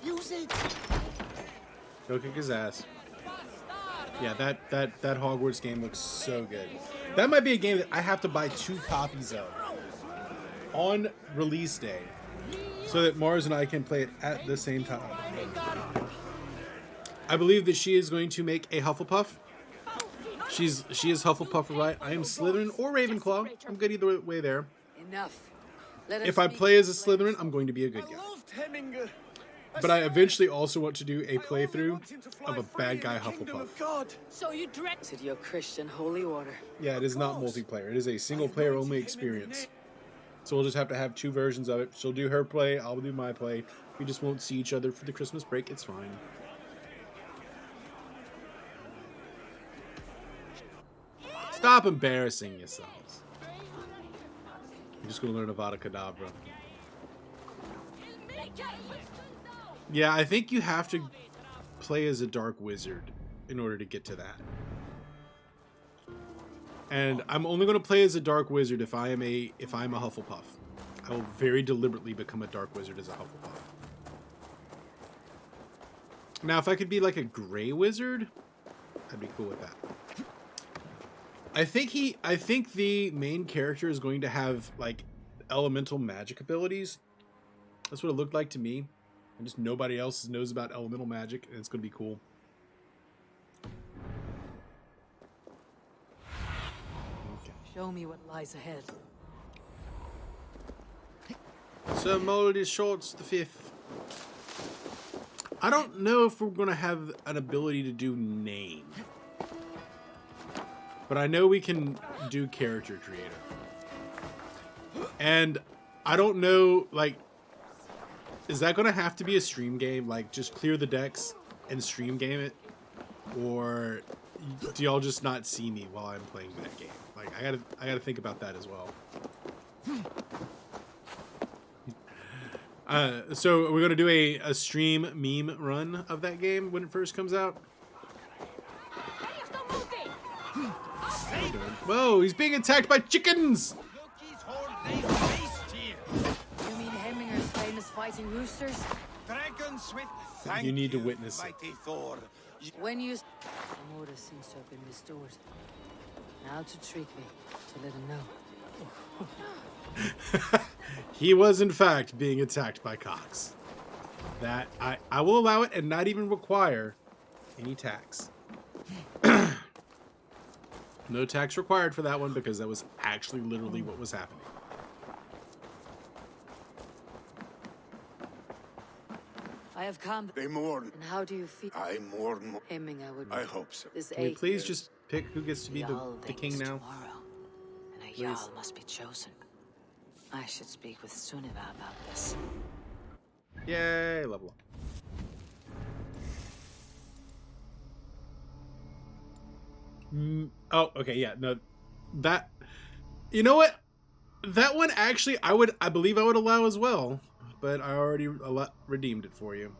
Speaker 10: Use it!
Speaker 1: Go kick his ass. Yeah, that Hogwarts game looks so good. That might be a game that I have to buy 2 copies of on release day so that Mars and I can play it at the same time. I believe that she is going to make a Hufflepuff. She is Hufflepuff, right? I am Slytherin or Ravenclaw. I'm good either way there.
Speaker 2: Enough.
Speaker 1: If I play as a Slytherin, I'm going to be a good guy. But I eventually also want to do a playthrough of a bad guy Hufflepuff.
Speaker 2: So you directed your Christian holy order.
Speaker 1: Yeah, it is not multiplayer. It is a single player only experience. So we'll just have to have 2 versions of it. She'll do her play, I'll do my play. We just won't see each other for the Christmas break. It's fine. Stop embarrassing yourselves. I'm just gonna learn Avada Kedavra.
Speaker 12: Make it.
Speaker 1: Yeah, I think you have to play as a dark wizard in order to get to that. And I'm only going to play as a dark wizard if I'm a Hufflepuff. I will very deliberately become a dark wizard as a Hufflepuff. Now, if I could be like a gray wizard, I'd be cool with that. I think the main character is going to have like elemental magic abilities. That's what it looked like to me. And just nobody else knows about elemental magic, and it's going to be cool.
Speaker 22: Show me what lies ahead.
Speaker 1: Sir Moldy Shorts the 5th. I don't know if we're going to have an ability to do name. But I know we can do character creator. And I don't know, like, is that going to have to be a stream game? Like, just clear the decks and stream game it? Or do y'all just not see me while I'm playing that game? Like, I gotta think about that as well. So we're gonna do a stream meme run of that game when it first comes out. Whoa, he's being attacked by chickens!
Speaker 22: You mean Hemminger's famous fighting roosters?
Speaker 10: Dragons with
Speaker 1: You need to witness it.
Speaker 10: Thor.
Speaker 22: When you... The order seems to have been restored. Now to trick me, to let him know.
Speaker 1: He was, in fact, being attacked by cocks. That, I will allow it and not even require any tax. No tax required for that one because that was actually literally what was happening.
Speaker 22: I have come.
Speaker 11: They mourn.
Speaker 22: And how do you feel?
Speaker 11: I mourn.
Speaker 22: Hemminger would...
Speaker 11: I hope so.
Speaker 22: This
Speaker 1: Can we please just pick who gets to be the king now?
Speaker 2: Tomorrow, and a Jarl must be chosen. I should speak with Sunniva about this.
Speaker 1: Yay, level up. Oh, okay, yeah, no, that, you know what? That one actually, I believe I would allow as well, but I already redeemed it for you.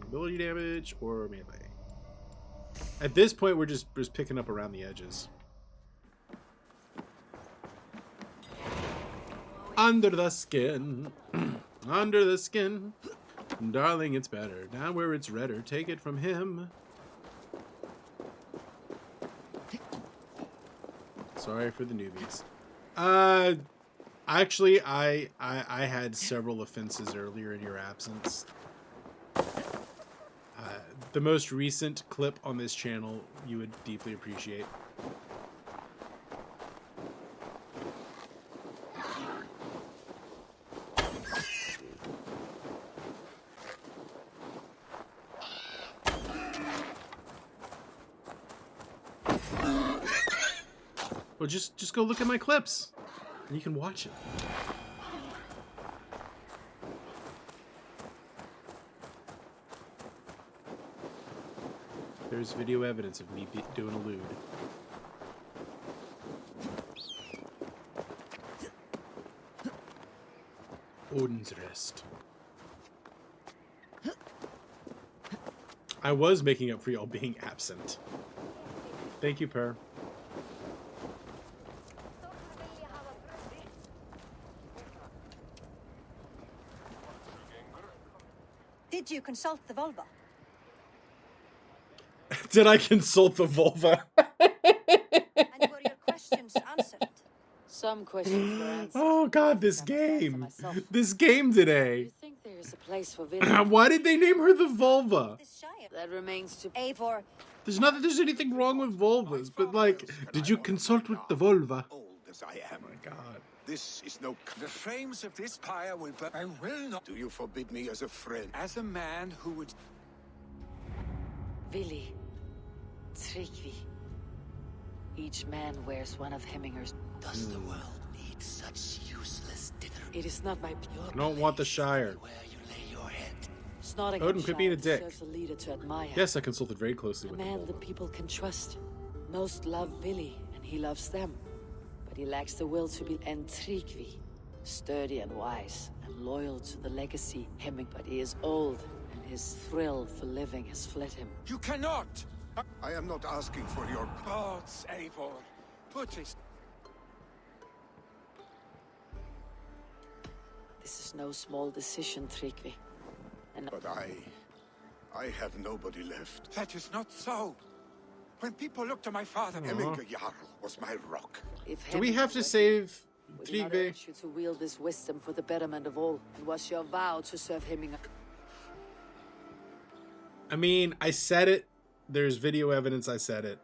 Speaker 1: Ability damage or melee. At this point, we're just picking up around the edges. Under the skin, under the skin, darling, it's better. Down where it's redder, take it from him. Sorry for the newbies. Actually, I had several offenses earlier in your absence. The most recent clip on this channel, you would deeply appreciate. Well, just go look at my clips, and you can watch it. There's video evidence of me doing a lewd. Odin's Rest. I was making up for y'all being absent. Thank you, Per.
Speaker 16: Did you consult the vulva?
Speaker 1: Did I consult the vulva?
Speaker 16: And were your questions answered?
Speaker 2: Some questions were answered.
Speaker 1: Oh god, this game. This game today.
Speaker 2: You think there is a place for Villa?
Speaker 1: Why did they name her the vulva?
Speaker 2: That remains to...
Speaker 16: Eivor.
Speaker 1: There's not that there's anything wrong with vulvas, but like, did you consult with the vulva?
Speaker 11: Old as I am.
Speaker 1: Oh my god.
Speaker 11: This is no...
Speaker 15: The flames of this pyre will burn. I will not.
Speaker 11: Do you forbid me as a friend?
Speaker 15: As a man who would...
Speaker 2: Vili. Tryggvi. Each man wears one of Hemminger's...
Speaker 3: Does the world need such useless dinner?
Speaker 2: It is not my pure...
Speaker 1: I don't want the Shire.
Speaker 3: Where you lay your head.
Speaker 1: Odin, quit being a dick.
Speaker 2: Serves a leader to admire.
Speaker 1: Yes, I consulted very closely
Speaker 2: A
Speaker 1: with the
Speaker 2: man
Speaker 1: vulva.
Speaker 2: the people can trust. Most love Vili, and he loves them. But he lacks the will to be... And Tryggvi. Sturdy and wise, and loyal to the legacy Hemming. But he is old, and His thrill for living has fled him.
Speaker 15: You cannot!
Speaker 11: I am not asking for your...
Speaker 15: Gods, Eivor. Put it...
Speaker 2: This is no small decision, Tryggvi.
Speaker 11: But I have nobody left.
Speaker 15: That is not so. When people look to my father...
Speaker 11: Hemminge Jarl was my rock.
Speaker 2: If
Speaker 1: Do we have to save
Speaker 2: we do not
Speaker 1: Tryggvi?
Speaker 2: urge you to wield this wisdom for the betterment of all. It was your vow to serve Hemminge.
Speaker 1: I mean, I said it. There's video evidence I said it.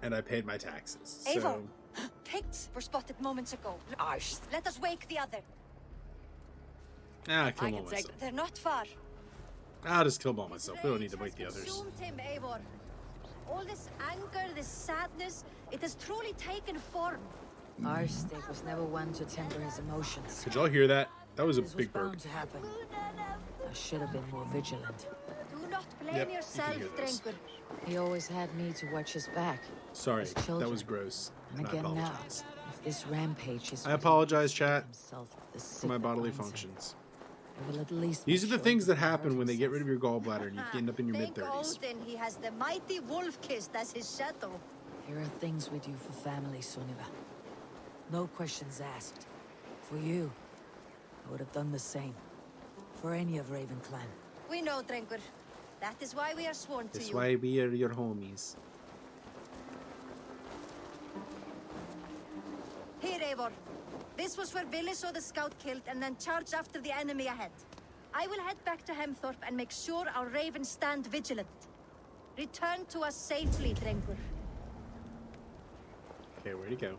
Speaker 1: And I paid my taxes.
Speaker 16: Eivor,
Speaker 1: So,
Speaker 16: pigs were spotted moments ago. Let us wake the other.
Speaker 1: I killed all myself.
Speaker 16: They're not far.
Speaker 1: I'll just kill them all myself. We don't need to wake the others.
Speaker 16: Consumed him, Eivor. All this anger, this sadness, it has truly taken form.
Speaker 2: Arstig was never one to temper his emotions.
Speaker 1: Did y'all hear that? That was a
Speaker 2: This was
Speaker 1: big burp.
Speaker 2: bound to happen. I should have been more vigilant.
Speaker 16: Do not blame
Speaker 1: Yep, you can
Speaker 16: yourself,
Speaker 1: hear those.
Speaker 16: Drinker.
Speaker 2: He always had me to watch his back.
Speaker 1: Sorry,
Speaker 2: As
Speaker 1: that
Speaker 2: children.
Speaker 1: was gross.
Speaker 2: And
Speaker 1: I
Speaker 2: again now,
Speaker 1: apologize.
Speaker 2: if this rampage is
Speaker 1: I apologize, chat,
Speaker 2: himself, the
Speaker 1: for my
Speaker 2: sick
Speaker 1: bodily
Speaker 2: that binds him,
Speaker 1: functions.
Speaker 2: I will at least
Speaker 1: These are
Speaker 2: make
Speaker 1: the
Speaker 2: sure
Speaker 1: things
Speaker 2: he
Speaker 1: that
Speaker 2: doesn't
Speaker 1: happen
Speaker 2: hurt
Speaker 1: when they get rid
Speaker 2: himself.
Speaker 1: of your gallbladder and you end up in your
Speaker 16: Thank
Speaker 1: mid-30s.
Speaker 16: Odin he has the mighty wolf-kissed as his shadow.
Speaker 2: Here are things we do for family, Sunniva. No questions asked. For you, I would have done the same. For any of Raven clan.
Speaker 16: We know, Drinker. That is why we are sworn to
Speaker 1: That's
Speaker 16: you.
Speaker 1: why we are your homies.
Speaker 16: Here, Eivor. This was where Billy saw the scout killed and then charged after the enemy ahead. I will head back to Hemthorpe and make sure our ravens stand vigilant. Return to us safely, Drinker.
Speaker 1: Okay, where'd he go?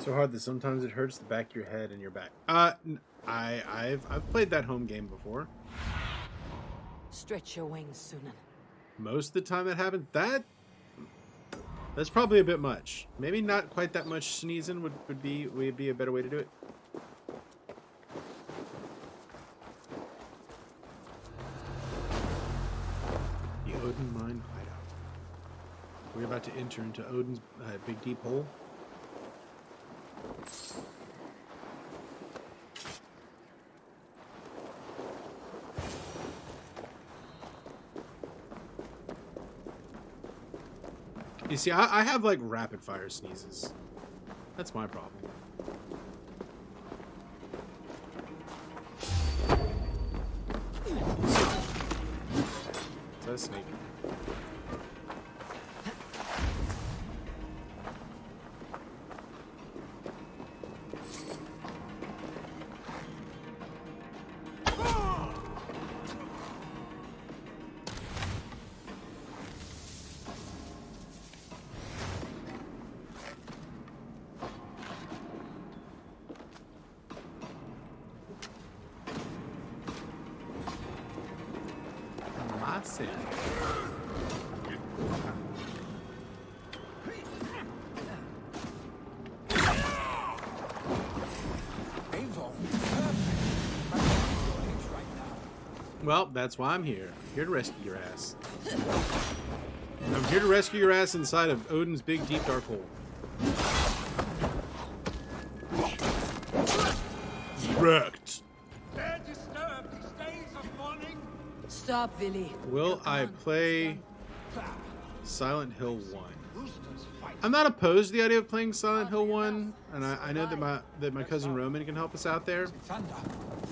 Speaker 1: So hard that sometimes it hurts the back of your head and your back. I've played that home game before.
Speaker 2: Stretch your wings, Sunan.
Speaker 1: Most of the time that happens. That's probably a bit much. Maybe not quite that much sneezing would be a better way to do it. The Odin mine hideout. We're about to enter into Odin's big deep hole. You see, I have like rapid fire sneezes. That's my problem. Is that a snake? Massive. Well, that's why I'm here. Here to rescue your ass. I'm here to rescue your ass inside of Odin's big, deep, dark hole. Wrecked.
Speaker 2: Stop, Villy.
Speaker 1: Will I play Silent Hill 1? I'm not opposed to the idea of playing Silent Hill 1, and I know that my cousin Roman can help us out there.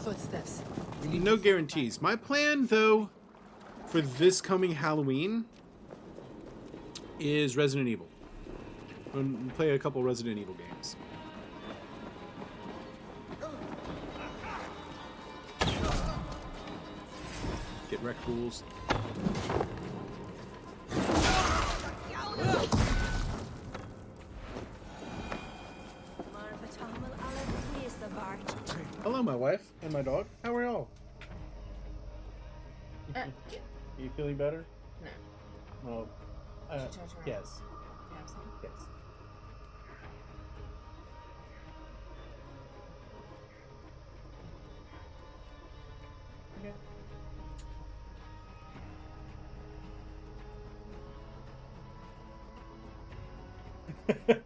Speaker 2: Footsteps.
Speaker 1: No guarantees. My plan, though, for this coming Halloween is Resident Evil. I'm gonna play a couple Resident Evil games. Get wrecked, fools. Hello, my wife and my dog. How are y'all? Are you feeling better?
Speaker 18: No.
Speaker 1: Well, yes. Yes.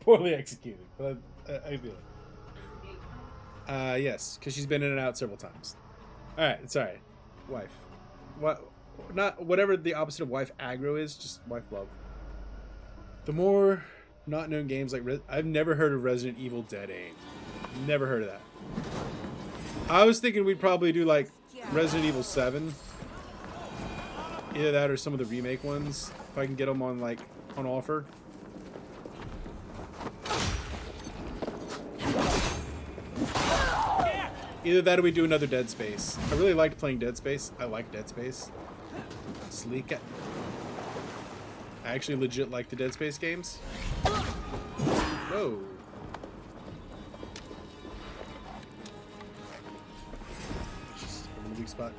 Speaker 1: Poorly executed, but I feel it. Yes, because she's been in and out several times. All right, sorry, wife. What? Not whatever the opposite of wife aggro is. Just wife love. The more not known games like I've never heard of Resident Evil Dead Aim. Never heard of that. I was thinking we'd probably do like Resident Evil 7. Either that or some of the remake ones, if I can get them on like on offer. Either that or we do another Dead Space. I really liked playing Dead Space. I like Dead Space. Sleek. I actually legit like the Dead Space games. Whoa. Just in the weak spot.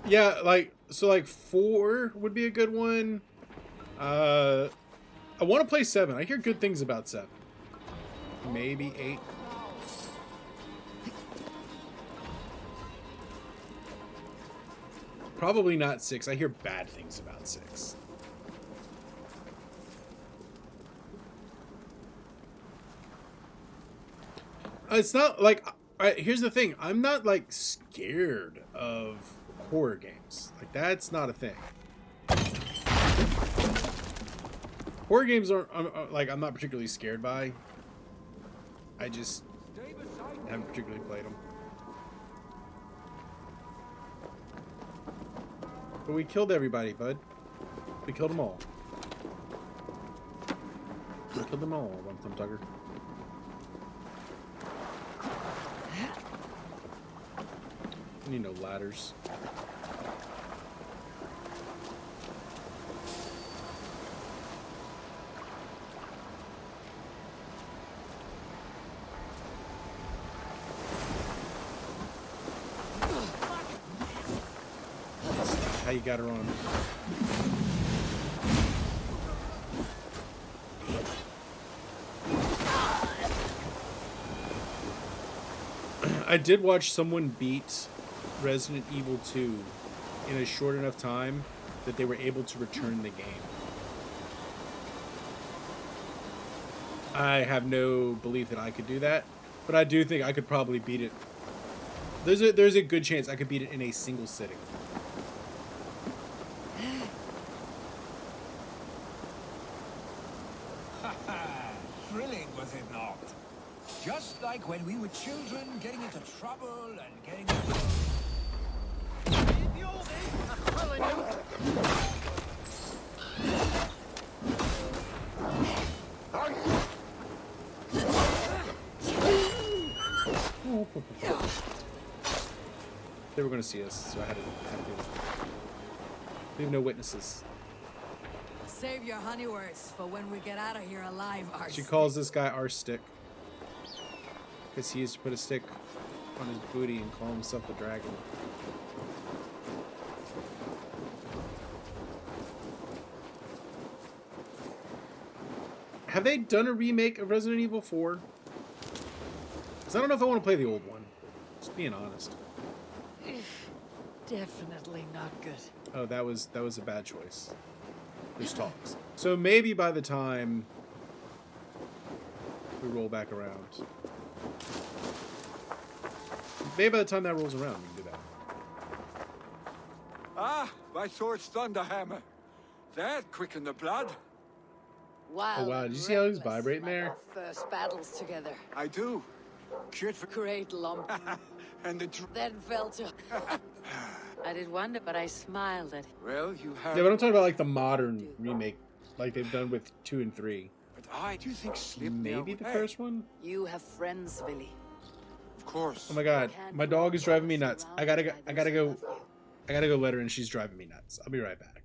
Speaker 1: Yeah, like, so like 4 would be a good one. I want to play 7. I hear good things about 7. Maybe 8. Probably not 6. I hear bad things about 6. It's not like, here's the thing. I'm not like scared of horror games. Like, that's not a thing. Horror games are like, I'm not particularly scared by. I just haven't particularly played them. But we killed everybody, bud. We killed them all. We killed them all, One Thumb Tugger. I need no ladders. How you got her on. I did watch someone beat Resident Evil 2 in a short enough time that they were able to return the game. I have no belief that I could do that, but I do think I could probably beat it. There's a good chance I could beat it in a single sitting.
Speaker 10: Thrilling, was it not? Just like when we were children, getting into trouble and getting into...
Speaker 1: They were going to see us, so I had to do it. We have no witnesses.
Speaker 22: Save your honey words for when we get out of here alive, Arse.
Speaker 1: She calls this guy our stick. Because he used to put a stick on his booty and call himself a dragon. Have they done a remake of Resident Evil 4? Because I don't know if I want to play the old one. Just being honest.
Speaker 22: Definitely not good.
Speaker 1: Oh, that was a bad choice. There's talks. So maybe by the time we roll back around. Maybe by the time that rolls around, we can do that.
Speaker 15: Ah, my sword's thunderhammer. That quickened the blood.
Speaker 22: Wow.
Speaker 1: Oh wow, did you see how he's vibrating there?
Speaker 22: First battles together.
Speaker 15: I do. Cured for
Speaker 22: Great lump.
Speaker 15: and the
Speaker 22: Then fell to... I did wonder, but I smiled at...
Speaker 15: Well, you have...
Speaker 1: Yeah, but I'm talking about like the modern remake, like they've done with 2 and 3.
Speaker 15: But I do think slip
Speaker 1: Maybe the first one?
Speaker 22: You have friends, Billy.
Speaker 15: Of course.
Speaker 1: Oh my god, my dog is driving me nuts. I gotta go let her and she's driving me nuts. I'll be right back.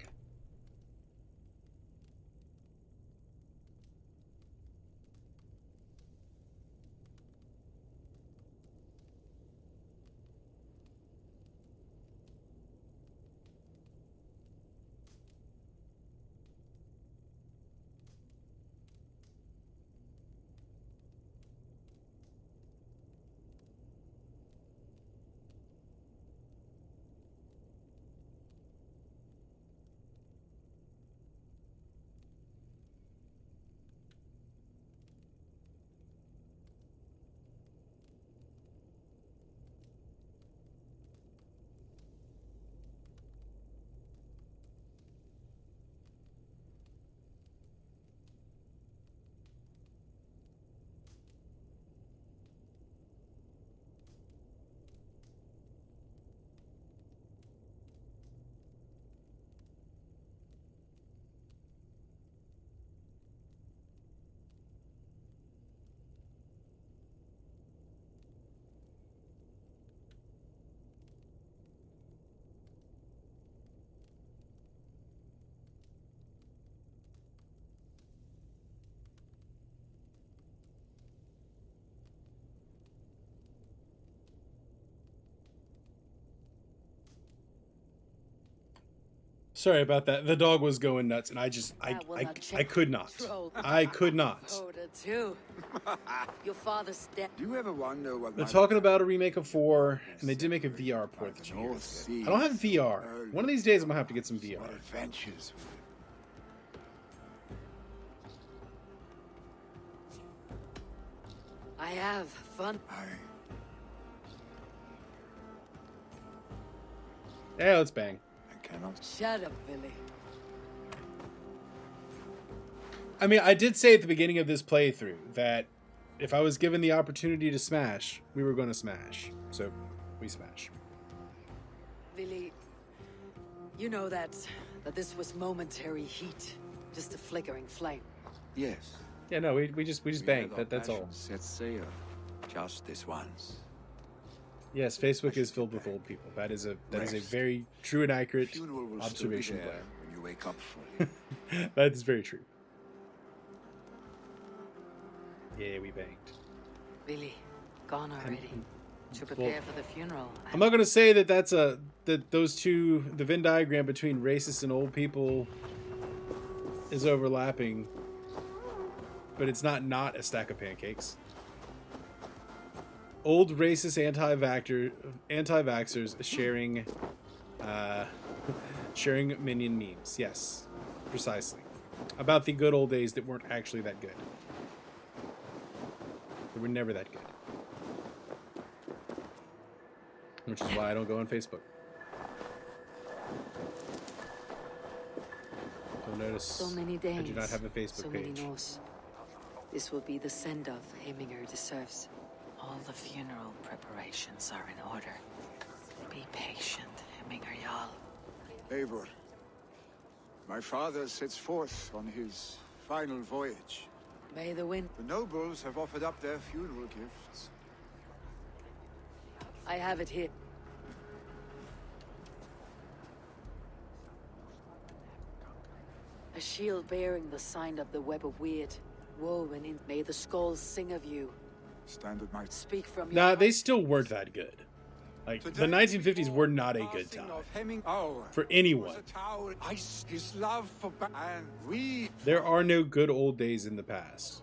Speaker 1: Sorry about that. The dog was going nuts, and I could not. I could not.
Speaker 22: Your father's dead.
Speaker 15: Do you ever wonder what
Speaker 1: They're talking about a remake of 4, and they did make a VR port this year. I don't have VR. One of these days, I'm gonna have to get some VR.
Speaker 15: Adventures.
Speaker 22: I have fun.
Speaker 1: Yeah, let's bang.
Speaker 22: Shut up, Billy.
Speaker 1: I mean, I did say at the beginning of this playthrough that if I was given the opportunity to smash, we were going to smash. So, we smash.
Speaker 22: Billy, you know that this was momentary heat, just a flickering flame.
Speaker 15: Yes.
Speaker 1: Yeah, no, we just banged. That's all.
Speaker 15: Set sail, just this once.
Speaker 1: Yes, Facebook is filled with old people. That is a very true and accurate observation, Blair.
Speaker 15: When you wake up fully.
Speaker 1: That is very true. Yeah, we banged.
Speaker 2: Billy, gone already. To prepare for the funeral.
Speaker 1: I'm not gonna say that that those two, the Venn diagram between racists and old people is overlapping, but it's not a stack of pancakes. Old racist anti-vaxxers sharing minion memes. Yes, precisely. About the good old days that weren't actually that good. They were never that good. Which is why I don't go on Facebook. You'll notice
Speaker 2: so many days,
Speaker 1: I do not have a Facebook
Speaker 2: so
Speaker 1: page.
Speaker 2: Many Norse. This will be the send-off Heminger deserves. All the funeral preparations are in order. Be patient, Heminger Jarl.
Speaker 15: Eivor, my father sets forth on his final voyage.
Speaker 22: May the wind.
Speaker 15: The nobles have offered up their funeral gifts.
Speaker 22: I have it here. A shield bearing the sign of the web of weird, woven in. May the skulls sing of you.
Speaker 15: Standard might
Speaker 22: speak from.
Speaker 1: Nah, they still weren't that good. Like the 1950s were not a good time for anyone. There are no good old days in the past.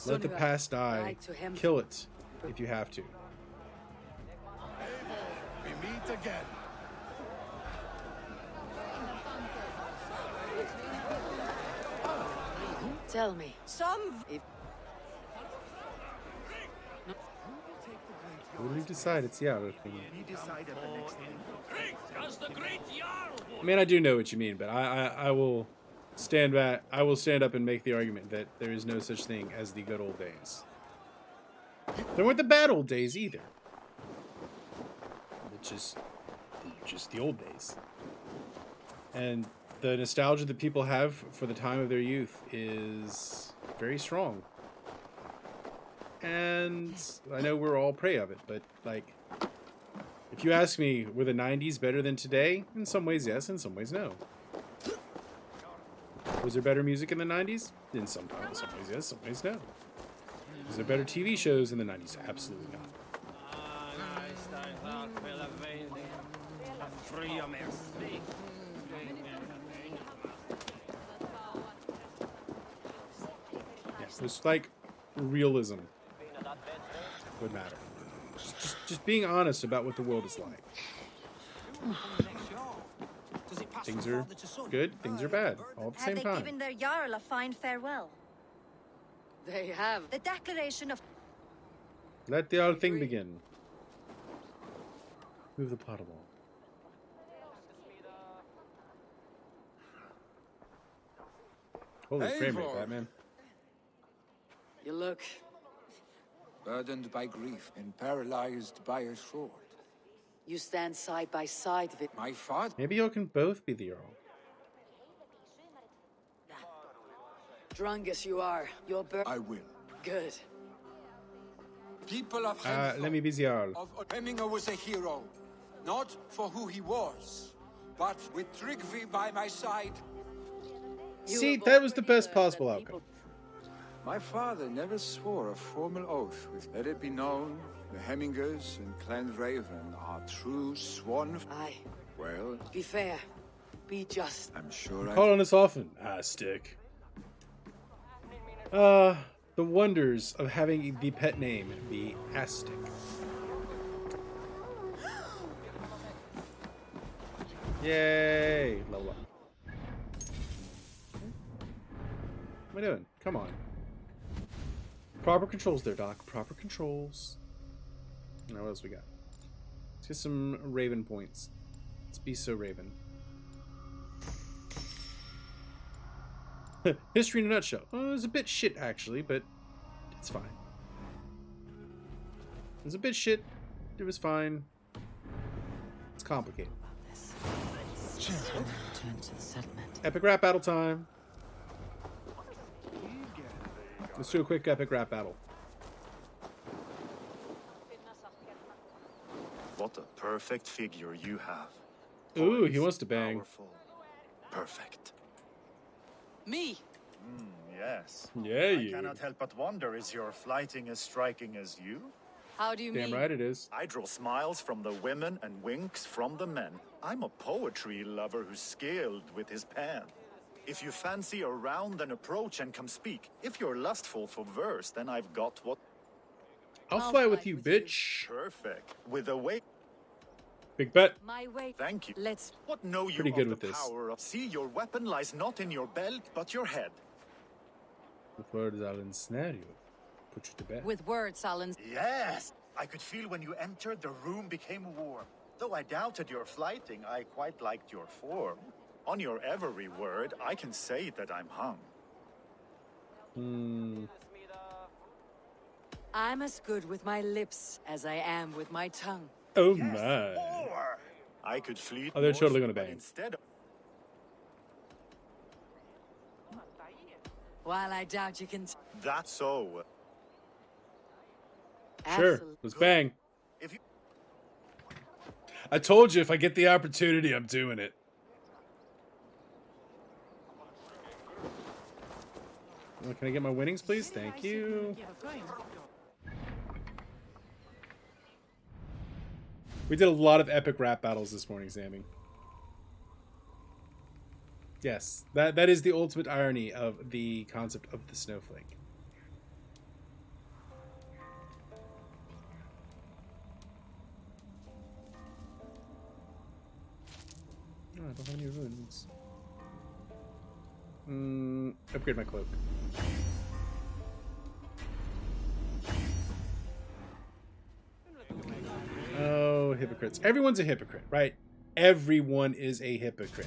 Speaker 1: Let the past die. Kill it if you have to.
Speaker 10: We meet again.
Speaker 22: Tell me.
Speaker 1: What do we decide? It's Jarl. I mean, I do know what you mean, but I will stand back. I will stand up and make the argument that there is no such thing as the good old days. There weren't the bad old days either. It's just the old days. And the nostalgia that people have for the time of their youth is very strong. And I know we're all prey of it, but like, if you ask me, were the 90s better than today? In some ways, yes. In some ways, no. Was there better music in the 90s? In some ways, yes. Some ways, no. Was there better TV shows in the 90s? Absolutely not. Yeah, it was like realism would matter. Just being honest about what the world is like. Things are good, things are bad, all at the same
Speaker 16: Have
Speaker 1: time.
Speaker 16: they given their Jarl a fine farewell?
Speaker 22: They have.
Speaker 16: The declaration of...
Speaker 1: Let the old thing begin. Move the plot along. Holy frame rate, Batman.
Speaker 22: You look
Speaker 15: burdened by grief and paralyzed by a sword.
Speaker 22: You stand side by side with
Speaker 15: my father.
Speaker 1: Maybe you can both be the Earl.
Speaker 22: Drunk as you are, your
Speaker 15: I will.
Speaker 22: Good.
Speaker 15: People of
Speaker 1: Let me be the Earl.
Speaker 15: Hemminger was a hero, not for who he was, but with Tryggvi by my side.
Speaker 1: See, that was the best possible outcome.
Speaker 15: My father never swore a formal oath. Let it be known, the Hemmingers and Clan Raven are true sworn.
Speaker 22: Aye.
Speaker 15: Well,
Speaker 22: be fair. Be just.
Speaker 15: I'm sure
Speaker 1: Call on us often. Stick. The wonders of having the pet name be Astic. Yay! Level up. What am I doing? Come on. Proper controls there, Doc. Proper controls. Now what else we got? Let's get some Raven points. Let's be so Raven. History in a nutshell. Well, it was a bit shit, actually, but it's fine. It was a bit shit. It was fine. It's complicated.
Speaker 2: Return to the settlement.
Speaker 1: Epic rap battle time. Let's do a quick epic rap battle.
Speaker 18: What a perfect figure you have.
Speaker 1: Ooh, he wants to bang.
Speaker 18: Powerful. Perfect.
Speaker 22: Me?
Speaker 18: Yes.
Speaker 1: Yeah, you.
Speaker 18: I cannot help but wonder, is your flighting as striking as you?
Speaker 22: How do you mean?
Speaker 1: Damn right it is.
Speaker 18: I draw smiles from the women and winks from the men. I'm a poetry lover who's skilled with his pen. If you fancy a round, then approach and come speak. If you're lustful for verse, then I've got what...
Speaker 1: I'll fly with you, bitch.
Speaker 18: Perfect. With a way...
Speaker 1: Big bet.
Speaker 22: My way.
Speaker 18: Thank you.
Speaker 22: Let's...
Speaker 18: What know you
Speaker 1: Pretty
Speaker 18: of
Speaker 1: good
Speaker 18: the
Speaker 1: with this.
Speaker 18: power of... See, your weapon lies not in your belt, but your head.
Speaker 1: With words I'll ensnare you. Put you to bed.
Speaker 22: With words, Alan.
Speaker 18: Yes! I could feel when you entered, the room became warm. Though I doubted your flighting, I quite liked your form. On your every word, I can say that I'm hung.
Speaker 22: I'm as good with my lips as I am with my tongue.
Speaker 1: Oh
Speaker 18: Yes,
Speaker 1: my.
Speaker 18: or I could fleet.
Speaker 1: Oh, they're
Speaker 18: more,
Speaker 1: totally gonna
Speaker 18: but
Speaker 1: bang.
Speaker 18: Instead of...
Speaker 22: While I doubt you can...
Speaker 18: That's so.
Speaker 1: Sure. Let's bang.
Speaker 18: If you...
Speaker 1: I told you if I get the opportunity, I'm doing it. Oh, can I get my winnings, please? Thank you. We did a lot of epic rap battles this morning, Sammy. Yes, that is the ultimate irony of the concept of the snowflake. Oh, I don't have any runes. Upgrade my cloak. Oh, hypocrites. Everyone's a hypocrite, right? Everyone is a hypocrite.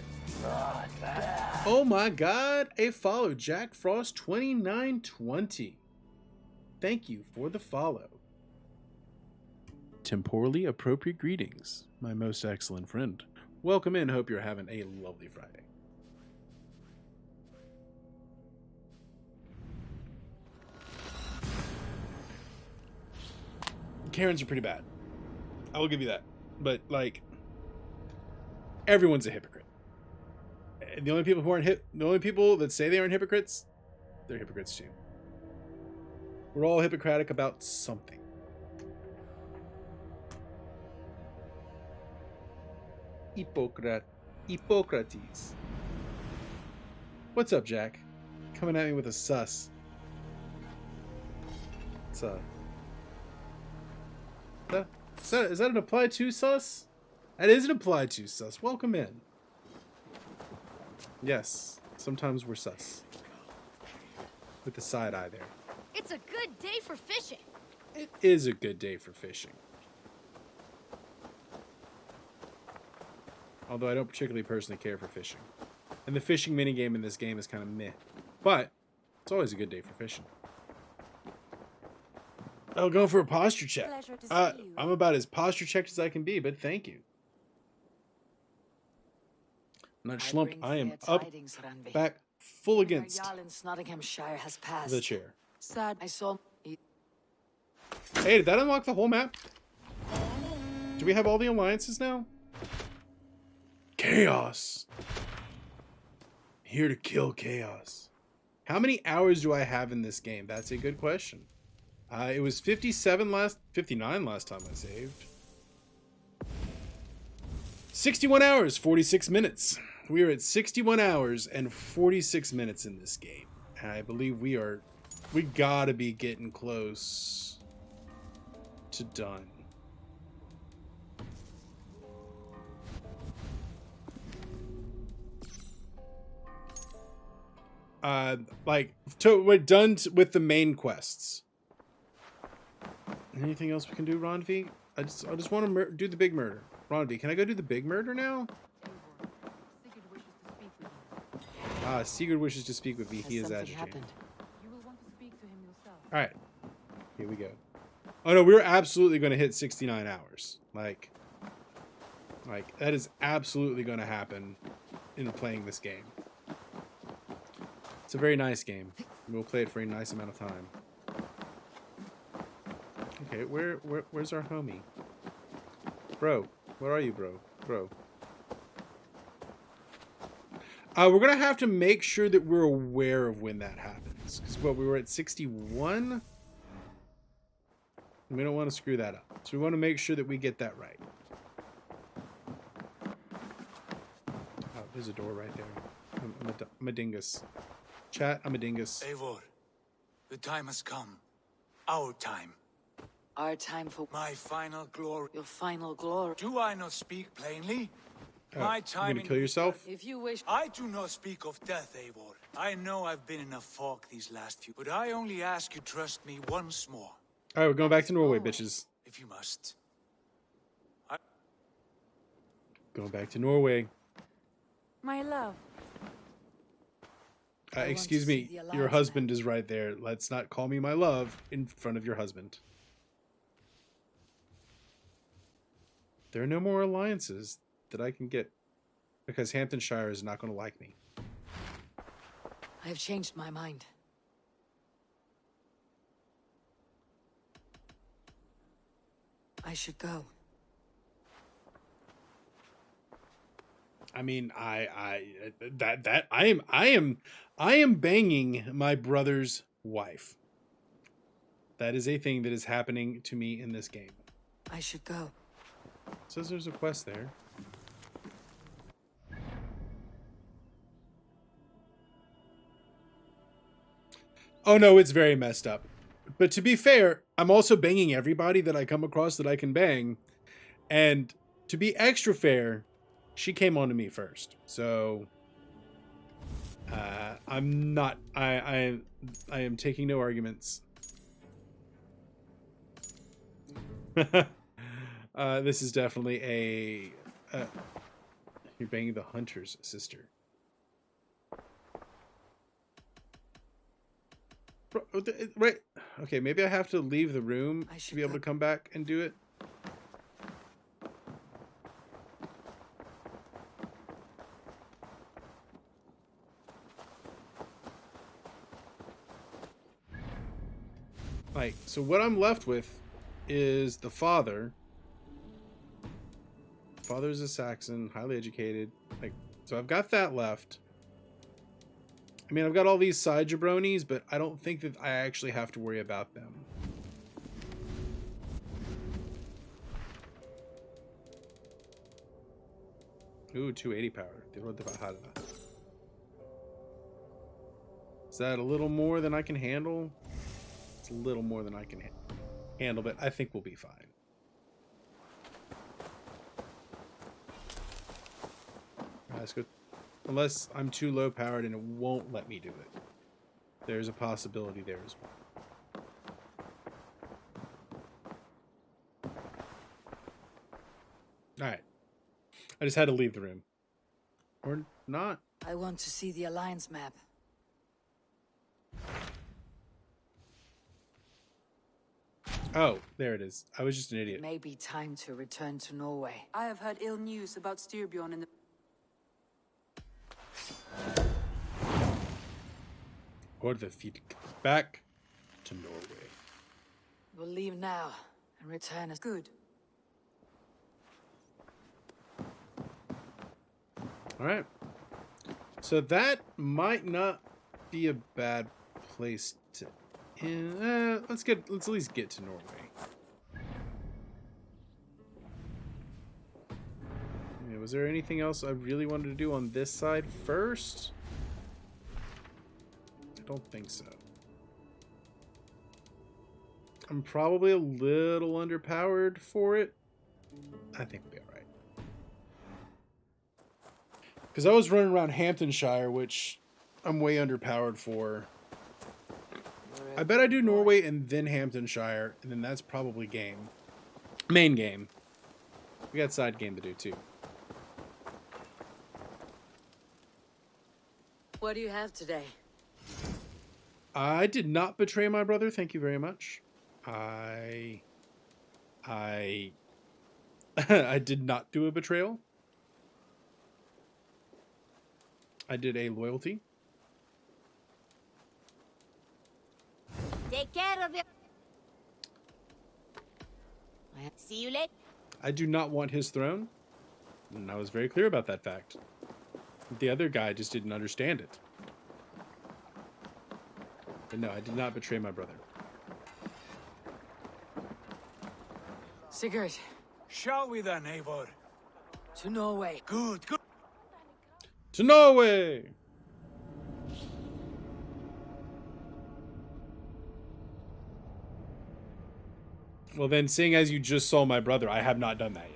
Speaker 1: Oh my god, a follow. Jack Frost 2920. Thank you for the follow. Temporally appropriate greetings, my most excellent friend. Welcome in. Hope you're having a lovely Friday. Karens are pretty bad. I will give you that. But, like, everyone's a hypocrite. And the only people who aren't the only people that say they aren't hypocrites, they're hypocrites too. We're all hypocritic about something. Hippocrates. What's up, Jack? Coming at me with a sus. What's up? Is that an apply to sus? That is an apply to sus. Welcome in. Yes, sometimes we're sus. With the side eye there.
Speaker 7: It's a good day for fishing.
Speaker 1: It is a good day for fishing. Although I don't particularly personally care for fishing. And the fishing minigame in this game is kind of meh. But it's always a good day for fishing. Oh, going for a posture check. I'm about as posture checked as I can be, but thank you. I'm not slumped. I am up, back, full against
Speaker 22: Nottinghamshire has passed.
Speaker 1: the chair.
Speaker 22: Sad. I saw.
Speaker 1: Hey, did that unlock the whole map? Do we have all the alliances now? Chaos. Here to kill chaos. How many hours do I have in this game? That's a good question. It was 59 last time I saved. 61 hours, 46 minutes. We are at 61 hours and 46 minutes in this game. And I believe we gotta be getting close to done. We're done with the main quests. Anything else we can do, Ronvi? I just want to do the big murder. Ronvi, can I go do the big murder now? Sigurd wishes to speak with me. He is agitated. All right, here we go. Oh no, we're absolutely going to hit 69 hours. Like that is absolutely going to happen in playing this game. It's a very nice game. We'll play it for a nice amount of time. Okay, where's our homie? Bro, where are you, bro? Bro. We're gonna have to make sure that we're aware of when that happens. Because we were at 61. We don't want to screw that up. So we want to make sure that we get that right. Oh, there's a door right there. I'm a dingus. Chat, I'm a dingus.
Speaker 9: Eivor, the time has come. Our time.
Speaker 2: Our time for
Speaker 9: my final glory.
Speaker 2: Your final glory.
Speaker 9: Do I not speak plainly? My time.
Speaker 1: You gonna kill yourself?
Speaker 2: If you wish.
Speaker 9: I do not speak of death, Eivor. I know I've been in a fog these last few, but I only ask you trust me once more.
Speaker 1: All right, we're going back to Norway, bitches.
Speaker 9: If you must.
Speaker 1: Going back to Norway.
Speaker 8: My love.
Speaker 1: Excuse me, your husband is right there. Let's not call me my love in front of your husband. There are no more alliances that I can get because Hamptonshire is not going to like me.
Speaker 2: I have changed my mind. I should go.
Speaker 1: I mean, I am banging my brother's wife. That is a thing that is happening to me in this game.
Speaker 2: I should go.
Speaker 1: Says there's a quest there. Oh no, it's very messed up. But to be fair, I'm also banging everybody that I come across that I can bang. And to be extra fair, she came on to me first. So I'm not I am taking no arguments. This is definitely a you're banging the hunter's sister. Right. Okay, maybe I have to leave the room to be able to come back and do it. Like, so what I'm left with is the father. Father's a Saxon, highly educated. Like, so I've got that left. I mean, I've got all these side jabronis, but I don't think that I actually have to worry about them. Ooh, 280 power. They wrote the Valhalla. Is that a little more than I can handle? It's a little more than I can handle, but I think we'll be fine. That's good. Unless I'm too low powered and it won't let me do it. There's a possibility there as well. Alright. I just had to leave the room. Or not.
Speaker 2: I want to see the Alliance map.
Speaker 1: Oh, there it is. I was just an idiot.
Speaker 2: It may be time to return to Norway.
Speaker 8: I have heard ill news about Styrbjorn in the...
Speaker 1: Order back to Norway.
Speaker 2: We'll leave now and return as good.
Speaker 1: All right. So that might not be a bad place to end. Let's at least get to Norway. Yeah, Was there anything else I really wanted to do on this side first? I don't think so. I'm probably a little underpowered for it. I think we'll be alright. Because I was running around Hamptonshire, which I'm way underpowered for. I bet I do Norway and then Hamptonshire, and then that's probably game. Main game. We got side game to do too.
Speaker 22: What do you have today?
Speaker 1: I did not betray my brother, thank you very much. I did not do a betrayal. I did a loyalty.
Speaker 16: Take care of it. See you later.
Speaker 1: I do not want his throne, and I was very clear about that fact. The other guy just didn't understand it. But no, I did not betray my brother.
Speaker 22: Sigurd.
Speaker 3: Shall we then, Eivor?
Speaker 22: To Norway.
Speaker 3: Good, good.
Speaker 1: To Norway! Well then, seeing as you just saw my brother, I have not done that yet.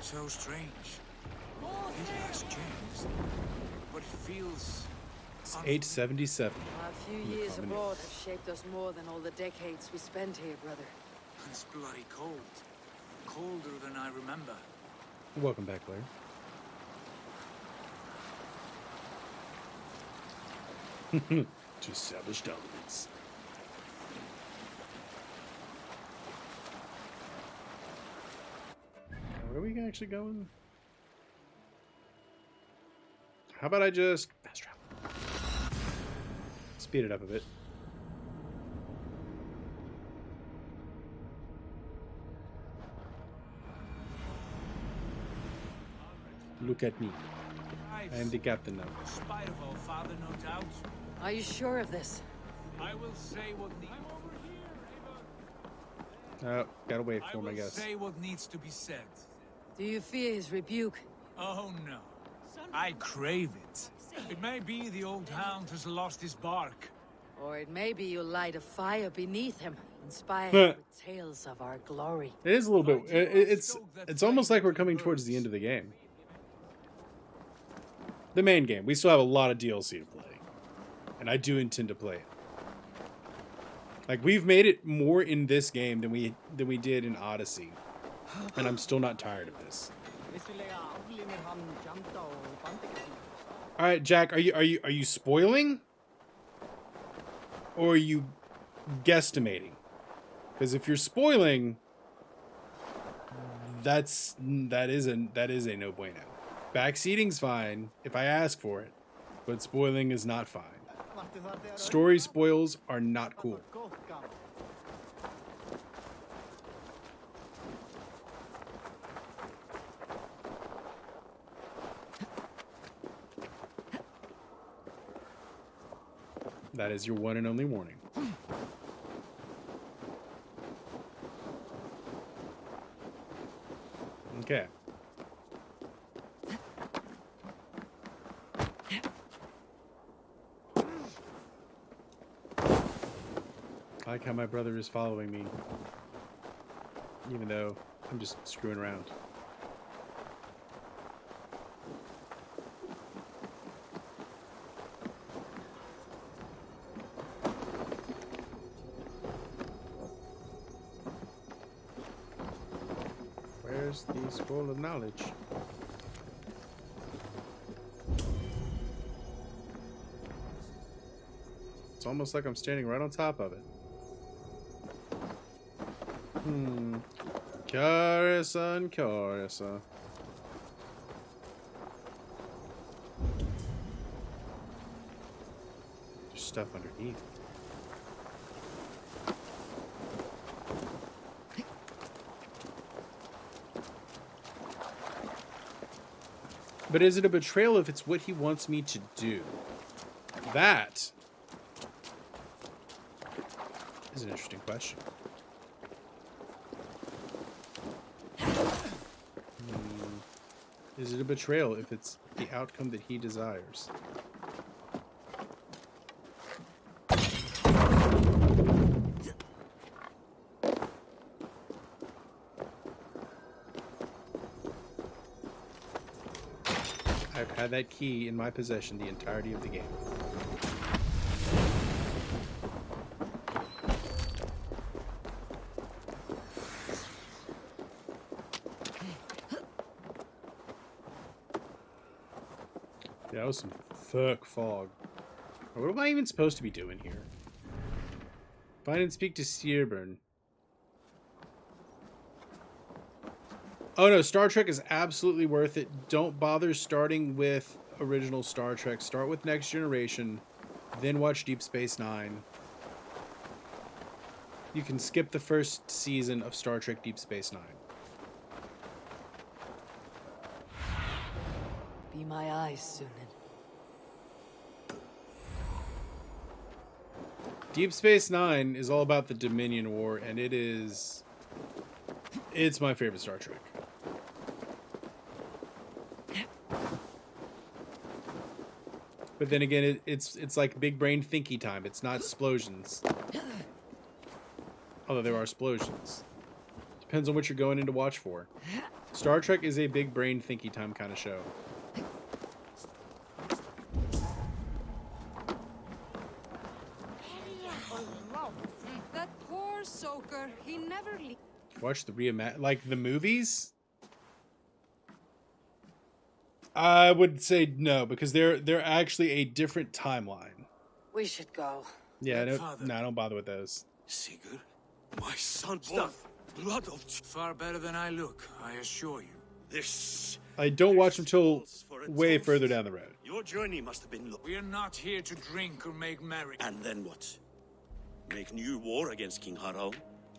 Speaker 3: So strange. It has changed, but it feels...
Speaker 1: It's 877.
Speaker 22: A few years abroad have shaped us more than all the decades we spent here, brother.
Speaker 3: It's bloody cold. Colder than I remember.
Speaker 1: Welcome back, Blair. To establish dominance. Where are we actually going? How about I just fast travel? Speed it up a bit. Look at me. I am the captain now.
Speaker 3: In spite of our father, no doubt.
Speaker 22: Are you sure of this?
Speaker 3: I will say what needs.
Speaker 1: Oh, gotta wait for him, I guess.
Speaker 3: Say what needs to be said.
Speaker 22: Do you fear his rebuke?
Speaker 3: Oh no, I crave it. It may be the old hound has lost his bark.
Speaker 22: Or it may be you'll light a fire beneath him, inspired with tales of our glory.
Speaker 1: It is a little bit. It's almost like we're coming towards the end of the game. The main game. We still have a lot of DLC to play, and I do intend to play it. Like, we've made it more in this game than we did in Odyssey, and I'm still not tired of this. All right, Jack, are you spoiling, or are you guesstimating? Because if you're spoiling, that is a no bueno. Backseating's fine if I ask for it, but spoiling is not fine. Story spoils are not cool. That is your one and only warning. Okay. I like how my brother is following me, even though I'm just screwing around. Where's the scroll of knowledge? It's almost like I'm standing right on top of it. Curiosa and curiosa. There's stuff underneath. But is it a betrayal if it's what he wants me to do? That is an interesting question. Is it a betrayal if it's the outcome that he desires? I've had that key in my possession the entirety of the game. Yeah, that was some thick fog. What am I even supposed to be doing here? Find and speak to Searburn. Oh no, Star Trek is absolutely worth it. Don't bother starting with original Star Trek. Start with Next Generation, then watch Deep Space Nine. You can skip the first season of Star Trek Deep Space Nine.
Speaker 2: Be my eyes, Sunan.
Speaker 1: Deep Space Nine is all about the Dominion War, and it's my favorite Star Trek. But then again, it's like big brain thinky time. It's not explosions. Although there are explosions. Depends on what you're going in to watch for. Star Trek is a big brain thinky time kind of show.
Speaker 8: That poor soaker, he never leaves.
Speaker 1: Watch the like the movies? I would say no, because they're actually a different timeline.
Speaker 2: We should go.
Speaker 1: Yeah, I don't bother with those.
Speaker 4: Sigurd, my son.
Speaker 15: Stuff.
Speaker 4: Blood of...
Speaker 15: Far better than I look, I assure you.
Speaker 4: This...
Speaker 1: I don't watch them till way further down the road.
Speaker 4: Your journey must have been...
Speaker 15: We are not here to drink or make merry.
Speaker 4: And then what? Make new war against King Harald?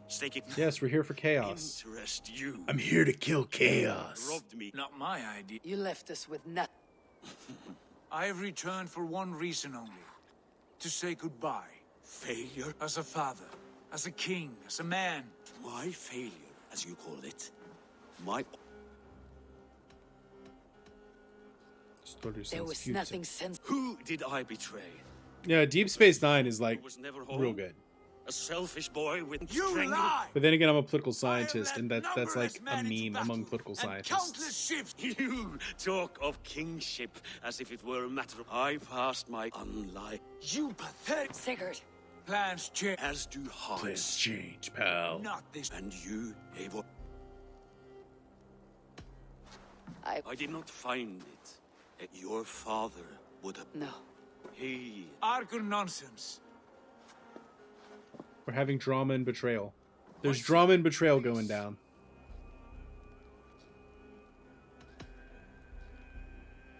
Speaker 4: Stake it...
Speaker 1: Yes, we're here for chaos.
Speaker 4: Interest you.
Speaker 1: I'm here to kill chaos.
Speaker 4: Robbed me.
Speaker 15: Not my idea.
Speaker 2: You left us with nothing.
Speaker 15: I have returned for one reason only. To say goodbye.
Speaker 4: Failure?
Speaker 15: As a father. As a king. As a man.
Speaker 4: My failure, as you call it. My...
Speaker 2: There was nothing since...
Speaker 4: Who did I betray?
Speaker 1: Yeah, Deep Space Nine is like real good.
Speaker 4: A selfish boy with
Speaker 15: you
Speaker 4: strength.
Speaker 15: lie!
Speaker 1: But then again, I'm a political scientist, and that's like a meme among political
Speaker 15: Countless
Speaker 1: scientists.
Speaker 15: ships.
Speaker 4: You talk of kingship as if it were a matter of... I passed my unlife.
Speaker 15: You pathetic...
Speaker 2: Sigurd.
Speaker 15: Plans change.
Speaker 4: As do hearts.
Speaker 1: Plans change, pal.
Speaker 15: Not this.
Speaker 4: And you, Eivor. I did not find it. Your father would have...
Speaker 2: No.
Speaker 4: He...
Speaker 15: Argon nonsense.
Speaker 1: We're having drama and betrayal. There's drama and betrayal going down.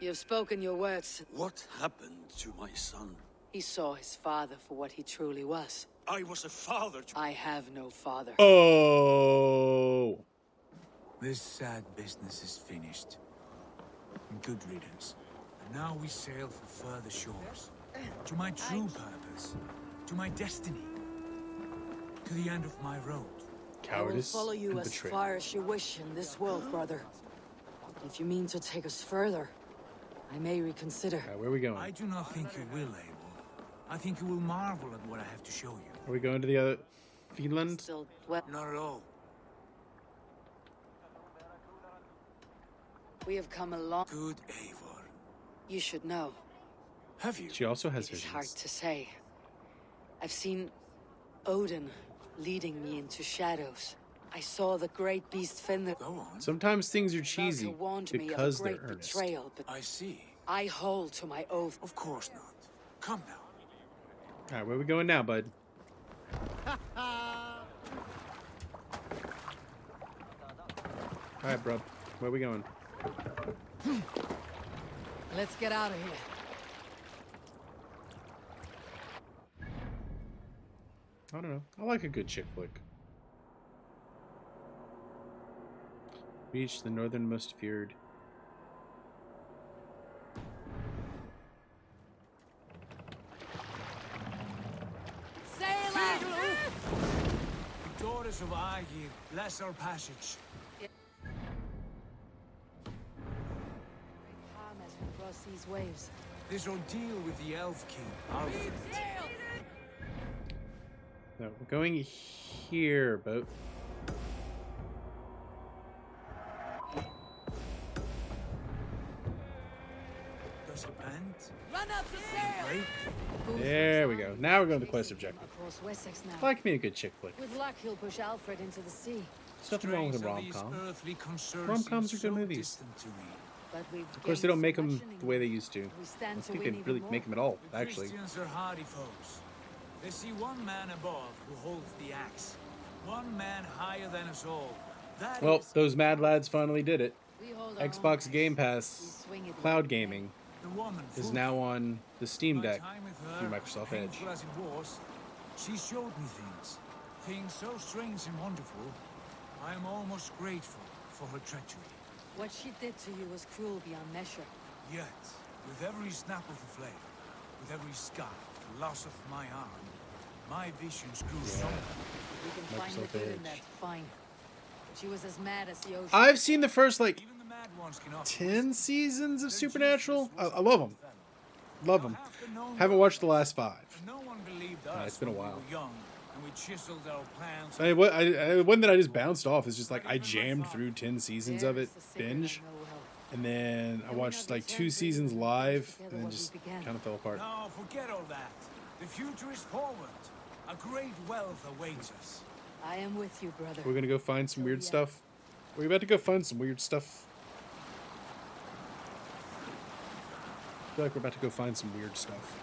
Speaker 2: You've spoken your words.
Speaker 4: What happened to my son?
Speaker 2: He saw his father for what he truly was.
Speaker 4: I was a father to...
Speaker 2: I have no father.
Speaker 1: Oh!
Speaker 15: This sad business is finished. Good riddance. And now we sail for further shores. To my true purpose. To my destiny. To the end of my road.
Speaker 1: Cowardice
Speaker 2: I will follow you
Speaker 1: and
Speaker 2: as
Speaker 1: betrayal.
Speaker 2: far as you wish in this world, brother. If you mean to take us further, I may reconsider.
Speaker 1: Where are we going?
Speaker 15: I do not think you will, Abel. I think you will marvel at what I have to show you.
Speaker 1: Are we going to the other... Finland?
Speaker 2: Still wet.
Speaker 15: Not at all.
Speaker 2: We have come a long...
Speaker 15: Good Eivor.
Speaker 2: You should know.
Speaker 15: Have you?
Speaker 1: She also has
Speaker 2: It's hard
Speaker 1: visions.
Speaker 2: to say. I've seen Odin leading me into shadows. I saw the great beast Finland.
Speaker 15: Go on.
Speaker 1: Sometimes things are cheesy
Speaker 2: Valka warned me of a
Speaker 1: because they're
Speaker 2: great
Speaker 1: earnest.
Speaker 2: betrayal, but
Speaker 15: I see.
Speaker 2: I hold to my oath.
Speaker 15: Of course not. Come now.
Speaker 1: Alright, where are we going now, bud? Alright, bro. Where are we going?
Speaker 6: Let's get out of here.
Speaker 1: I don't know. I like a good chick flick. Reach the northernmost fjord.
Speaker 6: Sail out!
Speaker 15: goddess of Aegir, bless our passage.
Speaker 22: Calm as we cross these waves.
Speaker 15: This ordeal with the Elf King, Alfred.
Speaker 1: No, we're going here, boat.
Speaker 15: Does it bend?
Speaker 22: Run up the sail!
Speaker 1: There we go. Now we're going to the quest objective.
Speaker 22: Across Wessex now.
Speaker 1: Like me a good chick flick.
Speaker 22: With luck, he'll push Alfred into the sea.
Speaker 1: There's nothing wrong with a rom-com. Rom-coms are good movies.
Speaker 22: But we've
Speaker 1: Of course, they don't make them the way they used to. I don't think they really make them at all, actually.
Speaker 15: Christians are hardy foes. They see one man above who holds the axe. One man higher than us all.
Speaker 1: Well, those mad lads finally did it. Xbox Game Pass Cloud Gaming is now on the Steam Deck through Microsoft Edge.
Speaker 15: Painful as it was, she showed me things so strange and wonderful. I am almost grateful for her treachery.
Speaker 22: What she did to you was cruel beyond measure.
Speaker 15: Yet, with every snap of the flame, with every scar, the loss of my arm, my visions grew stronger.
Speaker 22: We can find the good in that, fine. But she was as mad as the ocean.
Speaker 1: I've seen the first, like, 10 seasons of Supernatural. I love them. Love them. Haven't watched the last 5. It's been a while. One that I just bounced off is just like I jammed through 10 seasons of it, binge, and then I watched like 2 seasons live, and then just kind of fell apart.
Speaker 15: No, forget all that. The future is forward. A great wealth awaits us.
Speaker 22: I am with you, brother.
Speaker 1: We're gonna go find some weird stuff. We're about to go find some weird stuff. I feel like we're about to go find some weird stuff.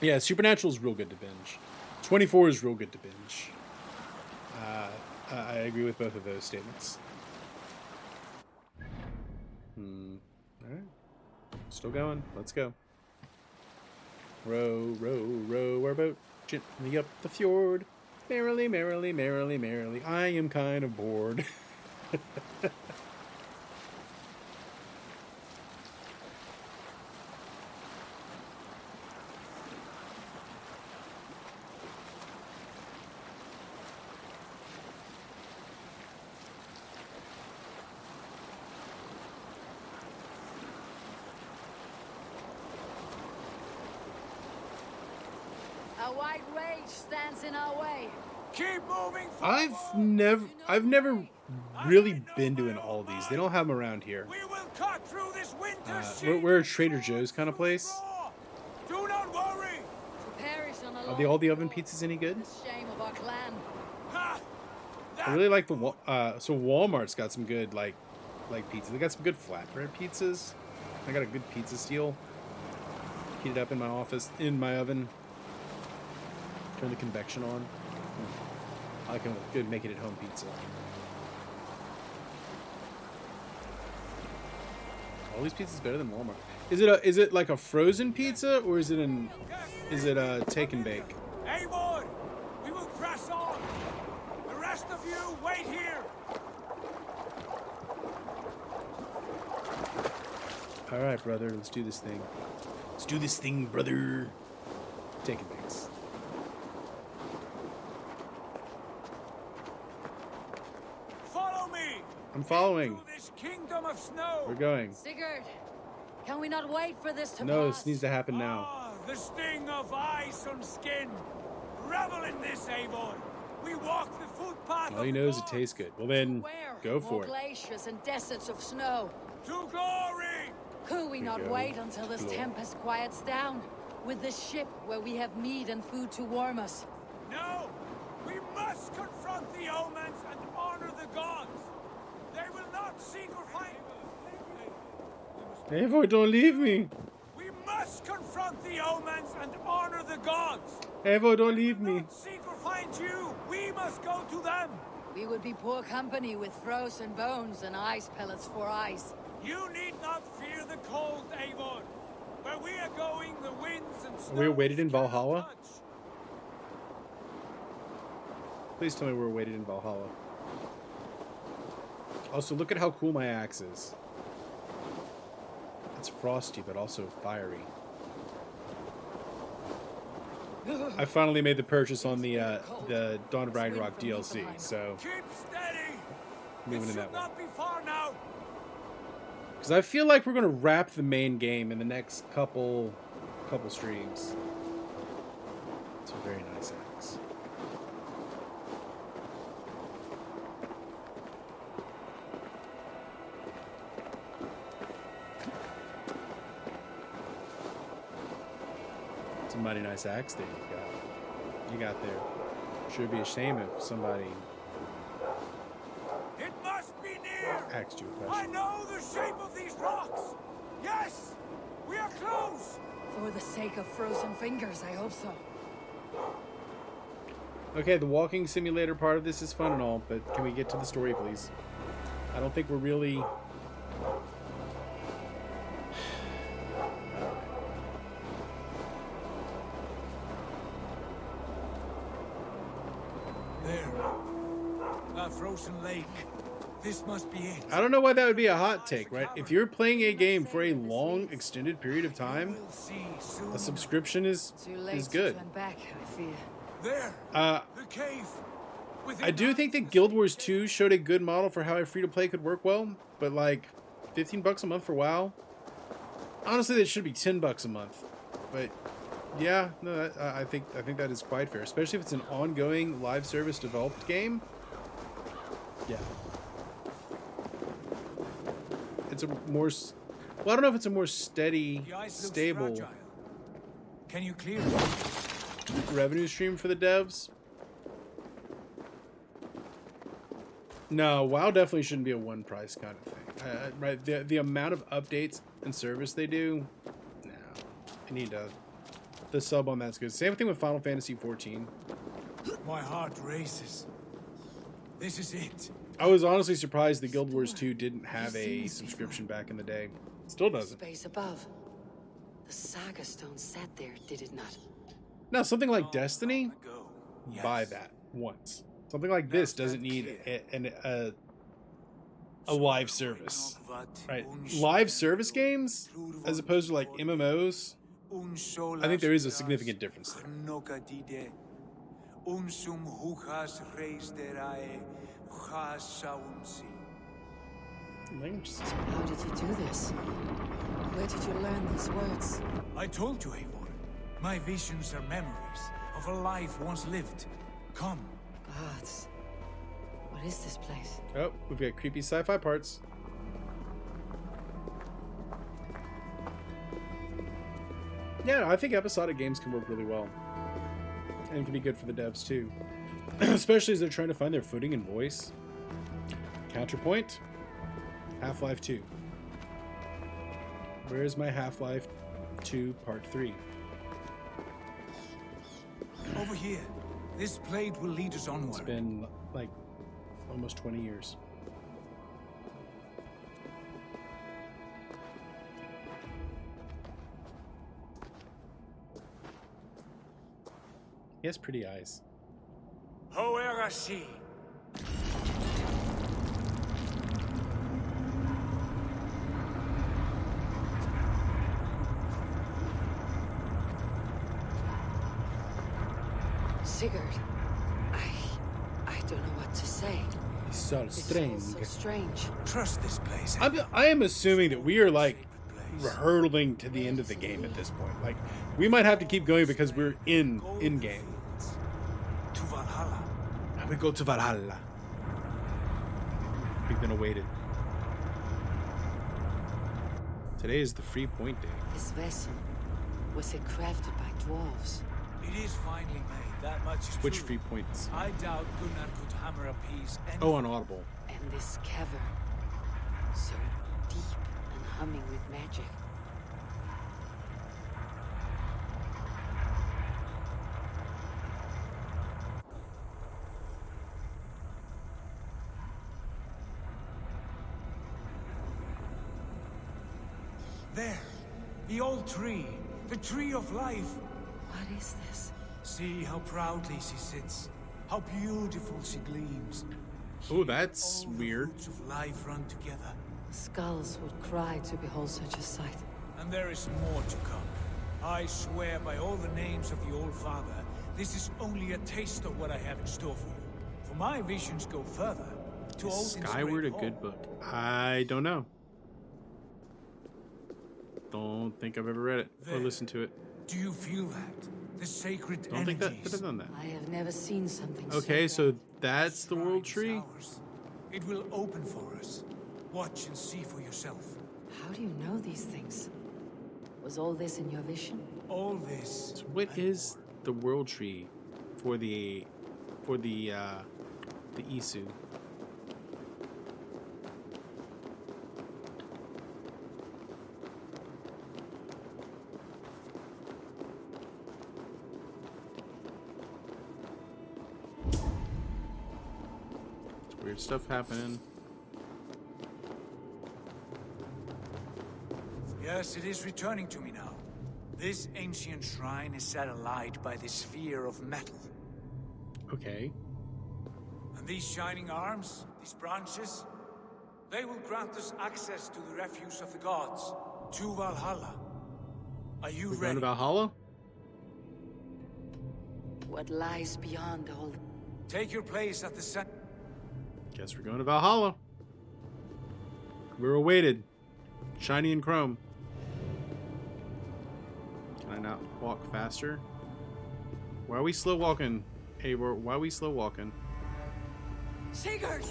Speaker 1: Yeah, Supernatural is real good to binge. 24 is real good to binge. I agree with both of those statements. Alright. Still going. Let's go. Row, row, row our boat gently up the fjord. Merrily, merrily, merrily, merrily. I am kind of bored.
Speaker 22: A white rage stands in our way.
Speaker 15: Keep moving
Speaker 1: forward. I've never really been to an Aldi's. They don't have them around here.
Speaker 15: We will cut through this winter
Speaker 1: We're a Trader Joe's kind of place.
Speaker 15: Do not worry.
Speaker 22: To perish on a
Speaker 1: Are the Aldi oven pizzas any good?
Speaker 22: shame of our clan.
Speaker 1: I really like the so Walmart's got some good like pizza. They got some good flatbread pizzas. I got a good pizza steel. Heat it up in my office in my oven. Turn the convection on. I can good make it at home pizza. All these pizzas better than Walmart. Is it like a frozen pizza or is it a take and bake?
Speaker 15: Eivor, we will press on. The rest of you wait here.
Speaker 1: All right, brother. Let's do this thing. Let's do this thing, brother. Take and bakes.
Speaker 15: Follow me.
Speaker 1: I'm following.
Speaker 15: This kingdom of snow.
Speaker 1: We're going.
Speaker 22: Sigurd, can we not wait for this to
Speaker 1: No,
Speaker 22: pass?
Speaker 1: this needs to happen now.
Speaker 15: The sting of ice on skin. Revel in this, Eivor. We walk the footpath.
Speaker 1: All you know is it tastes good. Well then, go for
Speaker 22: More
Speaker 1: it.
Speaker 22: glaciers and deserts of snow.
Speaker 15: To glory.
Speaker 22: Could we not
Speaker 1: go.
Speaker 22: wait until this
Speaker 1: Glory.
Speaker 22: tempest quiets down? With this ship where we have meat and food to warm us.
Speaker 15: No. We must confront the omens and honor the gods. They will not seek or find.
Speaker 1: Eivor, don't leave me.
Speaker 15: We must confront the omens and honor the gods.
Speaker 1: Eivor, don't leave me.
Speaker 15: Seek or find you. We must go to them.
Speaker 22: We would be poor company with frozen bones and ice pellets for eyes.
Speaker 15: You need not fear the cold, Eivor. Where we are going, the winds and snow.
Speaker 1: We're waited in Valhalla. Please tell me we're waited in Valhalla. Also, look at how cool my axe is. It's frosty, but also fiery. I finally made the purchase on the Dawn of Ragnarok DLC, so moving in that way. Because I feel like we're gonna wrap the main game in the next couple streams. It's a very nice axe. It's a mighty nice axe there you got there. Should be a shame if somebody asked you a question.
Speaker 15: I know the shape of these rocks. Yes, we are close.
Speaker 22: For the sake of frozen fingers, I hope so.
Speaker 1: Okay, the walking simulator part of this is fun and all, but can we get to the story, please? I don't think we're really...
Speaker 15: There, that frozen lake. This must be it.
Speaker 1: I don't know why that would be a hot take, right? If you're playing a game for a long, extended period of time, a subscription is good.
Speaker 22: Back, I fear.
Speaker 15: There, the cave.
Speaker 1: I do think that Guild Wars 2 showed a good model for how a free-to-play could work well, but like $15 a month for WoW? Honestly, that should be $10 a month. But yeah, no, I think that is quite fair, especially if it's an ongoing live service developed game. Yeah. It's a more, well, I don't know if it's a more steady, stable
Speaker 15: Can you clear
Speaker 1: revenue stream for the devs. No, WoW definitely shouldn't be a one price kind of thing. Right, the amount of updates and service they do, no, I need the sub on that's good. Same thing with Final Fantasy 14.
Speaker 15: My heart races. This is it.
Speaker 1: I was honestly surprised that Guild Wars 2 didn't have a subscription back in the day. Still doesn't.
Speaker 2: Space above. The Saga Stone sat there, did it not?
Speaker 1: Now, something like Destiny, buy that once. Something like this doesn't need a live service, right? Live service games, as opposed to like MMOs, I think there is a significant difference there.
Speaker 2: How did you do this? Where did you learn these words?
Speaker 15: I told you, Eivor. My visions are memories of a life once lived. Come.
Speaker 2: Gods. What is this place?
Speaker 1: Oh, we've got creepy sci-fi parts. Yeah, I think episodic games can work really well. And can be good for the devs too. Especially as they're trying to find their footing and voice. Counterpoint, Half-Life 2. Where's my Half-Life 2 Part 3?
Speaker 15: Over here. This blade will lead us onward.
Speaker 1: It's been like almost 20 years. He has pretty eyes.
Speaker 15: Hoerasi.
Speaker 2: Sigurd, I don't know what to say.
Speaker 1: It's so strange.
Speaker 2: So strange.
Speaker 15: Trust this place.
Speaker 1: I am assuming that we are like hurtling to the end of the game at this point. Like we might have to keep going because we're in game.
Speaker 15: To Valhalla.
Speaker 1: We go to Valhalla. We've been awaited. Today is the free point day.
Speaker 2: This vessel, was it crafted by dwarves?
Speaker 15: It is finally made. That much is
Speaker 1: Which
Speaker 15: true.
Speaker 1: free points?
Speaker 15: I doubt Gunnar could hammer a piece.
Speaker 1: Oh, on Audible.
Speaker 2: And this cavern, so deep and humming with magic.
Speaker 15: There, the old tree, the tree of life.
Speaker 2: What is this?
Speaker 15: See how proudly she sits, how beautiful she gleams.
Speaker 1: Oh, that's
Speaker 15: all
Speaker 1: weird.
Speaker 15: The roots of life run together.
Speaker 22: Skulls would cry to behold such a sight.
Speaker 15: And there is more to come. I swear by all the names of the Old Father, this is only a taste of what I have in store for you. For my visions go further. To
Speaker 1: Is Skyward a good book? I don't know. Don't think I've ever read it or listened to it.
Speaker 15: Do you feel that? The sacred
Speaker 1: Don't think that
Speaker 15: energies.
Speaker 1: could have done that.
Speaker 22: I have never seen something
Speaker 1: Okay,
Speaker 22: so
Speaker 1: so that's the world tree.
Speaker 15: It will open for us. Watch and see for yourself.
Speaker 22: How do you know these things? Was all this in your vision?
Speaker 15: All this.
Speaker 1: So what is the world tree for the Isu? Weird stuff happening.
Speaker 15: Yes, it is returning to me now. This ancient shrine is set alight by the sphere of metal.
Speaker 1: Okay.
Speaker 15: And these shining arms, these branches, they will grant us access to the refuse of the gods, to Valhalla. Are you
Speaker 1: We're going
Speaker 15: ready?
Speaker 1: to Valhalla?
Speaker 22: What lies beyond all?
Speaker 15: Take your place at the center.
Speaker 1: Guess we're going to Valhalla. We're awaited. Shiny and chrome. Can I not walk faster? Why are we slow walking? Eivor, why are we slow walking?
Speaker 22: Sigurd!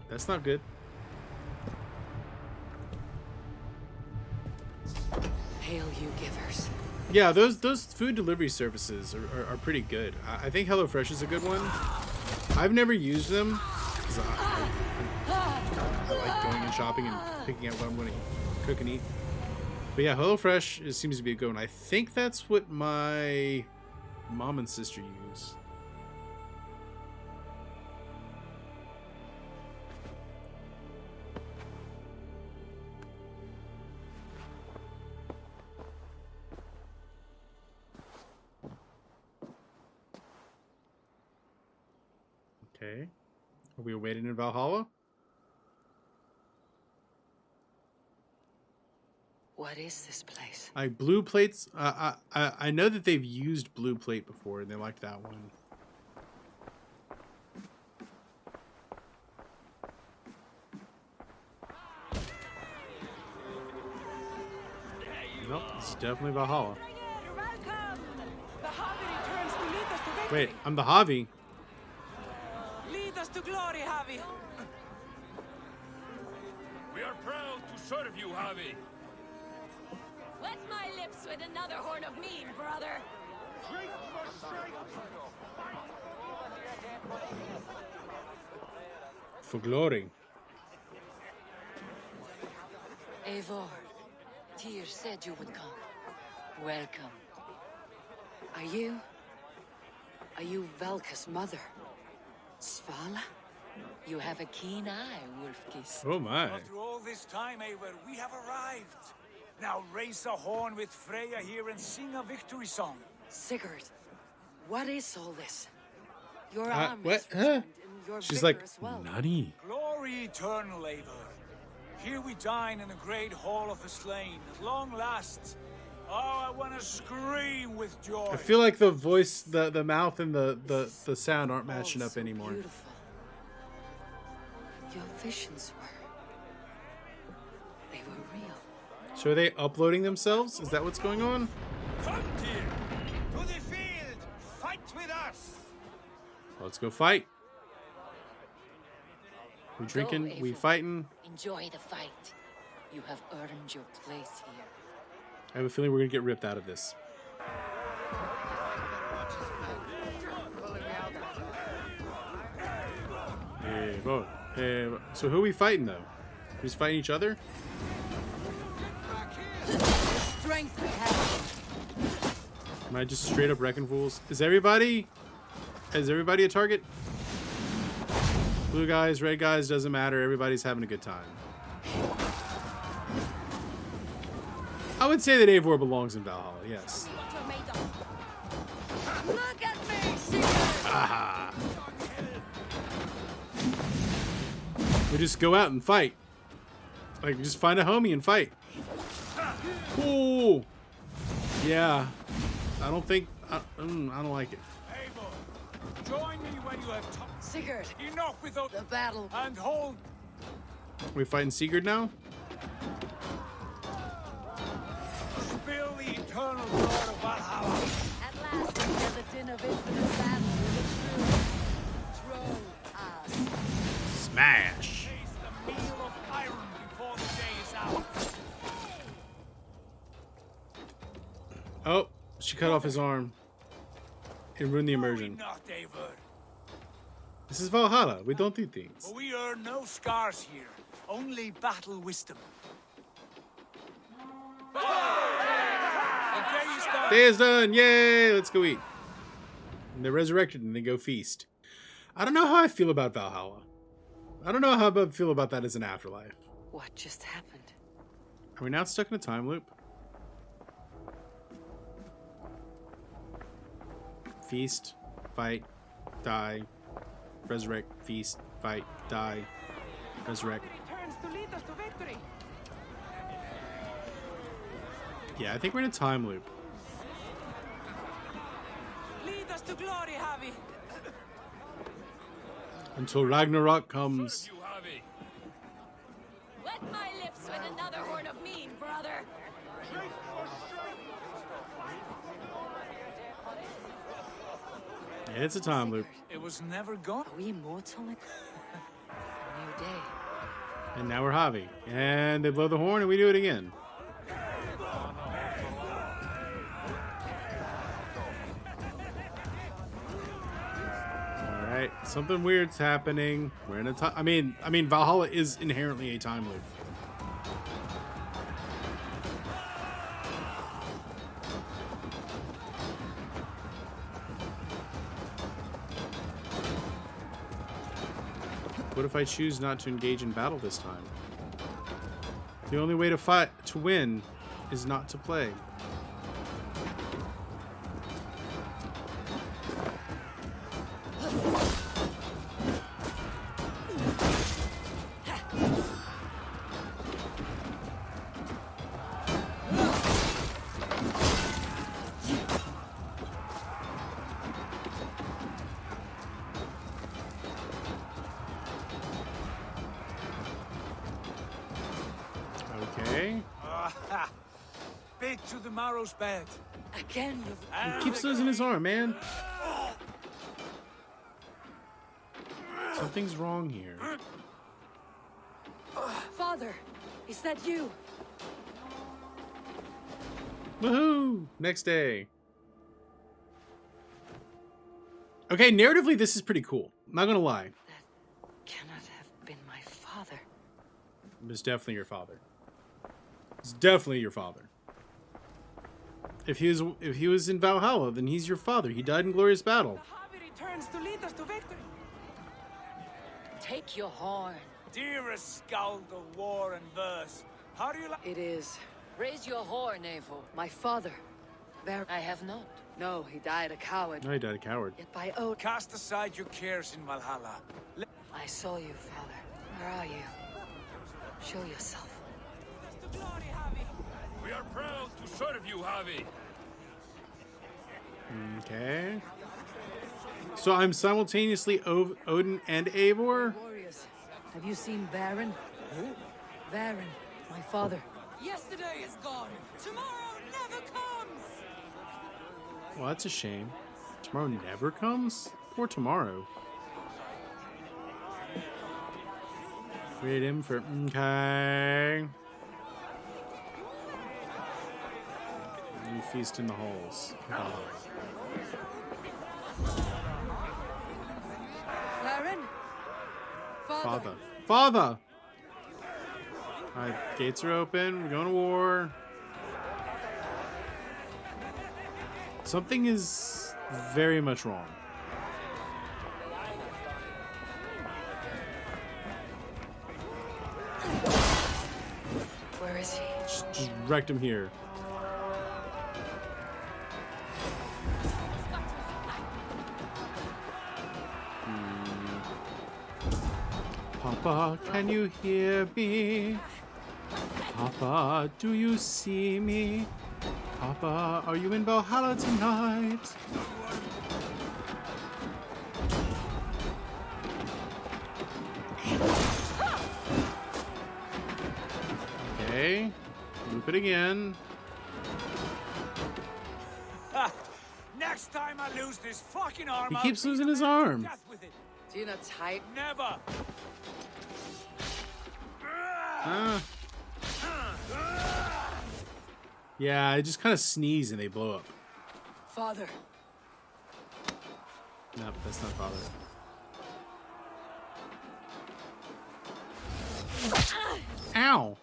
Speaker 1: That's not good.
Speaker 22: Hail, you givers.
Speaker 1: Yeah, those food delivery services are pretty good. I think HelloFresh is a good one. I've never used them because I like going and shopping and picking out what I'm going to cook and eat. But yeah, HelloFresh seems to be a good one. I think that's what my mom and sister use. Okay. Are we waiting in Valhalla?
Speaker 22: What is this place?
Speaker 1: Blue plates. I know that they've used blue plate before, and they liked that one. Nope, it's definitely Valhalla. Wait, I'm the Javi.
Speaker 14: Lead us to glory, Javi.
Speaker 20: We are proud to serve you, Javi.
Speaker 8: Wet my lips with another horn of mead, brother. Drink for strength.
Speaker 1: For glory.
Speaker 2: Eivor, Tyr said you would come. Welcome. Are you Valka's mother? Svala? You have a keen eye, Wolfkist.
Speaker 1: Oh my.
Speaker 15: After all this time, Eivor, we have arrived. Now raise a horn with Freya here and sing a victory song.
Speaker 2: Sigurd, what is all this? Your arm
Speaker 1: what?
Speaker 2: is ruined and your
Speaker 1: She's
Speaker 2: vigor
Speaker 1: like,
Speaker 2: as well.
Speaker 1: nutty.
Speaker 15: Glory eternal, Eivor. Here we dine in the great hall of the slain, at long last. Oh, I want to scream with joy.
Speaker 1: I feel like the voice, the mouth, and the sound aren't matching up anymore.
Speaker 2: Beautiful. Your visions they were real.
Speaker 1: So are they uploading themselves? Is that what's going on?
Speaker 20: Come, Tyr. To the field. Fight with us.
Speaker 1: Let's go fight. We drinking,
Speaker 2: Go,
Speaker 1: we
Speaker 2: Eivor.
Speaker 1: fighting.
Speaker 2: Enjoy the fight. You have earned your place here.
Speaker 1: I have a feeling we're gonna get ripped out of this. Hey, boy. Hey, so who are we fighting though? Who's fighting each other?
Speaker 22: Strength we have.
Speaker 1: Am I just straight up wrecking fools? Is everybody a target? Blue guys, red guys, doesn't matter. Everybody's having a good time. I would say that Eivor belongs in Valhalla, yes.
Speaker 8: Look at me!
Speaker 1: Aha. We just go out and fight. Like, just find a homie and fight. Cool. Yeah. I don't think... I don't like it.
Speaker 15: Join me when you have time.
Speaker 22: Sigurd!
Speaker 15: Enough with the
Speaker 22: battle.
Speaker 15: And hold.
Speaker 1: We fighting Sigurd now?
Speaker 15: Spill the eternal blood of Valhalla.
Speaker 22: At last, we hear the din of infinite battle with a true us.
Speaker 1: Smash.
Speaker 15: Taste the meal of iron before the day is out.
Speaker 1: Oh, she cut off his arm. It ruined the immersion.
Speaker 15: Not, Eivor.
Speaker 1: This is Valhalla. We don't do things.
Speaker 15: But we earn no scars here. Only battle wisdom.
Speaker 1: Day is done. Yay! Let's go eat. And they're resurrected and they go feast. I don't know how I feel about Valhalla. I don't know how I feel about that as an afterlife.
Speaker 22: What just happened?
Speaker 1: Are we now stuck in a time loop? Feast, fight, die, resurrect, feast, fight, die, resurrect. Yeah, I think we're in a time loop.
Speaker 14: Lead us to glory, Javi.
Speaker 1: Until Ragnarok comes.
Speaker 8: Wet my lips with another horn of mead, brother.
Speaker 1: Yeah, it's a time loop.
Speaker 15: It was never gone.
Speaker 22: Are we immortal? A new day.
Speaker 1: And now we're Javi. And they blow the horn and we do it again. Alright, something weird's happening. We're in a time. I mean, Valhalla is inherently a time loop. What if I choose not to engage in battle this time? The only way to win is not to play. Okay.
Speaker 15: Bit to the marrow's bed.
Speaker 22: Again,
Speaker 1: He keeps losing his arm, man. Something's wrong here.
Speaker 22: Father, is that you?
Speaker 1: Woohoo! Next day. Okay, narratively, this is pretty cool. Not gonna lie.
Speaker 22: That cannot have been my father.
Speaker 1: It's definitely your father. It's definitely your father. If he was in Valhalla, then he's your father. He died in glorious battle.
Speaker 14: Javi returns to lead us to victory.
Speaker 22: Take your horn.
Speaker 15: Dearest skald of war and verse, how do you like?
Speaker 22: It is. Raise your horn, Eivor. My father. I have not. No, he died a coward.
Speaker 1: No, he died a coward.
Speaker 22: Yet by oath.
Speaker 15: Cast aside your cares in Valhalla.
Speaker 22: I saw you, father. Where are you? Show yourself.
Speaker 5: We are proud to serve you, Javi.
Speaker 1: Okay. So I'm simultaneously Odin and Eivor?
Speaker 22: Warriors, have you seen Baron? Who? Baron, my father.
Speaker 14: Yesterday is gone. Tomorrow never comes.
Speaker 1: Well, that's a shame. Tomorrow never comes? Poor tomorrow. Create him for... Okay. You feast in the halls.
Speaker 22: Baron?
Speaker 1: Father. Father! Alright, gates are open. We're going to war. Something is very much wrong.
Speaker 22: Where is he?
Speaker 1: Just wrecked him here. Papa, can you hear me? Papa, do you see me? Papa, are you in Valhalla tonight? Okay, loop it again.
Speaker 15: Next time I lose this fucking arm,
Speaker 1: He keeps losing his arm.
Speaker 22: Do you not type?
Speaker 15: Never.
Speaker 1: Yeah, I just kind of sneeze and they blow up.
Speaker 22: Father.
Speaker 1: No, that's not father. Ow!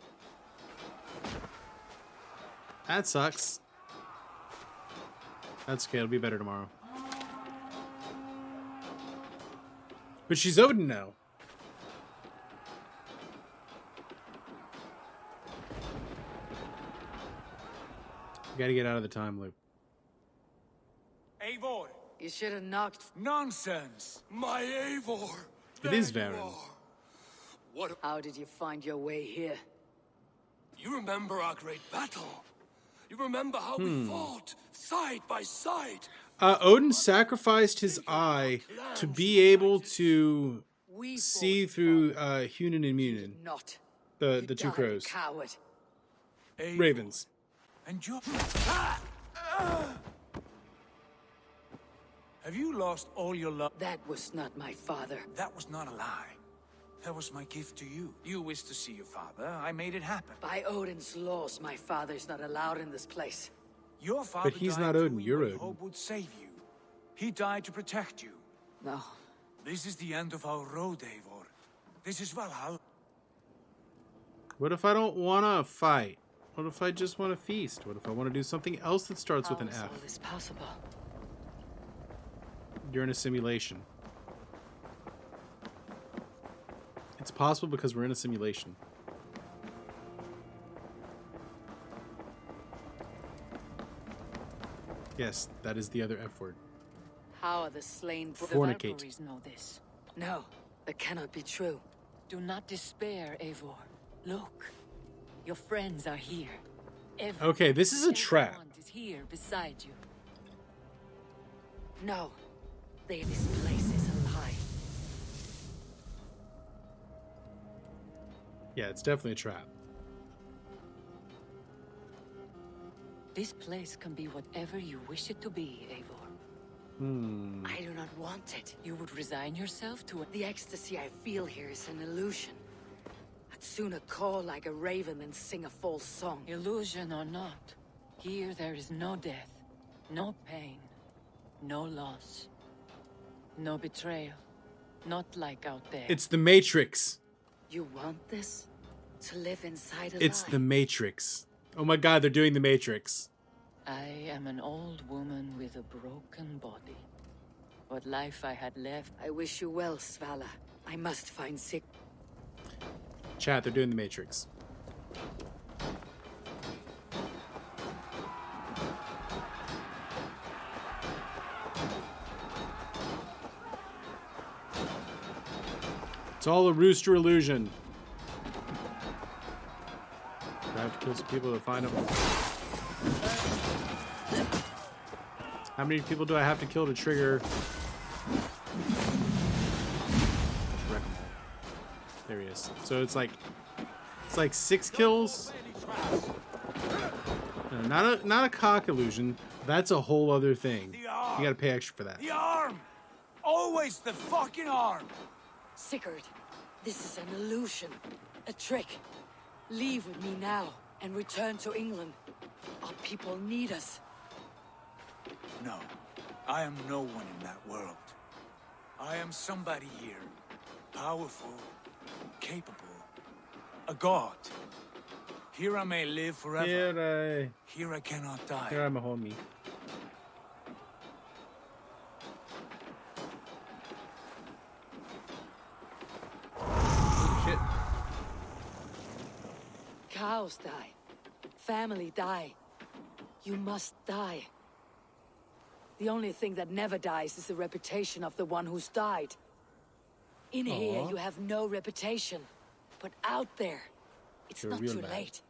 Speaker 1: That sucks. That's okay, it'll be better tomorrow. But she's Odin now. You gotta get out of the time loop.
Speaker 15: Eivor!
Speaker 22: You should have knocked.
Speaker 15: Nonsense!
Speaker 4: My Eivor!
Speaker 1: It is Varen.
Speaker 4: What?
Speaker 22: How did you find your way here?
Speaker 4: You remember our great battle? You remember how we fought, side by side?
Speaker 1: Odin sacrificed his eye to be able to see through Hunan and Munin.
Speaker 22: Not.
Speaker 1: The two crows.
Speaker 22: Coward.
Speaker 1: Ravens.
Speaker 15: And you... Have you lost all your love?
Speaker 22: That was not my father.
Speaker 15: That was not a lie. That was my gift to you. You wished to see your father. I made it happen.
Speaker 22: By Odin's laws, my father's not allowed in this place.
Speaker 15: Your father
Speaker 1: But he's
Speaker 15: died
Speaker 1: not Odin,
Speaker 15: knowing
Speaker 1: you're
Speaker 15: what
Speaker 1: Odin.
Speaker 15: hope would save you. He died to protect you.
Speaker 22: No.
Speaker 15: This is the end of our road, Eivor. This is Valhalla.
Speaker 1: What if I don't want to fight? What if I just want to feast? What if I want to do something else that starts with an
Speaker 22: How is
Speaker 1: F?
Speaker 22: all this possible?
Speaker 1: You're in a simulation. It's possible because we're in a simulation. Yes, that is the other F word.
Speaker 22: How are the slain
Speaker 1: Fornicate.
Speaker 22: The Valkyries know this? No, that cannot be true.
Speaker 2: Do not despair, Eivor. Look, your friends are here.
Speaker 1: Okay, this is a trap.
Speaker 2: Everyone is here beside you.
Speaker 22: No, this place is a lie.
Speaker 1: Yeah, it's definitely a trap.
Speaker 2: This place can be whatever you wish it to be, Eivor.
Speaker 22: I do not want it.
Speaker 2: You would resign yourself to it.
Speaker 22: The ecstasy I feel here is an illusion. I'd sooner call like a raven than sing a false song.
Speaker 2: Illusion or not, here there is no death, no pain, no loss, no betrayal. Not like out there.
Speaker 1: It's the Matrix.
Speaker 22: You want this? To live inside a
Speaker 1: It's
Speaker 22: lie?
Speaker 1: the Matrix. Oh my god, they're doing the Matrix.
Speaker 2: I am an old woman with a broken body. What life I had left.
Speaker 22: I wish you well, Svala. I must find Sig.
Speaker 1: Chat, they're doing the Matrix. It's all a rooster illusion. I have to kill some people to find them. How many people do I have to kill to trigger? Wreck 'em all. There he is. So it's like 6 kills. No, not a cock illusion. That's a whole other thing. You gotta pay extra for that.
Speaker 15: The arm! Always the fucking arm!
Speaker 22: Sigurd, this is an illusion. A trick. Leave with me now and return to England. Our people need us.
Speaker 15: No, I am no one in that world. I am somebody here. Powerful, capable, a god. Here I may live forever. Here I cannot die.
Speaker 1: Here I'm a homie. Shit.
Speaker 22: Cows die. Family die. You must die. The only thing that never dies is the reputation of the one who's died. In here,
Speaker 1: Aw.
Speaker 22: you have no reputation. But out there, it's
Speaker 1: You're
Speaker 22: not
Speaker 1: real
Speaker 22: too
Speaker 1: bad.
Speaker 22: late.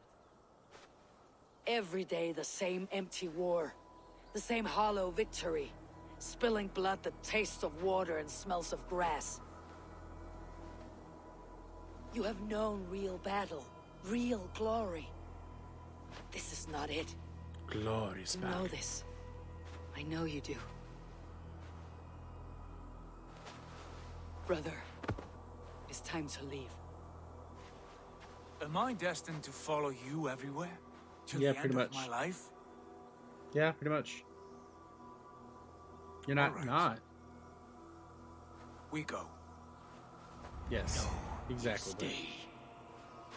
Speaker 22: Every day, the same empty war. The same hollow victory. Spilling blood that tastes of water and smells of grass. You have known real battle. Real glory. But this is not it.
Speaker 1: Glorious
Speaker 22: You know this. I know you do. Brother, it's time to leave.
Speaker 15: Am I destined to follow you everywhere? To
Speaker 13: Yeah,
Speaker 15: the
Speaker 13: pretty
Speaker 15: end of
Speaker 13: much.
Speaker 15: my life?
Speaker 13: Yeah, pretty much. You're not
Speaker 15: Alright.
Speaker 13: not.
Speaker 15: We go.
Speaker 13: Yes. Exactly.
Speaker 4: Stay.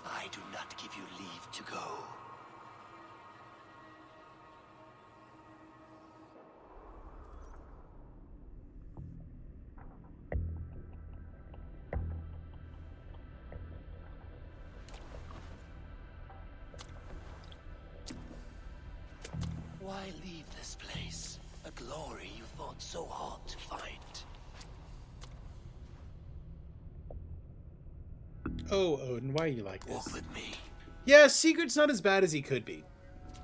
Speaker 4: I do not give you leave to go. Why leave this place? A glory you fought so hard to find.
Speaker 1: Oh, Odin, why are you like this?
Speaker 4: Walk with me.
Speaker 1: Yeah, Sigurd's not as bad as he could be.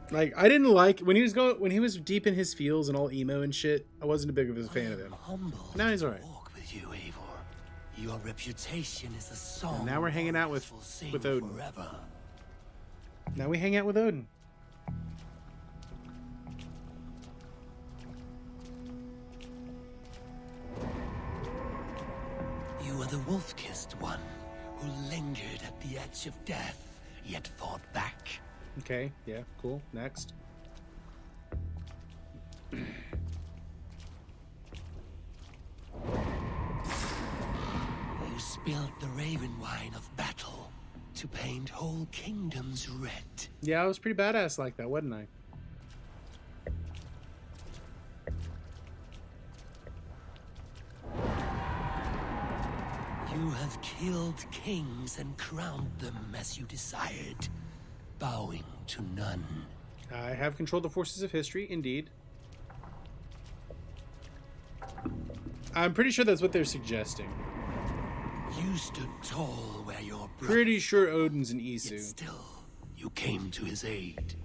Speaker 1: Like, I didn't like when he was deep in his feels and all emo and shit. I wasn't a big of a fan of him.
Speaker 4: Humble.
Speaker 1: Now he's alright.
Speaker 4: Walk with you, Eivor. Your reputation is a song.
Speaker 1: And now we're hanging out with
Speaker 4: will sing
Speaker 1: Odin.
Speaker 4: forever.
Speaker 1: Now we hang out with Odin.
Speaker 4: You are the wolf-kissed one who lingered at the edge of death, yet fought back.
Speaker 1: Okay, yeah, cool. Next.
Speaker 4: You spilled the raven wine of battle to paint whole kingdoms red.
Speaker 1: Yeah, I was pretty badass like that, wasn't I?
Speaker 4: You have killed kings and crowned them as you desired, bowing to none.
Speaker 1: I have controlled the forces of history, indeed. I'm pretty sure that's what they're suggesting.
Speaker 4: You stood tall where your brother...
Speaker 1: Pretty sure Odin's an Isu.
Speaker 4: Yet still, you came to his aid.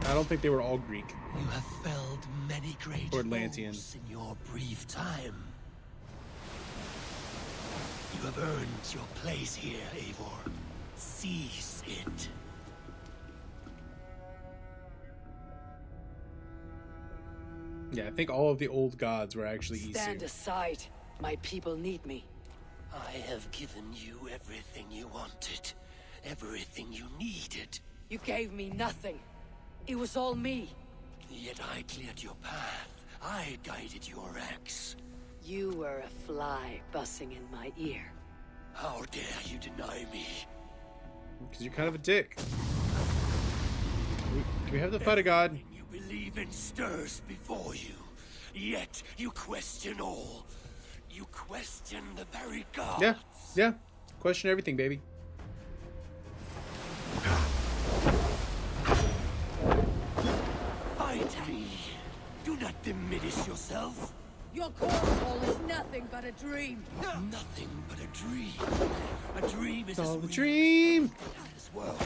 Speaker 1: I don't think they were all Greek.
Speaker 4: You have felled many great
Speaker 1: Or Atlantean.
Speaker 4: foes in your brief time. You have earned your place here, Eivor. Seize it.
Speaker 1: Yeah, I think all of the old gods were actually
Speaker 22: Stand
Speaker 1: Isu.
Speaker 22: aside. My people need me.
Speaker 4: I have given you everything you wanted. Everything you needed.
Speaker 22: You gave me nothing. It was all me.
Speaker 4: Yet I cleared your path. I guided your axe.
Speaker 22: You were a fly buzzing in my ear.
Speaker 4: How dare you deny me?
Speaker 1: Because you're kind of a dick. Do we have the fight of God?
Speaker 4: Everything you believe in stirs before you. Yet you question all. You question the very gods.
Speaker 1: Yeah, yeah. Question everything, baby.
Speaker 4: Fight me. Do not diminish yourself.
Speaker 14: Your cornhole is nothing but a dream.
Speaker 4: Nothing but a dream. A dream is
Speaker 1: It's all
Speaker 4: as
Speaker 1: a
Speaker 4: real
Speaker 1: dream.
Speaker 4: as this world.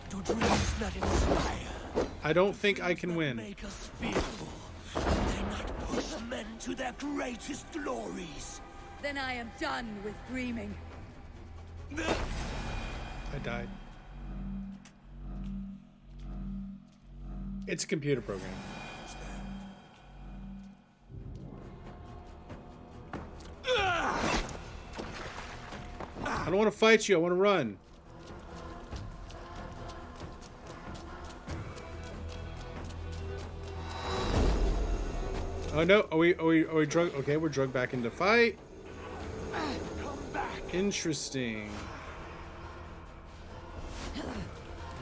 Speaker 4: Do dreams not inspire?
Speaker 1: I don't think I can win.
Speaker 4: Make us fearful. Do they not push men to their greatest glories?
Speaker 14: Then I am done with dreaming.
Speaker 1: I died. It's a computer program. I don't want to fight you. I want to run. Oh no! Are we drug? Okay, we're drugged back into fight. Interesting.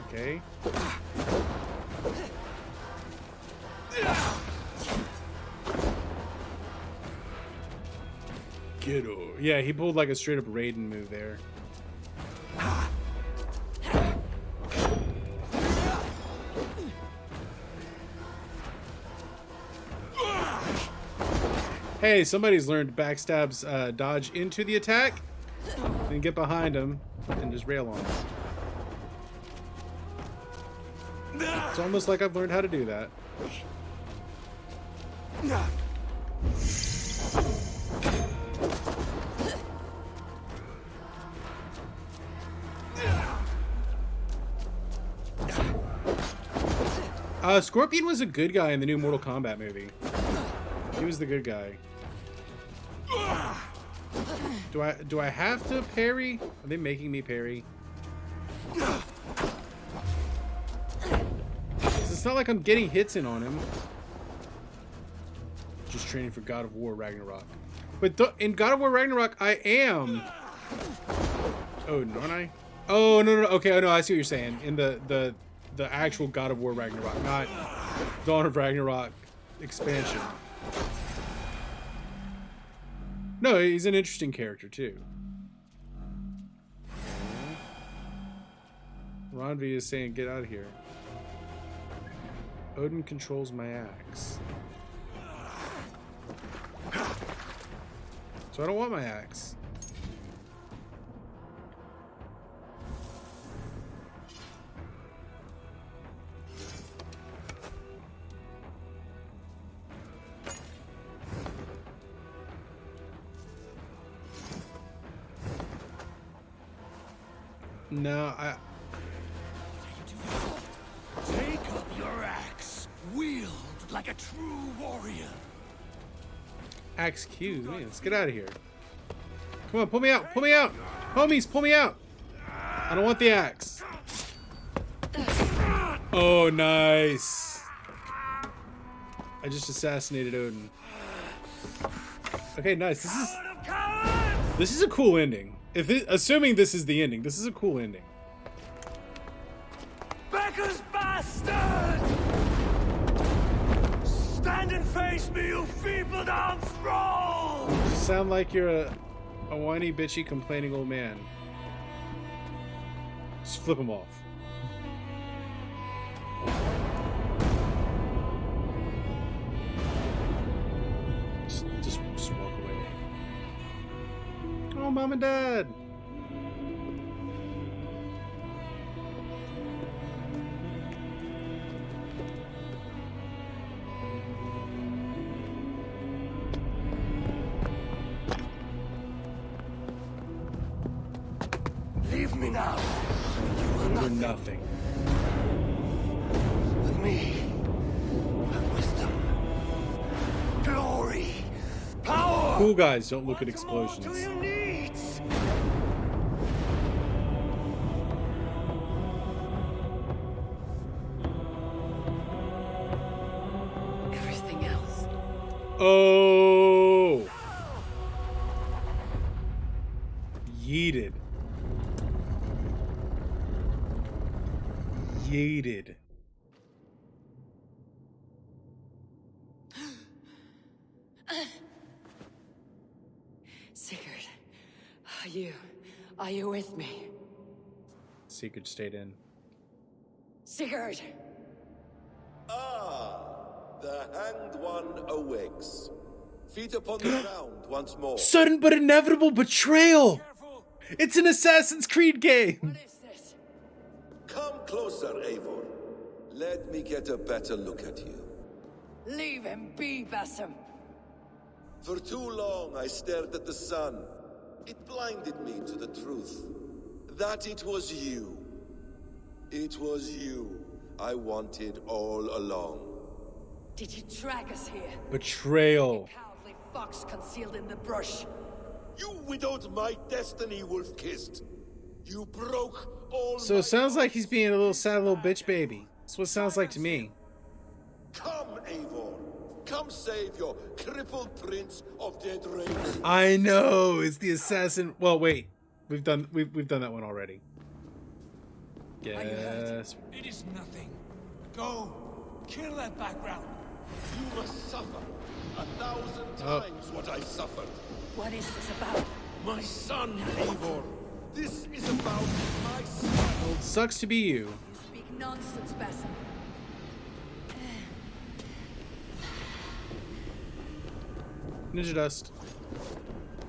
Speaker 1: Okay. Get over. Yeah, he pulled like a straight up Raiden move there.
Speaker 13: Hey, somebody's learned backstab's dodge into the attack and get behind him and just rail on him. It's almost like I've learned how to do that. Scorpion was a good guy in the new Mortal Kombat movie. He was the good guy. Do I have to parry? Are they making me parry? It's not like I'm getting hits in on him. Just training for God of War Ragnarok. But in God of War Ragnarok, I am. Oh, aren't I? Oh, no. Okay, no, I see what you're saying. In the actual God of War Ragnarok, not Dawn of Ragnarok expansion. No, he's an interesting character, too. Ronvi is saying, get out of here. Odin controls my axe. So I don't want my axe. No, I...
Speaker 3: Take up your axe. Wield like a true warrior.
Speaker 13: Axe Q. Man, let's get out of here. Come on, pull me out. Pull me out. Homies, pull me out. I don't want the axe. Oh, nice. I just assassinated Odin. Okay, nice. This is a cool ending. Assuming this is the ending, this is a cool ending.
Speaker 3: Becker's bastard! Stand and face me, you feeble-down thrall!
Speaker 13: You sound like you're a whiny, bitchy, complaining old man. Just flip him off. Just walk away. Oh, Mom and Dad!
Speaker 3: Leave me now. You are
Speaker 13: nothing.
Speaker 3: nothing. With me, have wisdom, glory, power.
Speaker 13: Cool guys don't look at explosions.
Speaker 3: What more do you need?
Speaker 22: Everything else.
Speaker 13: Oh! Yeeted. Yeeted.
Speaker 22: Sigurd, are you with me?
Speaker 13: Sigurd stayed in.
Speaker 22: Sigurd!
Speaker 17: Ah, the hanged one awakes. Feet upon the ground once more.
Speaker 13: Sudden but inevitable betrayal! It's an Assassin's Creed game!
Speaker 17: Come closer, Eivor. Let me get a better look at you.
Speaker 22: Leave him be, Basim.
Speaker 17: For too long I stared at the sun. It blinded me to the truth. That it was you. It was you I wanted all along.
Speaker 22: Did you drag us here?
Speaker 13: Betrayal.
Speaker 22: Cowardly fox concealed in the brush.
Speaker 17: You widowed my destiny, wolf-kissed. You broke all
Speaker 13: So it sounds like he's being a little sad little bitch baby. That's what it sounds like to me.
Speaker 17: Come, Eivor. Come save your crippled prince of dead rains.
Speaker 13: I know, it's the assassin. Well, wait. We've done that one already. Yes.
Speaker 3: It is nothing. Go. Kill that background.
Speaker 17: You must suffer 1,000 times what I suffered.
Speaker 22: What is this about?
Speaker 17: My son, Eivor. This is about my son.
Speaker 13: Well, it sucks to be you.
Speaker 22: You speak nonsense, Basim.
Speaker 13: Ninja dust.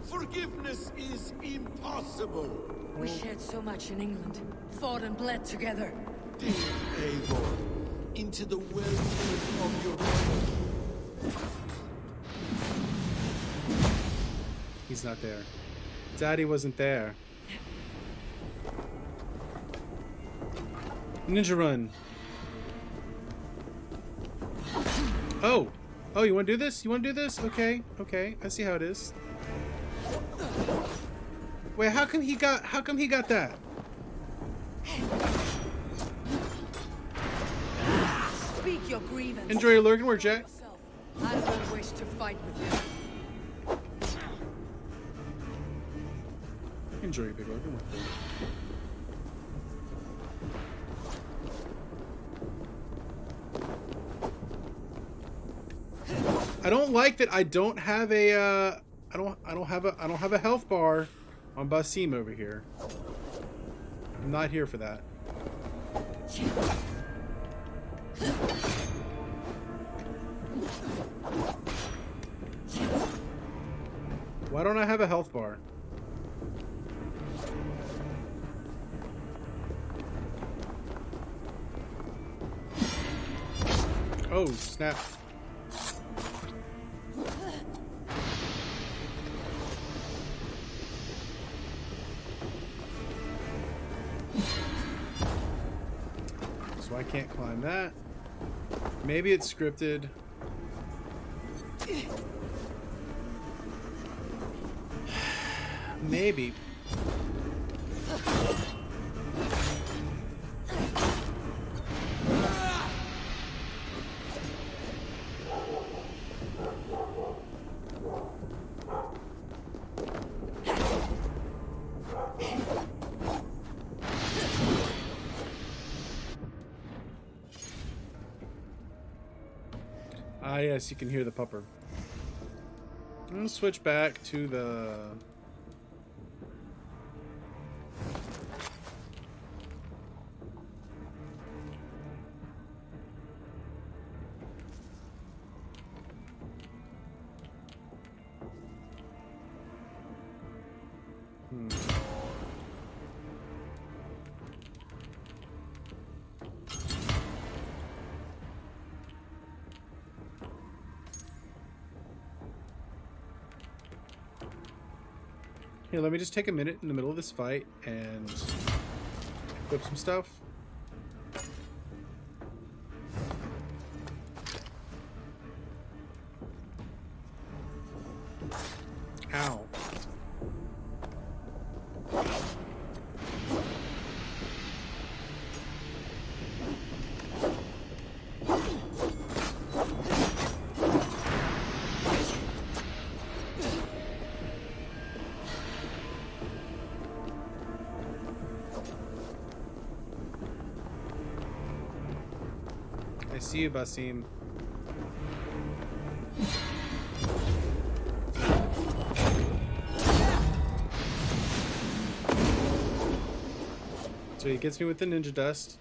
Speaker 17: Forgiveness is impossible.
Speaker 22: We shared so much in England. Fought and bled together.
Speaker 17: Dear Eivor, into the wellspring of your heart.
Speaker 13: He's not there. Daddy wasn't there. Ninja run. Oh. Oh, you want to do this? You want to do this? Okay. Okay. I see how it is. Wait, how come he got that?
Speaker 22: Speak your grievance.
Speaker 13: Enjoy your lurking work, Jack.
Speaker 22: I don't wish to fight with you.
Speaker 13: Enjoy your big lurking work. I don't like that I don't have a I don't have a health bar on Basim over here. I'm not here for that. Why don't I have a health bar? Oh, snap. So I can't climb that. Maybe it's scripted. Maybe. Ah, yes, you can hear the pupper. I'm gonna switch back to the... Here, let me just take a minute in the middle of this fight and equip some stuff. Ow. I see you, Basim. So he gets me with the ninja dust.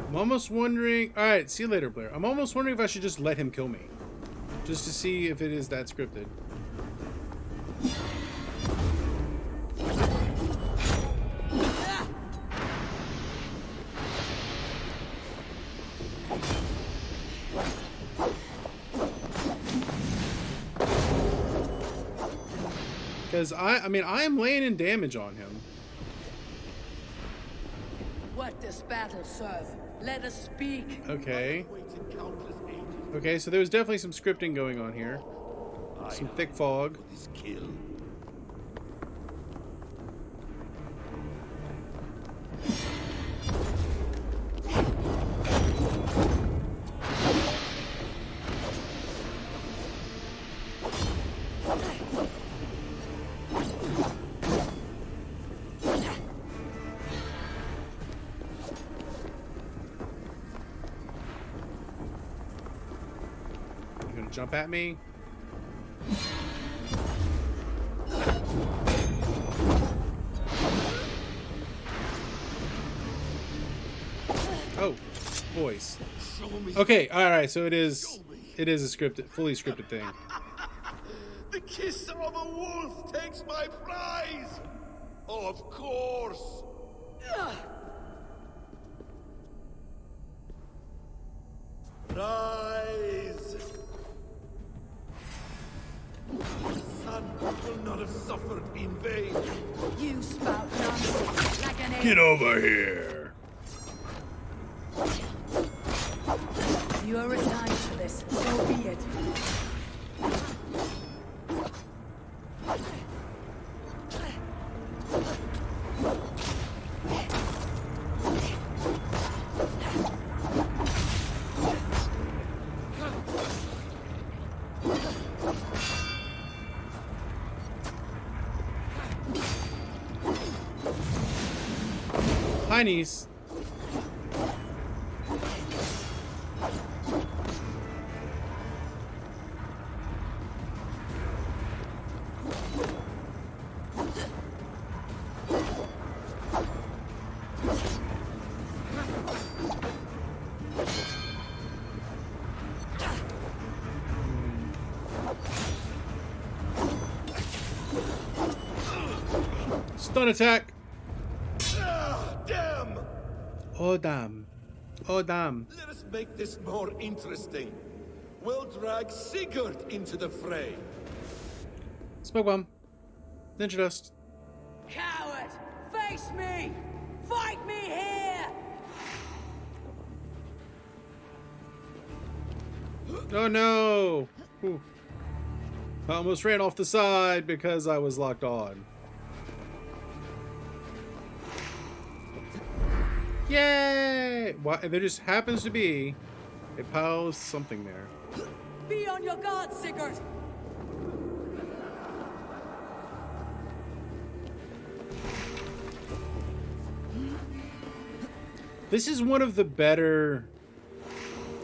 Speaker 13: I'm almost wondering... Alright, see you later, Blair. I'm almost wondering if I should just let him kill me. Just to see if it is that scripted. Because I mean, I am laying in damage on him.
Speaker 22: What does battle serve? Let us speak.
Speaker 13: Okay. Okay, so there was definitely some scripting going on here. Some thick fog. Jump at me. Oh, voice. Okay, all right. So it is a scripted, fully scripted thing.
Speaker 17: The kiss of a wolf takes my prize! Of course! Rise! Son will not have suffered in vain.
Speaker 22: You spout nonsense like an
Speaker 13: Get over here.
Speaker 22: You are resigned to this, so be it.
Speaker 13: Hi, niece. Stun attack.
Speaker 17: Damn!
Speaker 13: Oh damn. Oh damn.
Speaker 17: Let us make this more interesting. We'll drag Sigurd into the fray.
Speaker 13: Smoke bomb. Ninja dust.
Speaker 22: Coward! Face me! Fight me here!
Speaker 13: Oh no! Ooh. I almost ran off the side because I was locked on. Yay! Why, there just happens to be a pile of something there.
Speaker 22: Be on your guard, Sigurd!
Speaker 13: This is one of the better,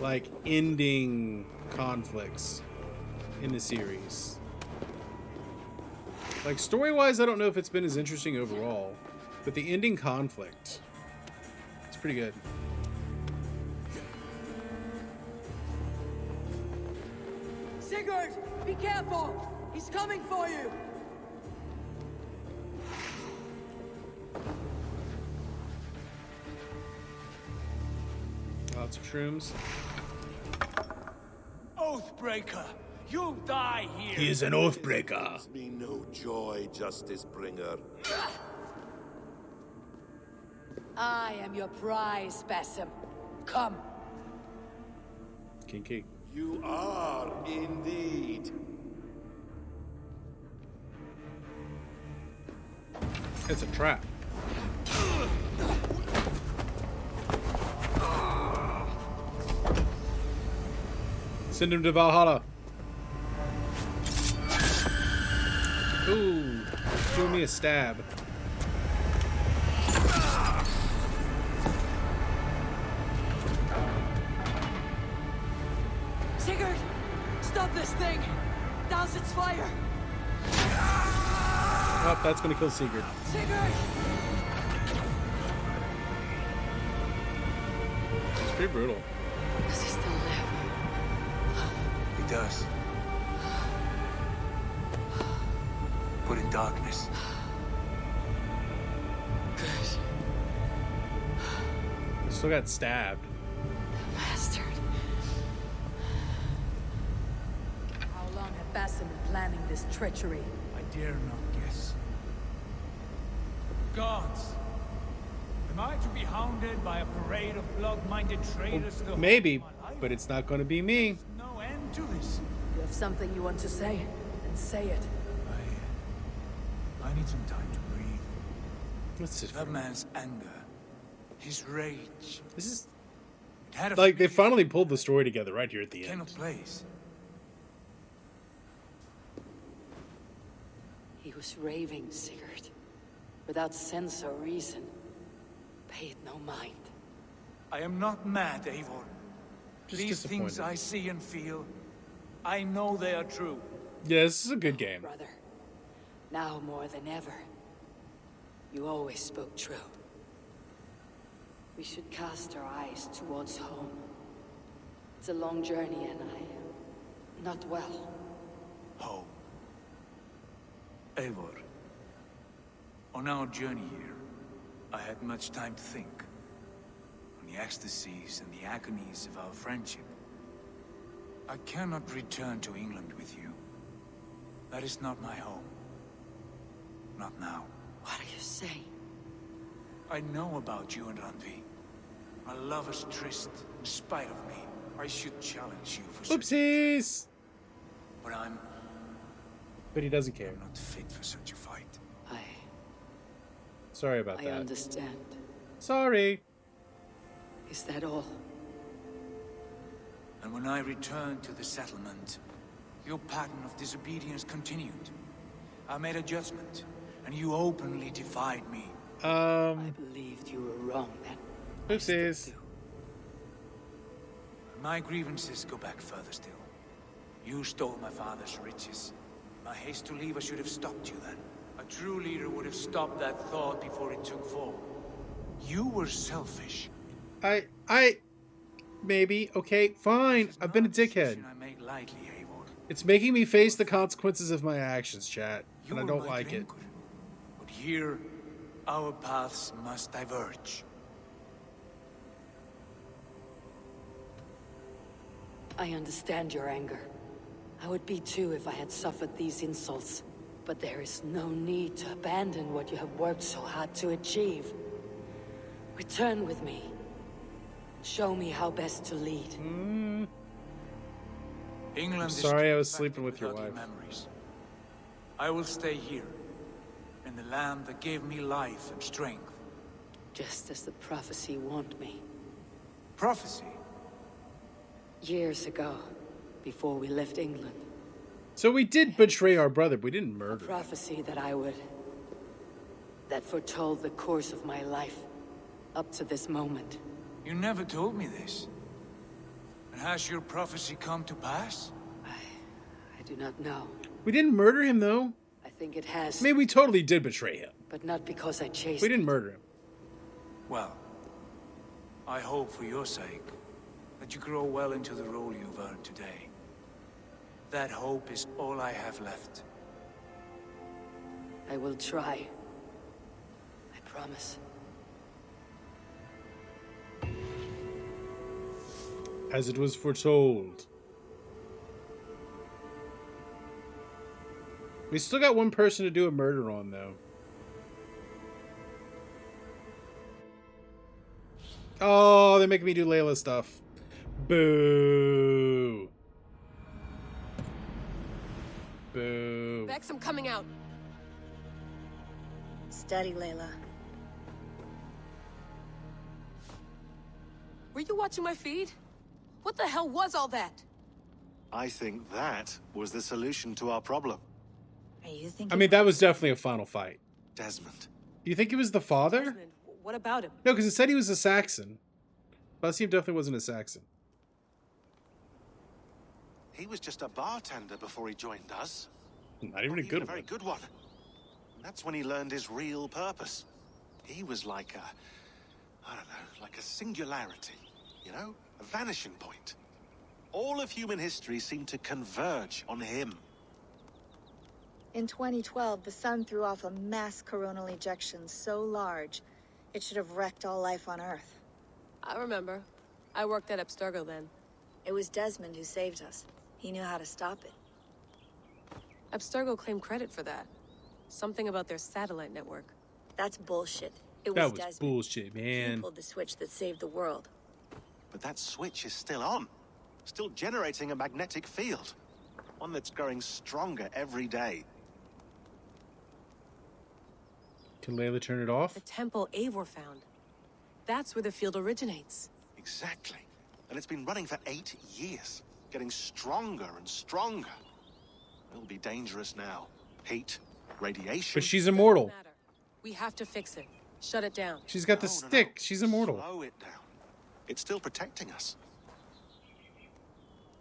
Speaker 13: like, ending conflicts in the series. Like, story-wise, I don't know if it's been as interesting overall, but the ending conflict, it's pretty good.
Speaker 22: Sigurd! Be careful! He's coming for you!
Speaker 13: Lots of shrooms.
Speaker 20: Oathbreaker! You die here!
Speaker 13: He is an oathbreaker.
Speaker 17: Brings me no joy, Justice Bringer.
Speaker 22: I am your prize, Basim. Come.
Speaker 13: Kinky.
Speaker 17: You are indeed.
Speaker 13: It's a trap. Send him to Valhalla. Ooh, threw me a stab.
Speaker 22: Sigurd! Stop this thing! Douse its fire!
Speaker 13: Oh, that's gonna kill Sigurd.
Speaker 22: Sigurd!
Speaker 13: It's pretty brutal.
Speaker 22: Does he still live?
Speaker 15: He does. But in darkness.
Speaker 22: Good.
Speaker 13: Still got stabbed.
Speaker 22: Bastard. How long have Basim been planning this treachery?
Speaker 15: I dare not guess.
Speaker 20: Gods! Am I to be hounded by a parade of blood-minded traitors to the
Speaker 13: Maybe,
Speaker 20: whole of my life?
Speaker 13: but it's not gonna be me.
Speaker 20: No end to this.
Speaker 22: You have something you want to say? Then say it.
Speaker 15: I need some time to breathe.
Speaker 13: What's this?
Speaker 15: That man's anger, his rage.
Speaker 13: This is
Speaker 15: It had a
Speaker 13: like they finally pulled the story together right here at the
Speaker 15: kind
Speaker 13: end.
Speaker 15: of place.
Speaker 22: He was raving, Sigurd. Without sense or reason. Pay it no mind.
Speaker 15: I am not mad, Eivor.
Speaker 13: Just
Speaker 15: These things
Speaker 13: disappointed.
Speaker 15: I see and feel, I know they are true.
Speaker 13: Yeah, this is a good game.
Speaker 22: Brother, now more than ever, you always spoke true. We should cast our eyes towards home. It's a long journey and I am not well.
Speaker 15: Home. Eivor. On our journey here, I had much time to think. On the ecstasies and the agonies of our friendship. I cannot return to England with you. That is not my home. Not now.
Speaker 22: What are you saying?
Speaker 15: I know about you and Randvi. A lover's tryst, in spite of me. I should challenge you for
Speaker 13: Oopsies!
Speaker 15: But
Speaker 13: But he doesn't care.
Speaker 15: I'm not fit for such a fight.
Speaker 13: Sorry about that.
Speaker 22: I understand.
Speaker 13: Sorry.
Speaker 22: Is that all?
Speaker 15: And when I returned to the settlement, your pattern of disobedience continued. I made a judgment, and you openly defied me.
Speaker 22: I believed you were wrong then.
Speaker 13: Oopsies.
Speaker 15: My grievances go back further still. You stole my father's riches. My haste to leave, I should have stopped you then. A true leader would have stopped that thought before it took form. You were selfish.
Speaker 13: Maybe. Okay, fine. I've been a dickhead.
Speaker 15: I make lightly, Eivor.
Speaker 13: It's making me face the consequences of my actions, chat. And I
Speaker 15: You
Speaker 13: don't
Speaker 15: were my
Speaker 13: like it.
Speaker 15: drinker. But here, our paths must diverge.
Speaker 22: I understand your anger. I would be too if I had suffered these insults. But there is no need to abandon what you have worked so hard to achieve. Return with me. Show me how best to lead.
Speaker 15: England
Speaker 13: I'm
Speaker 15: is
Speaker 13: sorry I was
Speaker 15: too
Speaker 13: sleeping with your
Speaker 15: ugly
Speaker 13: wife.
Speaker 15: memories. I will stay here, in the land that gave me life and strength.
Speaker 22: Just as the prophecy warned me.
Speaker 15: Prophecy?
Speaker 22: Years ago, before we left England.
Speaker 13: So we did betray our brother, but we didn't murder him.
Speaker 22: Prophecy that foretold the course of my life, up to this moment.
Speaker 15: You never told me this. And has your prophecy come to pass?
Speaker 22: I do not know.
Speaker 13: We didn't murder him, though.
Speaker 22: I think it has.
Speaker 13: I mean, we totally did betray him.
Speaker 22: But not because I chased
Speaker 13: We didn't murder him.
Speaker 15: Well, I hope for your sake that you grow well into the role you've earned today. That hope is all I have left.
Speaker 22: I will try. I promise.
Speaker 13: As it was foretold. We still got one person to do a murder on, though. Oh, they're making me do Layla stuff. Boo. Boo.
Speaker 8: Vex, I'm coming out.
Speaker 16: Steady, Layla.
Speaker 8: Were you watching my feed? What the hell was all that?
Speaker 18: I think that was the solution to our problem.
Speaker 16: Are you thinking?
Speaker 13: I mean, that was definitely a final fight.
Speaker 18: Desmond.
Speaker 13: Do you think it was the father?
Speaker 8: Desmond, what about him?
Speaker 13: No, because it said he was a Saxon. Basim definitely wasn't a Saxon.
Speaker 18: He was just a bartender before he joined us.
Speaker 13: Not even a good one.
Speaker 18: Very good one. And that's when he learned his real purpose. He was like I don't know, like a singularity, you know? A vanishing point. All of human history seemed to converge on him.
Speaker 16: In 2012, the sun threw off a mass coronal ejection so large, it should have wrecked all life on Earth.
Speaker 8: I remember. I worked at Abstergo then.
Speaker 16: It was Desmond who saved us. He knew how to stop it.
Speaker 8: Abstergo claimed credit for that. Something about their satellite network.
Speaker 16: That's bullshit. It
Speaker 13: That
Speaker 16: was
Speaker 13: was
Speaker 16: Desmond.
Speaker 13: bullshit,
Speaker 16: He
Speaker 13: man.
Speaker 16: pulled the switch that saved the world.
Speaker 18: But that switch is still on. Still generating a magnetic field. One that's growing stronger every day.
Speaker 13: Can Layla turn it off?
Speaker 8: The temple Eivor found. That's where the field originates.
Speaker 18: Exactly. And it's been running for 8 years. Getting stronger and stronger. It'll be dangerous now. Heat, radiation.
Speaker 13: But she's immortal.
Speaker 8: Doesn't matter. We have to fix it. Shut it down.
Speaker 13: She's got the
Speaker 18: No.
Speaker 13: stick. She's immortal.
Speaker 18: Slow it down. It's still protecting us.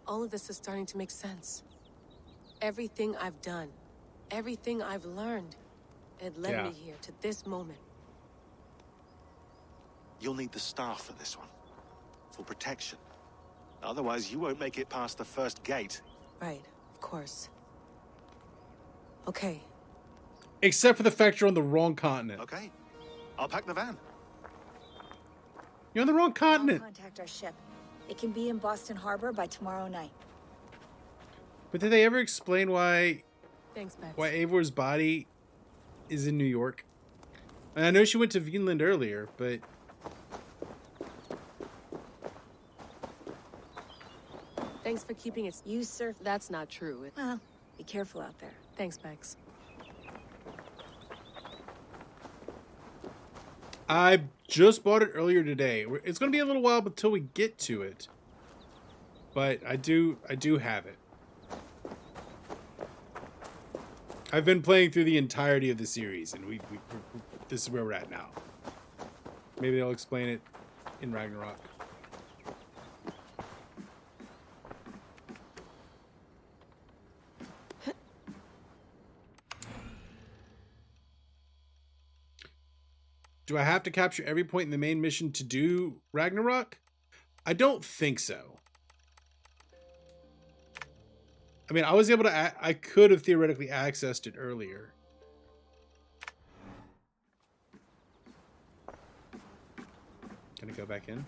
Speaker 8: All of this is starting to make sense. Everything I've done, everything I've learned, it led
Speaker 13: Yeah.
Speaker 8: me here to this moment.
Speaker 19: You'll need the staff for this one. For protection. Otherwise, you won't make it past the first gate.
Speaker 12: Right, of course. Okay.
Speaker 13: Except for the fact you're on the wrong continent.
Speaker 19: Okay. I'll pack the van.
Speaker 13: You're on the wrong continent.
Speaker 21: I'll contact our ship. It can be in Boston Harbor by tomorrow night.
Speaker 13: But did they ever explain why
Speaker 2: Thanks, Max.
Speaker 13: why Eivor's body is in New York? And I know she went to Vinland earlier, but
Speaker 2: Thanks for keeping it.
Speaker 21: You surf.
Speaker 2: That's not true.
Speaker 21: Well, be careful out there.
Speaker 2: Thanks, Max.
Speaker 13: I just bought it earlier today. It's going to be a little while until we get to it, but I do have it. I've been playing through the entirety of the series, and this is where we're at now. Maybe they'll explain it in Ragnarok. Do I have to capture every point in the main mission to do Ragnarok? I don't think so. I mean, I was able to... I could have theoretically accessed it earlier. Can I go back in?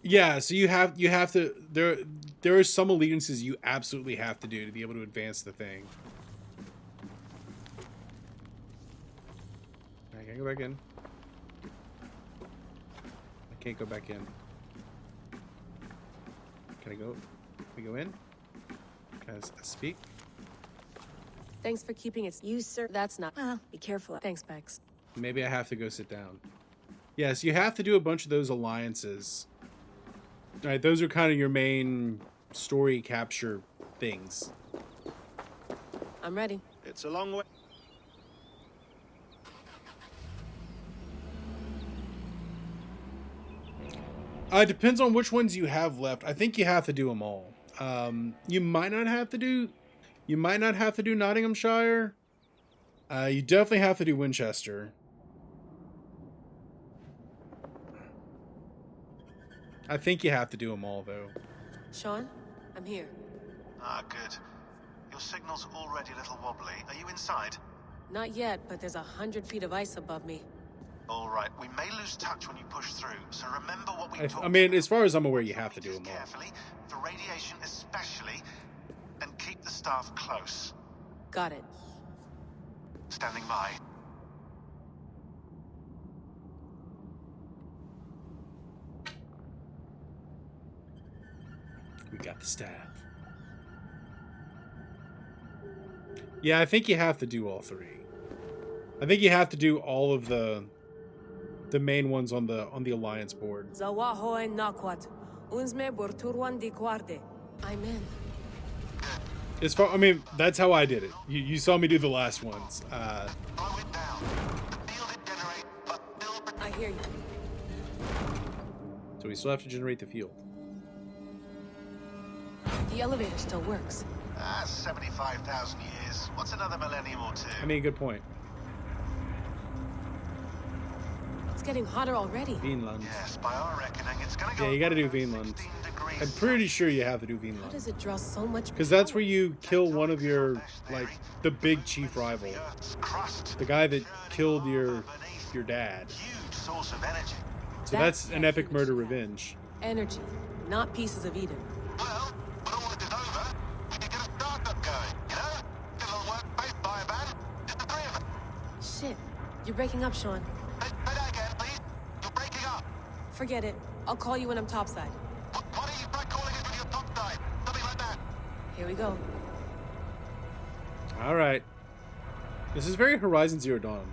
Speaker 13: Yeah, so you have to there are some allegiances you absolutely have to do to be able to advance the thing. I can't go back in. I can't go back in. Can I go? Can we go in? Can I speak?
Speaker 2: Thanks for keeping it.
Speaker 21: You surf.
Speaker 2: That's not.
Speaker 21: Well, be careful.
Speaker 2: Thanks, Max.
Speaker 13: Maybe I have to go sit down. Yes, you have to do a bunch of those alliances. All right, those are kind of your main story capture things.
Speaker 2: I'm ready.
Speaker 19: It's a long way.
Speaker 13: It depends on which ones you have left. I think you have to do them all. You might not have to do Nottinghamshire. You definitely have to do Winchester. I think you have to do them all, though.
Speaker 2: Sean, I'm here.
Speaker 19: Ah, good. Your signal's already a little wobbly. Are you inside?
Speaker 2: Not yet, but there's 100 feet of ice above me.
Speaker 19: All right. We may lose touch when you push through, so remember what we talked
Speaker 13: I mean, as far as I'm aware, you have to do them all.
Speaker 19: Carefully, for radiation especially, and keep the staff close.
Speaker 2: Got it.
Speaker 19: Standing by.
Speaker 13: We got the staff. Yeah, I think you have to do all three. I think you have to do all of the main ones on the alliance board.
Speaker 2: I'm in.
Speaker 13: As far, I mean, that's how I did it. You saw me do the last ones.
Speaker 2: I hear you.
Speaker 13: So we still have to generate the field.
Speaker 2: The elevator still works.
Speaker 19: 75,000 years. What's another millennium or two?
Speaker 13: I mean, good point.
Speaker 2: It's getting hotter already.
Speaker 13: Vinland.
Speaker 19: Yes, by our reckoning, it's gonna go.
Speaker 13: Yeah, you got to do Vinland. I'm pretty sure you have to do Vinland.
Speaker 2: How does it draw so much?
Speaker 13: Because that's where you kill one of your, like, the big chief rival. The guy that killed your dad.
Speaker 19: Huge source of energy.
Speaker 13: So that's an epic murder revenge.
Speaker 2: Energy, not pieces of Eden.
Speaker 19: Well, when all this is over, we can get a startup going, you know? Get a little work-based biovan, just the three of us.
Speaker 2: Shit, you're breaking up, Sean.
Speaker 19: Say that again, please. You're breaking up.
Speaker 2: Forget it. I'll call you when I'm topside.
Speaker 19: Why don't you try calling us when you're topside? Something like that.
Speaker 2: Here we go.
Speaker 13: All right. This is very Horizon Zero Dawn.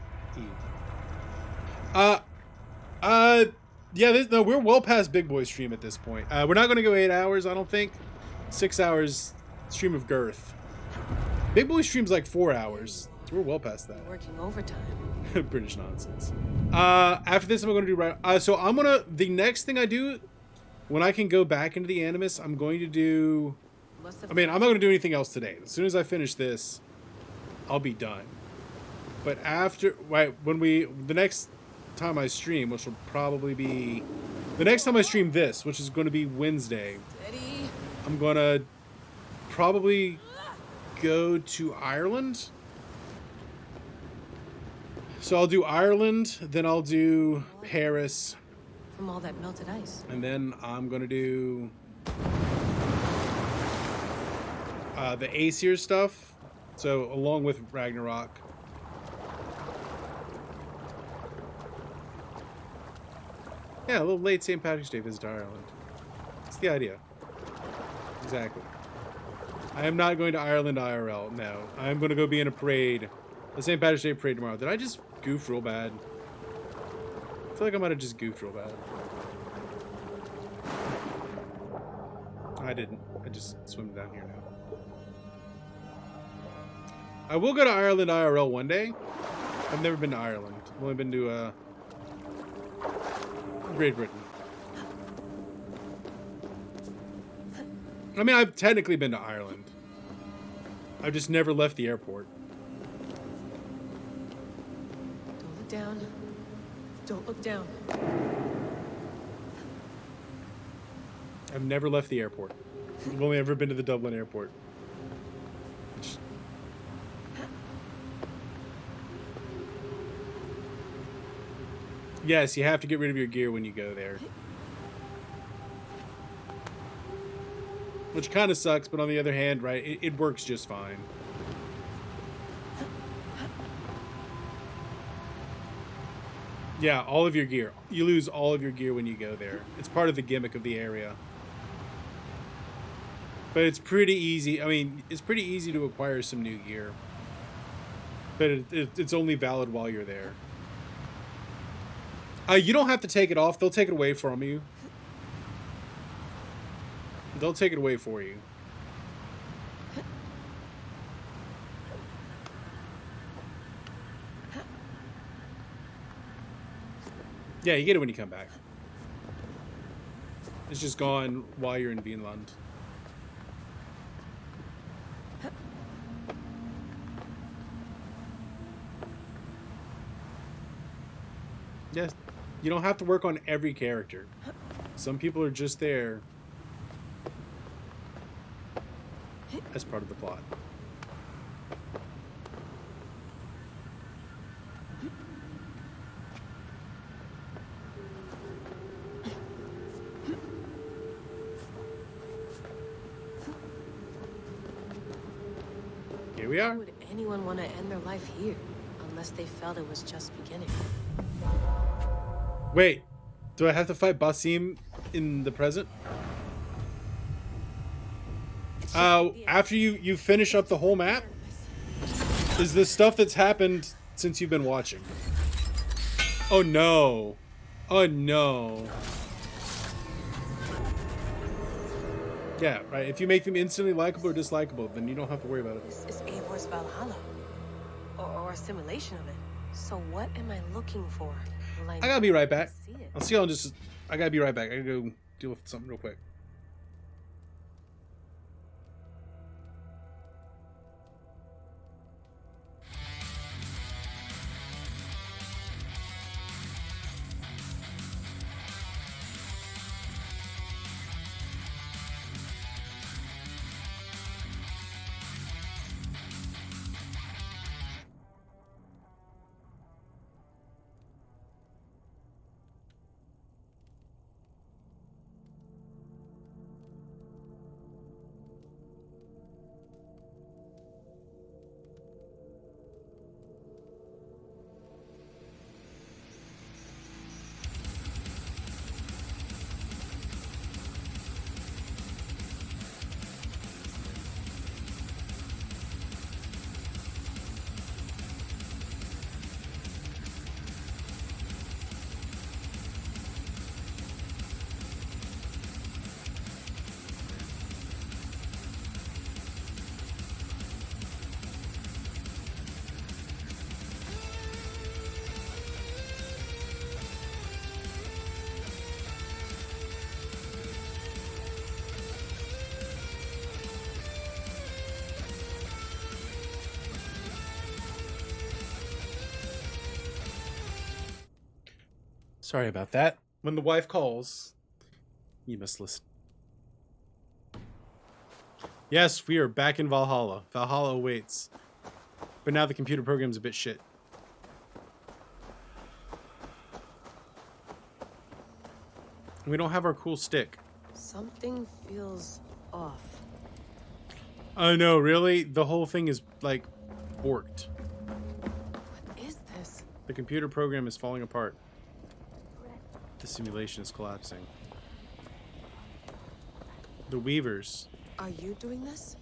Speaker 13: Yeah, no, we're well past Big Boy stream at this point. We're not going to go 8 hours, I don't think. 6 hours stream of girth. Big Boy stream's like 4 hours. We're well past that.
Speaker 10: Working overtime.
Speaker 13: British nonsense. After this, I'm going to do right. So I'm gonna. The next thing I do, when I can go back into the Animus, I'm going to do. I mean, I'm not going to do anything else today. As soon as I finish this, I'll be done. But after, right, the next time I stream, which will probably be the next time I stream this, which is going to be Wednesday, I'm going to probably go to Ireland. So I'll do Ireland, then I'll do Paris.
Speaker 10: From all that melted ice.
Speaker 13: And then I'm going to do the Aesir stuff. So along with Ragnarok. Yeah, a little late St. Patrick's Day visit to Ireland. That's the idea. Exactly. I am not going to Ireland IRL, no. I'm going to go be in a parade. The St. Patrick's Day parade tomorrow. Did I just goof real bad? I feel like I might have just goofed real bad. I didn't. I just swim down here now. I will go to Ireland IRL one day. I've never been to Ireland. I've only been to Great Britain. I mean, I've technically been to Ireland. I've just never left the airport.
Speaker 10: Don't look down. Don't look down.
Speaker 13: I've never left the airport. I've only ever been to the Dublin airport. Yes, you have to get rid of your gear when you go there. Which kind of sucks, but on the other hand, right, it works just fine. Yeah, all of your gear. You lose all of your gear when you go there. It's part of the gimmick of the area. But it's pretty easy. I mean, it's pretty easy to acquire some new gear. But it's only valid while you're there. You don't have to take it off. They'll take it away from you. They'll take it away for you. Yeah, you get it when you come back. It's just gone while you're in Vinland. Yes, you don't have to work on every character. Some people are just there as part of the plot. Here we are.
Speaker 10: Why would anyone want to end their life here? Unless they felt it was just beginning.
Speaker 13: Wait, do I have to fight Basim in the present? After you finish up the whole map? Is this stuff that's happened since you've been watching? Oh no. Oh no. Yeah, right. If you make them instantly likable or dislikable, then you don't have to worry about it.
Speaker 10: This is Eivor's Valhalla. Or a simulation of it. So what am I looking for?
Speaker 13: I gotta be right back. I'll see y'all in just... I gotta be right back. I gotta go deal with something real quick. Sorry about that. When the wife calls, you must listen. Yes, we are back in Valhalla. Valhalla awaits. But now the computer program's a bit shit. We don't have our cool stick.
Speaker 10: Something feels off.
Speaker 13: Oh no, really? The whole thing is, like, borked.
Speaker 10: What is this?
Speaker 13: The computer program is falling apart. The simulation is collapsing. The Weavers.
Speaker 10: Are you doing this?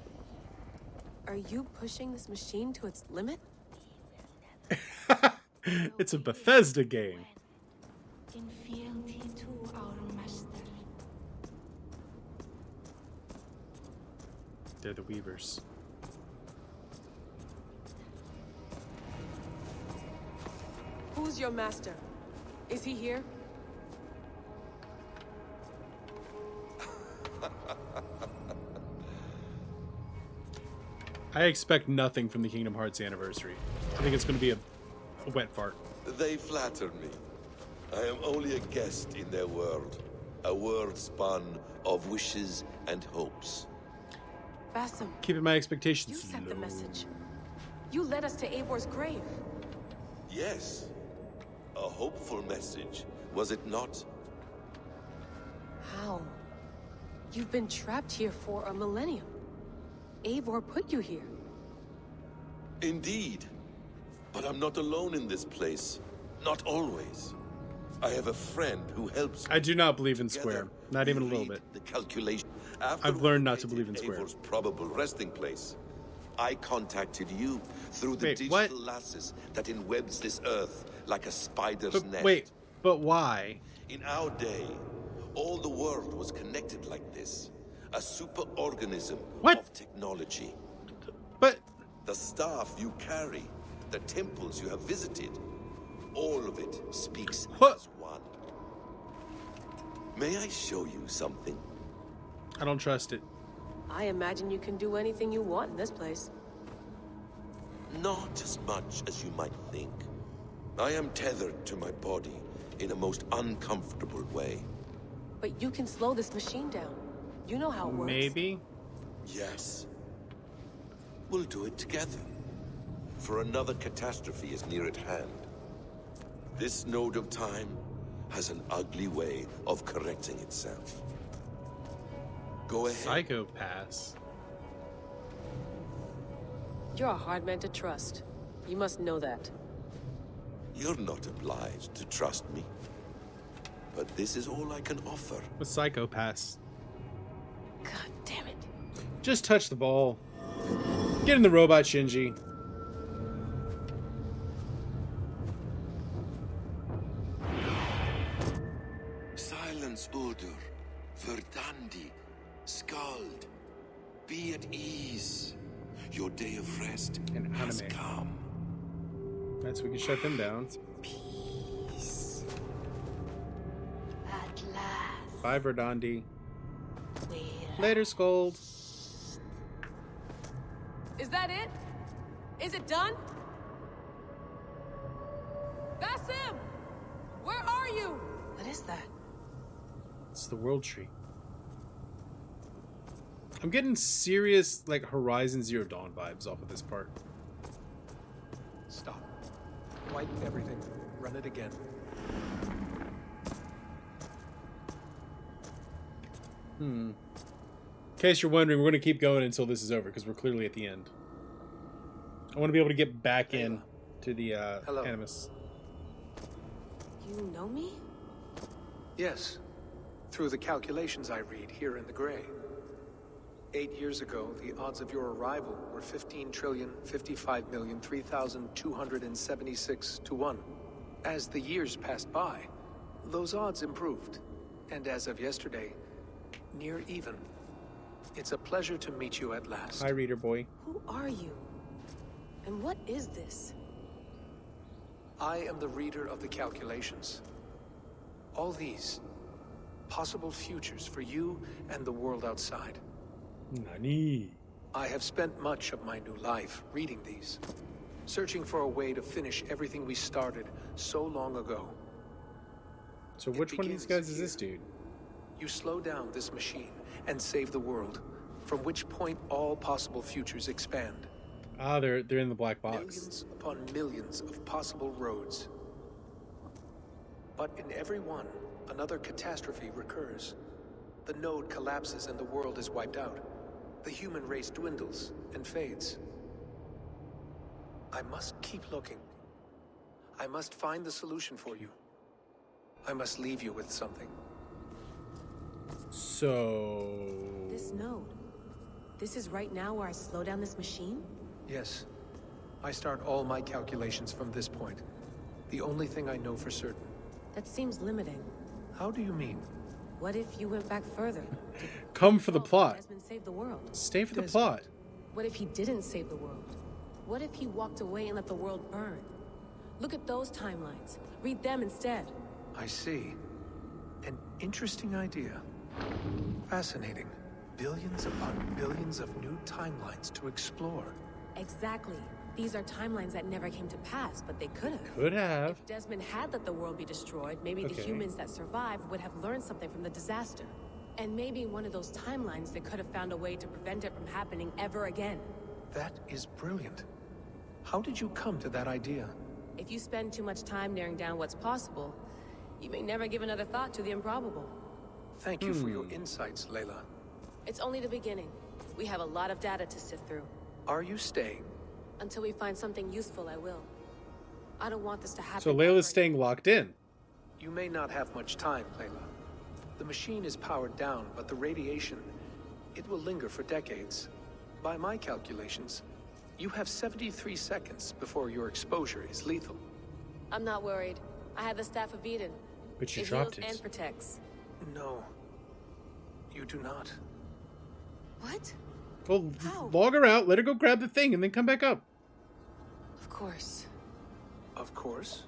Speaker 10: Are you pushing this machine to its limit?
Speaker 13: It's a Bethesda game.
Speaker 8: In fealty to our master.
Speaker 13: They're the Weavers.
Speaker 10: Who's your master? Is he here?
Speaker 13: I expect nothing from the Kingdom Hearts anniversary. I think it's going to be a wet fart.
Speaker 17: They flatter me. I am only a guest in their world. A world spun of wishes and hopes.
Speaker 10: Basim,
Speaker 13: Keeping my expectations
Speaker 10: you sent
Speaker 13: low.
Speaker 10: the message. You led us to Eivor's grave.
Speaker 17: Yes. A hopeful message, was it not?
Speaker 10: How? You've been trapped here for a millennium. Eivor put you here.
Speaker 17: Indeed. But I'm not alone in this place. Not always. I have a friend who helps me.
Speaker 13: I do not believe in Square. Not even a little bit.
Speaker 17: The calculation.
Speaker 13: I've learned not to believe in Square.
Speaker 17: Eivor's probable resting place. I contacted you through the digital lasses that enwebs this earth like a spider's net.
Speaker 13: Wait, but why?
Speaker 17: In our day, all the world was connected like this. A superorganism of technology.
Speaker 13: But
Speaker 17: the staff you carry, the temples you have visited, all of it speaks as one. May I show you something?
Speaker 13: I don't trust it.
Speaker 10: I imagine you can do anything you want in this place.
Speaker 17: Not as much as you might think. I am tethered to my body in a most uncomfortable way.
Speaker 10: But you can slow this machine down. You know how it works.
Speaker 13: Maybe?
Speaker 17: Yes. We'll do it together. For another catastrophe is near at hand. This node of time has an ugly way of correcting itself. Go ahead.
Speaker 13: Psychopaths.
Speaker 10: You're a hard man to trust. You must know that.
Speaker 17: You're not obliged to trust me. But this is all I can offer.
Speaker 13: With psychopaths.
Speaker 10: God damn it.
Speaker 13: Just touch the ball. Get in the robot, Shinji.
Speaker 17: Silence, Udur. Verdandi. Skald. Be at ease. Your day of rest has come.
Speaker 13: Right, so we can shut them down.
Speaker 17: Peace.
Speaker 2: At last.
Speaker 13: Bye, Verdandi. Later, Scold.
Speaker 10: Is that it? Is it done? Basim! Where are you? What is that?
Speaker 13: It's the World Tree. I'm getting serious, like, Horizon Zero Dawn vibes off of this part.
Speaker 7: Stop. Wipe everything. Run it again.
Speaker 13: In case you're wondering, we're going to keep going until this is over, because we're clearly at the end. I want to be able to get back in to the Animus.
Speaker 10: You know me?
Speaker 7: Yes. Through the calculations I read here in the gray. 8 years ago, the odds of your arrival were 15,055,003,276 to 1. As the years passed by, those odds improved. And as of yesterday, near even. It's a pleasure to meet you at last.
Speaker 13: Hi, reader boy.
Speaker 10: Who are you? And what is this?
Speaker 7: I am the reader of the calculations. All these possible futures for you and the world outside.
Speaker 13: Nani?
Speaker 7: I have spent much of my new life reading these, searching for a way to finish everything we started so long ago.
Speaker 13: So which one of these guys is this dude?
Speaker 7: You slow down this machine and save the world, from which point all possible futures expand.
Speaker 13: Ah, they're in the black box.
Speaker 7: Millions upon millions of possible roads. But in every one, another catastrophe recurs. The node collapses and the world is wiped out. The human race dwindles and fades. I must keep looking. I must find the solution for you. I must leave you with something.
Speaker 13: So...
Speaker 10: This node. This is right now where I slow down this machine?
Speaker 7: Yes. I start all my calculations from this point. The only thing I know for certain.
Speaker 10: That seems limiting.
Speaker 7: How do you mean?
Speaker 10: What if you went back further?
Speaker 13: Come for the plot.
Speaker 10: Desmond saved the world.
Speaker 13: Stay for the plot.
Speaker 10: What if he didn't save the world? What if he walked away and let the world burn? Look at those timelines. Read them instead.
Speaker 7: I see. An interesting idea. Fascinating. Billions upon billions of new timelines to explore.
Speaker 10: Exactly. These are timelines that never came to pass, but they could have.
Speaker 13: Could have.
Speaker 10: If Desmond had let the world be destroyed, maybe the humans that survived would have learned something from the disaster. And maybe in one of those timelines, they could have found a way to prevent it from happening ever again.
Speaker 7: That is brilliant. How did you come to that idea?
Speaker 10: If you spend too much time narrowing down what's possible, you may never give another thought to the improbable.
Speaker 7: Thank you for your insights, Layla.
Speaker 10: It's only the beginning. We have a lot of data to sift through.
Speaker 7: Are you staying?
Speaker 10: Until we find something useful, I will. I don't want this to happen.
Speaker 13: So Layla's staying locked in.
Speaker 7: You may not have much time, Layla. The machine is powered down, but the radiation, it will linger for decades. By my calculations, you have 73 seconds before your exposure is lethal.
Speaker 10: I'm not worried. I have the Staff of Eden.
Speaker 13: But you
Speaker 10: it
Speaker 13: dropped
Speaker 10: heals
Speaker 13: it.
Speaker 10: and protects.
Speaker 7: No. You do not.
Speaker 10: What?
Speaker 13: Well, log her out, let her go grab the thing, and then come back up.
Speaker 10: Of course.
Speaker 7: Of course?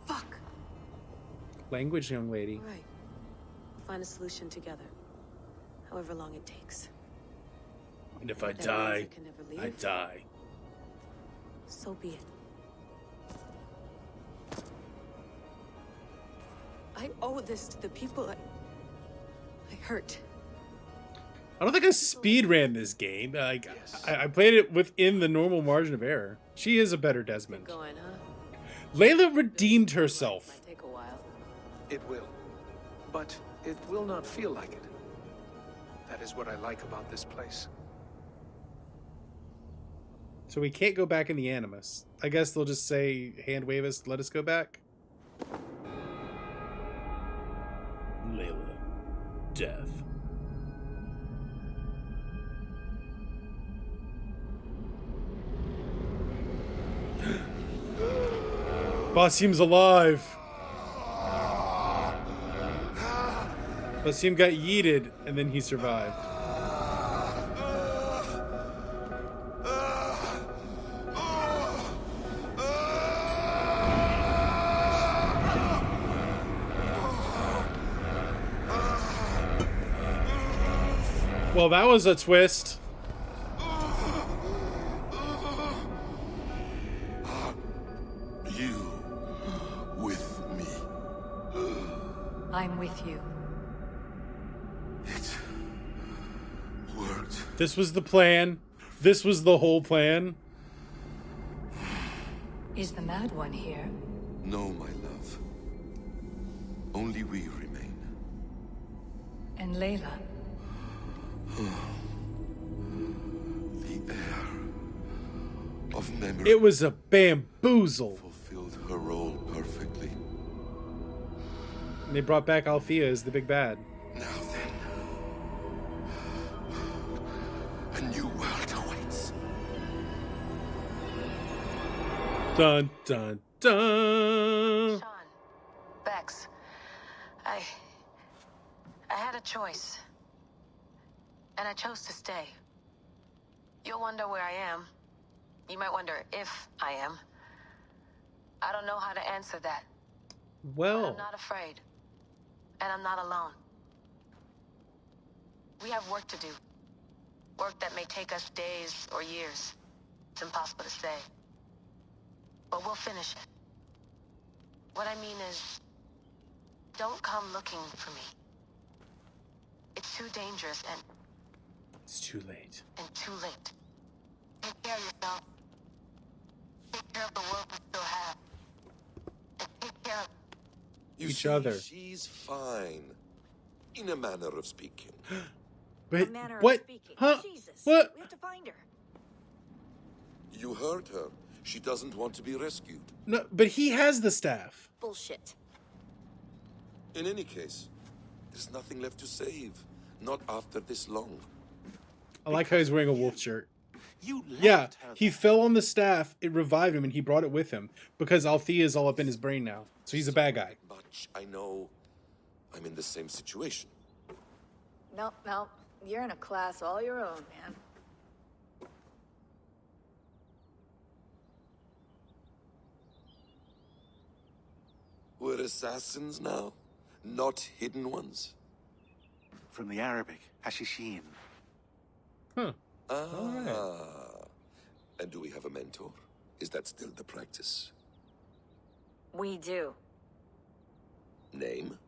Speaker 10: Fuck.
Speaker 13: Language, young lady.
Speaker 10: All right. We'll find a solution together. However long it takes.
Speaker 13: And if I
Speaker 10: That means
Speaker 13: die,
Speaker 10: you can never leave.
Speaker 13: I die.
Speaker 10: So be it. I owe this to the people I hurt.
Speaker 13: I don't think I speed ran this game. Like, I played it within the normal margin of error. She is a better Desmond.
Speaker 10: Going, huh?
Speaker 13: Layla redeemed herself.
Speaker 10: Might take a while.
Speaker 7: It will. But it will not feel like it. That is what I like about this place.
Speaker 13: So we can't go back in the Animus. I guess they'll just say, hand wave us, let us go back. Layla. Death. Basim alive. Basim got yeeted and then he survived. Well, that was a twist.
Speaker 17: You with me.
Speaker 2: I'm with you.
Speaker 17: It worked.
Speaker 13: This was the plan. This was the whole plan.
Speaker 2: Is the Mad One here?
Speaker 17: No, my love. Only we remain.
Speaker 2: And Layla?
Speaker 17: The air of memory
Speaker 13: It was a bamboozle.
Speaker 17: fulfilled her role perfectly.
Speaker 13: And they brought back Althea as the big bad.
Speaker 17: Now then, a new world awaits.
Speaker 13: Dun dun dun.
Speaker 10: Sean, Bex, I had a choice. And I chose to stay. You'll wonder where I am. You might wonder if I am. I don't know how to answer that. But
Speaker 13: Well,
Speaker 10: I'm not afraid. And I'm not alone. We have work to do. Work that may take us days or years. It's impossible to say. But we'll finish it. What I mean is, don't come looking for me. It's too dangerous and
Speaker 13: It's too late.
Speaker 10: too late. Take care of yourself. Take care of the world we still have. And take care of
Speaker 13: Each other.
Speaker 17: She's fine. In a manner of speaking.
Speaker 13: But
Speaker 21: manner of
Speaker 13: what?
Speaker 21: speaking.
Speaker 13: Huh?
Speaker 21: Jesus.
Speaker 13: What?
Speaker 21: We have to find her.
Speaker 17: You heard her. She doesn't want to be rescued.
Speaker 13: No, but he has the staff.
Speaker 21: Bullshit.
Speaker 17: In any case, there's nothing left to save. Not after this long.
Speaker 13: I like how he's wearing a wolf shirt.
Speaker 9: You
Speaker 13: Yeah, he fell on the staff, it revived him, and he brought it with him. Because Althea is all up in his brain now. So he's a bad guy.
Speaker 17: Much I know I'm in the same situation.
Speaker 21: Nope. You're in a class all your own, man.
Speaker 17: We're assassins now, not hidden ones.
Speaker 9: From the Arabic, Hashishin.
Speaker 13: Huh.
Speaker 17: And do we have a mentor? Is that still the practice?
Speaker 21: We do.
Speaker 17: Name?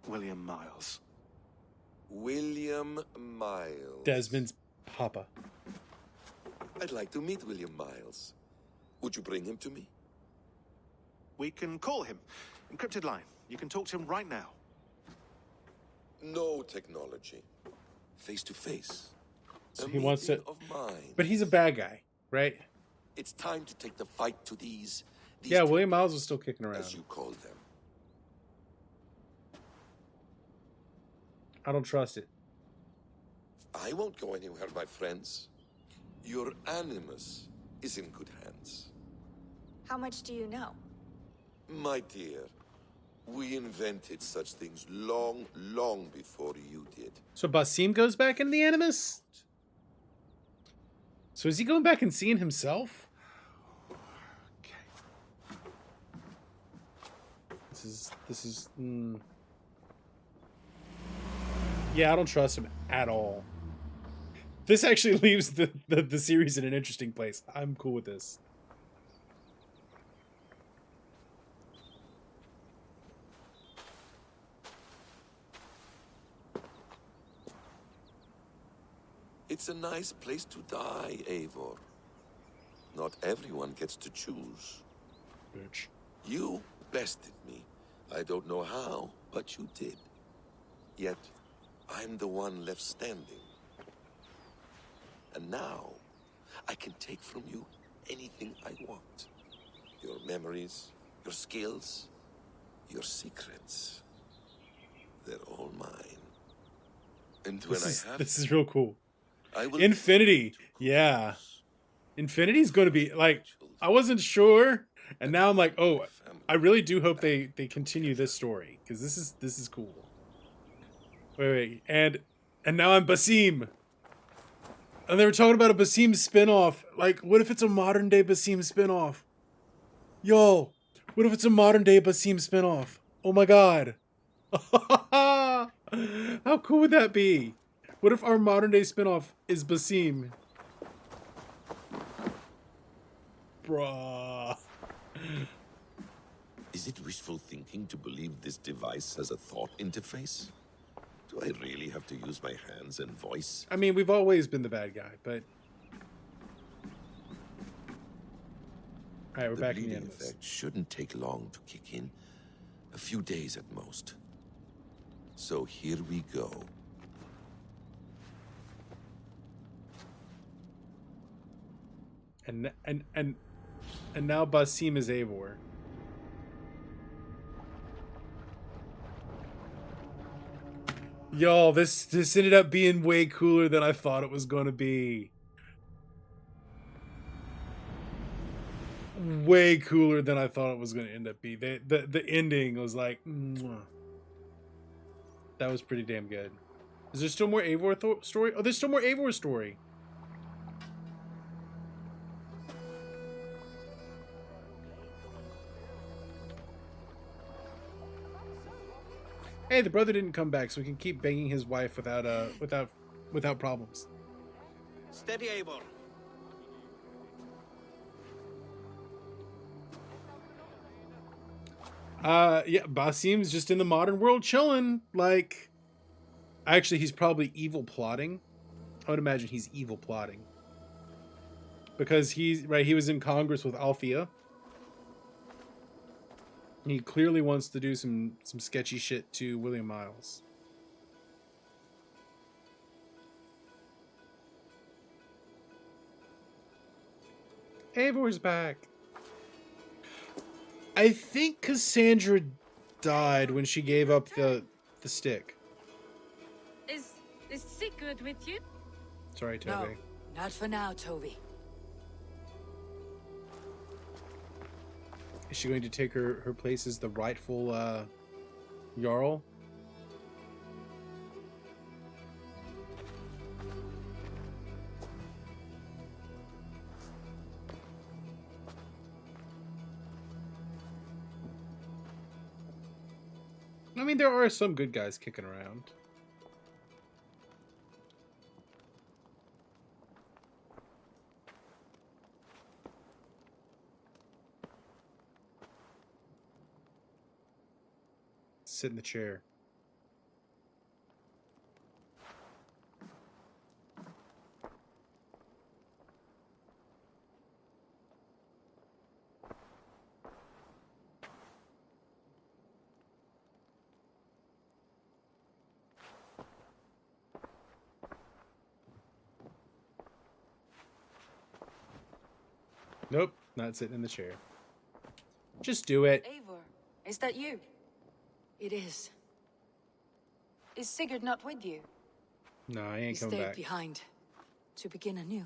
Speaker 9: William Miles.
Speaker 17: William Miles.
Speaker 13: Desmond's papa.
Speaker 17: I'd like to meet William Miles. Would you bring him to me?
Speaker 9: We can call him. Encrypted line. You can talk to him right now.
Speaker 17: No technology. Face to face.
Speaker 13: So he wants to.
Speaker 17: Of mine.
Speaker 13: But he's a bad guy, right?
Speaker 17: It's time to take the fight to these
Speaker 13: Yeah, William Miles was still kicking around.
Speaker 17: as you call them.
Speaker 13: I don't trust it.
Speaker 17: I won't go anywhere, my friends. Your animus is in good hands.
Speaker 21: How much do you know?
Speaker 17: My dear, we invented such things long, long before you did.
Speaker 13: So Basim goes back in the Animus? So is he going back and seeing himself? This is Yeah, I don't trust him at all. This actually leaves the series in an interesting place. I'm cool with this.
Speaker 17: It's a nice place to die, Eivor. Not everyone gets to choose.
Speaker 13: Bitch.
Speaker 17: You bested me. I don't know how, but you did. Yet, I'm the one left standing. And now, I can take from you anything I want. Your memories, your skills, your secrets. They're all mine. And when
Speaker 13: This is real cool.
Speaker 17: I will
Speaker 13: Infinity. Yeah. Infinity's going to be like, I wasn't sure. And now I'm like, oh, I really do hope they continue this story. Because this is cool. Wait. And now I'm Basim. And they were talking about a Basim spinoff. Like, what if it's a modern day Basim spinoff? Yo, what if it's a modern day Basim spinoff? Oh my god. How cool would that be? What if our modern day spinoff is Basim? Bruh.
Speaker 17: Is it wishful thinking to believe this device has a thought interface? Do I really have to use my hands and voice?
Speaker 13: I mean, we've always been the bad guy, but... Alright, we're back in the
Speaker 17: bleeding
Speaker 13: Animus.
Speaker 17: effect shouldn't take long to kick in. A few days at most. So here we go.
Speaker 13: And now Basim is Eivor. Yo, this ended up being way cooler than I thought it was going to be. Way cooler than I thought it was going to end up being. The ending was like, mwah. That was pretty damn good. Is there still more Eivor story? Oh, there's still more Eivor story. Hey, the brother didn't come back, so we can keep banging his wife without problems.
Speaker 4: Steady, Eivor.
Speaker 13: Yeah, Basim's just in the modern world chilling. Like, actually, he's probably evil plotting. I would imagine he's evil plotting. Because he was in Congress with Althea. He clearly wants to do some sketchy shit to William Miles. Eivor's back. I think Cassandra died when she gave up the stick.
Speaker 8: Is Sigurd with you?
Speaker 13: Sorry, Toby.
Speaker 22: No, not for now, Toby.
Speaker 13: Is she going to take her place as the rightful Jarl? I mean, there are some good guys kicking around. Sit in the chair. Nope, not sitting in the chair. Just do it.
Speaker 22: Eivor, is that you? It is. Is Sigurd not with you?
Speaker 13: No, I ain't
Speaker 22: He
Speaker 13: coming
Speaker 22: stayed
Speaker 13: back.
Speaker 22: behind to begin anew.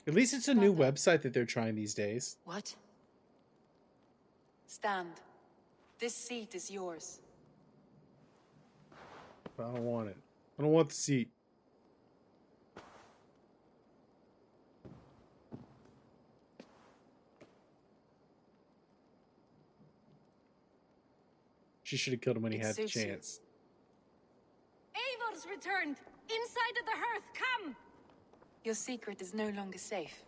Speaker 13: At least it's a new website that they're trying these days.
Speaker 22: What? Stand. This seat is yours.
Speaker 13: I don't want it. I don't want the seat. She should have killed him when he had the chance.
Speaker 8: Eivor's returned! Inside of the hearth, come!
Speaker 22: Your secret is no longer safe.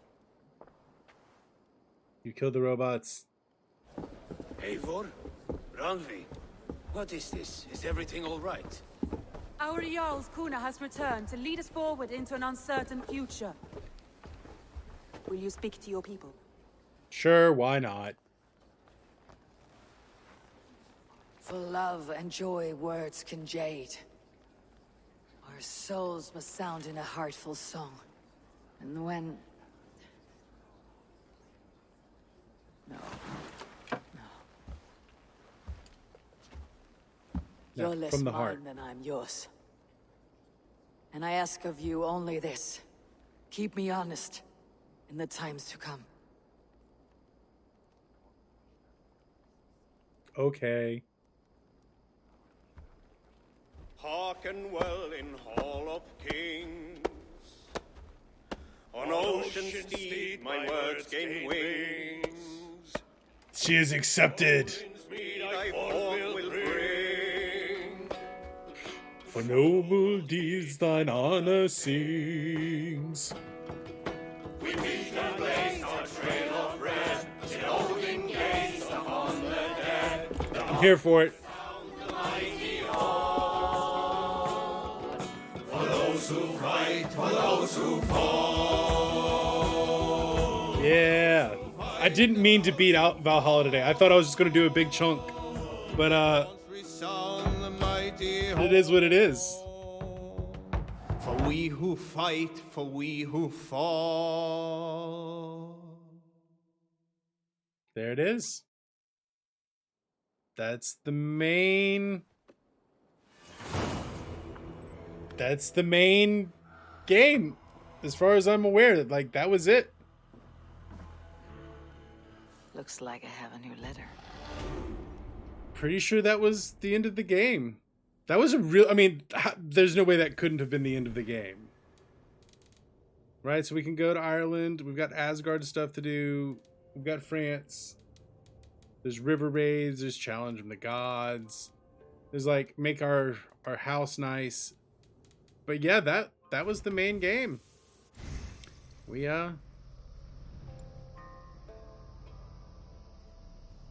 Speaker 13: You killed the robots.
Speaker 4: Eivor? Randvi? What is this? Is everything all right?
Speaker 14: Our Jarl's Kuna has returned to lead us forward into an uncertain future. Will you speak to your people?
Speaker 13: Sure, why not?
Speaker 22: For love and joy, words can jade. Our souls must sound in a heartful song. And when... No. You're less
Speaker 13: from the
Speaker 22: mine
Speaker 13: heart.
Speaker 22: than I'm yours. And I ask of you only this. Keep me honest in the times to come.
Speaker 13: Okay.
Speaker 6: Hearken well in Hall of Kings. On ocean steed my words gain wings.
Speaker 13: She is accepted.
Speaker 6: Mead I forth will bring.
Speaker 13: For noble deeds thine honor sings.
Speaker 6: We reach the place our trail of red. Till Odin gazed upon the dead.
Speaker 13: I'm here for it.
Speaker 6: The mighty all. For those who fight, for those who fall.
Speaker 13: Yeah. I didn't mean to beat out Valhalla today. I thought I was just going to do a big chunk. But, it is what it is.
Speaker 6: For we who fight, for we who fall.
Speaker 13: There it is. That's the main... That's the main game. As far as I'm aware. Like, that was it.
Speaker 22: Looks like I have a new letter.
Speaker 13: Pretty sure that was the end of the game. That was a real... I mean, there's no way that couldn't have been the end of the game. Right, so we can go to Ireland. We've got Asgard stuff to do. We've got France. There's river raids. There's challenge from the gods. There's like, make our house nice. But yeah, that was the main game. We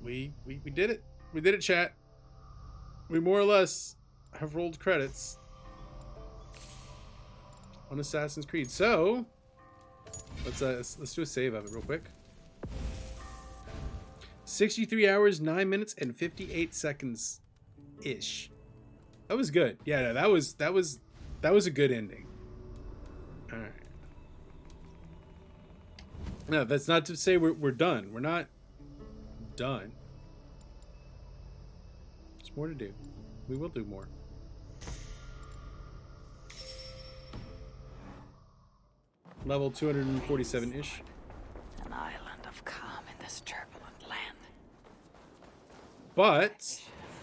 Speaker 13: we did it. We did it, chat. We more or less have rolled credits on Assassin's Creed. So let's do a save of it real quick. 63 hours, 9 minutes, and 58 seconds ish. That was good. Yeah, no, that was a good ending. All right. No, that's not to say we're done. We're not done. There's more to do. We will do more. Level 247-ish.
Speaker 2: An island of calm in this turbulent land.
Speaker 13: But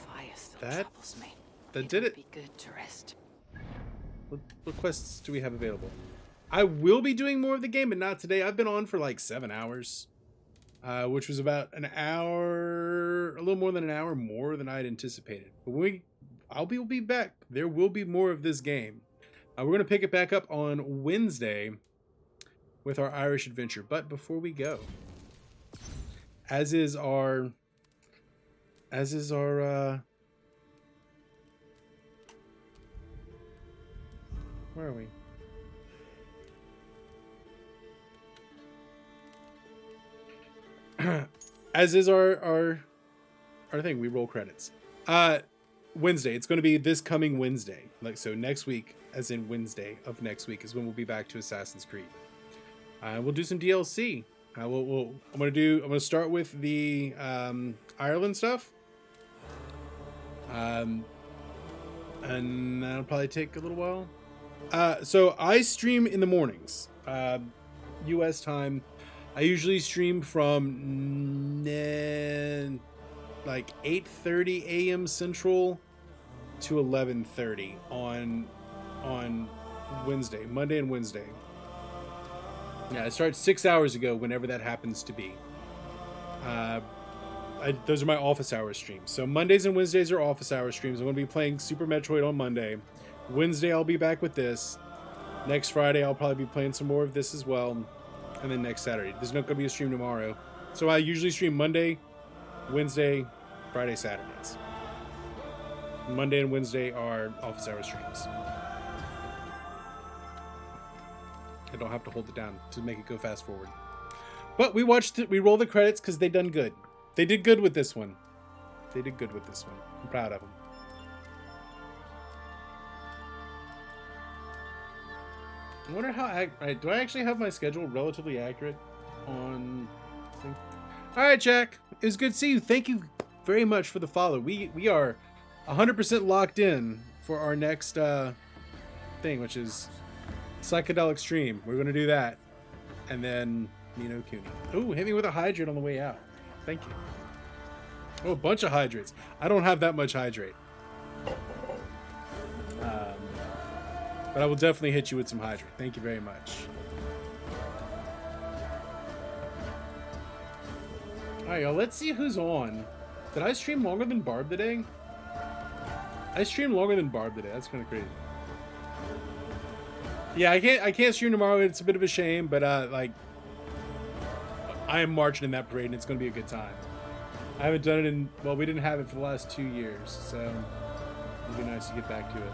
Speaker 2: Fire still
Speaker 13: that
Speaker 2: troubles me.
Speaker 13: did it.
Speaker 2: Be good to rest.
Speaker 13: What quests do we have available? I will be doing more of the game, but not today. I've been on for like 7 hours, which was about an hour, a little more than an hour more than I had anticipated. But we'll be back. There will be more of this game. We're going to pick it back up on Wednesday with our Irish adventure. But before we go, as is our where are we? As is our thing, we roll credits. Wednesday, it's going to be this coming Wednesday. Like, so next week, as in Wednesday of next week, is when we'll be back to Assassin's Creed. We'll do some DLC. I'm gonna start with the Ireland stuff. And that'll probably take a little while. So I stream in the mornings, US time. I usually stream from like 8:30 a.m. Central to 11:30 on Wednesday, Monday and Wednesday. Yeah, I start 6 hours ago, whenever that happens to be. Those are my office hour streams. So Mondays and Wednesdays are office hour streams. I'm going to be playing Super Metroid on Monday. Wednesday, I'll be back with this. Next Friday, I'll probably be playing some more of this as well. And then next Saturday. There's not going to be a stream tomorrow. So I usually stream Monday, Wednesday, Friday, Saturdays. Monday and Wednesday are office hour streams. I don't have to hold it down to make it go fast forward. But we watched it. We roll the credits because they done good. They did good with this one. They did good with this one. I'm proud of them. I wonder how do I actually have my schedule relatively accurate on thing? All right, Jack. It was good to see you. Thank you very much for the follow. We are 100% locked in for our next thing, which is Psychedelic Stream. We're going to do that. And then Nino Cooney. Ooh, hit me with a hydrate on the way out. Thank you. Oh, a bunch of hydrates. I don't have that much hydrate. But I will definitely hit you with some hydrate. Thank you very much. Alright, y'all, let's see who's on. Did I stream longer than Barb today? I streamed longer than Barb today. That's kind of crazy. Yeah, I can't stream tomorrow. It's a bit of a shame, but like, I am marching in that parade, and it's going to be a good time. I haven't done it in, well, we didn't have it for the last 2 years, so it'd be nice to get back to it.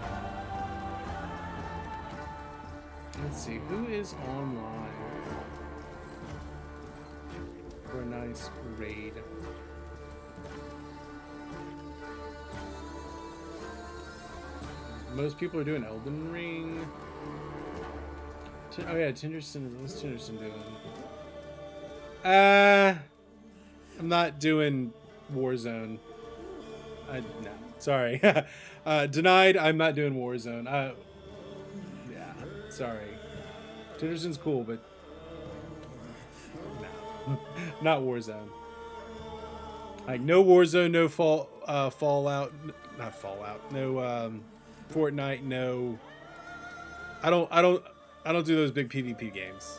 Speaker 13: Let's see, who is online for a nice raid? Most people are doing Elden Ring. Oh yeah, Tinderson. What's Tinderson doing? I'm not doing Warzone. No, sorry. Denied. I'm not doing Warzone. Yeah, sorry. Tinderson's cool, but no, not Warzone. Like no Warzone, no Fallout, not Fallout. No Fortnite. No. I don't do those big PvP games.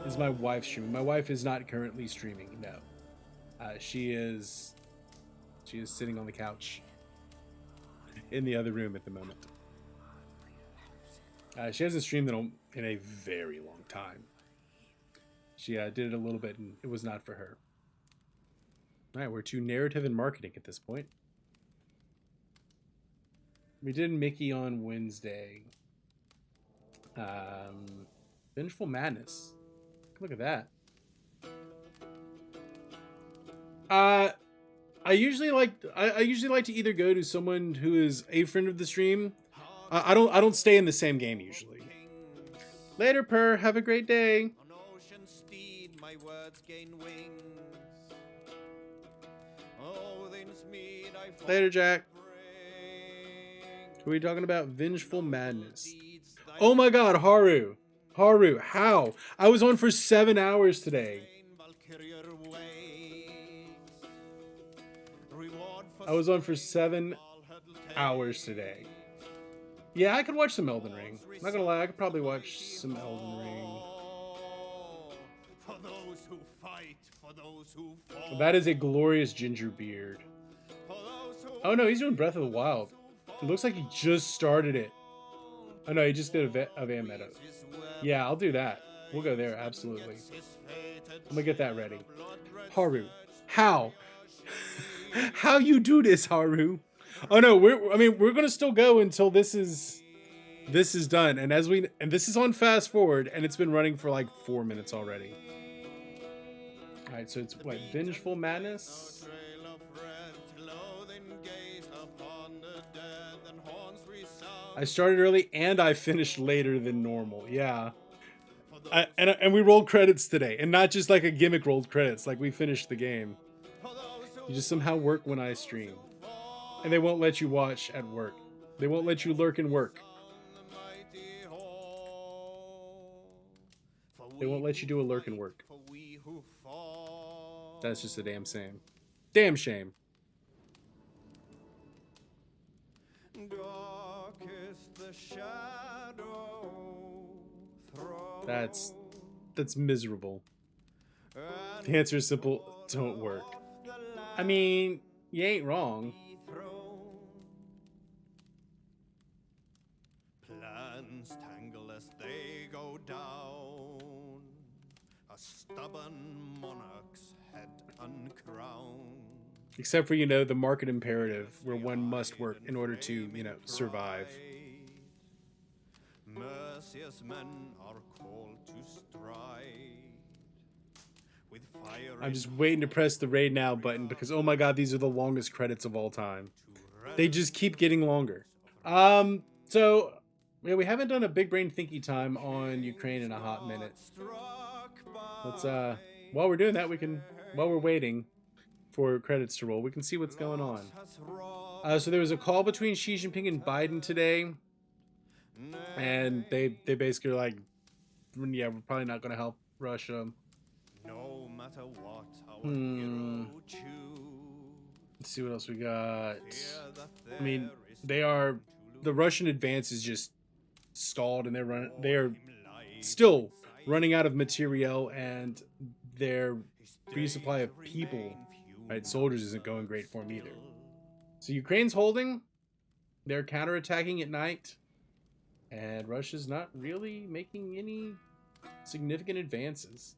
Speaker 13: This is my wife streaming. My wife is not currently streaming. No, she is sitting on the couch in the other room at the moment. She hasn't streamed in a very long time. She did it a little bit, and it was not for her. All right, we're to narrative and marketing at this point. We did Mickey on Wednesday. Vengeful Madness. Look at that. I usually like to either go to someone who is a friend of the stream. I don't stay in the same game usually. Later, Per. Have a great day. Later, Jack. Who are we talking about? Vengeful Madness. Oh my God, Haru. Haru, how? I was on for 7 hours today. I was on for 7 hours today. Yeah, I could watch some Elden Ring. I'm not gonna lie, I could probably watch some Elden Ring.
Speaker 6: For those who fight, for those who fall.
Speaker 13: That is a glorious ginger beard. Oh no, he's doing Breath of the Wild. It looks like he just started it. Oh no, he just did a Van Meadows. Yeah, I'll do that. We'll go there, absolutely. I'm gonna get that ready. Haru, how? How you do this, Haru? Oh no, we're gonna still go until this is done. And this is on fast forward, and it's been running for like 4 minutes already. All right, so it's what, Vengeful Madness? I started early and I finished later than normal. Yeah. And we rolled credits today, and not just like a gimmick rolled credits, like we finished the game. You just somehow work when I stream. And they won't let you watch at work. They won't let you lurk and work. They won't let you do a lurk and work. That's just a damn shame. Damn shame. That's miserable. The answer is simple. Don't work. I mean, you ain't wrong.
Speaker 6: Plans tangle as they go down. A stubborn monarch's head uncrowned.
Speaker 13: Except for, the market imperative where one must work in order to, survive.
Speaker 6: Merciless men are called to stride. With fire
Speaker 13: I'm just waiting to press the raid now button because, oh my God, these are the longest credits of all time. They just keep getting longer. So yeah, we haven't done a big brain thinky time on Ukraine in a hot minute. Let's while we're doing that, while we're waiting for credits to roll, we can see what's going on. So there was a call between Xi Jinping and Biden today, and they basically are like, yeah, we're probably not going to help Russia.
Speaker 6: No matter what our hero choose.
Speaker 13: Let's see what else we got. I mean, the Russian advance is just stalled, and they are still running out of material, and their resupply of people, right, soldiers, isn't going great for them either. So Ukraine's holding, they're counterattacking at night, and Russia's not really making any significant advances.